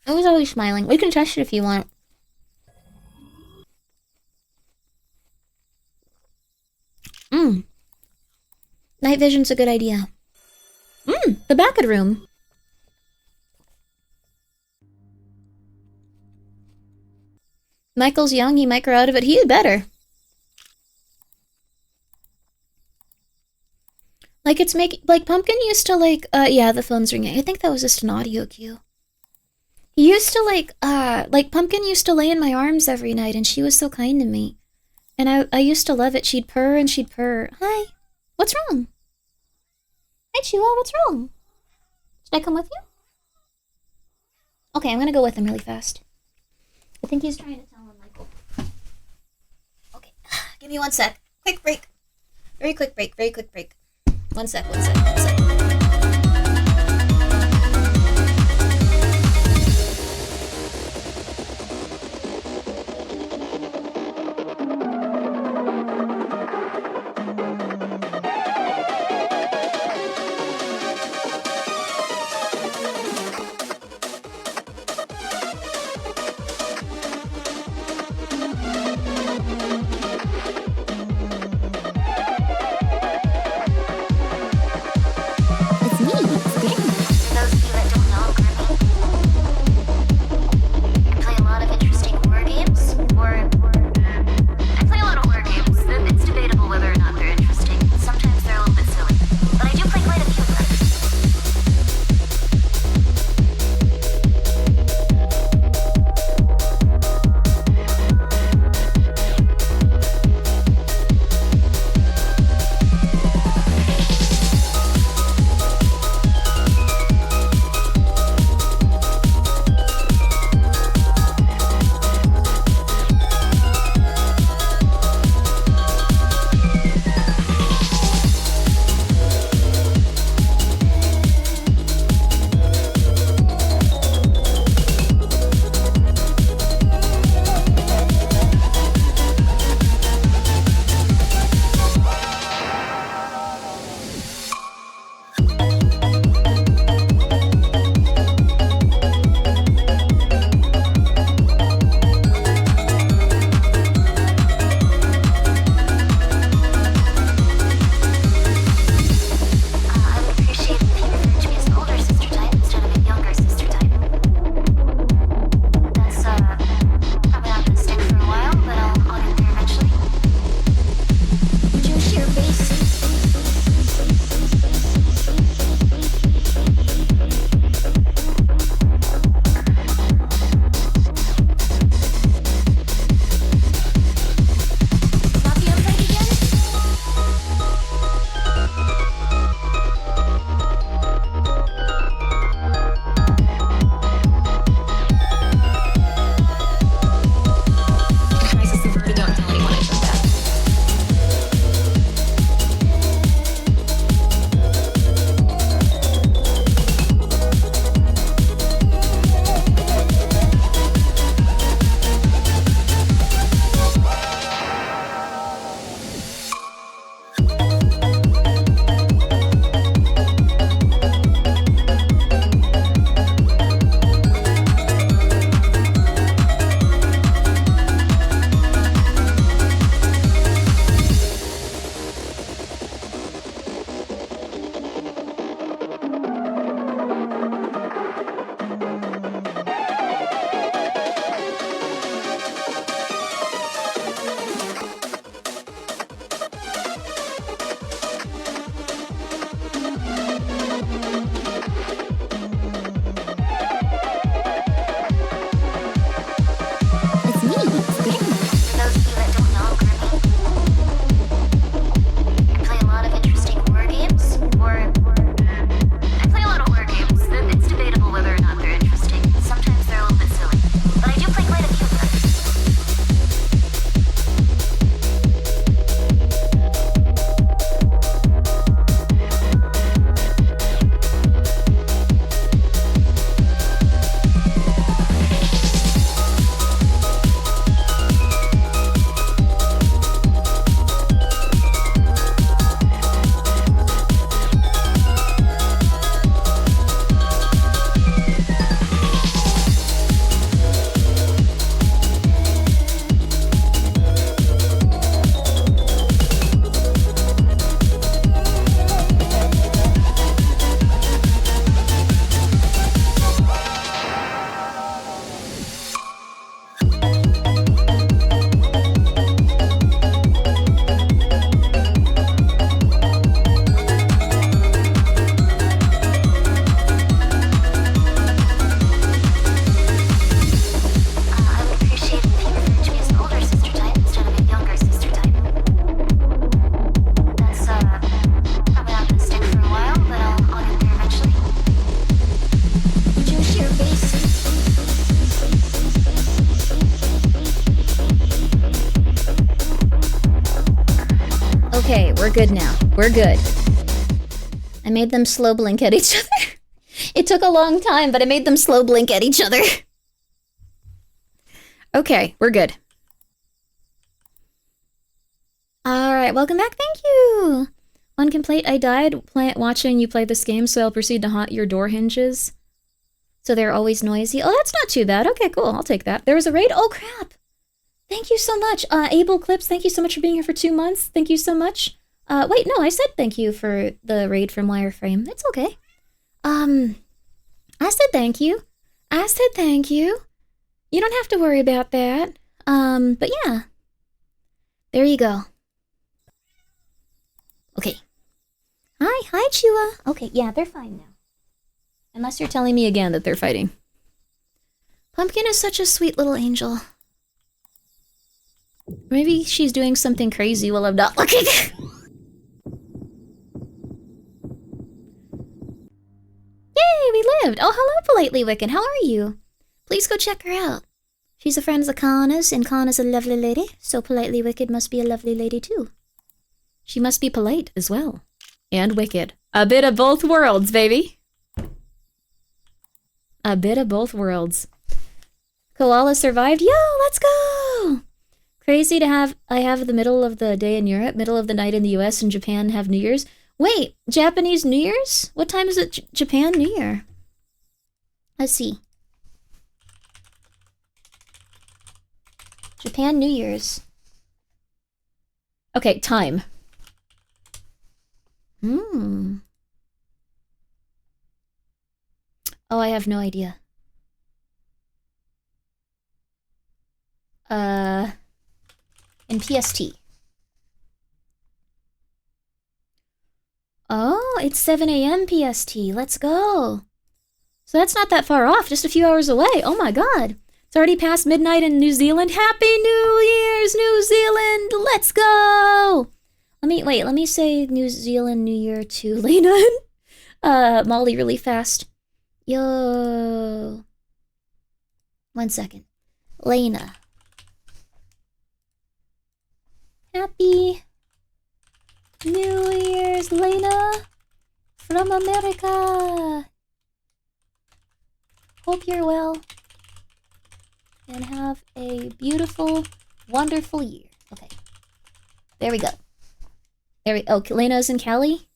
was always smiling. We can test it if you want. Night vision's a good idea. The back of the room. Michael's young, he might grow out of it. He is better. Like, it's like, Pumpkin used to, like, yeah, the phone's ringing. I think that was just an audio cue. He used to, like, Pumpkin used to lay in my arms every night, and she was so kind to me. And I used to love it. She'd purr and she'd purr. Hi. What's wrong? Hi, Chua, what's wrong? Should I come with you? Okay, I'm gonna go with him really fast. I think he's trying to tell him, Michael. Okay, give me 1 sec. Quick break. Very quick break, very quick break. 1 sec. We're good now. We're good. I made them slow blink at each other. It took a long time, but I made them slow blink at each other. Okay, we're good. Alright, welcome back. Thank you. One complaint, I died watching you play this game, so I'll proceed to haunt your door hinges. So they're always noisy. Oh, that's not too bad. Okay, cool. I'll take that. There was a raid? Oh, crap. Thank you so much. Able Clips, thank you so much for being here for 2 months. Thank you so much. Wait, no, I said thank you for the raid from Wireframe. It's okay. I said thank you. I said thank you. You don't have to worry about that. But yeah. There you go. Okay. Hi, Chua. Okay, yeah, they're fine now. Unless you're telling me again that they're fighting. Pumpkin is such a sweet little angel. Maybe she's doing something crazy while I'm not looking. Yay, we lived! Oh, hello, Politely Wicked. How are you? Please go check her out. She's a friend of Kana's, and Kana's a lovely lady, so Politely Wicked must be a lovely lady too. She must be polite as well. And wicked. A bit of both worlds, baby. A bit of both worlds. Koala survived? Yo, let's go! Crazy to have, I have the middle of the day in Europe, middle of the night in the US, and Japan have New Year's. Wait, Japanese New Year's? What time is it Japan New Year? Let's see. Japan New Year's. Okay, time. Oh, I have no idea. In PST. Oh, it's 7 a.m. PST. Let's go. So that's not that far off, just a few hours away. Oh my god. It's already past midnight in New Zealand. Happy New Year's, New Zealand! Let's go! Let me say New Zealand New Year to Lena and Molly really fast. Yo. 1 second. Lena. Happy New Year's, Lena, from America. Hope you're well and have a beautiful, wonderful year. Okay, there we go. Oh, Lena's in Cali?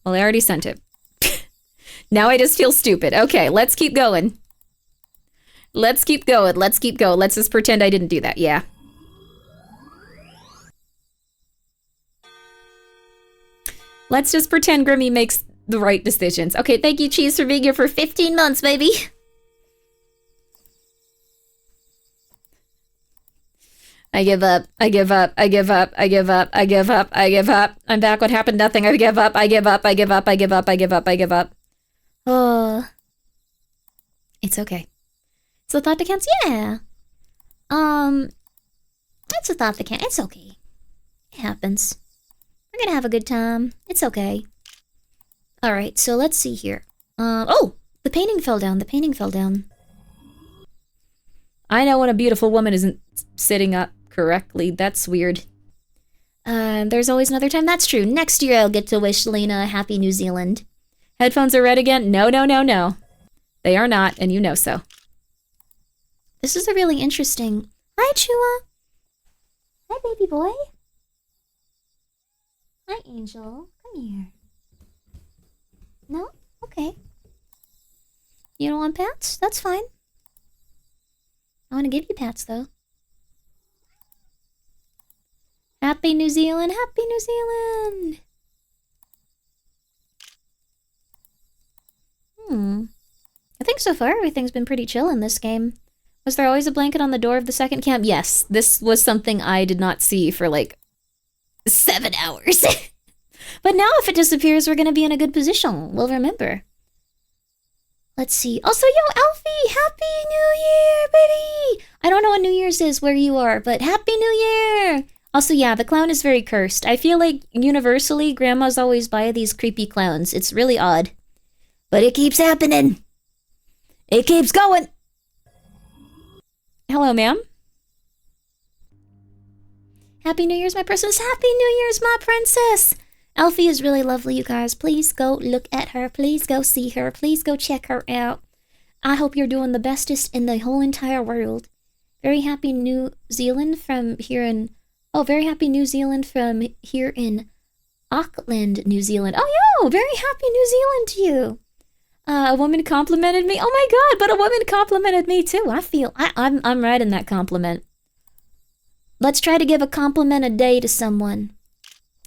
Well, I already sent it. Now I just feel stupid. Okay, let's keep going. Let's keep going. Let's keep going. Let's just pretend I didn't do that. Yeah. Let's just pretend Grimmi makes the right decisions. Okay, thank you, Cheese, for being here for 15 months, baby. I give up. I give up. I give up. I give up. I give up. I give up. I'm back. What happened? Nothing. I give up. I give up. I give up. I give up. I give up. I give up. Oh. It's okay. It's a thought that counts? Yeah. It's a thought that counts. It's okay. It happens. We're gonna have a good time. It's okay. Alright, so let's see here. Oh! The painting fell down. The painting fell down. I know when a beautiful woman isn't sitting up correctly. That's weird. There's always another time. That's true. Next year I'll get to wish Lena a happy New Zealand. Headphones are red again? No, no, no, no. They are not, and you know so. This is a really interesting... Hi, Chua! Hi, baby boy! Hi, Angel. Come here. No? Okay. You don't want pats? That's fine. I want to give you pats, though. Happy New Zealand! Happy New Zealand! I think so far everything's been pretty chill in this game. Was there always a blanket on the door of the second camp? Yes. This was something I did not see for, like, 7 hours. But now if it disappears, we're gonna be in a good position. We'll remember. Let's see. Also, yo, Alfie! Happy New Year, baby! I don't know what New Year's is where you are, but Happy New Year! Also, yeah, the clown is very cursed. I feel like, universally, grandmas always buy these creepy clowns. It's really odd. But it keeps happening. It keeps going. Hello, ma'am. Happy New Year's, my princess. Happy New Year's, my princess. Alfie is really lovely, you guys. Please go look at her. Please go see her. Please go check her out. I hope you're doing the bestest in the whole entire world. Very happy New Zealand from here in... Oh, very happy New Zealand from here in Auckland, New Zealand. Oh, yo, very happy New Zealand to you. A woman complimented me. Oh my God, but a woman complimented me too. I'm right in that compliment. Let's try to give a compliment a day to someone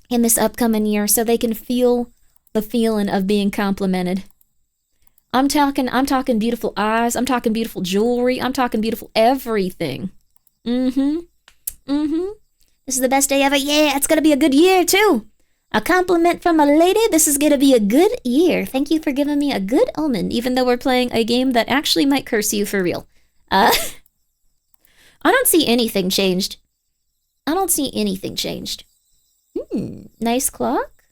in this upcoming year so they can feel the feeling of being complimented. I'm talking beautiful eyes. I'm talking beautiful jewelry. I'm talking beautiful everything. This is the best day ever. Yeah, it's gonna be a good year too. A compliment from a lady. This is gonna be a good year. Thank you for giving me a good omen, even though we're playing a game that actually might curse you for real. I don't see anything changed. I don't see anything changed. Nice clock.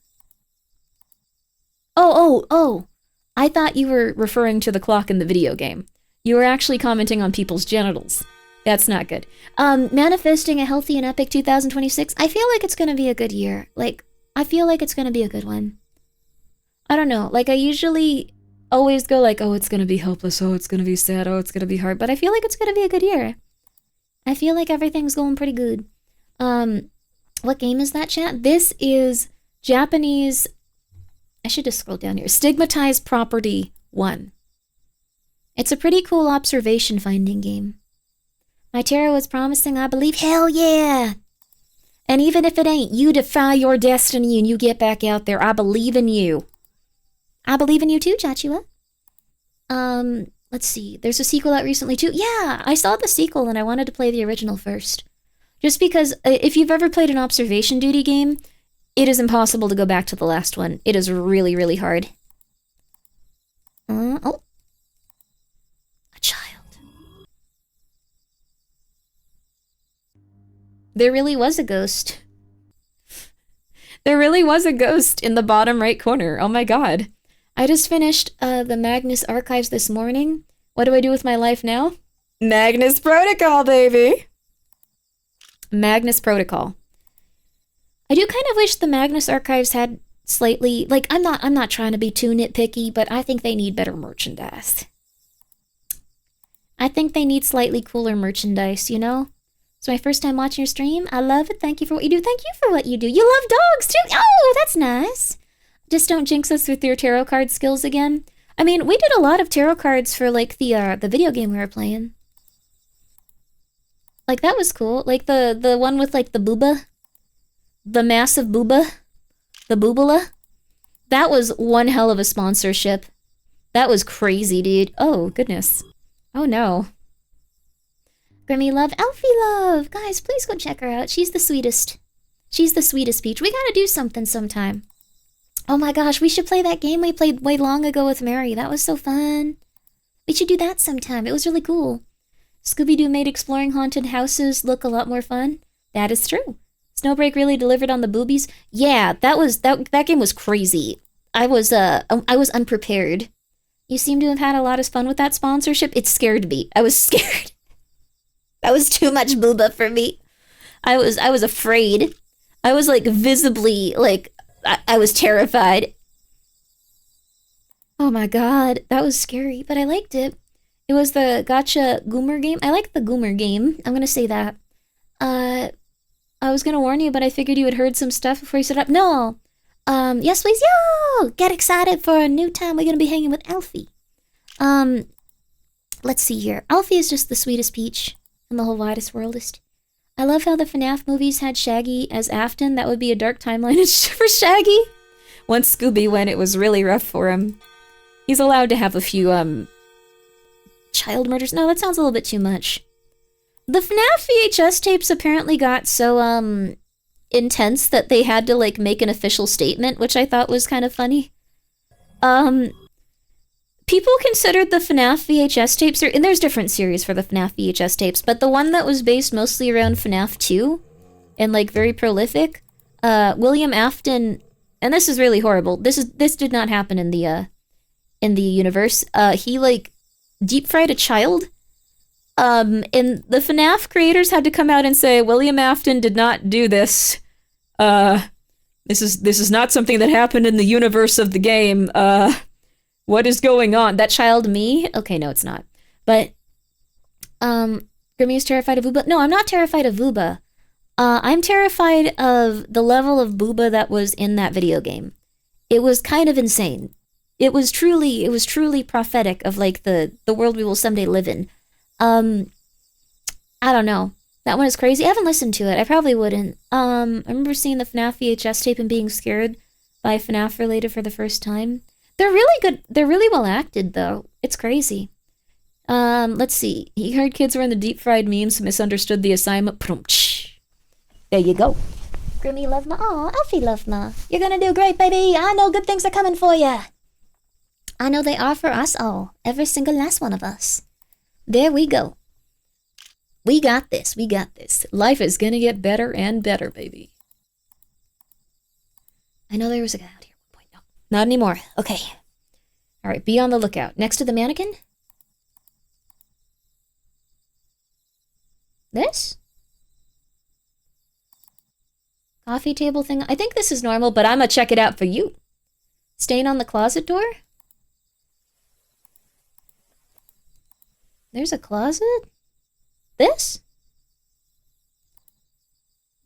Oh. I thought you were referring to the clock in the video game. You were actually commenting on people's genitals. That's not good. Manifesting a healthy and epic 2026. I feel like it's gonna be a good year. I feel like it's gonna be a good one. I don't know. I usually always go oh, it's gonna be hopeless. Oh, it's gonna be sad. Oh, it's gonna be hard. But I feel like it's gonna be a good year. I feel like everything's going pretty good. What game is that, chat? This is Japanese... I should just scroll down here. Stigmatized Property 1. It's a pretty cool observation finding game. My tarot is promising, I believe. Hell yeah! And even if it ain't, you defy your destiny and you get back out there. I believe in you. I believe in you too, Chachua. Let's see. There's a sequel out recently too. Yeah, I saw the sequel and I wanted to play the original first. Just because if you've ever played an observation duty game, it is impossible to go back to the last one. It is really, really hard. Oh. A child. There really was a ghost. There really was a ghost in the bottom right corner. Oh my God. I just finished the Magnus archives this morning. What do I do with my life now? Magnus Protocol, baby! Magnus Protocol. I do kind of wish the Magnus archives had slightly... I'm not trying to be too nitpicky, but I think they need better merchandise. I think they need slightly cooler merchandise, you know? It's my first time watching your stream. I love it. Thank you for what you do. Thank you for what you do. You love dogs, too! Oh, that's nice! Just don't jinx us with your tarot card skills again. I mean, we did a lot of tarot cards for, the video game we were playing. That was cool. The one with, the booba. The massive booba. The boobala. That was one hell of a sponsorship. That was crazy, dude. Oh, goodness. Oh, no. Grimmi love. Elfie love! Guys, please go check her out. She's the sweetest. She's the sweetest peach. We gotta do something sometime. Oh my gosh, we should play that game we played way long ago with Mary. That was so fun. We should do that sometime. It was really cool. Scooby-Doo made exploring haunted houses look a lot more fun. That is true. Snowbreak really delivered on the boobies. Yeah, that game was crazy. I was unprepared. You seem to have had a lot of fun with that sponsorship. It scared me. I was scared. That was too much booba for me. I was afraid. I was visibly I was terrified. Oh my God, that was scary, but I liked it. It was the Gacha Goomer game. I liked the Goomer game. I'm gonna say that. I was gonna warn you, but I figured you had heard some stuff before you set up. No. Yes, please. Yo! Get excited for a new time we're gonna be hanging with Alfie. Let's see here. Alfie is just the sweetest peach in the whole widest worldest. I love how the FNAF movies had Shaggy as Afton. That would be a dark timeline for Shaggy. Once Scooby went, it was really rough for him. He's allowed to have a few, child murders. No, that sounds a little bit too much. The FNAF VHS tapes apparently got so, intense that they had to, make an official statement, which I thought was kind of funny. People considered the FNAF VHS tapes, and there's different series for the FNAF VHS tapes, but the one that was based mostly around FNAF 2, and, very prolific, William Afton, and this is really horrible, this did not happen in the universe, he, deep-fried a child, And the FNAF creators had to come out and say, William Afton did not do this. This is not something that happened in the universe of the game. What is going on? That child me? Okay, no, it's not. But, Grimmi is terrified of Booba. No, I'm not terrified of Booba. I'm terrified of the level of Booba that was in that video game. It was kind of insane. It was truly prophetic of like the world we will someday live in. I don't know. That one is crazy. I haven't listened to it. I probably wouldn't. I remember seeing the FNAF VHS tape and being scared by FNAF related for the first time. They're really good. They're really well acted though. It's crazy. Let's see. He heard kids were in the deep fried memes, misunderstood the assignment. There you go. Grimmi love ma. Oh, Alfie love ma. You're gonna do great, baby. I know good things are coming for ya. I know they are for us all. Every single last one of us. There we go. We got this. We got this. Life is gonna get better and better, baby. I know there was a guy out here at one point. No, not anymore. Okay. All right, be on the lookout. Next to the mannequin? This? Coffee table thing? I think this is normal, but I'm gonna check it out for you. Stain on the closet door? There's a closet? This?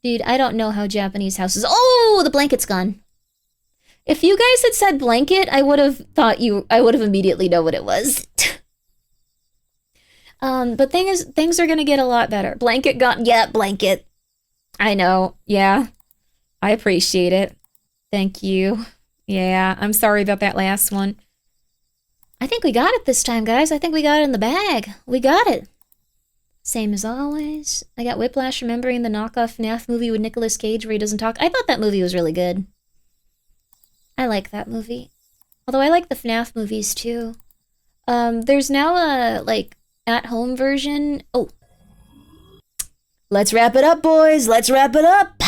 Dude, I don't know how Japanese houses... Oh, the blanket's gone. If you guys had said blanket, I would have immediately know what it was. But things are gonna get a lot better. Blanket gone. Yeah, blanket. I know. Yeah. I appreciate it. Thank you. Yeah, I'm sorry about that last one. I think we got it this time, guys. I think we got it in the bag. We got it. Same as always. I got whiplash remembering the knockoff FNAF movie with Nicolas Cage where he doesn't talk. I thought that movie was really good. I like that movie. Although I like the FNAF movies too. There's now a, like, at-home version. Oh. Let's wrap it up, boys. Let's wrap it up.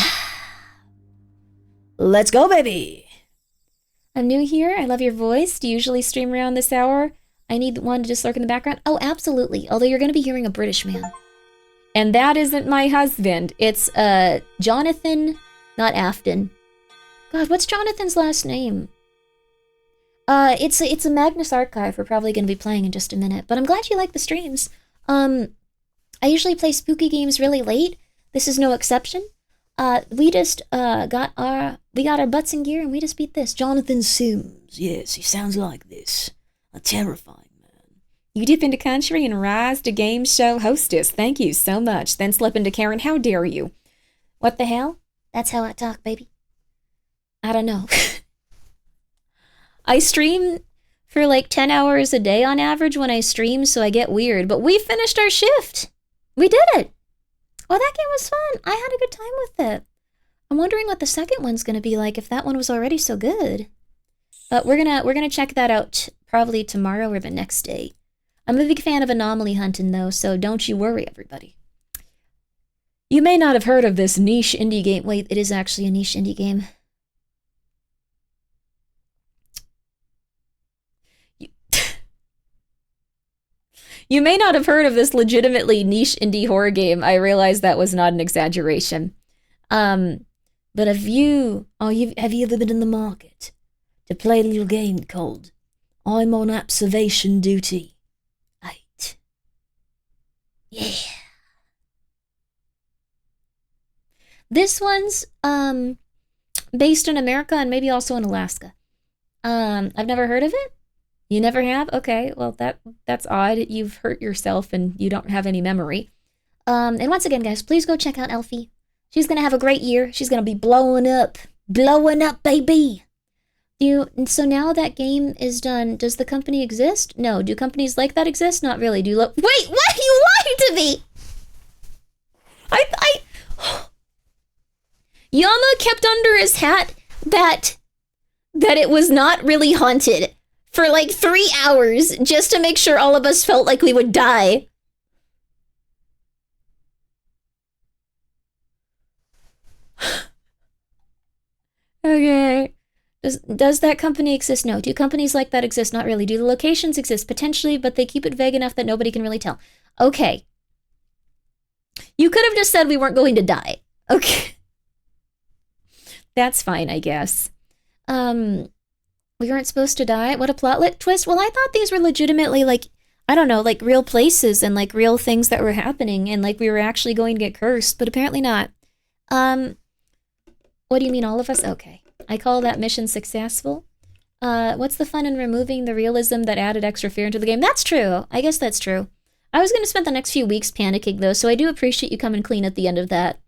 Let's go, baby. I'm new here. I love your voice. Do you usually stream around this hour? I need one to just lurk in the background. Oh, absolutely. Although you're going to be hearing a British man. And that isn't my husband. It's, Jonathan, not Afton. God, what's Jonathan's last name? It's a Magnus archive we're probably going to be playing in just a minute. But I'm glad you like the streams. I usually play spooky games really late. This is no exception. We just got our butts in gear and we just beat this. Jonathan Sims. Yes, he sounds like this. A terrifying man. You dip into country and rise to game show hostess. Thank you so much. Then slip into Karen. How dare you? What the hell? That's how I talk, baby. I don't know. I stream for like 10 hours a day on average when I stream, so I get weird. But we finished our shift. We did it. Oh, that game was fun. I had a good time with it. I'm wondering what the second one's gonna be like if that one was already so good. But we're gonna check that out probably tomorrow or the next day. I'm a big fan of anomaly hunting though, so don't you worry, everybody. You may not have heard of this niche indie game. Wait, it is actually a niche indie game. You may not have heard of this legitimately niche indie horror game. I realize that was not an exaggeration. But have you ever been in the market to play a little game called I'm on Observation Duty 8? Yeah. This one's based in America and maybe also in Alaska. I've never heard of it. You never have? Okay, well that's odd. You've hurt yourself and you don't have any memory. And once again, guys, please go check out Elfie. She's gonna have a great year. She's gonna be blowing up, baby. So now that game is done, does the company exist? No. Do companies like that exist? Not really. Do you look? Wait, what? You lied to me. Yama kept under his hat that it was not really haunted for like 3 hours just to make sure all of us felt like we would die. Okay. Does that company exist? No. Do companies like that exist? Not really. Do the locations exist? Potentially, but they keep it vague enough that nobody can really tell. Okay. You could have just said we weren't going to die. Okay. That's fine, I guess. We weren't supposed to die? What a plot twist. Well, I thought these were legitimately, like, I don't know, like real places and like real things that were happening and like we were actually going to get cursed, but apparently not. What do you mean, all of us? Okay. I call that mission successful. What's the fun in removing the realism that added extra fear into the game? That's true. I guess that's true. I was going to spend the next few weeks panicking, though, so I do appreciate you coming clean at the end of that.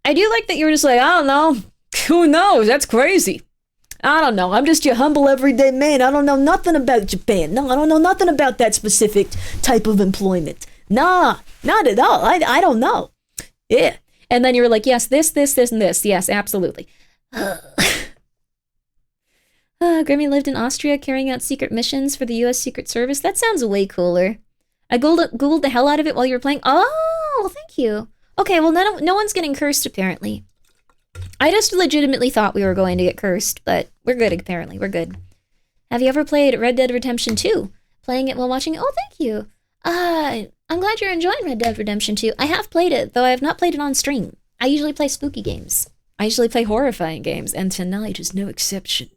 I do like that you were just like, I don't know. Who knows? That's crazy. I don't know. I'm just your humble everyday man. I don't know nothing about Japan. No, I don't know nothing about that specific type of employment. Nah, not at all. I don't know. Yeah. And then you were like, yes, this, and this. Yes, absolutely. Grimmi lived in Austria carrying out secret missions for the U.S. Secret Service. That sounds way cooler. I Googled the hell out of it while you were playing. Oh, thank you. Okay, well, no one's getting cursed, apparently. I just legitimately thought we were going to get cursed, but we're good, apparently. We're good. Have you ever played Red Dead Redemption 2? Playing it while watching it? Oh, thank you. I'm glad you're enjoying Red Dead Redemption 2. I have played it, though I have not played it on stream. I usually play spooky games. I usually play horrifying games, and tonight is no exception.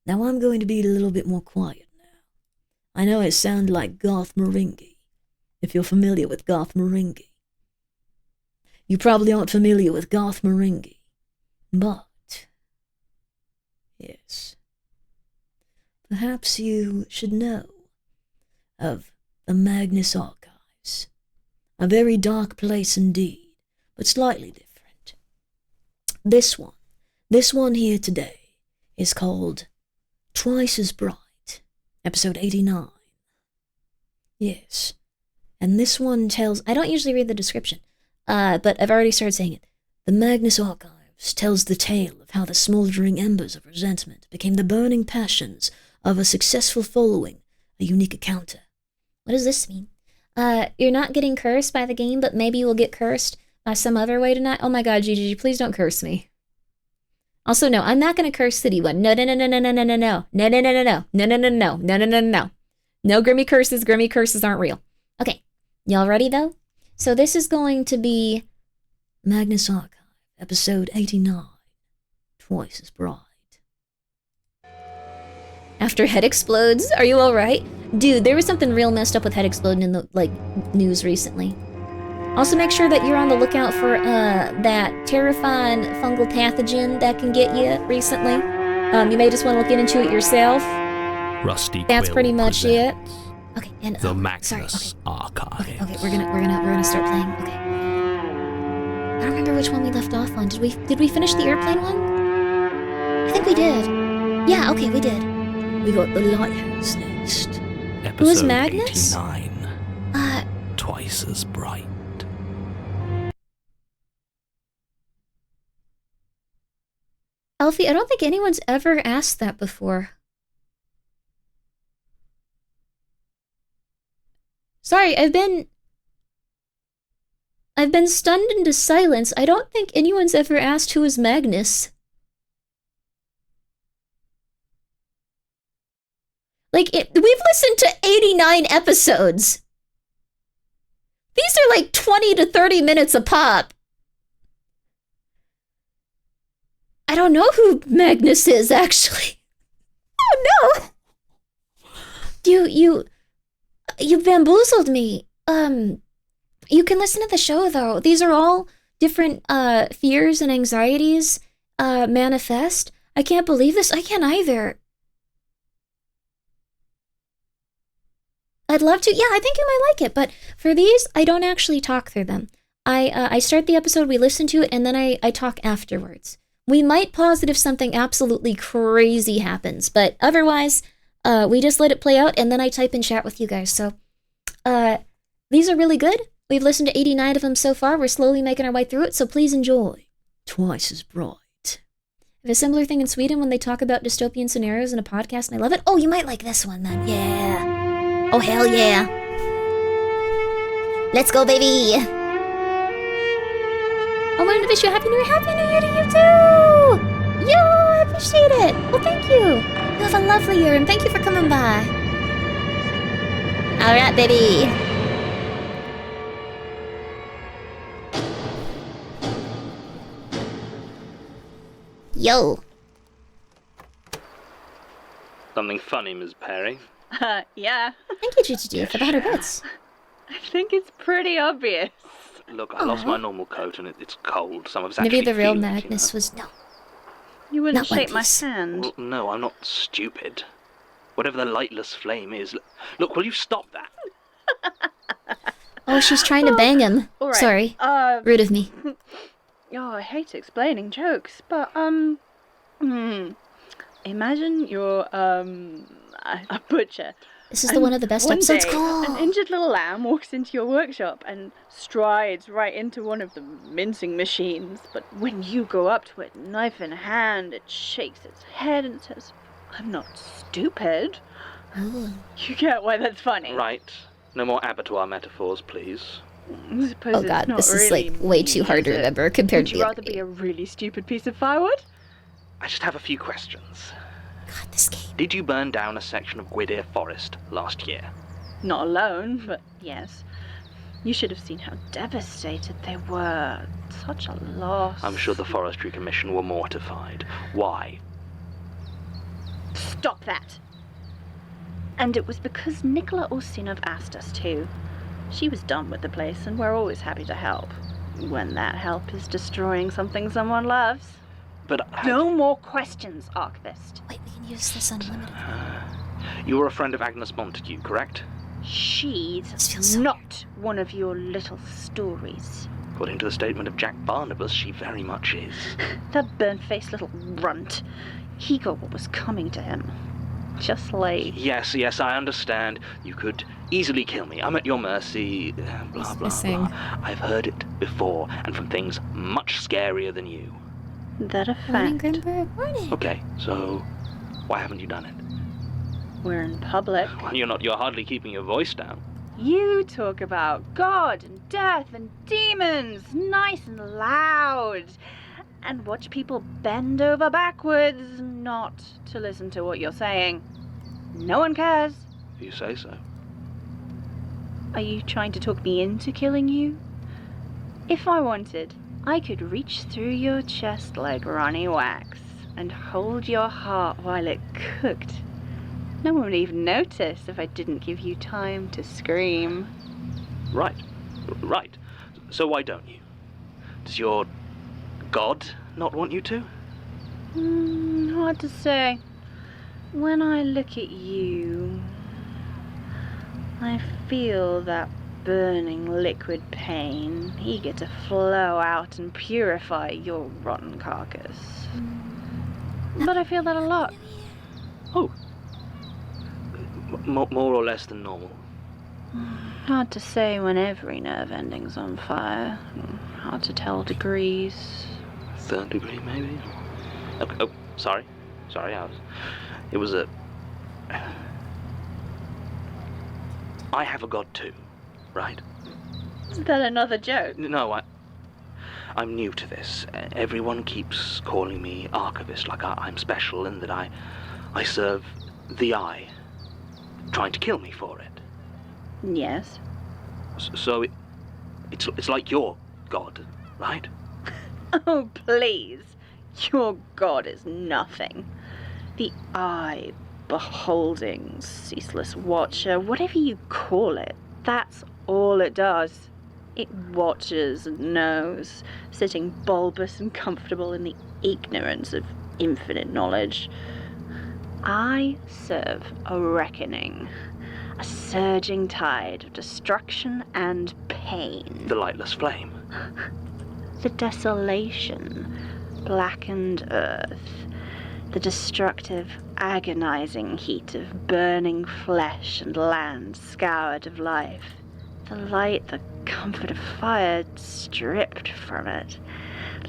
Now I'm going to be a little bit more quiet now. I know it sounds like Goth Moringi, if you're familiar with Goth Moringi. You probably aren't familiar with Goth Moringi, but, yes, perhaps you should know of the Magnus Archives. A very dark place indeed, but slightly different. This one here today is called Twice as Bright, episode 89. Yes, and this one tells, I don't usually read the description, but I've already started saying it. The Magnus Archives tells the tale of how the smoldering embers of resentment became the burning passions of a successful following, a unique encounter. What does this mean? You're not getting cursed by the game, but maybe you will get cursed by some other way tonight. Oh my god, GGG, please don't curse me. Also, no, I'm not going to curse City One. No. No. No Grimmi curses aren't real. Okay, y'all ready though? So this is going to be Magnus Archive, episode 89, Twice as Bright. After Head explodes, are you alright? Dude, there was something real messed up with Head exploding in the, news recently. Also make sure that you're on the lookout for, that terrifying fungal pathogen that can get you recently. You may just want to look into it yourself. Rusty That's Quill pretty much it. presents Okay, and The Magnus Okay, Archives. we're gonna start playing. Okay. I don't remember which one we left off on. Did we finish the airplane one? I think we did. Yeah, okay, we did. We got the lighthouse next. Episode Who is Magnus? 89. Twice as Bright. Alfie, I don't think anyone's ever asked that before. Sorry, I've been stunned into silence. I don't think anyone's ever asked who is Magnus. We've listened to 89 episodes. These are 20 to 30 minutes a pop. I don't know who Magnus is, actually. Oh, no! You bamboozled me. You can listen to the show, though. These are all different, fears and anxieties, manifest. I can't believe this. I can't either. I'd love to. Yeah, I think you might like it. But for these, I don't actually talk through them. I start the episode, we listen to it, and then I talk afterwards. We might pause it if something absolutely crazy happens, but otherwise, we just let it play out, and then I type in chat with you guys. So, these are really good. We've listened to 89 of them so far. We're slowly making our way through it, so please enjoy. Twice as Bright. I have a similar thing in Sweden when they talk about dystopian scenarios in a podcast, and I love it. Oh, you might like this one then. Yeah. Oh, hell yeah. Let's go, baby. I wanted to wish you a Happy New Year. Happy New Year to you, too. Yo, I appreciate it. Well, thank you. You have a lovely year, and thank you for coming by. All right, baby. Yo. Something funny, Ms. Perry? Yeah. Thank you, Gigi, for the 100 bits. I think it's pretty obvious. Look, I lost my normal coat and it's cold. Some of us Maybe actually the real feel Magnus it, you know? was... No. You wouldn't Not One shake my Piece. hand. Well, no, I'm not stupid. Whatever the lightless flame is... Look, will you stop that? Oh, she's trying to bang him. All right. Sorry. Rude of me. Oh, I hate explaining jokes, but, imagine you're, a butcher. This is the one of the best one episodes. day, an injured little lamb walks into your workshop and strides right into one of the mincing machines. But when you go up to it, knife in hand, it shakes its head and says, "I'm not stupid." Ooh. You get why that's funny. Right. No more abattoir metaphors, please. I suppose Oh god, it's not this is really like way too mean, hard to is it? remember compared Would to you the rather be a really stupid piece of firewood? I just have a few questions. God, this game. Did you burn down a section of Gwydir Forest last year? Not alone, but yes. You should have seen how devastated they were. Such a loss. I'm sure the Forestry Commission were mortified. Why? Stop that! And it was because Nicola Ustinov asked us to. She was done with the place, and we're always happy to help. When that help is destroying something someone loves. But No more questions, Archivist. Wait, we can use this unlimited. You were a friend of Agnes Montague, correct? She's not one of your little stories. According to the statement of Jack Barnabas, she very much is. That burnt-faced little runt. He got what was coming to him. Just like... Yes, I understand. You could easily kill me. I'm at your mercy. Blah, blah, blah. I've heard it before, and from things much scarier than you. That a Morning, fact. Grimberg, morning. Okay, so why haven't you done it? We're in public. Well, you're hardly keeping your voice down. You talk about God and death and demons, nice and loud, and watch people bend over backwards not to listen to what you're saying. No one cares. If you say so. Are you trying to talk me into killing you? If I wanted, I could reach through your chest like Ronnie Wax and hold your heart while it cooked. No one would even notice if I didn't give you time to scream. Right. So why don't you? Does your God not want you to? Hard to say. When I look at you, I feel that burning liquid pain, eager to flow out and purify your rotten carcass. But I feel that a lot. Oh. More or less than normal. Hard to say when every nerve ending's on fire. Hard to tell degrees. 3rd degree, maybe? Okay, oh, sorry. It was a... I have a god too, right? Is that another joke? No, I'm new to this. Everyone keeps calling me Archivist, like I'm special and that I serve the Eye, trying to kill me for it. Yes. So it's like your god, right? Oh, please. Your God is nothing. The Eye, beholding, ceaseless watcher, whatever you call it, that's all it does. It watches and knows, sitting bulbous and comfortable in the ignorance of infinite knowledge. I serve a reckoning, a surging tide of destruction and pain. The lightless flame. The desolation, blackened earth, the destructive, agonizing heat of burning flesh and land scoured of life, the light, the comfort of fire stripped from it,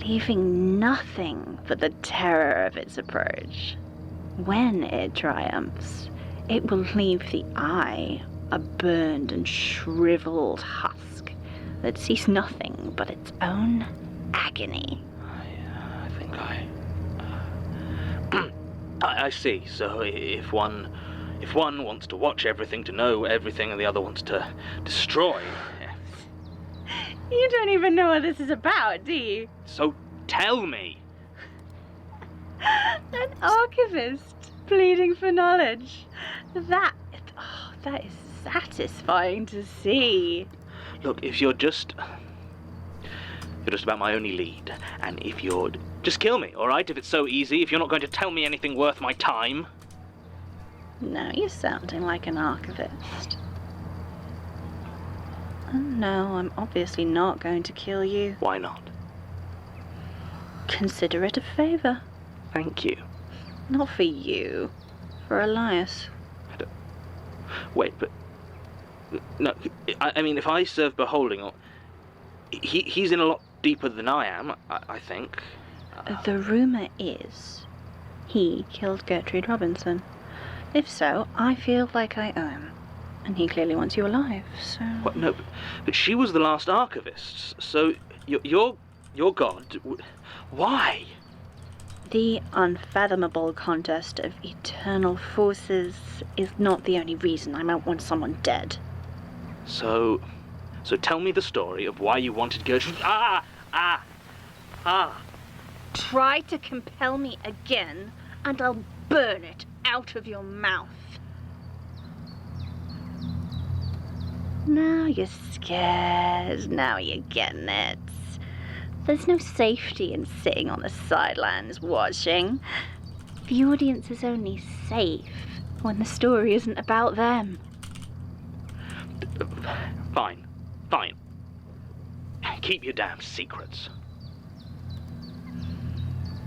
leaving nothing but the terror of its approach. When it triumphs, it will leave the Eye a burned and shriveled husk that sees nothing but its own agony. I think I see. So if one wants to watch everything, to know everything, and the other wants to destroy. You don't even know what this is about, do you? So tell me. An archivist pleading for knowledge. That is satisfying to see. Look, if you're just about my only lead, and if you're... Just kill me, alright? If it's so easy, if you're not going to tell me anything worth my time. Now you're sounding like an archivist. Oh, no, I'm obviously not going to kill you. Why not? Consider it a favor. Thank you. Not for you. For Elias. Wait, but... No, I mean, if I serve beholding, he's in a lot deeper than I am, I think. The rumor is he killed Gertrude Robinson. If so, I feel like I owe him. And he clearly wants you alive, so... What? No, but she was the last archivist, so your god... Why? The unfathomable contest of eternal forces is not the only reason I might want someone dead. So tell me the story of why you wanted Gertrude... Try to compel me again, and I'll burn it out of your mouth. Now you're scared. Now you're getting it. There's no safety in sitting on the sidelines watching. The audience is only safe when the story isn't about them. Fine. Keep your damn secrets.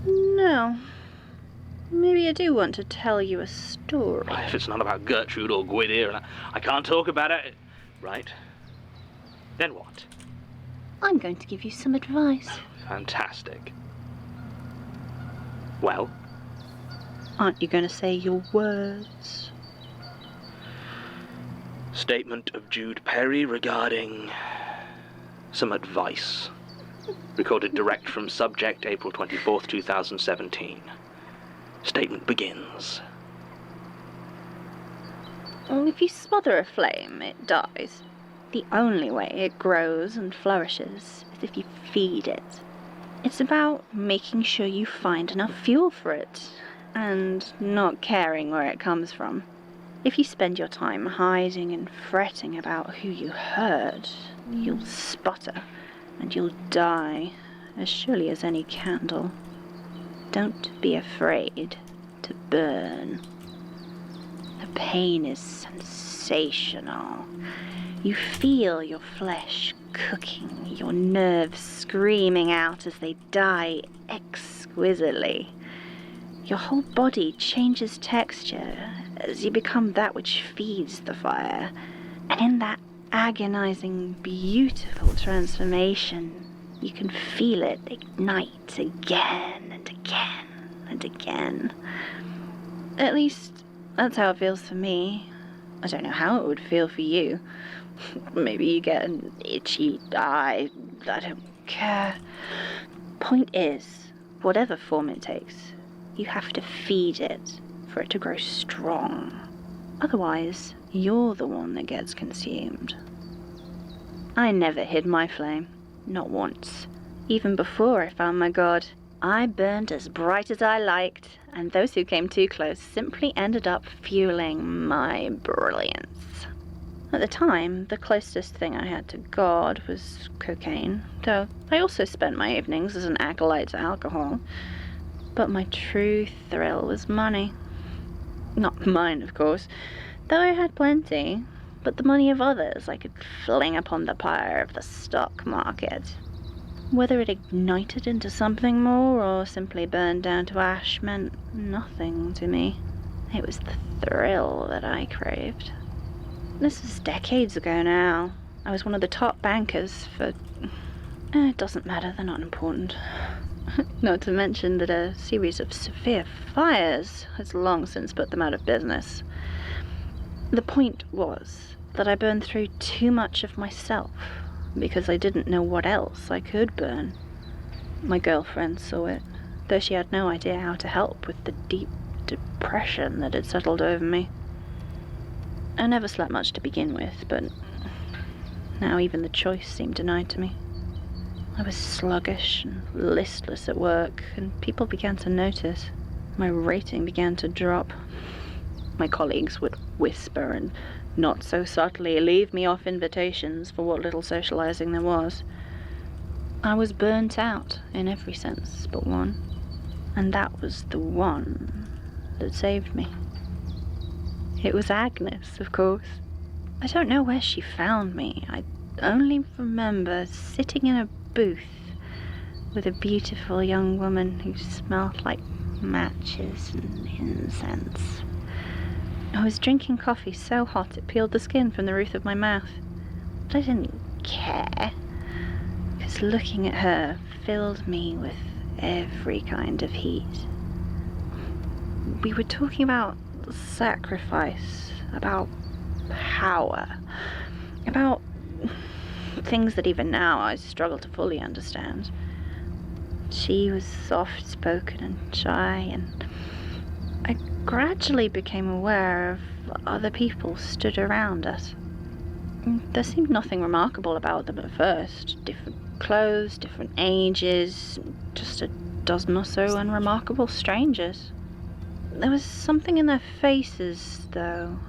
No. Maybe I do want to tell you a story. If it's not about Gertrude or Gwydir, and I can't talk about it, right? Then what? I'm going to give you some advice. Fantastic. Well? Aren't you going to say your words? Statement of Jude Perry regarding some advice. Recorded direct from subject April 24th, 2017. Statement begins. If you smother a flame, it dies. The only way it grows and flourishes is if you feed it. It's about making sure you find enough fuel for it, and not caring where it comes from. If you spend your time hiding and fretting about who you hurt, you'll sputter, and you'll die as surely as any candle. Don't be afraid to burn. The pain is sensational. You feel your flesh cooking, your nerves screaming out as they die exquisitely. Your whole body changes texture as you become that which feeds the fire. And in that agonizing, beautiful transformation, you can feel it ignite again and again and again. At least, that's how it feels for me. I don't know how it would feel for you. Maybe you get an itchy eye. I don't care. Point is, whatever form it takes, you have to feed it for it to grow strong. Otherwise, you're the one that gets consumed. I never hid my flame. Not once. Even before I found my god, I burned as bright as I liked, and those who came too close simply ended up fueling my brilliance. At the time, the closest thing I had to God was cocaine, though I also spent my evenings as an acolyte to alcohol. But my true thrill was money. Not mine, of course, though I had plenty, but the money of others I could fling upon the pyre of the stock market. Whether it ignited into something more or simply burned down to ash meant nothing to me. It was the thrill that I craved. This was decades ago now. I was one of the top bankers for... It doesn't matter, they're not important. Not to mention that a series of severe fires has long since put them out of business. The point was that I burned through too much of myself because I didn't know what else I could burn. My girlfriend saw it, though she had no idea how to help with the deep depression that had settled over me. I never slept much to begin with, but now even the choice seemed denied to me. I was sluggish and listless at work, and people began to notice. My rating began to drop. My colleagues would whisper and not so subtly leave me off invitations for what little socializing there was. I was burnt out in every sense but one, and that was the one that saved me. It was Agnes, of course. I don't know where she found me. I only remember sitting in a booth with a beautiful young woman who smelled like matches and incense. I was drinking coffee so hot it peeled the skin from the roof of my mouth. But I didn't care, because looking at her filled me with every kind of heat. We were talking about sacrifice, about power, about things that even now I struggle to fully understand. She was soft-spoken and shy, and I gradually became aware of other people stood around us. There seemed nothing remarkable about them at first. Different clothes, different ages, just a dozen or so unremarkable strangers. There was something in their faces, though,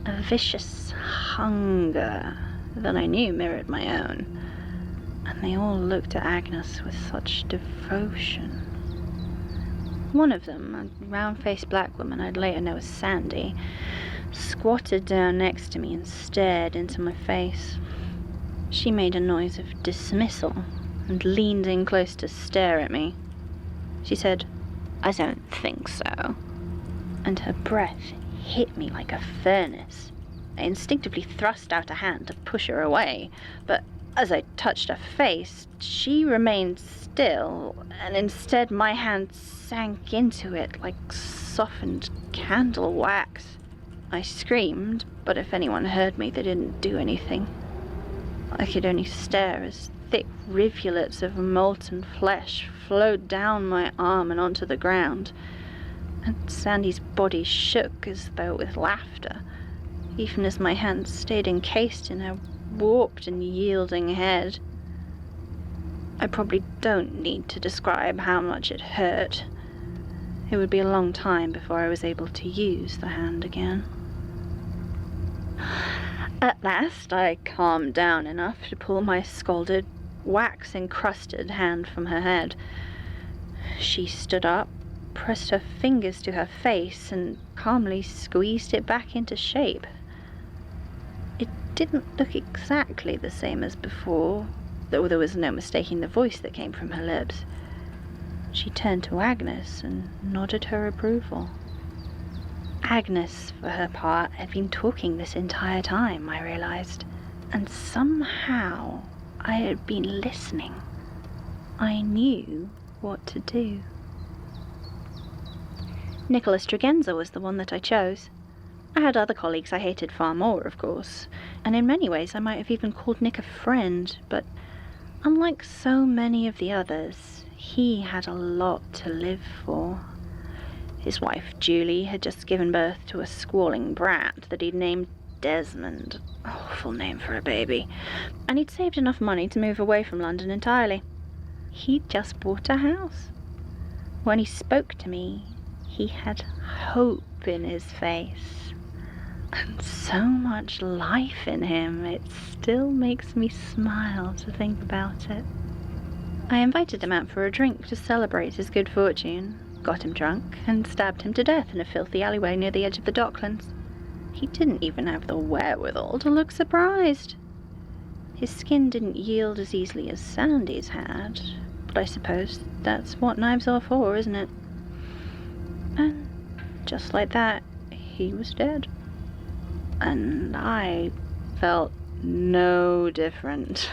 a vicious hunger that I knew mirrored my own, and they all looked at Agnes with such devotion. One of them, a round-faced black woman I'd later know as Sandy, squatted down next to me and stared into my face. She made a noise of dismissal and leaned in close to stare at me. She said, "I don't think so," and her breath hit me like a furnace. I instinctively thrust out a hand to push her away, but as I touched her face, she remained still, and instead my hand sank into it like softened candle wax. I screamed, but if anyone heard me, they didn't do anything. I could only stare as thick rivulets of molten flesh flowed down my arm and onto the ground, and Sandy's body shook as though with laughter, even as my hand stayed encased in her warped and yielding head. I probably don't need to describe how much it hurt. It would be a long time before I was able to use the hand again. At last, I calmed down enough to pull my scalded, wax-encrusted hand from her head. She stood up, pressed her fingers to her face, and calmly squeezed it back into shape. It didn't look exactly the same as before, though there was no mistaking the voice that came from her lips. She turned to Agnes and nodded her approval. Agnes, for her part, had been talking this entire time, I realized, and somehow I had been listening. I knew what to do. Nicholas Tregenza was the one that I chose. I had other colleagues I hated far more, of course, and in many ways I might have even called Nick a friend, but unlike so many of the others, he had a lot to live for. His wife, Julie, had just given birth to a squalling brat that he'd named Desmond. Awful name for a baby. And he'd saved enough money to move away from London entirely. He'd just bought a house. When he spoke to me, he had hope in his face. And so much life in him, it still makes me smile to think about it. I invited him out for a drink to celebrate his good fortune, got him drunk, and stabbed him to death in a filthy alleyway near the edge of the Docklands. He didn't even have the wherewithal to look surprised. His skin didn't yield as easily as Sandy's had, but I suppose that's what knives are for, isn't it? And just like that, he was dead. And I felt no different.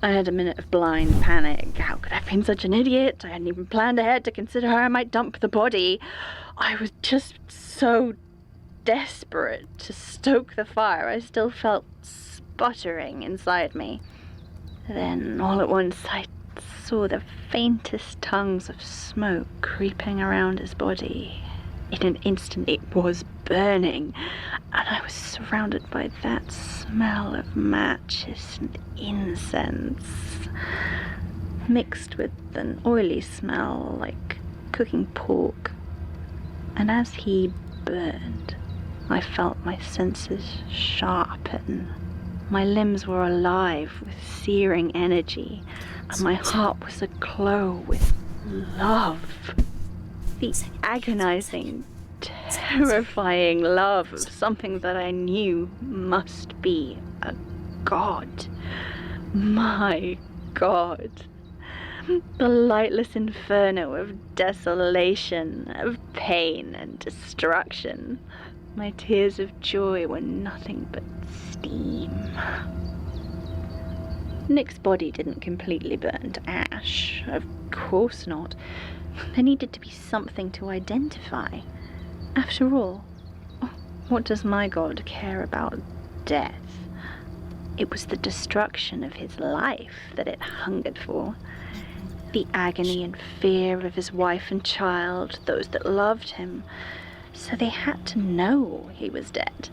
I had a minute of blind panic. How could I have been such an idiot? I hadn't even planned ahead to consider how I might dump the body. I was just so desperate to stoke the fire. I still felt sputtering inside me. Then, all at once, I saw the faintest tongues of smoke creeping around his body. In an instant, it was burning, and I was surrounded by that smell of matches and incense, mixed with an oily smell like cooking pork. And as he burned, I felt my senses sharpen. My limbs were alive with searing energy, and my heart was aglow with love. The agonizing, terrifying love of something that I knew must be a god. My god. The lightless inferno of desolation, of pain and destruction. My tears of joy were nothing but steam. Nick's body didn't completely burn to ash. Of course not. There needed to be something to identify. After all, what does my god care about death? It was the destruction of his life that it hungered for. The agony and fear of his wife and child, those that loved him. So they had to know he was dead.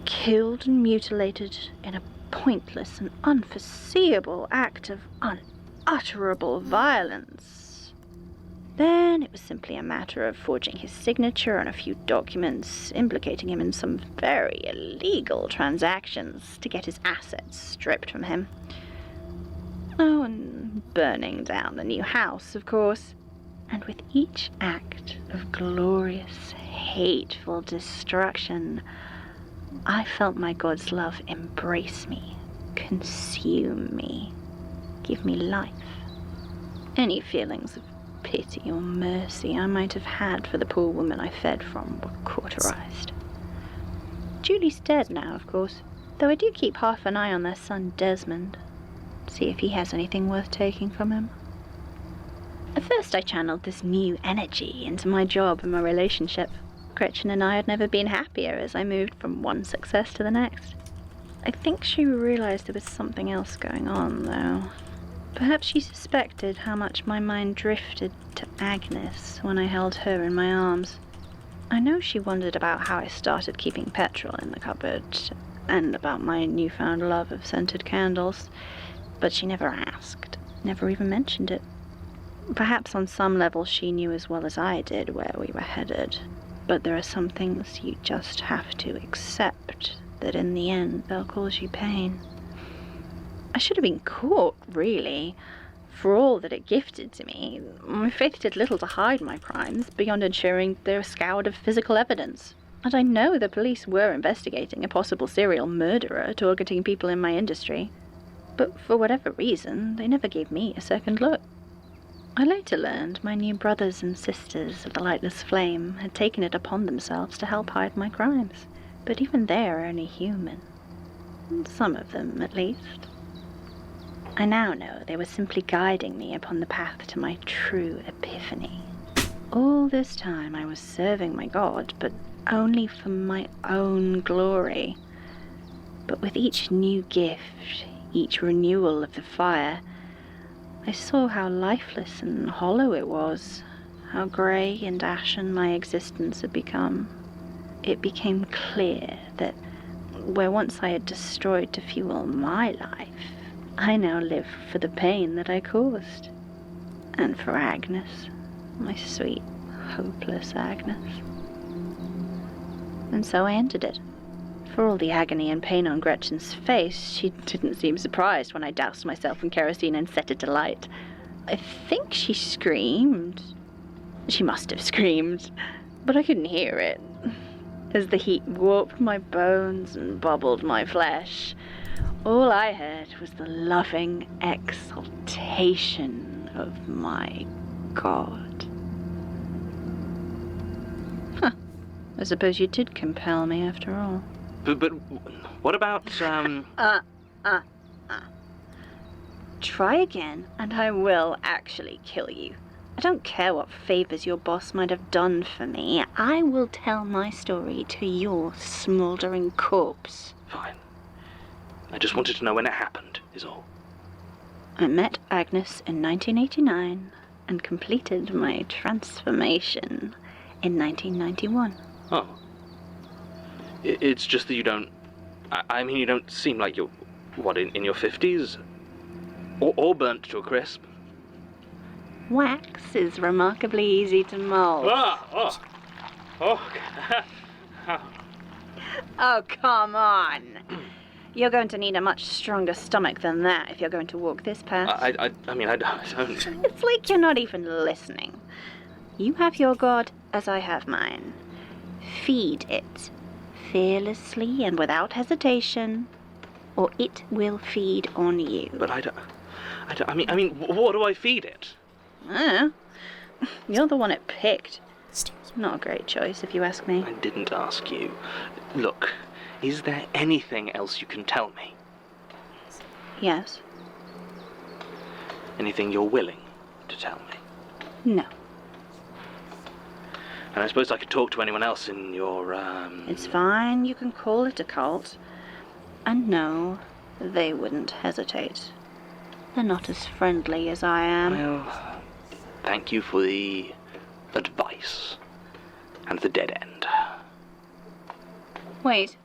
Killed and mutilated in a pointless and unforeseeable act of unutterable violence. Then it was simply a matter of forging his signature on a few documents, implicating him in some very illegal transactions to get his assets stripped from him. Oh, and burning down the new house, of course. And with each act of glorious, hateful destruction, I felt my god's love embrace me, consume me, give me life. Any feelings of pity or mercy I might have had for the poor woman I fed from were cauterized. Julie's dead now, of course, though I do keep half an eye on their son Desmond, see if he has anything worth taking from him. At first I channeled this new energy into my job and my relationship. Gretchen and I had never been happier as I moved from one success to the next. I think she realized there was something else going on, though. Perhaps she suspected how much my mind drifted to Magnus when I held her in my arms. I know she wondered about how I started keeping petrol in the cupboard, and about my newfound love of scented candles, but she never asked, never even mentioned it. Perhaps on some level she knew as well as I did where we were headed, but there are some things you just have to accept, that in the end they'll cause you pain. I should have been caught, really. For all that it gifted to me, my faith did little to hide my crimes, beyond ensuring they were scoured of physical evidence. And I know the police were investigating a possible serial murderer targeting people in my industry. But for whatever reason, they never gave me a second look. I later learned my new brothers and sisters of the Lightless Flame had taken it upon themselves to help hide my crimes. But even they are only human. Some of them, at least. I now know they were simply guiding me upon the path to my true epiphany. All this time I was serving my god, but only for my own glory. But with each new gift, each renewal of the fire, I saw how lifeless and hollow it was, how grey and ashen my existence had become. It became clear that where once I had destroyed to fuel my life, I now live for the pain that I caused. And for Agnes, my sweet, hopeless Agnes. And so I ended it. For all the agony and pain on Gretchen's face, she didn't seem surprised when I doused myself in kerosene and set it alight. I think she screamed. She must have screamed, but I couldn't hear it. As the heat warped my bones and bubbled my flesh, all I heard was the loving exultation of my god. Huh. I suppose you did compel me after all. But what about, Try again, and I will actually kill you. I don't care what favors your boss might have done for me. I will tell my story to your smoldering corpse. Fine. I just wanted to know when it happened, is all. I met Agnes in 1989 and completed my transformation in 1991. Oh. It's just that you don't... I mean, you don't seem like you're, in your 50s? Or burnt to a crisp? Wax is remarkably easy to mold. Oh, come on. You're going to need a much stronger stomach than that if you're going to walk this path. I don't. It's like you're not even listening. You have your god as I have mine. Feed it fearlessly and without hesitation, or it will feed on you. But I don't. I mean, what do I feed it? You're the one it picked. Not a great choice, if you ask me. I didn't ask you. Look, is there anything else you can tell me? Yes. Anything you're willing to tell me? No. And I suppose I could talk to anyone else in your, It's fine, you can call it a cult. And no, they wouldn't hesitate. They're not as friendly as I am. Well, thank you for the advice. And the dead end. Wait.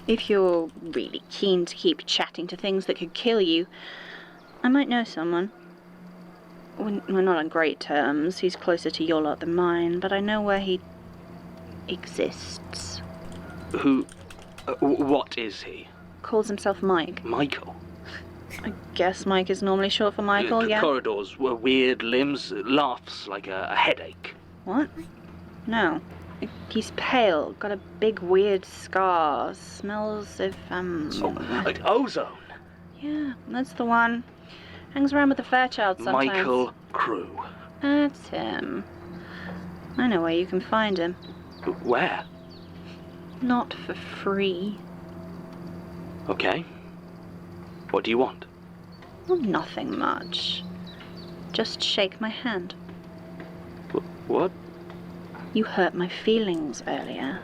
If you're really keen to keep chatting to things that could kill you, I might know someone. We're not on great terms. He's closer to your lot than mine, but I know where he exists. Who? What is he? Calls himself Mike. Michael? I guess Mike is normally short for Michael, yeah? Corridors, weird limbs, laughs like a headache. What? No. He's pale, got a big weird scar, smells of, like ozone? Yeah, that's the one. Hangs around with the Fairchild sometimes. Michael Crew. That's him. I know where you can find him. Where? Not for free. Okay. What do you want? Well, nothing much. Just shake my hand. What? You hurt my feelings earlier.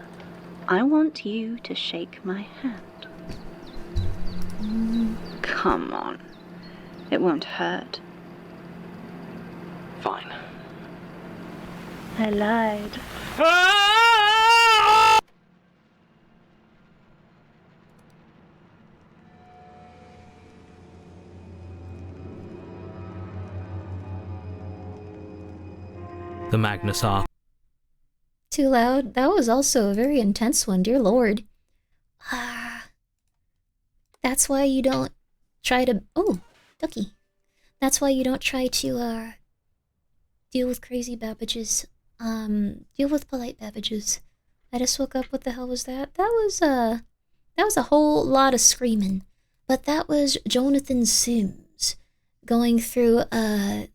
I want you to shake my hand. Come on. It won't hurt. Fine. I lied. The Magnus are. Too loud. That was also a very intense one, dear lord. That's why you don't try to... Oh, ducky. That's why you don't try to, deal with crazy Babbages. Deal with polite Babbages. I just woke up, what the hell was that? That was a whole lot of screaming. But that was Jonathan Sims going through, I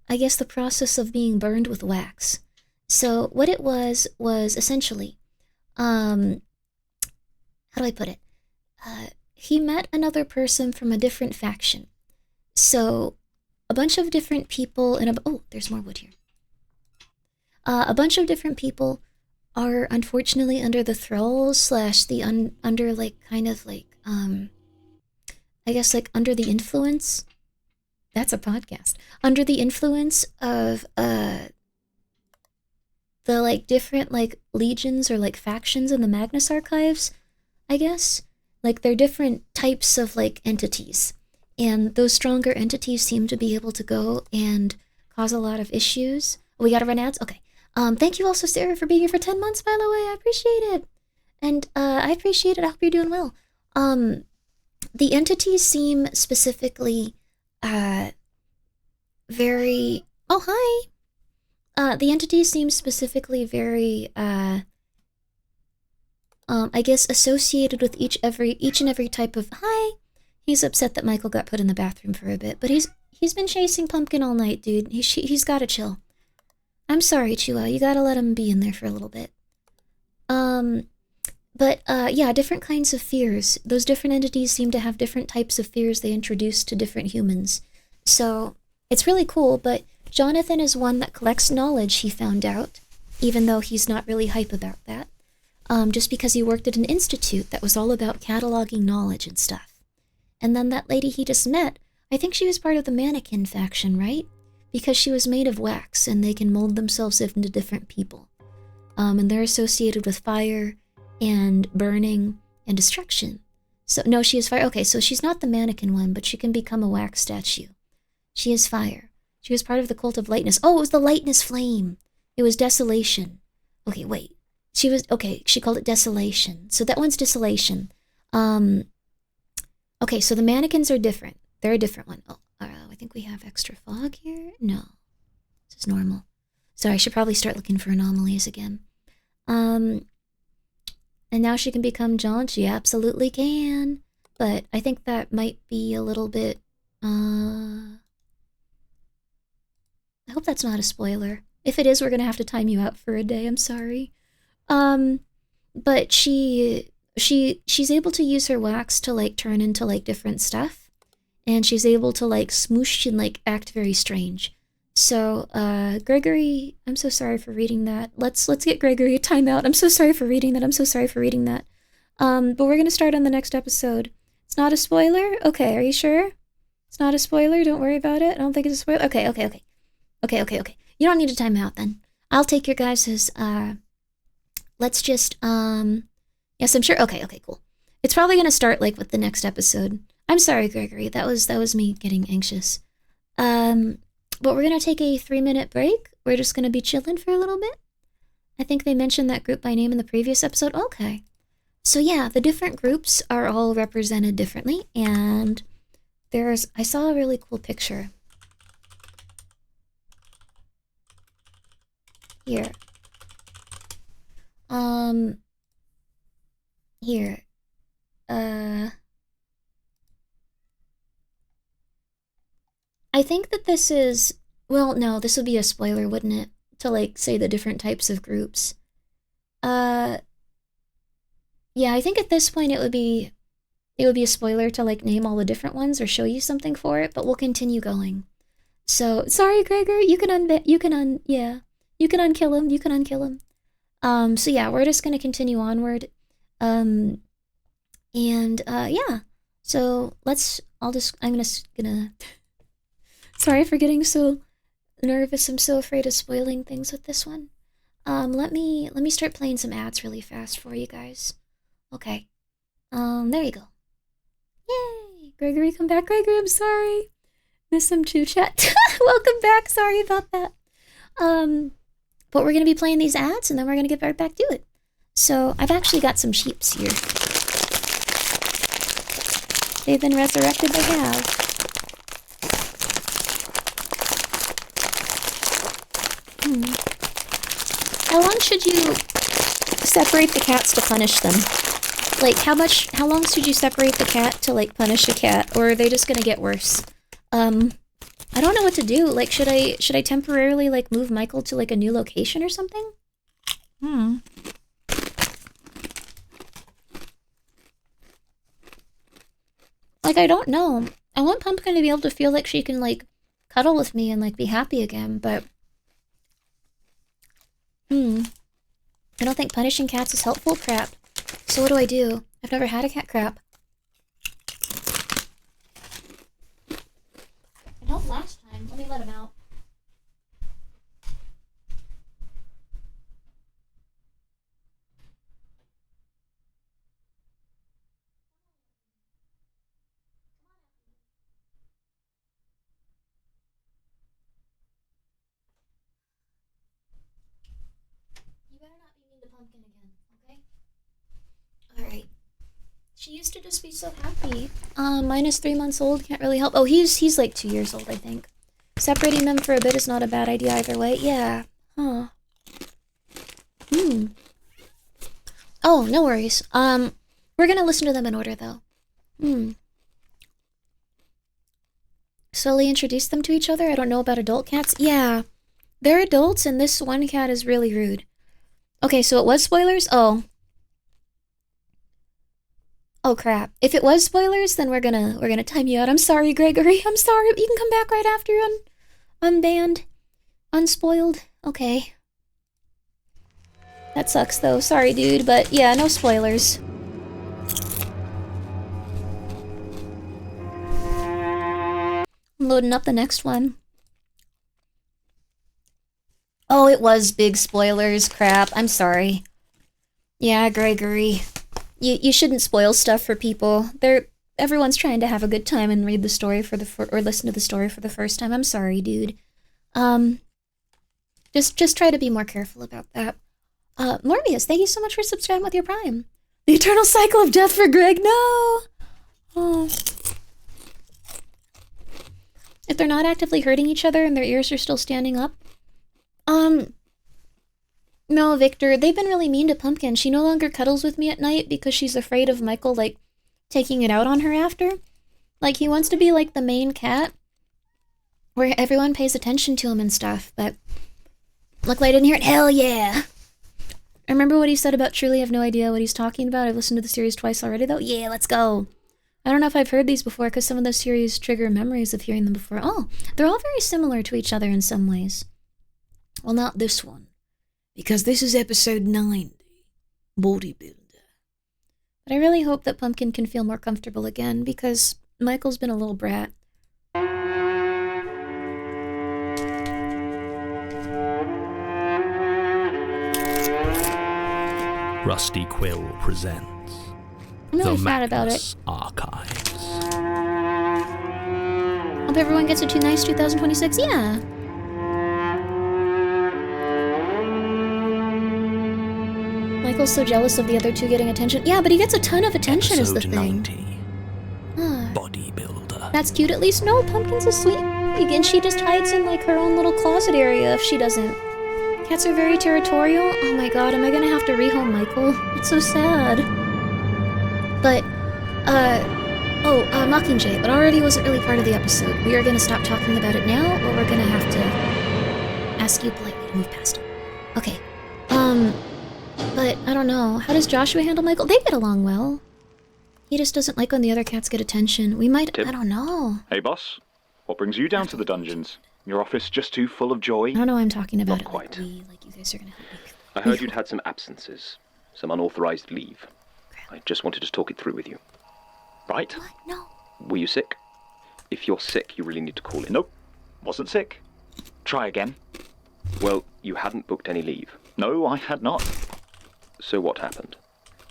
guess the process of being burned with wax. So what it was essentially, how do I put it? He met another person from a different faction. So a bunch of different people in oh, there's more wood here. A bunch of different people are unfortunately under the thrall slash the under like kind of like I guess like under the influence. That's a podcast. Under the influence of the like different like legions or like factions in the Magnus archives, I guess. Like they're different types of like entities. And those stronger entities seem to be able to go and cause a lot of issues. We gotta run ads? Okay. Thank you also, Sarah, for being here for 10 months, by the way. I appreciate it. And I appreciate it. I hope you're doing well. The entities seem specifically very... Oh, hi! The entities seem specifically very, I guess, associated with each and every type of... Hi! He's upset that Michael got put in the bathroom for a bit, but he's been chasing Pumpkin all night, dude. He's gotta chill. I'm sorry, Chua. You gotta let him be in there for a little bit. Yeah, different kinds of fears. Those different entities seem to have different types of fears they introduce to different humans. So, it's really cool, but Jonathan is one that collects knowledge, he found out, even though he's not really hype about that. Just because he worked at an institute that was all about cataloging knowledge and stuff. And then that lady he just met, I think she was part of the mannequin faction, right? Because she was made of wax and they can mold themselves into different people. And they're associated with fire and burning and destruction. So, no, she is fire. Okay, so she's not the mannequin one, but she can become a wax statue. She is fire. She was part of the cult of lightness. Oh, it was the lightness flame. It was desolation. Okay, wait. She called it desolation. So that one's desolation. Okay, so the mannequins are different. They're a different one. Oh, I think we have extra fog here. No, this is normal. Sorry, I should probably start looking for anomalies again. And now she can become John. She absolutely can. But I think that might be a little bit, I hope that's not a spoiler. If it is, we're gonna have to time you out for a day. I'm sorry. But she's able to use her wax to like turn into like different stuff, and she's able to like smoosh and like act very strange. So, Gregory, I'm so sorry for reading that. Let's get Gregory a timeout. I'm so sorry for reading that. But we're gonna start on the next episode. It's not a spoiler? Okay, are you sure? It's not a spoiler? Don't worry about it. I don't think it's a spoiler. Okay. You don't need a timeout then. I'll take your guys's, let's just, yes, I'm sure. Okay, cool. It's probably gonna start like with the next episode. I'm sorry, Gregory. That was me getting anxious. But we're gonna take a 3-minute break. We're just gonna be chilling for a little bit. I think they mentioned that group by name in the previous episode. Okay. So yeah, the different groups are all represented differently, and I saw a really cool picture. Here. Here. I think that this is, well, no, this would be a spoiler, wouldn't it? To like say the different types of groups. Yeah, I think at this point it would be a spoiler to like name all the different ones or show you something for it, but we'll continue going. So, sorry, Gregor, you can unkill him. So yeah, we're just gonna continue onward. Yeah. So I'm gonna sorry for getting so nervous. I'm so afraid of spoiling things with this one. Let me start playing some ads really fast for you guys. Okay. There you go. Yay! Gregory, come back. Gregory, I'm sorry. Missed some too, chat. Welcome back. Sorry about that. But we're gonna be playing these ads and then we're gonna get right back to it. So I've actually got some sheeps here. They've been resurrected, they have. How long should you separate the cats to punish them? Like, how long should you separate the cat to, like, punish a cat? Or are they just gonna get worse? I don't know what to do. Like, should I temporarily, like, move Michael to, like, a new location or something? Like, I don't know. I want Pumpkin to be able to feel like she can, like, cuddle with me and, like, be happy again, but... I don't think punishing cats is helpful. Crap. So what do? I've never had a cat. Crap. It helped last time. Let me let him out. You better not be mean to Pumpkin again, okay? Alright. She used to just be so happy. Mine is 3 months old, can't really help. Oh, he's like 2 years old, I think. Separating them for a bit is not a bad idea either way. Yeah. Huh. Oh, no worries. We're gonna listen to them in order, though. Slowly introduce them to each other? I don't know about adult cats. Yeah. They're adults, and this one cat is really rude. Okay, so it was spoilers? Oh. Oh, crap. If it was spoilers, then we're gonna time you out. I'm sorry, Gregory. I'm sorry. You can come back right after you're unbanned. Unspoiled. Okay. That sucks, though. Sorry, dude, but yeah, no spoilers. I'm loading up the next one. Oh, it was big spoilers. Crap. I'm sorry. Yeah, Gregory. You shouldn't spoil stuff for people. everyone's trying to have a good time and read the story or listen to the story for the first time. I'm sorry, dude. Just try to be more careful about that. Morbius, thank you so much for subscribing with your Prime. The eternal cycle of death for Greg. No. Oh. If they're not actively hurting each other and their ears are still standing up, no, Victor, they've been really mean to Pumpkin. She no longer cuddles with me at night because she's afraid of Michael, like, taking it out on her after. Like, he wants to be, like, the main cat, where everyone pays attention to him and stuff, but luckily I didn't hear it. Hell yeah! I remember what he said about truly have no idea what he's talking about. I've listened to the series twice already, though. Yeah, let's go! I don't know if I've heard these before, because some of those series trigger memories of hearing them before. Oh, they're all very similar to each other in some ways. Well, not this one. Because this is episode 90, Bodybuilder. But I really hope that Pumpkin can feel more comfortable again, because Michael's been a little brat. Rusty Quill presents I'm really the sad about Magnus it. Archives. Hope everyone gets a too nice 2026. Yeah. Michael's so jealous of the other two getting attention. Yeah, but he gets a ton of attention is the Episode thing. 90, Bodybuilder. That's cute at least. No, Pumpkin's a sweet pig, and she just hides in like her own little closet area if she doesn't. Cats are very territorial. Oh my god, am I gonna have to rehome Michael? It's so sad. But, Mockingjay, it already wasn't really part of the episode. We are gonna stop talking about it now, or we're gonna have to ask you politely to move past it. Okay. But I don't know. How does Joshua handle Michael? They get along well. He just doesn't like when the other cats get attention. We might... Tim? I don't know. Hey, boss. What brings you down to the dungeons? Your office just too full of joy? I don't know why I'm talking about Not it. quite. Like you guys are gonna help me. I heard you'd had some absences, some unauthorized leave. I just wanted to talk it through with you. Right? What? No. Were you sick? If you're sick, you really need to call in. Nope. Wasn't sick. Try again. Well, you hadn't booked any leave. No, I had not. So what happened?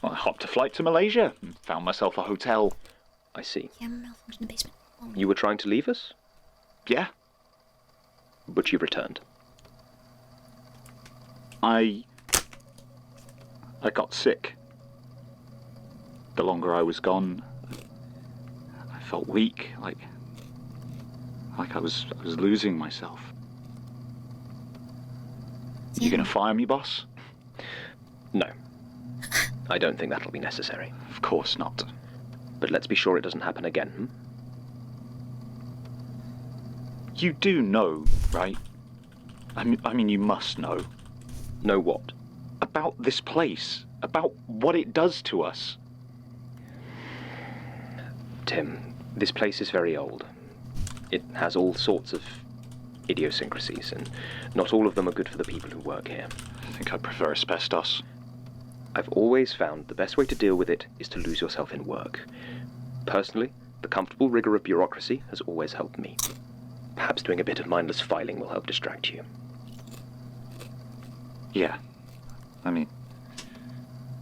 I hopped a flight to Malaysia and found myself a hotel. I see. Camera malfunction in the basement. Oh. You were trying to leave us? Yeah. But you returned. I got sick. The longer I was gone, I felt weak, like I was losing myself. You gonna fire me, boss? No. I don't think that'll be necessary. Of course not. But let's be sure it doesn't happen again, hmm? You do know, right? I mean, you must know. Know what? About this place. About what it does to us. Tim, this place is very old. It has all sorts of idiosyncrasies, and not all of them are good for the people who work here. I think I'd prefer asbestos. I've always found the best way to deal with it is to lose yourself in work. Personally, the comfortable rigor of bureaucracy has always helped me. Perhaps doing a bit of mindless filing will help distract you. Yeah. I mean,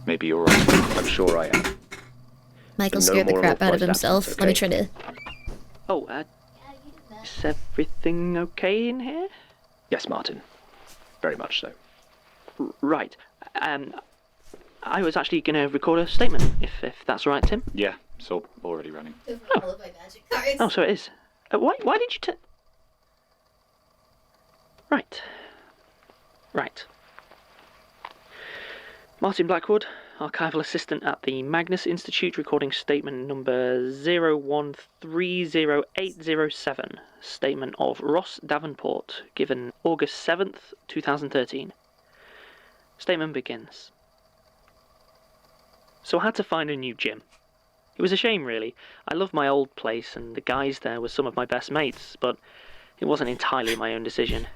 maybe you're right. I'm sure I am. Michael So no scared the more crap out of unauthorized himself. absence, Let me okay? try to... Oh, is everything okay in here? Yes, Martin. Very much so. Right. I was actually going to record a statement, if that's all right, Tim. Yeah, it's already running. Oh, so it is. Why did you Right. Martin Blackwood, Archival Assistant at the Magnus Institute, recording statement number 0130807. Statement of Ross Davenport, given August 7th, 2013. Statement begins. So I had to find a new gym. It was a shame, really. I loved my old place, and the guys there were some of my best mates, but it wasn't entirely my own decision.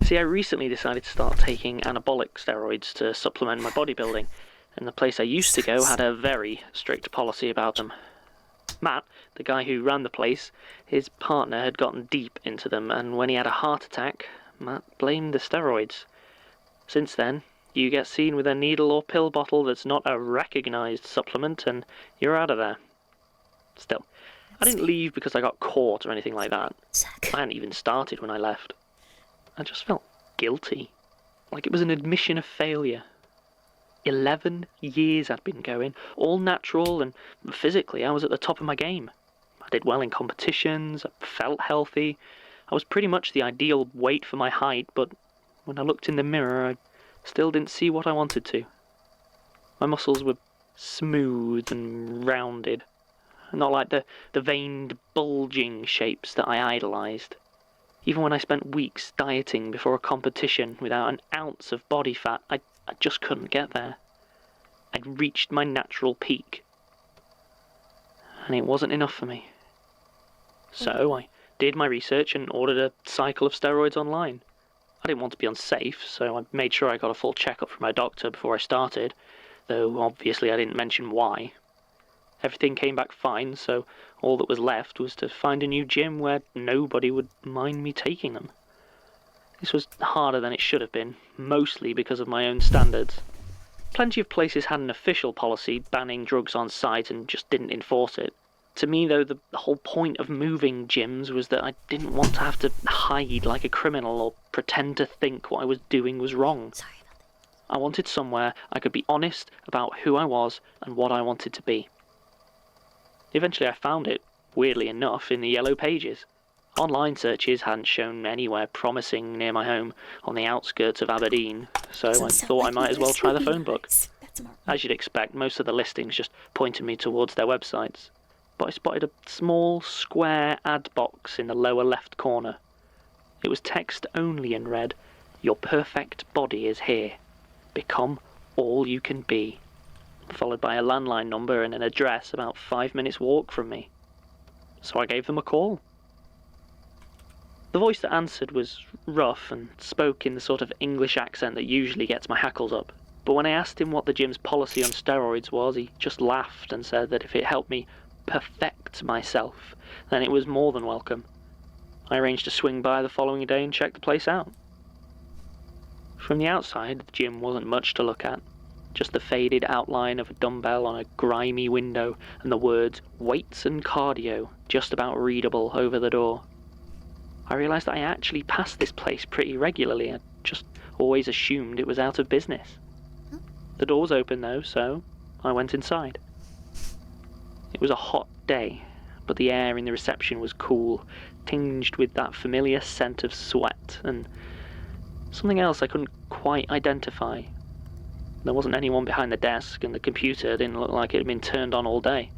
See, I recently decided to start taking anabolic steroids to supplement my bodybuilding, and the place I used to go had a very strict policy about them. Matt, the guy who ran the place, his partner had gotten deep into them, and when he had a heart attack, Matt blamed the steroids. Since then, you get seen with a needle or pill bottle that's not a recognised supplement, and you're out of there. Still, I didn't leave because I got caught or anything like that. I hadn't even started when I left. I just felt guilty, like it was an admission of failure. 11 years I'd been going, all natural, and physically I was at the top of my game. I did well in competitions, I felt healthy, I was pretty much the ideal weight for my height, but when I looked in the mirror I still didn't see what I wanted to. My muscles were smooth and rounded, not like the veined, bulging shapes that I idolised. Even when I spent weeks dieting before a competition without an ounce of body fat, I just couldn't get there. I'd reached my natural peak. And it wasn't enough for me. So I did my research and ordered a cycle of steroids online. I didn't want to be unsafe, so I made sure I got a full checkup from my doctor before I started, though obviously I didn't mention why. Everything came back fine, so all that was left was to find a new gym where nobody would mind me taking them. This was harder than it should have been, mostly because of my own standards. Plenty of places had an official policy banning drugs on site and just didn't enforce it. To me, though, the whole point of moving gyms was that I didn't want to have to hide like a criminal or pretend to think what I was doing was wrong. I wanted somewhere I could be honest about who I was and what I wanted to be. Eventually I found it, weirdly enough, in the Yellow Pages. Online searches hadn't shown anywhere promising near my home on the outskirts of Aberdeen, so I thought I might as well try the phone book. As you'd expect, most of the listings just pointed me towards their websites, but I spotted a small square ad box in the lower left corner. It was text only and read, "Your perfect body is here. Become all you can be," followed by a landline number and an address about 5 minutes walk from me. So I gave them a call. The voice that answered was rough and spoke in the sort of English accent that usually gets my hackles up, but when I asked him what the gym's policy on steroids was, he just laughed and said that if it helped me perfect myself, then it was more than welcome. I arranged to swing by the following day and check the place out. From the outside, the gym wasn't much to look at. Just the faded outline of a dumbbell on a grimy window and the words "weights and cardio" just about readable over the door. I realised that I actually passed this place pretty regularly. I just always assumed it was out of business. The door was open though, so I went inside. It was a hot day, but the air in the reception was cool, tinged with that familiar scent of sweat and something else I couldn't quite identify. There wasn't anyone behind the desk, and the computer didn't look like it had been turned on all day.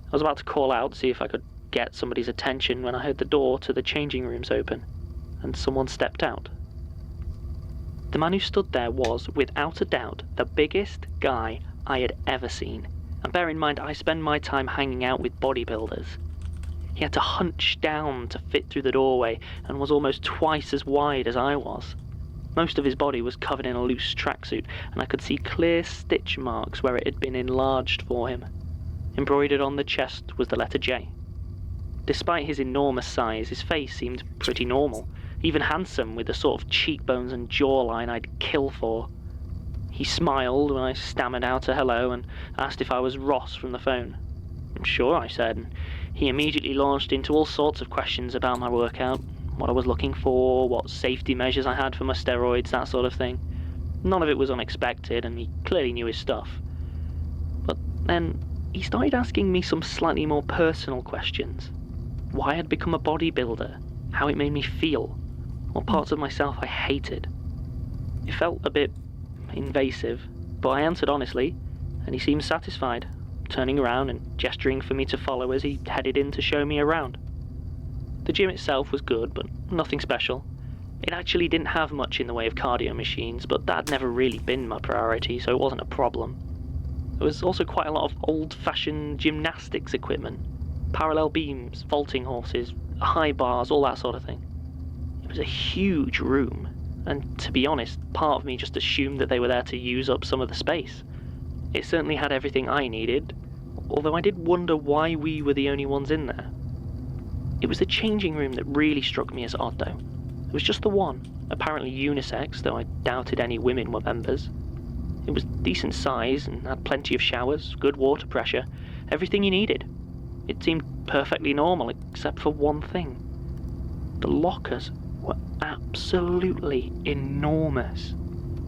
I was about to call out to see if I could get somebody's attention when I heard the door to the changing rooms open, and someone stepped out. The man who stood there was, without a doubt, the biggest guy I had ever seen. And bear in mind, I spend my time hanging out with bodybuilders. He had to hunch down to fit through the doorway, and was almost twice as wide as I was. Most of his body was covered in a loose tracksuit, and I could see clear stitch marks where it had been enlarged for him. Embroidered on the chest was the letter J. Despite his enormous size, his face seemed pretty normal, even handsome, with the sort of cheekbones and jawline I'd kill for. He smiled when I stammered out a hello and asked if I was Ross from the phone. Sure, I said, and he immediately launched into all sorts of questions about my workout, what I was looking for, what safety measures I had for my steroids, that sort of thing. None of it was unexpected, and he clearly knew his stuff. But then he started asking me some slightly more personal questions. Why I'd become a bodybuilder, how it made me feel, what parts of myself I hated. It felt a bit invasive, but I answered honestly, and he seemed satisfied, turning around and gesturing for me to follow as he headed in to show me around. The gym itself was good, but nothing special. It actually didn't have much in the way of cardio machines, but that had never really been my priority, so it wasn't a problem. There was also quite a lot of old-fashioned gymnastics equipment. Parallel beams, vaulting horses, high bars, all that sort of thing. It was a huge room, and to be honest, part of me just assumed that they were there to use up some of the space. It certainly had everything I needed, although I did wonder why we were the only ones in there. It was the changing room that really struck me as odd, though. It was just the one, apparently unisex, though I doubted any women were members. It was decent size and had plenty of showers, good water pressure, everything you needed. It seemed perfectly normal, except for one thing. The lockers were absolutely enormous.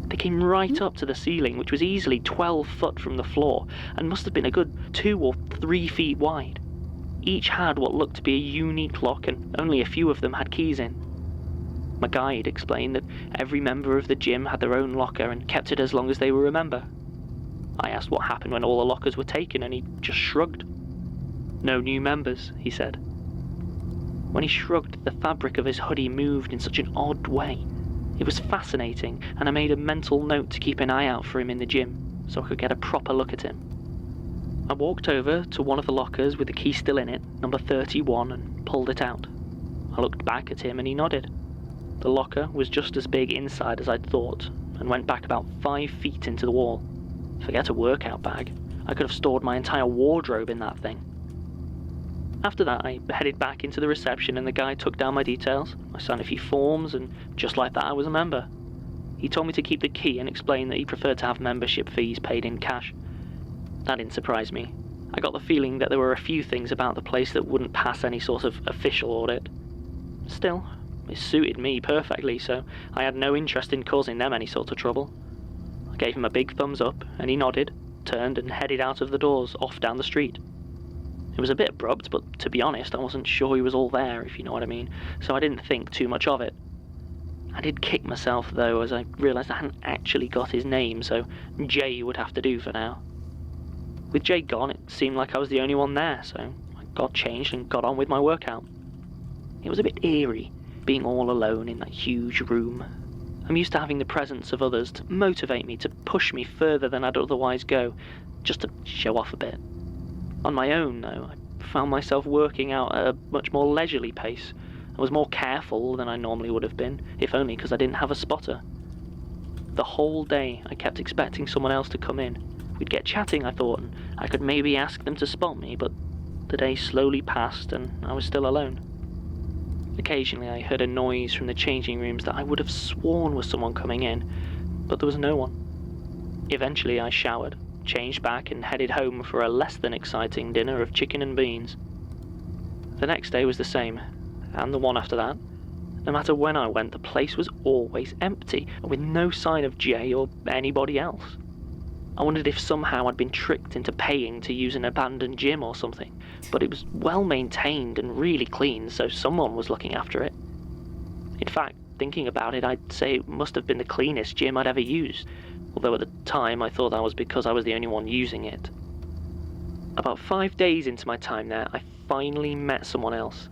They came right up to the ceiling, which was easily 12 foot from the floor, and must have been a good 2 or 3 feet wide. Each had what looked to be a unique lock, and only a few of them had keys in. My guide explained that every member of the gym had their own locker and kept it as long as they were a member. I asked what happened when all the lockers were taken, and he just shrugged. No new members, he said. When he shrugged, the fabric of his hoodie moved in such an odd way. It was fascinating, and I made a mental note to keep an eye out for him in the gym, so I could get a proper look at him. I walked over to one of the lockers with the key still in it, number 31, and pulled it out. I looked back at him and he nodded. The locker was just as big inside as I'd thought, and went back about 5 feet into the wall. Forget a workout bag. I could have stored my entire wardrobe in that thing. After that, I headed back into the reception and the guy took down my details. I signed a few forms, and just like that, I was a member. He told me to keep the key and explained that he preferred to have membership fees paid in cash. That didn't surprise me. I got the feeling that there were a few things about the place that wouldn't pass any sort of official audit. Still, it suited me perfectly, so I had no interest in causing them any sort of trouble. I gave him a big thumbs up, and he nodded, turned and headed out of the doors, off down the street. It was a bit abrupt, but to be honest, I wasn't sure he was all there, if you know what I mean, so I didn't think too much of it. I did kick myself, though, as I realised I hadn't actually got his name, so Jay would have to do for now. With Jay gone, it seemed like I was the only one there, so I got changed and got on with my workout. It was a bit eerie, being all alone in that huge room. I'm used to having the presence of others to motivate me, to push me further than I'd otherwise go, just to show off a bit. On my own, though, I found myself working out at a much more leisurely pace. I was more careful than I normally would have been, if only because I didn't have a spotter. The whole day, I kept expecting someone else to come in. We'd get chatting, I thought, and I could maybe ask them to spot me, but the day slowly passed and I was still alone. Occasionally, I heard a noise from the changing rooms that I would have sworn was someone coming in, but there was no one. Eventually, I showered, changed back and headed home for a less than exciting dinner of chicken and beans. The next day was the same, and the one after that. No matter when I went, the place was always empty, and with no sign of Jay or anybody else. I wondered if somehow I'd been tricked into paying to use an abandoned gym or something, but it was well maintained and really clean, so someone was looking after it. In fact, thinking about it, I'd say it must have been the cleanest gym I'd ever used, although at the time I thought that was because I was the only one using it. About 5 days into my time there, I finally met someone else.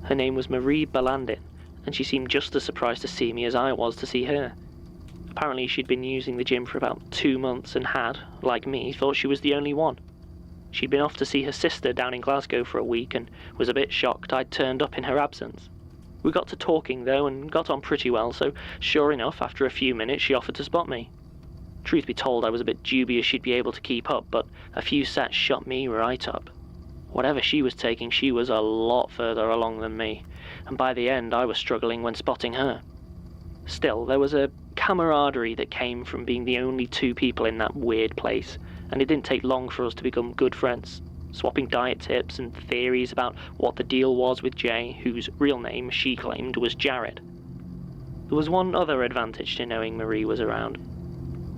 Her name was Marie Balandin, and she seemed just as surprised to see me as I was to see her. Apparently she'd been using the gym for about 2 months and had, like me, thought she was the only one. She'd been off to see her sister down in Glasgow for a week and was a bit shocked I'd turned up in her absence. We got to talking though and got on pretty well, so sure enough, after a few minutes she offered to spot me. Truth be told, I was a bit dubious she'd be able to keep up, but a few sets shut me right up. Whatever she was taking, she was a lot further along than me, and by the end I was struggling when spotting her. Still, there was a camaraderie that came from being the only two people in that weird place, and it didn't take long for us to become good friends, swapping diet tips and theories about what the deal was with Jay, whose real name she claimed was Jared. There was one other advantage to knowing Marie was around.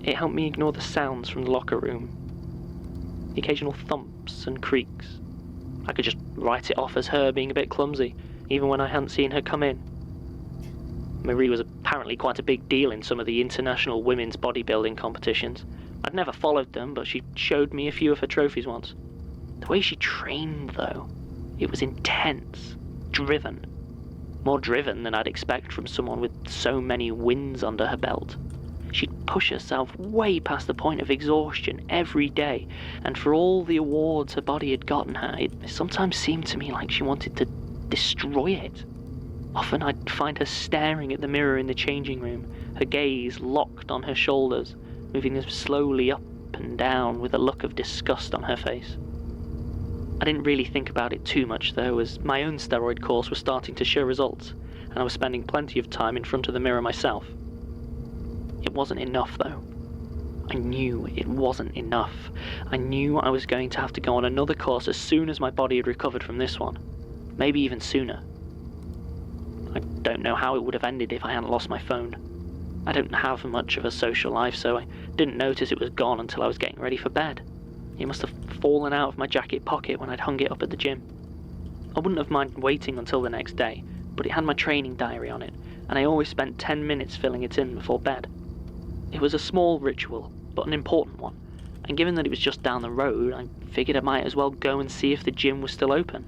It helped me ignore the sounds from the locker room, the occasional thumps and creaks. I could just write it off as her being a bit clumsy, even when I hadn't seen her come in. Marie was apparently quite a big deal in some of the international women's bodybuilding competitions. I'd never followed them, but she showed me a few of her trophies once. The way she trained, though, it was intense, driven. More driven than I'd expect from someone with so many wins under her belt. She'd push herself way past the point of exhaustion every day, and for all the awards her body had gotten her, it sometimes seemed to me like she wanted to destroy it. Often I'd find her staring at the mirror in the changing room, her gaze locked on her shoulders, moving them slowly up and down with a look of disgust on her face. I didn't really think about it too much though, as my own steroid course was starting to show results, and I was spending plenty of time in front of the mirror myself. It wasn't enough though. I knew it wasn't enough. I knew I was going to have to go on another course as soon as my body had recovered from this one. Maybe even sooner. I don't know how it would have ended if I hadn't lost my phone. I don't have much of a social life, so I didn't notice it was gone until I was getting ready for bed. It must have fallen out of my jacket pocket when I'd hung it up at the gym. I wouldn't have minded waiting until the next day, but it had my training diary on it, and I always spent 10 minutes filling it in before bed. It was a small ritual, but an important one, and given that it was just down the road, I figured I might as well go and see if the gym was still open.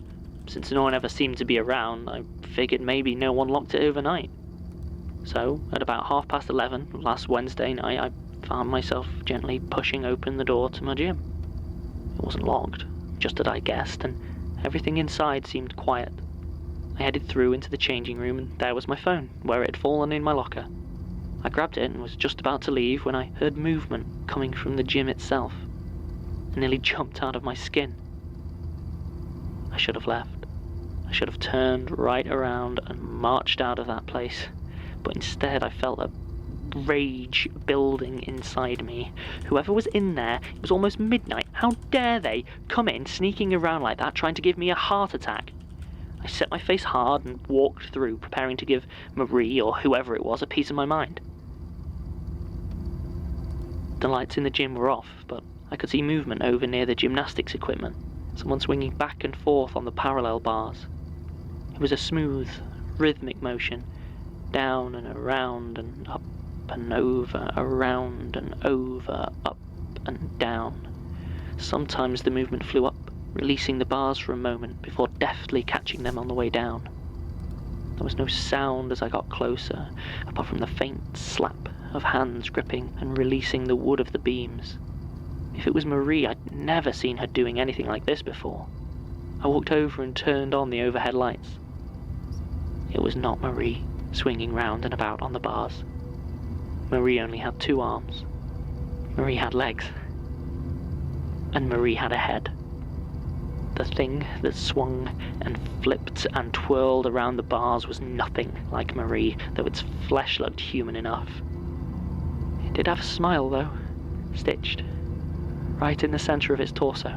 Since no one ever seemed to be around, I figured maybe no one locked it overnight. So, at about 11:30 last Wednesday night, I found myself gently pushing open the door to my gym. It wasn't locked, just as I guessed, and everything inside seemed quiet. I headed through into the changing room, and there was my phone, where it had fallen in my locker. I grabbed it and was just about to leave when I heard movement coming from the gym itself. I nearly jumped out of my skin. I should have left. I should have turned right around and marched out of that place. But instead I felt a rage building inside me. Whoever was in there, it was almost midnight. How dare they come in sneaking around like that, trying to give me a heart attack? I set my face hard and walked through, preparing to give Marie, or whoever it was, a piece of my mind. The lights in the gym were off, but I could see movement over near the gymnastics equipment, someone swinging back and forth on the parallel bars. It was a smooth, rhythmic motion, down and around and up and over, around and over, up and down. Sometimes the movement flew up, releasing the bars for a moment before deftly catching them on the way down. There was no sound as I got closer, apart from the faint slap of hands gripping and releasing the wood of the beams. If it was Marie, I'd never seen her doing anything like this before. I walked over and turned on the overhead lights. It was not Marie, swinging round and about on the bars. Marie only had 2 arms. Marie had legs. And Marie had a head. The thing that swung and flipped and twirled around the bars was nothing like Marie, though its flesh looked human enough. It did have a smile, though, stitched, right in the center of its torso.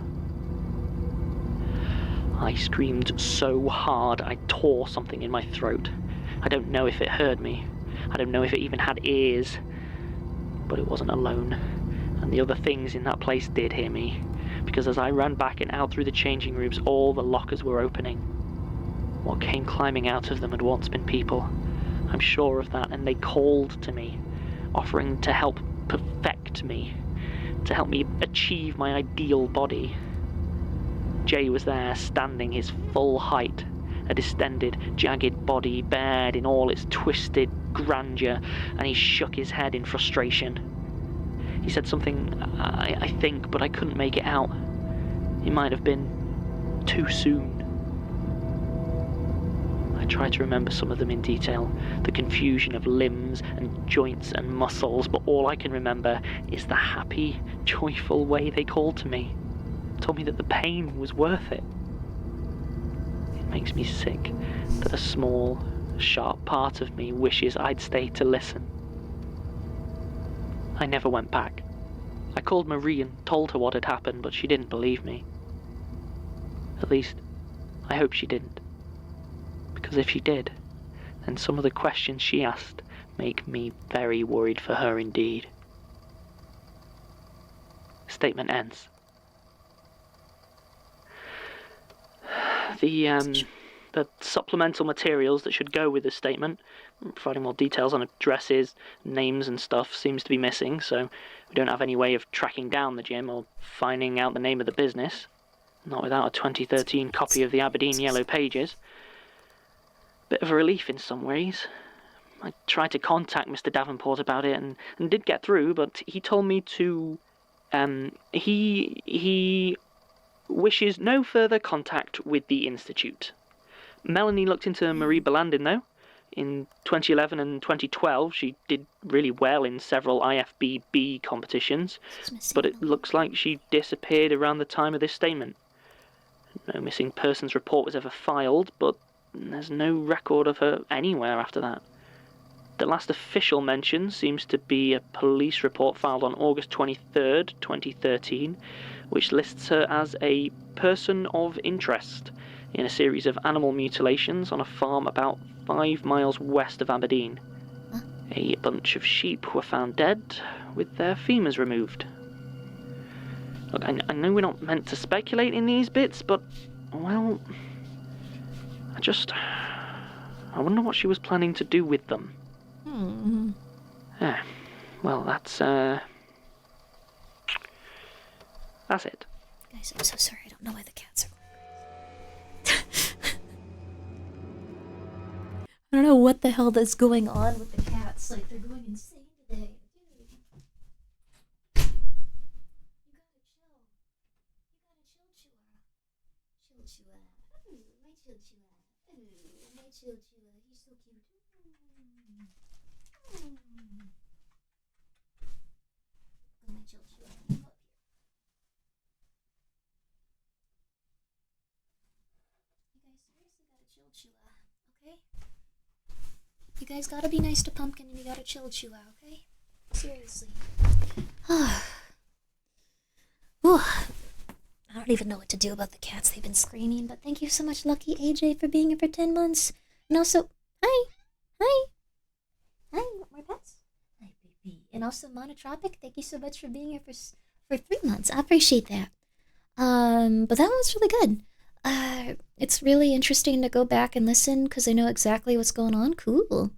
I screamed so hard I tore something in my throat. I don't know if it heard me. I don't know if it even had ears. But it wasn't alone, and the other things in that place did hear me, because as I ran back and out through the changing rooms, all the lockers were opening. What came climbing out of them had once been people. I'm sure of that, and they called to me, offering to help perfect me, to help me achieve my ideal body. Jay was there, standing his full height, a distended, jagged body bared in all its twisted grandeur, and he shook his head in frustration. He said something, I think, but I couldn't make it out. It might have been too soon. I tried to remember some of them in detail, the confusion of limbs and joints and muscles, but all I can remember is the happy, joyful way they called to me, told me that the pain was worth it. It makes me sick that a small, sharp part of me wishes I'd stayed to listen. I never went back. I called Marie and told her what had happened, but she didn't believe me. At least, I hope she didn't. Because if she did, then some of the questions she asked make me very worried for her indeed. Statement ends. The supplemental materials that should go with the statement, providing more details on addresses, names and stuff, seems to be missing, so we don't have any way of tracking down the gym or finding out the name of the business. Not without a 2013 copy of the Aberdeen Yellow Pages. Bit of a relief in some ways. I tried to contact Mr. Davenport about it and did get through, but he told me to... He wishes no further contact with the Institute. Melanie looked into Marie Belandin, though. In 2011 and 2012, she did really well in several IFBB competitions, but it looks like she disappeared around the time of this statement. No missing persons report was ever filed, but there's no record of her anywhere after that. The last official mention seems to be a police report filed on August 23rd, 2013, which lists her as a person of interest in a series of animal mutilations on a farm about 5 miles west of Aberdeen. A bunch of sheep were found dead, with their femurs removed. Look, I know we're not meant to speculate in these bits, but, well, I wonder what she was planning to do with them. Well, that's it. Guys, I'm so sorry. I don't know why the cats are I don't know what the hell that's going on with the cats. Like, they're going insane today. You gotta chill. Chill, Chua. Ooh, my chill, Chua. Ooh, my chill, Chua. He's so cute. Oh, my chill, Chua. Come up here. You guys seriously gotta chill, Chua. Okay? You guys gotta be nice to Pumpkin and you gotta chill, Chua, okay? Seriously. Whew. I don't even know what to do about the cats. They've been screaming, but thank you so much, Lucky AJ, for being here for 10 months. And also, hi! Hi! Hi, you want more pets? Hi, baby. And also, Monotropic, thank you so much for being here for 3 months. I appreciate that. But that was really good. It's really interesting to go back and listen because I know exactly what's going on. Cool.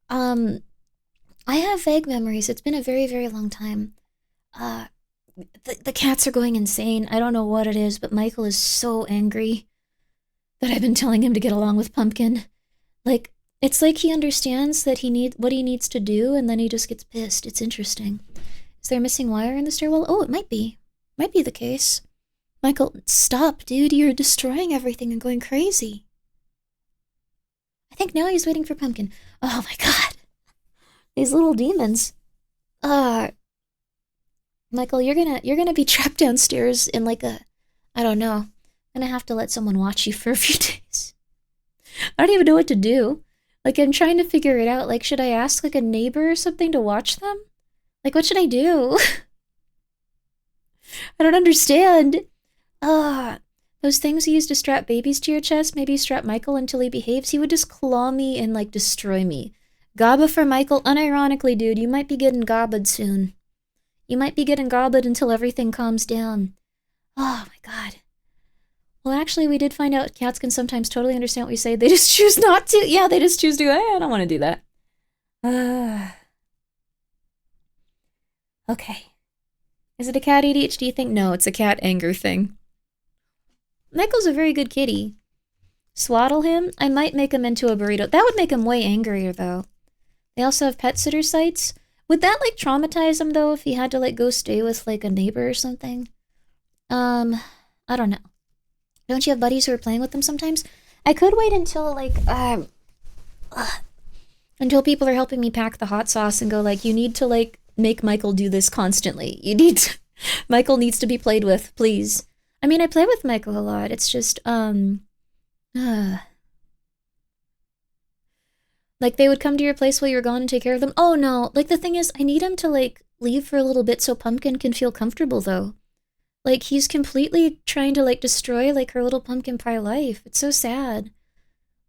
I have vague memories. It's been a very, very long time. The cats are going insane. I don't know what it is, but Michael is so angry that I've been telling him to get along with Pumpkin. Like, it's like he understands that what he needs to do, and then he just gets pissed. It's interesting. Is there a missing wire in the stairwell? Oh, it might be. Might be the case. Michael, stop, dude. You're destroying everything and going crazy. I think now he's waiting for Pumpkin. Oh my god. These little demons. Michael, you're gonna be trapped downstairs in like I don't know. I'm gonna have to let someone watch you for a few days. I don't even know what to do. Like, I'm trying to figure it out. Like, should I ask like a neighbor or something to watch them? Like, what should I do? I don't understand. Those things you use to strap babies to your chest, maybe strap Michael until he behaves. He would just claw me and, like, destroy me. Gaba for Michael. Unironically, dude, you might be getting gobbed soon. You might be getting gobbed until everything calms down. Oh, my God. Well, actually, we did find out cats can sometimes totally understand what we say. They just choose not to. Yeah, they just choose to. I don't want to do that. Okay. Is it a cat ADHD thing? No, it's a cat anger thing. Michael's a very good kitty. Swaddle him? I might make him into a burrito. That would make him way angrier, though. They also have pet sitter sites. Would that, like, traumatize him, though, if he had to, like, go stay with, like, a neighbor or something? I don't know. Don't you have buddies who are playing with them sometimes? I could wait until, like, until people are helping me pack the hot sauce and go, like, you need to, like, make Michael do this constantly. Michael needs to be played with, please. I mean, I play with Michael a lot. It's just, like, they would come to your place while you were gone and take care of them. Oh, no. Like, the thing is, I need him to, like, leave for a little bit so Pumpkin can feel comfortable, though. Like, he's completely trying to, like, destroy, like, her little pumpkin pie life. It's so sad.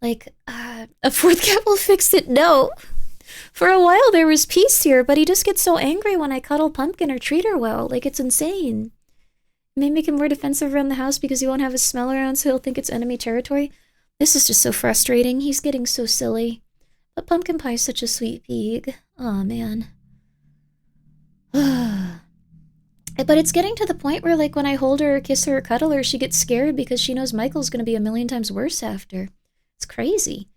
Like, a fourth cat will fix it? No. For a while there was peace here, but he just gets so angry when I cuddle Pumpkin or treat her well. Like, it's insane. It may make him more defensive around the house because he won't have a smell around, so he'll think it's enemy territory. This is just so frustrating. He's getting so silly. But Pumpkin Pie's such a sweet pig. Aw, man. But it's getting to the point where, like, when I hold her or kiss her or cuddle her, she gets scared because she knows Michael's gonna be a million times worse after. It's crazy.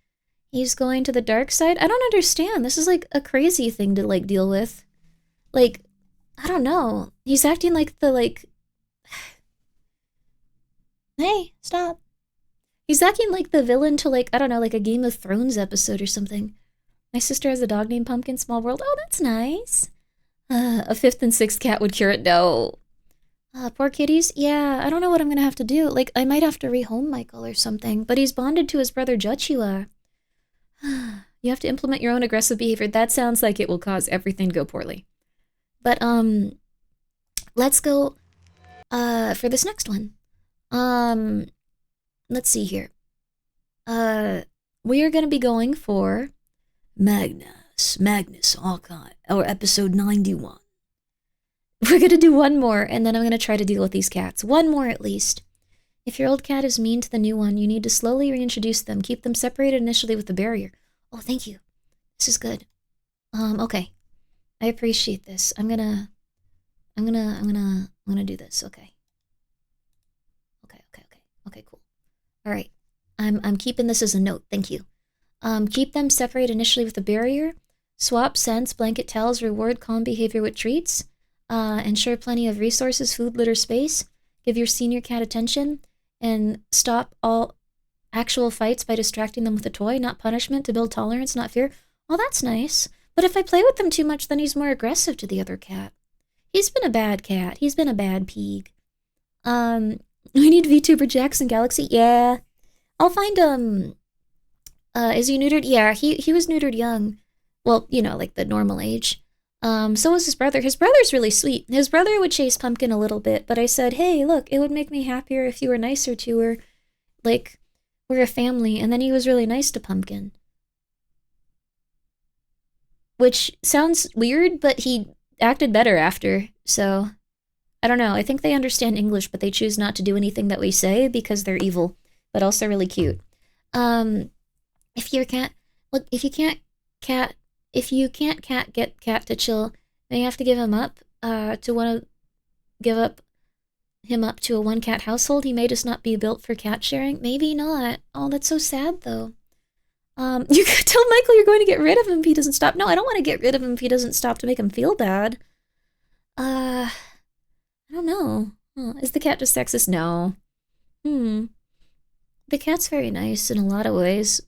He's going to the dark side? I don't understand. This is, like, a crazy thing to, like, deal with. Like, I don't know. He's acting like the, like... Hey, stop. He's acting like the villain to, like, I don't know, like a Game of Thrones episode or something. My sister has a dog named Pumpkin, small world. Oh, that's nice. A fifth and sixth cat would cure it. No. Poor kitties? Yeah, I don't know what I'm gonna have to do. Like, I might have to rehome Michael or something, but he's bonded to his brother Joshua. You You have to implement your own aggressive behavior. That sounds like it will cause everything to go poorly. But, let's go, for this next one. Let's see here. We are going to be going for Magnus, or episode 91. We're going to do one more, and then I'm going to try to deal with these cats. One more at least. If your old cat is mean to the new one, you need to slowly reintroduce them. Keep them separated initially with the barrier. Oh, thank you. This is good. Okay. I appreciate this. I'm gonna do this. Okay. Okay, cool. All right. I'm keeping this as a note. Thank you. Keep them separated initially with the barrier. Swap scents, blanket towels, reward calm behavior with treats. Ensure plenty of resources, food, litter, space. Give your senior cat attention. And stop all actual fights by distracting them with a toy, not punishment, to build tolerance, not fear. Oh, that's nice. But if I play with them too much, then he's more aggressive to the other cat. He's been a bad cat. He's been a bad pig. We need VTuber Jackson Galaxy. Yeah. I'll find, is he neutered? Yeah, he was neutered young. Well, you know, like the normal age. So was his brother. His brother's really sweet. His brother would chase Pumpkin a little bit, but I said, hey, look, it would make me happier if you were nicer to her. Like, we're a family. And then he was really nice to Pumpkin. Which sounds weird, but he acted better after, so I don't know. I think they understand English, but they choose not to do anything that we say because they're evil, but also really cute. If your cat, look, if you can't get cat to chill, then you have to give him up give up him up to a one cat household. He may just not be built for cat sharing. Maybe not. Oh, that's so sad though. You could tell Michael you're going to get rid of him if he doesn't stop. No, I don't want to get rid of him if he doesn't stop to make him feel bad. I don't know. Is the cat just sexist? No. The cat's very nice in a lot of ways.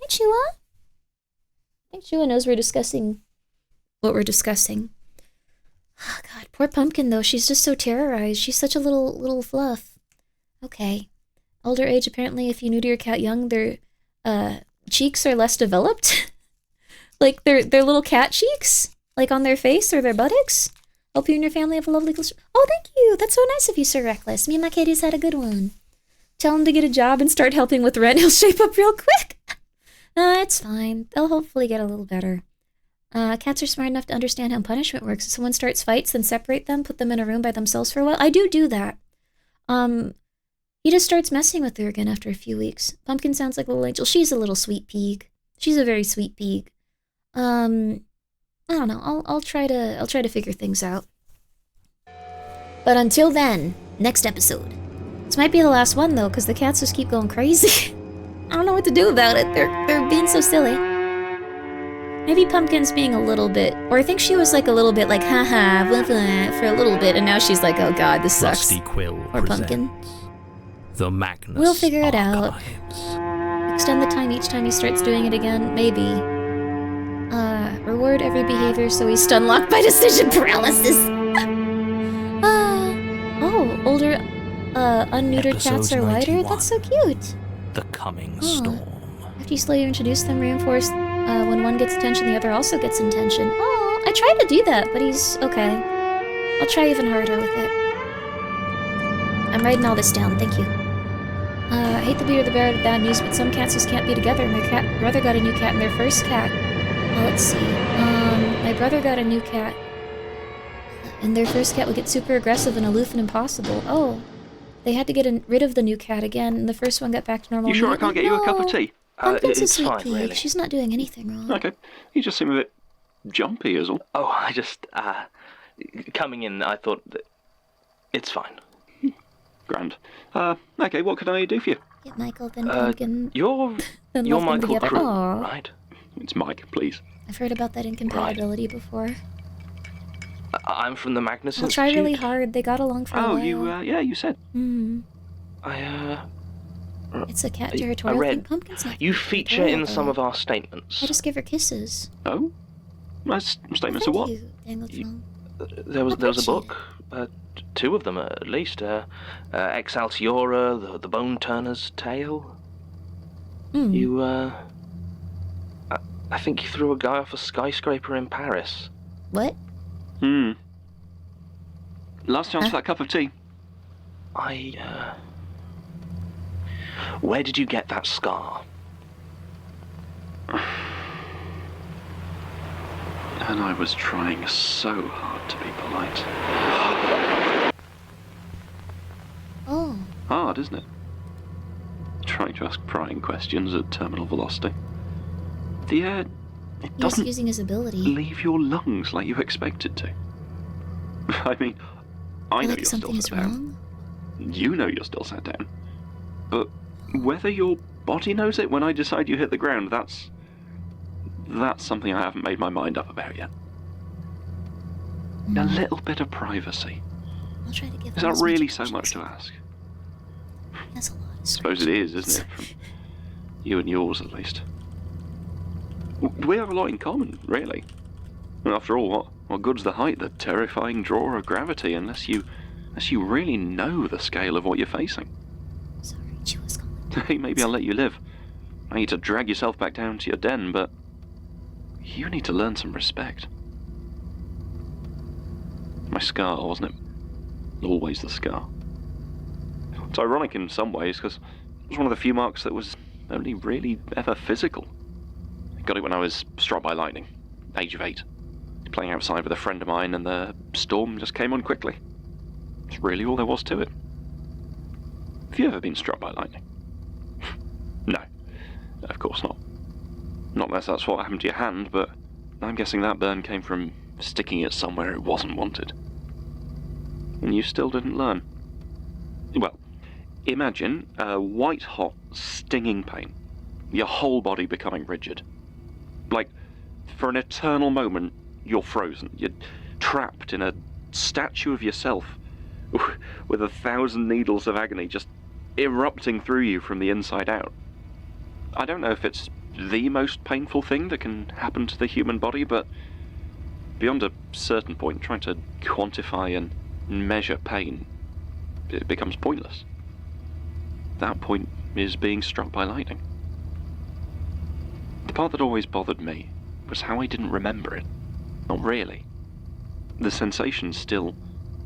Hi, Chua. I think Chua knows we're discussing what we're discussing. Oh, God, poor Pumpkin, though. She's just so terrorized. She's such a little fluff. Okay. Older age, apparently, if you neuter your cat young, their cheeks are less developed. Like, their little cat cheeks? Like, on their face or their buttocks? Hope you and your family have a lovely... Oh, thank you! That's so nice of you, Sir Reckless. Me and my kitties had a good one. Tell him to get a job and start helping with rent. He'll shape up real quick. It's fine. They'll hopefully get a little better. Cats are smart enough to understand how punishment works. If someone starts fights, then separate them, put them in a room by themselves for a while. I do that. He just starts messing with her again after a few weeks. Pumpkin sounds like a little angel. She's a little sweet pig. She's a very sweet pig. I don't know. I'll try to figure things out. But until then, next episode. This might be the last one though, because the cats just keep going crazy. I don't know what to do about it. They're being so silly. Maybe Pumpkin's being a little bit, or I think she was like a little bit like, haha, blah, blah, for a little bit, and now she's like, oh god, this sucks. Rusty Quill or Pumpkin. The Magnus We'll figure it Archives. out. Extend the time each time he starts doing it again, maybe. Reward every behavior so he's stun locked by decision paralysis. Older, unneutered cats are wider? That's so cute. The Coming Storm. After you slowly introduce them, reinforce when one gets attention, the other also gets intention. Oh, I tried to do that, but he's okay. I'll try even harder with it. I'm writing all this down, thank you. I hate to be the bearer of bad news, but some cats just can't be together. My brother got a new cat, and their first cat... let's see. My brother got a new cat. And their first cat would get super aggressive and aloof and impossible. Oh. They had to get rid of the new cat again, and the first one got back to normal. You sure I can't get you a cup of tea? Pumpkin's a It's sweet fine, pig. really. She's not doing anything wrong. Okay. You just seem a bit jumpy is all. Oh, I just, coming in, I thought that it's fine. Grand. Okay, what can I do for you? Get Michael, then Pumpkin. You're then love them Michael together. Crew, Aw. right? It's Mike, please. I've heard about that incompatibility before. I'm from the Magnus I'll try Institute. really hard. They got along for a while. You said. It's a cat territorial I read thing. Pumpkin's not you feature territorial, in some though. of our statements. I just give her kisses. Oh? Statements of what? You, Dangletron. There was a book, two of them at least. Excelsiora, the Bone Turner's Tale. You I think you threw a guy off a skyscraper in Paris. What? Last chance for that cup of tea. Where did you get that scar? And I was trying so hard to be polite. Oh. Hard, isn't it? Trying to ask prying questions at terminal velocity. The air, it doesn't using his ability. leave your lungs like you expect it to. I mean, I know you're still sat down. You know you're still sat down. But whether your body knows it when I decide you hit the ground, that's something I haven't made my mind up about yet. A little bit of privacy. I'll try to give Is that really so much to ask? That's a lot. I suppose it is, isn't it? From you and yours, at least. We have a lot in common, really. And after all, what good's the height, the terrifying draw of gravity, unless you really know the scale of what you're facing? Sorry, she was calling. Hey, maybe I'll let you live. I need to drag yourself back down to your den, but you need to learn some respect. My scar, wasn't it? Always the scar. It's ironic in some ways, because it was one of the few marks that was only really ever physical. I got it when I was struck by lightning, age of 8. Playing outside with a friend of mine, and the storm just came on quickly. It's really all there was to it. Have you ever been struck by lightning? No, of course not. Not unless that's what happened to your hand, but I'm guessing that burn came from sticking it somewhere it wasn't wanted. And you still didn't learn. Well, imagine a white-hot, stinging pain. Your whole body becoming rigid. Like, for an eternal moment, you're frozen. You're trapped in a statue of yourself with 1,000 needles of agony just erupting through you from the inside out. I don't know if it's the most painful thing that can happen to the human body, but beyond a certain point, trying to quantify and measure pain, it becomes pointless. That point is being struck by lightning. The part that always bothered me was how I didn't remember it. Not really. The sensation's still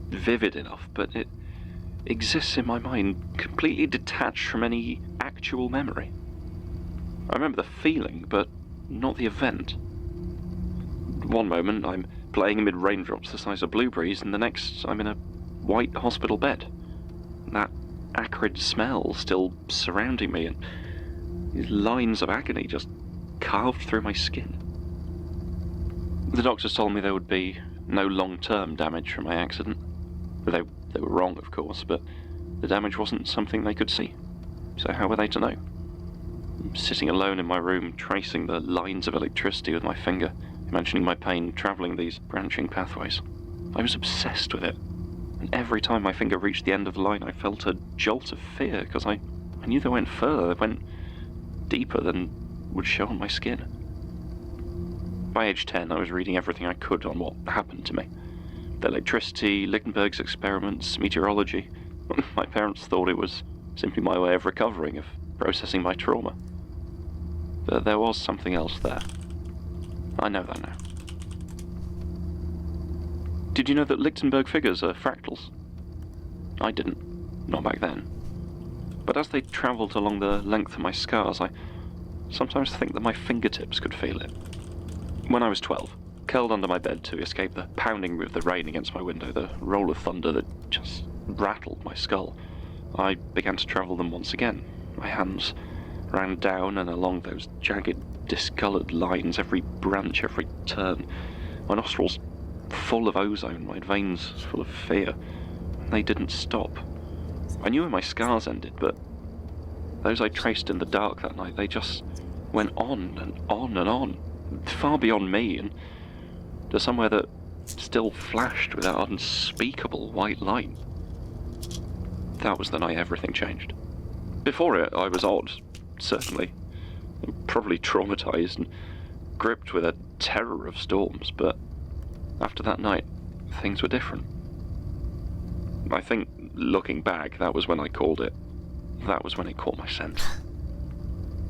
vivid enough, but it exists in my mind completely detached from any actual memory. I remember the feeling, but not the event. One moment I'm playing amid raindrops the size of blueberries, and the next I'm in a white hospital bed. That acrid smell still surrounding me, and these lines of agony just carved through my skin. The doctors told me there would be no long-term damage from my accident. They were wrong, of course, but the damage wasn't something they could see. So how were they to know? Sitting alone in my room, tracing the lines of electricity with my finger, imagining my pain travelling these branching pathways. I was obsessed with it, and every time my finger reached the end of the line, I felt a jolt of fear, because I knew they went further, they went deeper than would show on my skin. By age 10, I was reading everything I could on what happened to me. The electricity, Lichtenberg's experiments, meteorology. My parents thought it was simply my way of recovering, of processing my trauma. But there was something else there. I know that now. Did you know that Lichtenberg figures are fractals? I didn't. Not back then. But as they travelled along the length of my scars, I sometimes think that my fingertips could feel it. When I was 12, curled under my bed to escape the pounding of the rain against my window, the roll of thunder that just rattled my skull, I began to travel them once again. My hands ran down and along those jagged, discoloured lines, every branch, every turn. My nostrils full of ozone, my veins full of fear. They didn't stop. I knew where my scars ended, but those I traced in the dark that night, they just went on and on and on, far beyond me, and to somewhere that still flashed with that unspeakable white light. That was the night everything changed. Before it, I was odd, certainly. Probably traumatized and gripped with a terror of storms, but after that night, things were different. I think, looking back, that was when I called it. That was when it caught my scent.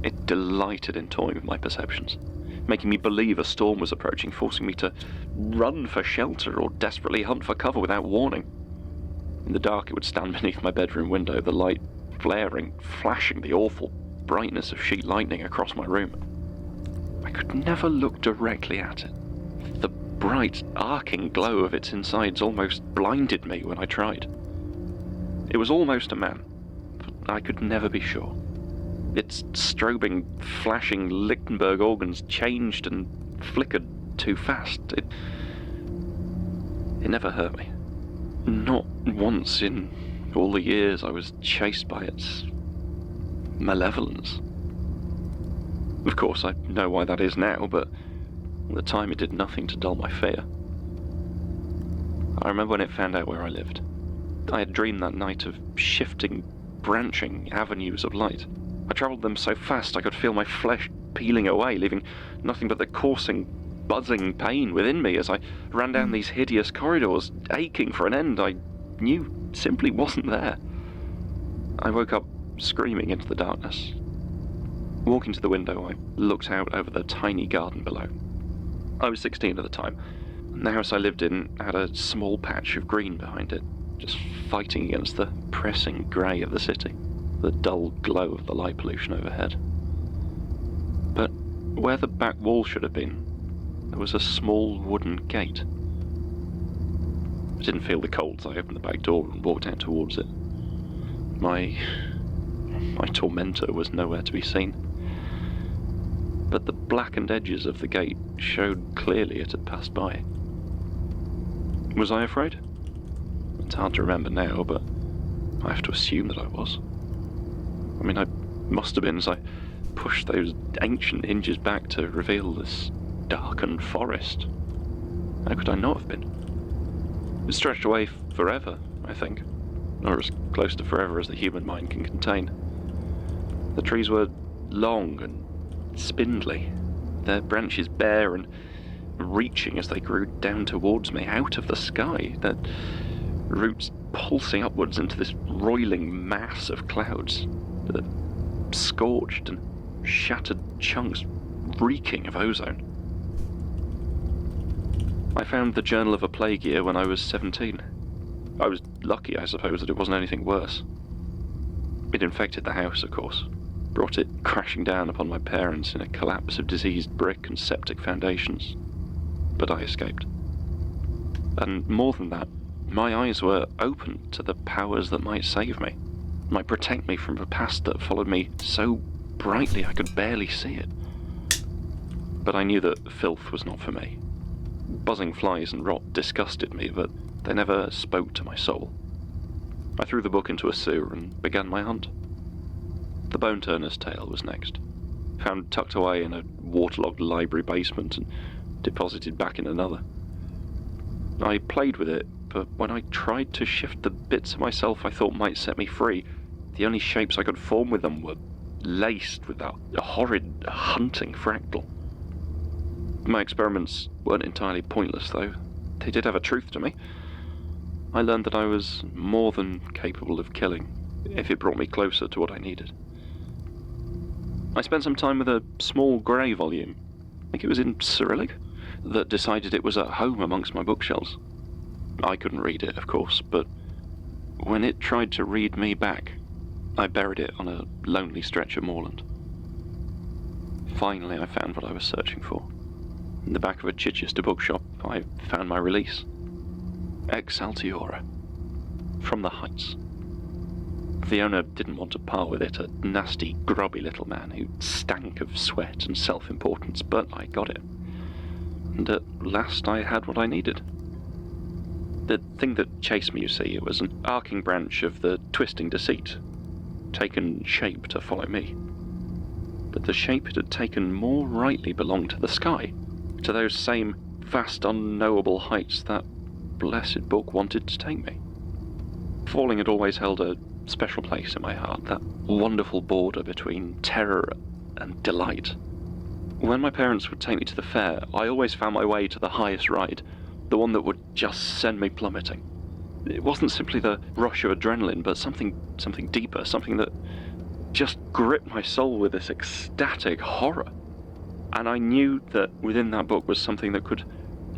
It delighted in toying with my perceptions, making me believe a storm was approaching, forcing me to run for shelter or desperately hunt for cover without warning. In the dark, it would stand beneath my bedroom window, the light flaring, flashing the awful brightness of sheet lightning across my room. I could never look directly at it. The bright, arcing glow of its insides almost blinded me when I tried. It was almost a man, but I could never be sure. Its strobing, flashing Lichtenberg organs changed and flickered too fast. It never hurt me. Not once in all the years I was chased by its malevolence. Of course, I know why that is now, but at the time it did nothing to dull my fear. I remember when it found out where I lived. I had dreamed that night of shifting, branching avenues of light. I travelled them so fast I could feel my flesh peeling away, leaving nothing but the coursing, buzzing pain within me as I ran down these hideous corridors, aching for an end I knew simply wasn't there. I woke up screaming into the darkness. Walking to the window, I looked out over the tiny garden below. I was 16 at the time, and the house I lived in had a small patch of green behind it, just fighting against the pressing grey of the city, the dull glow of the light pollution overhead. But where the back wall should have been, there was a small wooden gate. I didn't feel the cold as I opened the back door and walked out towards it. My tormentor was nowhere to be seen. But the blackened edges of the gate showed clearly it had passed by. Was I afraid? It's hard to remember now, but I have to assume that I was. I mean, I must have been as I pushed those ancient hinges back to reveal this darkened forest. How could I not have been? It stretched away forever, I think, or as close to forever as the human mind can contain. The trees were long and spindly, their branches bare and reaching as they grew down towards me, out of the sky, their roots pulsing upwards into this roiling mass of clouds, the scorched and shattered chunks reeking of ozone. I found the Journal of a Plague Year when I was 17. I was lucky, I suppose, that it wasn't anything worse. It infected the house, of course, brought it crashing down upon my parents in a collapse of diseased brick and septic foundations. But I escaped. And more than that, my eyes were open to the powers that might save me, might protect me from a past that followed me so brightly I could barely see it. But I knew that filth was not for me. Buzzing flies and rot disgusted me, but they never spoke to my soul. I threw the book into a sewer and began my hunt. The Bone Turner's Tale was next, found tucked away in a waterlogged library basement and deposited back in another. I played with it, but when I tried to shift the bits of myself I thought might set me free, the only shapes I could form with them were laced with that horrid hunting fractal. My experiments weren't entirely pointless, though. They did have a truth to me. I learned that I was more than capable of killing, if it brought me closer to what I needed. I spent some time with a small grey volume, I think it was in Cyrillic, that decided it was at home amongst my bookshelves. I couldn't read it, of course, but when it tried to read me back, I buried it on a lonely stretch of moorland. Finally, I found what I was searching for. In the back of a Chichester bookshop, I found my release. Ex Altiora. From the Heights. The owner didn't want to part with it, a nasty, grubby little man who stank of sweat and self-importance, but I got it. And at last I had what I needed. The thing that chased me, you see, it was an arcing branch of the twisting deceit, taken shape to follow me. But the shape it had taken more rightly belonged to the sky, to those same vast unknowable heights that blessed book wanted to take me. Falling had always held a special place in my heart, that wonderful border between terror and delight. When my parents would take me to the fair, I always found my way to the highest ride, the one that would just send me plummeting. It wasn't simply the rush of adrenaline, but something deeper, something that just gripped my soul with this ecstatic horror. And I knew that within that book was something that could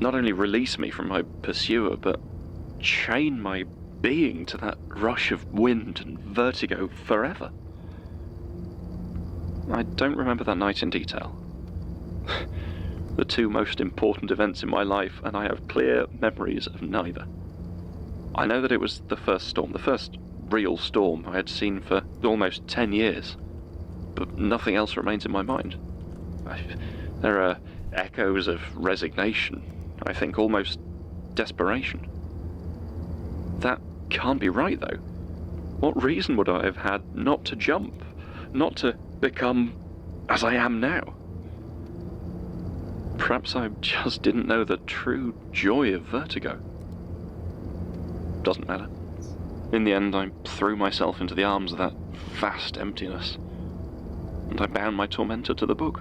not only release me from my pursuer, but chain my being to that rush of wind and vertigo forever. I don't remember that night in detail. The two most important events in my life, and I have clear memories of neither. I know that it was the first storm, the first real storm I had seen for almost 10 years, but nothing else remains in my mind. There are echoes of resignation, I think almost desperation. That can't be right, though. What reason would I have had not to jump, not to become as I am now? Perhaps I just didn't know the true joy of vertigo. Doesn't matter. In the end, I threw myself into the arms of that vast emptiness, and I bound my tormentor to the book.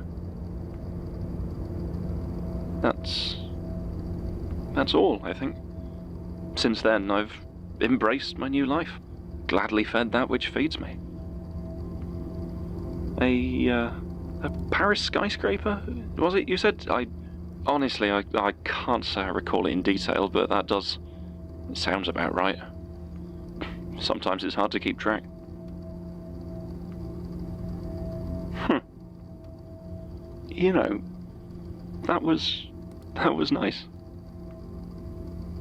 That's all, I think. Since then, I've embraced my new life, gladly fed that which feeds me. A Paris skyscraper, was it? You said? Honestly, I can't say I recall it in detail, but that sounds about right. Sometimes it's hard to keep track. You know, that was nice.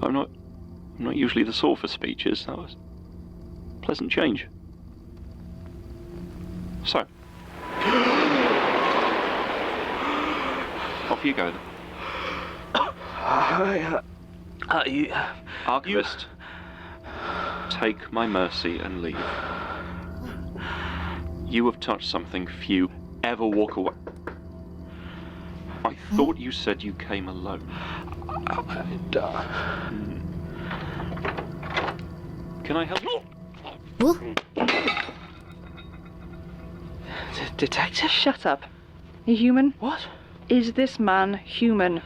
I'm not usually the sore for speeches. That was a pleasant change. So, off you go then. Archivist, take my mercy and leave. You have touched something few ever walk away. I thought you said you came alone. Can I help you? Detective? Shut up. You human? What? Is this man human?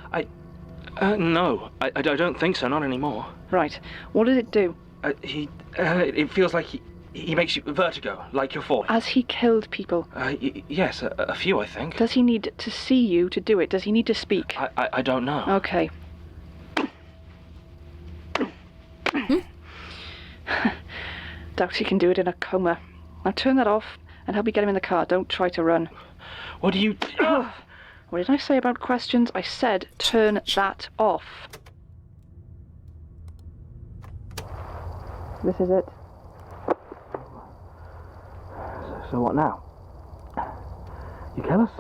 No. I don't think so, not anymore. Right. What did it do? It feels like he makes you vertigo, like you're falling. Has he killed people? Yes, a few, I think. Does he need to see you to do it? Does he need to speak? I don't know. Okay. Doubt he can do it in a coma. Now turn that off and help me get him in the car. Don't try to run. What do you... What did I say about questions? I said turn that off. This is it. So what now? You kill us?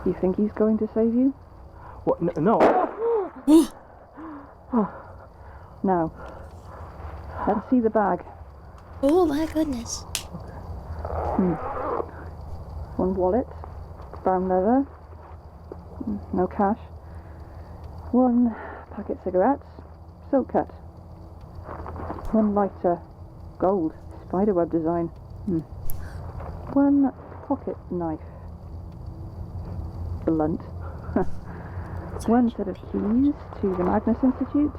You think he's going to save you? What? No. Now, let's see the bag. Oh my goodness. One wallet, brown leather, no cash. One packet cigarettes, silk cut. One lighter, gold, spiderweb design. One pocket knife, blunt. One set of keys to the Magnus Institute.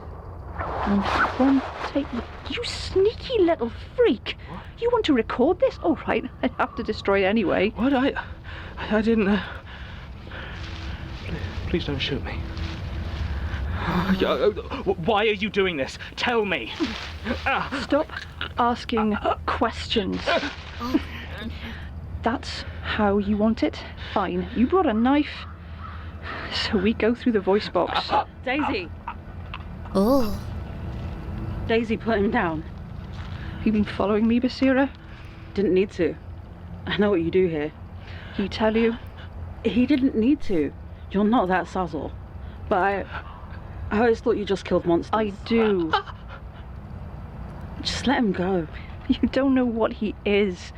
And one tape. You sneaky little freak! What? You want to record this? Oh, right. I'd have to destroy it anyway. What? I didn't... Please don't shoot me. Why are you doing this? Tell me. Stop asking questions. That's how you want it? Fine. You brought a knife, so we go through the voice box. Daisy. Oh. Daisy, put him down. Have you been following me, Basira? Didn't need to. I know what you do here. He tell you? He didn't need to. You're not that Sazzle. But I always thought you just killed monsters. I do. Just let him go. You don't know what he is.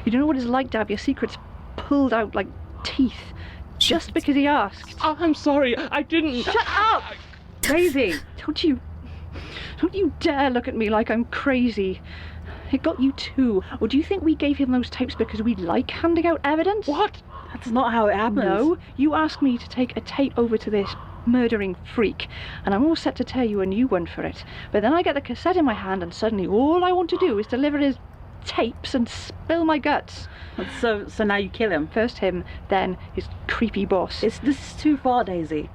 You don't know what it's like to have your secrets pulled out like teeth just because he asked. Oh, I'm sorry. I didn't... Shut up! Daisy! Don't you dare look at me like I'm crazy. It got you too. Or do you think we gave him those tapes because we like handing out evidence? What? That's not how it happens. No, you asked me to take a tape over to this murdering freak, and I'm all set to tear you a new one for it. But then I get the cassette in my hand, and suddenly all I want to do is deliver his tapes and spill my guts. So now you kill him? First him, then his creepy boss. This is too far, Daisy.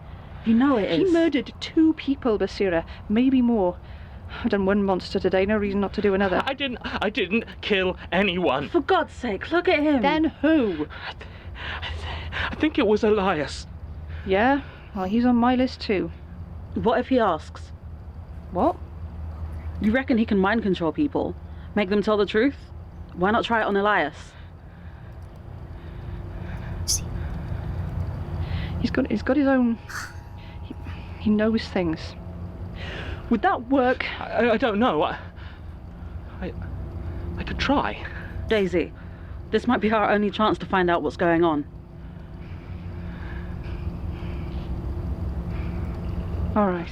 You know it is. He murdered 2 people, Basira. Maybe more. I've done one monster today, no reason not to do another. I didn't kill anyone. For God's sake, look at him. Then who? I think it was Elias. Yeah? Well, he's on my list too. What if he asks? What? You reckon he can mind control people? Make them tell the truth? Why not try it on Elias? He's got his own... He knows things. Would that work? I don't know. I could try. Daisy, this might be our only chance to find out what's going on. All right.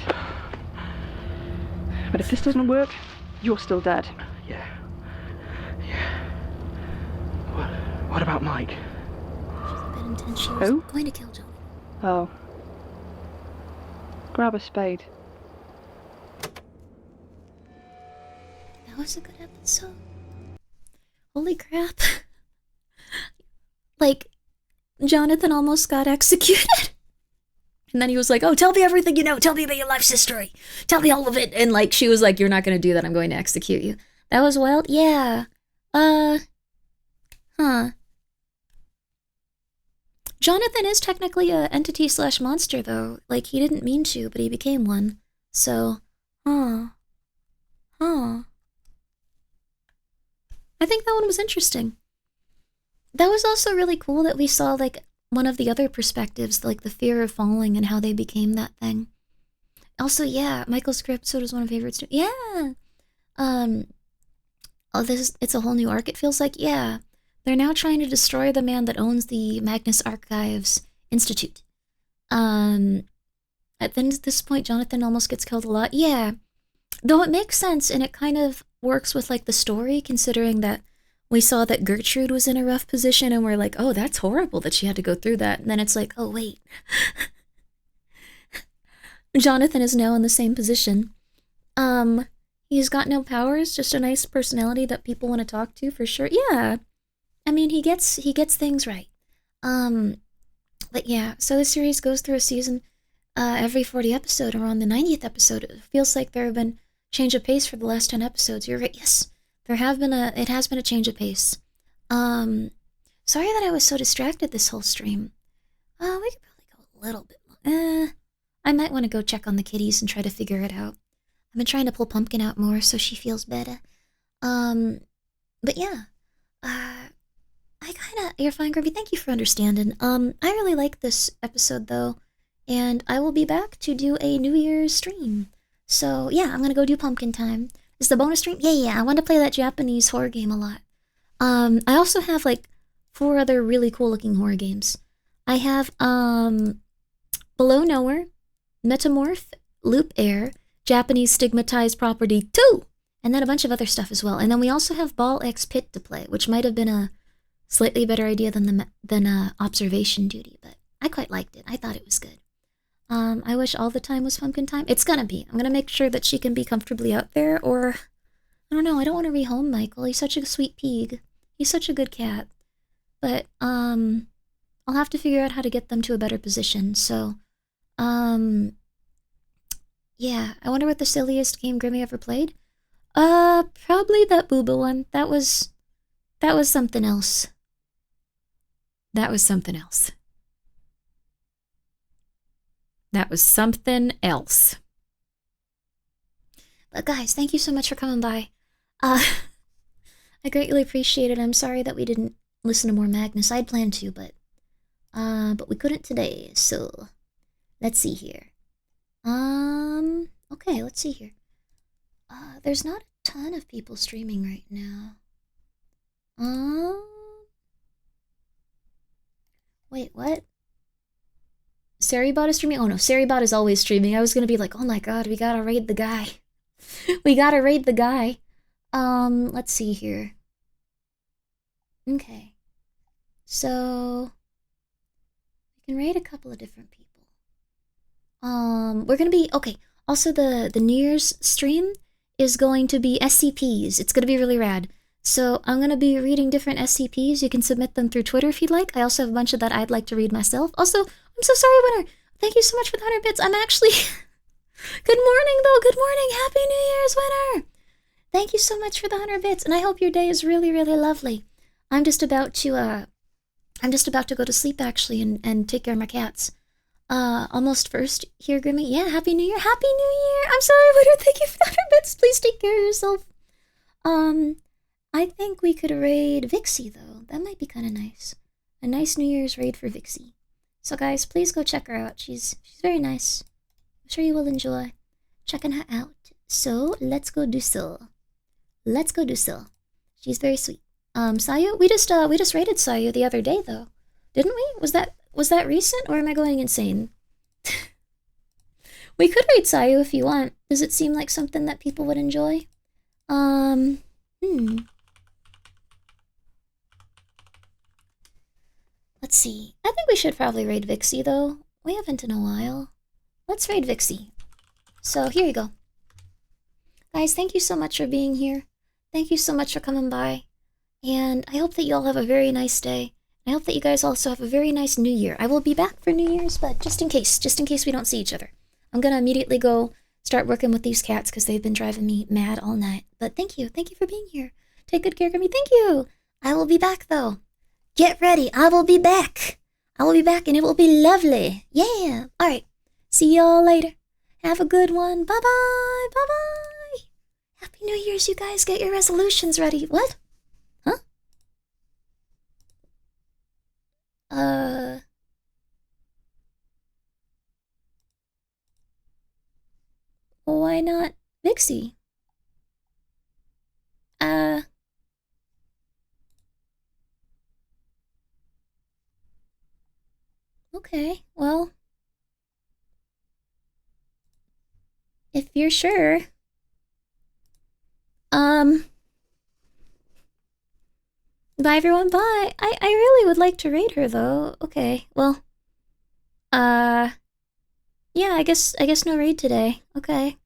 But if this doesn't work, you're still dead. Yeah. What about Mike? She's a bit intense. She was going to kill Johnny. Oh. Grab a spade. That was a good episode. Holy crap. Like, Jonathan almost got executed. And then he was like, oh, tell me everything you know. Tell me about your life's history. Tell me all of it. And like, she was like, you're not going to do that. I'm going to execute you. That was wild. Yeah. Jonathan is technically a entity / monster, though. Like, he didn't mean to, but he became one. So, I think that one was interesting. That was also really cool that we saw, like, one of the other perspectives, like the fear of falling and how they became that thing. Also, yeah, Michael's episode is one of my favorites too. Yeah. It's a whole new arc, it feels like. Yeah. They're now trying to destroy the man that owns the Magnus Archives Institute. At this point, Jonathan almost gets killed a lot. Yeah. Though it makes sense, and it kind of works with, like, the story, considering that we saw that Gertrude was in a rough position, and we're like, oh, that's horrible that she had to go through that. And then it's like, oh, wait. Jonathan is now in the same position. He's got no powers, just a nice personality that people want to talk to, for sure. Yeah. I mean, he gets things right. But yeah, so the series goes through a season every 40 episode, or on the 90th episode. It feels like there have been change of pace for the last 10 episodes. You're right, yes. It has been a change of pace. Sorry that I was so distracted this whole stream. We could probably go a little bit more. I might want to go check on the kitties and try to figure it out. I've been trying to pull Pumpkin out more so she feels better. But yeah. You're fine, Grimmi. Thank you for understanding. I really like this episode though, and I will be back to do a New Year's stream. So yeah, I'm gonna go do Pumpkin Time. Is the bonus stream? Yeah, I want to play that Japanese horror game a lot. I also have like 4 other really cool looking horror games. I have Below Nowhere, Metamorph, Loop Air, Japanese Stigmatized Property 2, and then a bunch of other stuff as well. And then we also have Ball X Pit to play, which might have been a slightly better idea than Observation Duty, but I quite liked it. I thought it was good. I wish all the time was Pumpkin Time. It's gonna be. I'm gonna make sure that she can be comfortably out there, or I don't know. I don't want to rehome Michael. He's such a sweet pig. He's such a good cat. But I'll have to figure out how to get them to a better position. So, yeah. I wonder what the silliest game Grimmi ever played. Probably that Booba one. That was something else. That was something else. That was something else. But guys, thank you so much for coming by. I greatly appreciate it. I'm sorry that we didn't listen to more Magnus. I'd planned to, but we couldn't today. So let's see here. Okay, let's see here. There's not a ton of people streaming right now. Wait, what? Saribot is streaming? Oh no, Saribot is always streaming. I was gonna be like, oh my god, we gotta raid the guy. We gotta raid the guy. Let's see here. Okay. So we can raid a couple of different people. We're gonna be okay. Also the New Year's stream is going to be SCPs. It's gonna be really rad. So I'm gonna be reading different SCPs. You can submit them through Twitter if you'd like. I also have a bunch of that I'd like to read myself. Also, I'm so sorry, Winter. Thank you so much for the 100 bits. I'm actually... Good morning, though. Good morning. Happy New Year's, Winter. Thank you so much for the 100 bits, and I hope your day is really, really lovely. I'm just about to go to sleep, actually, and take care of my cats. Almost first here, Grimmi. Yeah, Happy New Year. Happy New Year. I'm sorry, Winter. Thank you for the 100 bits. Please take care of yourself. I think we could raid Vixie, though. That might be kind of nice. A nice New Year's raid for Vixie. So, guys, please go check her out. She's very nice. I'm sure you will enjoy checking her out. So, let's go do so. Let's go do so. She's very sweet. Sayu, we just raided Sayu the other day, though. Didn't we? Was that recent, or am I going insane? We could raid Sayu if you want. Does it seem like something that people would enjoy? Let's see. I think we should probably raid Vixie, though. We haven't in a while. Let's raid Vixie. So, here you go. Guys, thank you so much for being here. Thank you so much for coming by. And I hope that you all have a very nice day. I hope that you guys also have a very nice New Year. I will be back for New Year's, but just in case we don't see each other. I'm gonna immediately go start working with these cats because they've been driving me mad all night. But thank you for being here. Take good care of me. Thank you. I will be back, though. Get ready. I will be back. I will be back, and it will be lovely. Yeah. All right. See y'all later. Have a good one. Bye-bye. Bye-bye. Happy New Year's, you guys. Get your resolutions ready. What? Huh? Why not Vixie? Okay, well, if you're sure. Bye everyone, bye. I really would like to raid her though. Okay, well, yeah, I guess no raid today. Okay.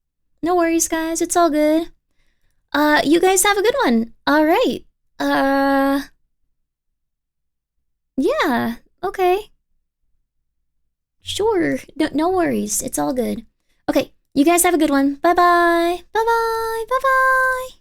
No worries, guys, it's all good. You guys have a good one. Alright. Yeah, okay. Sure, no worries, it's all good. Okay, you guys have a good one. Bye-bye. Bye-bye. Bye-bye.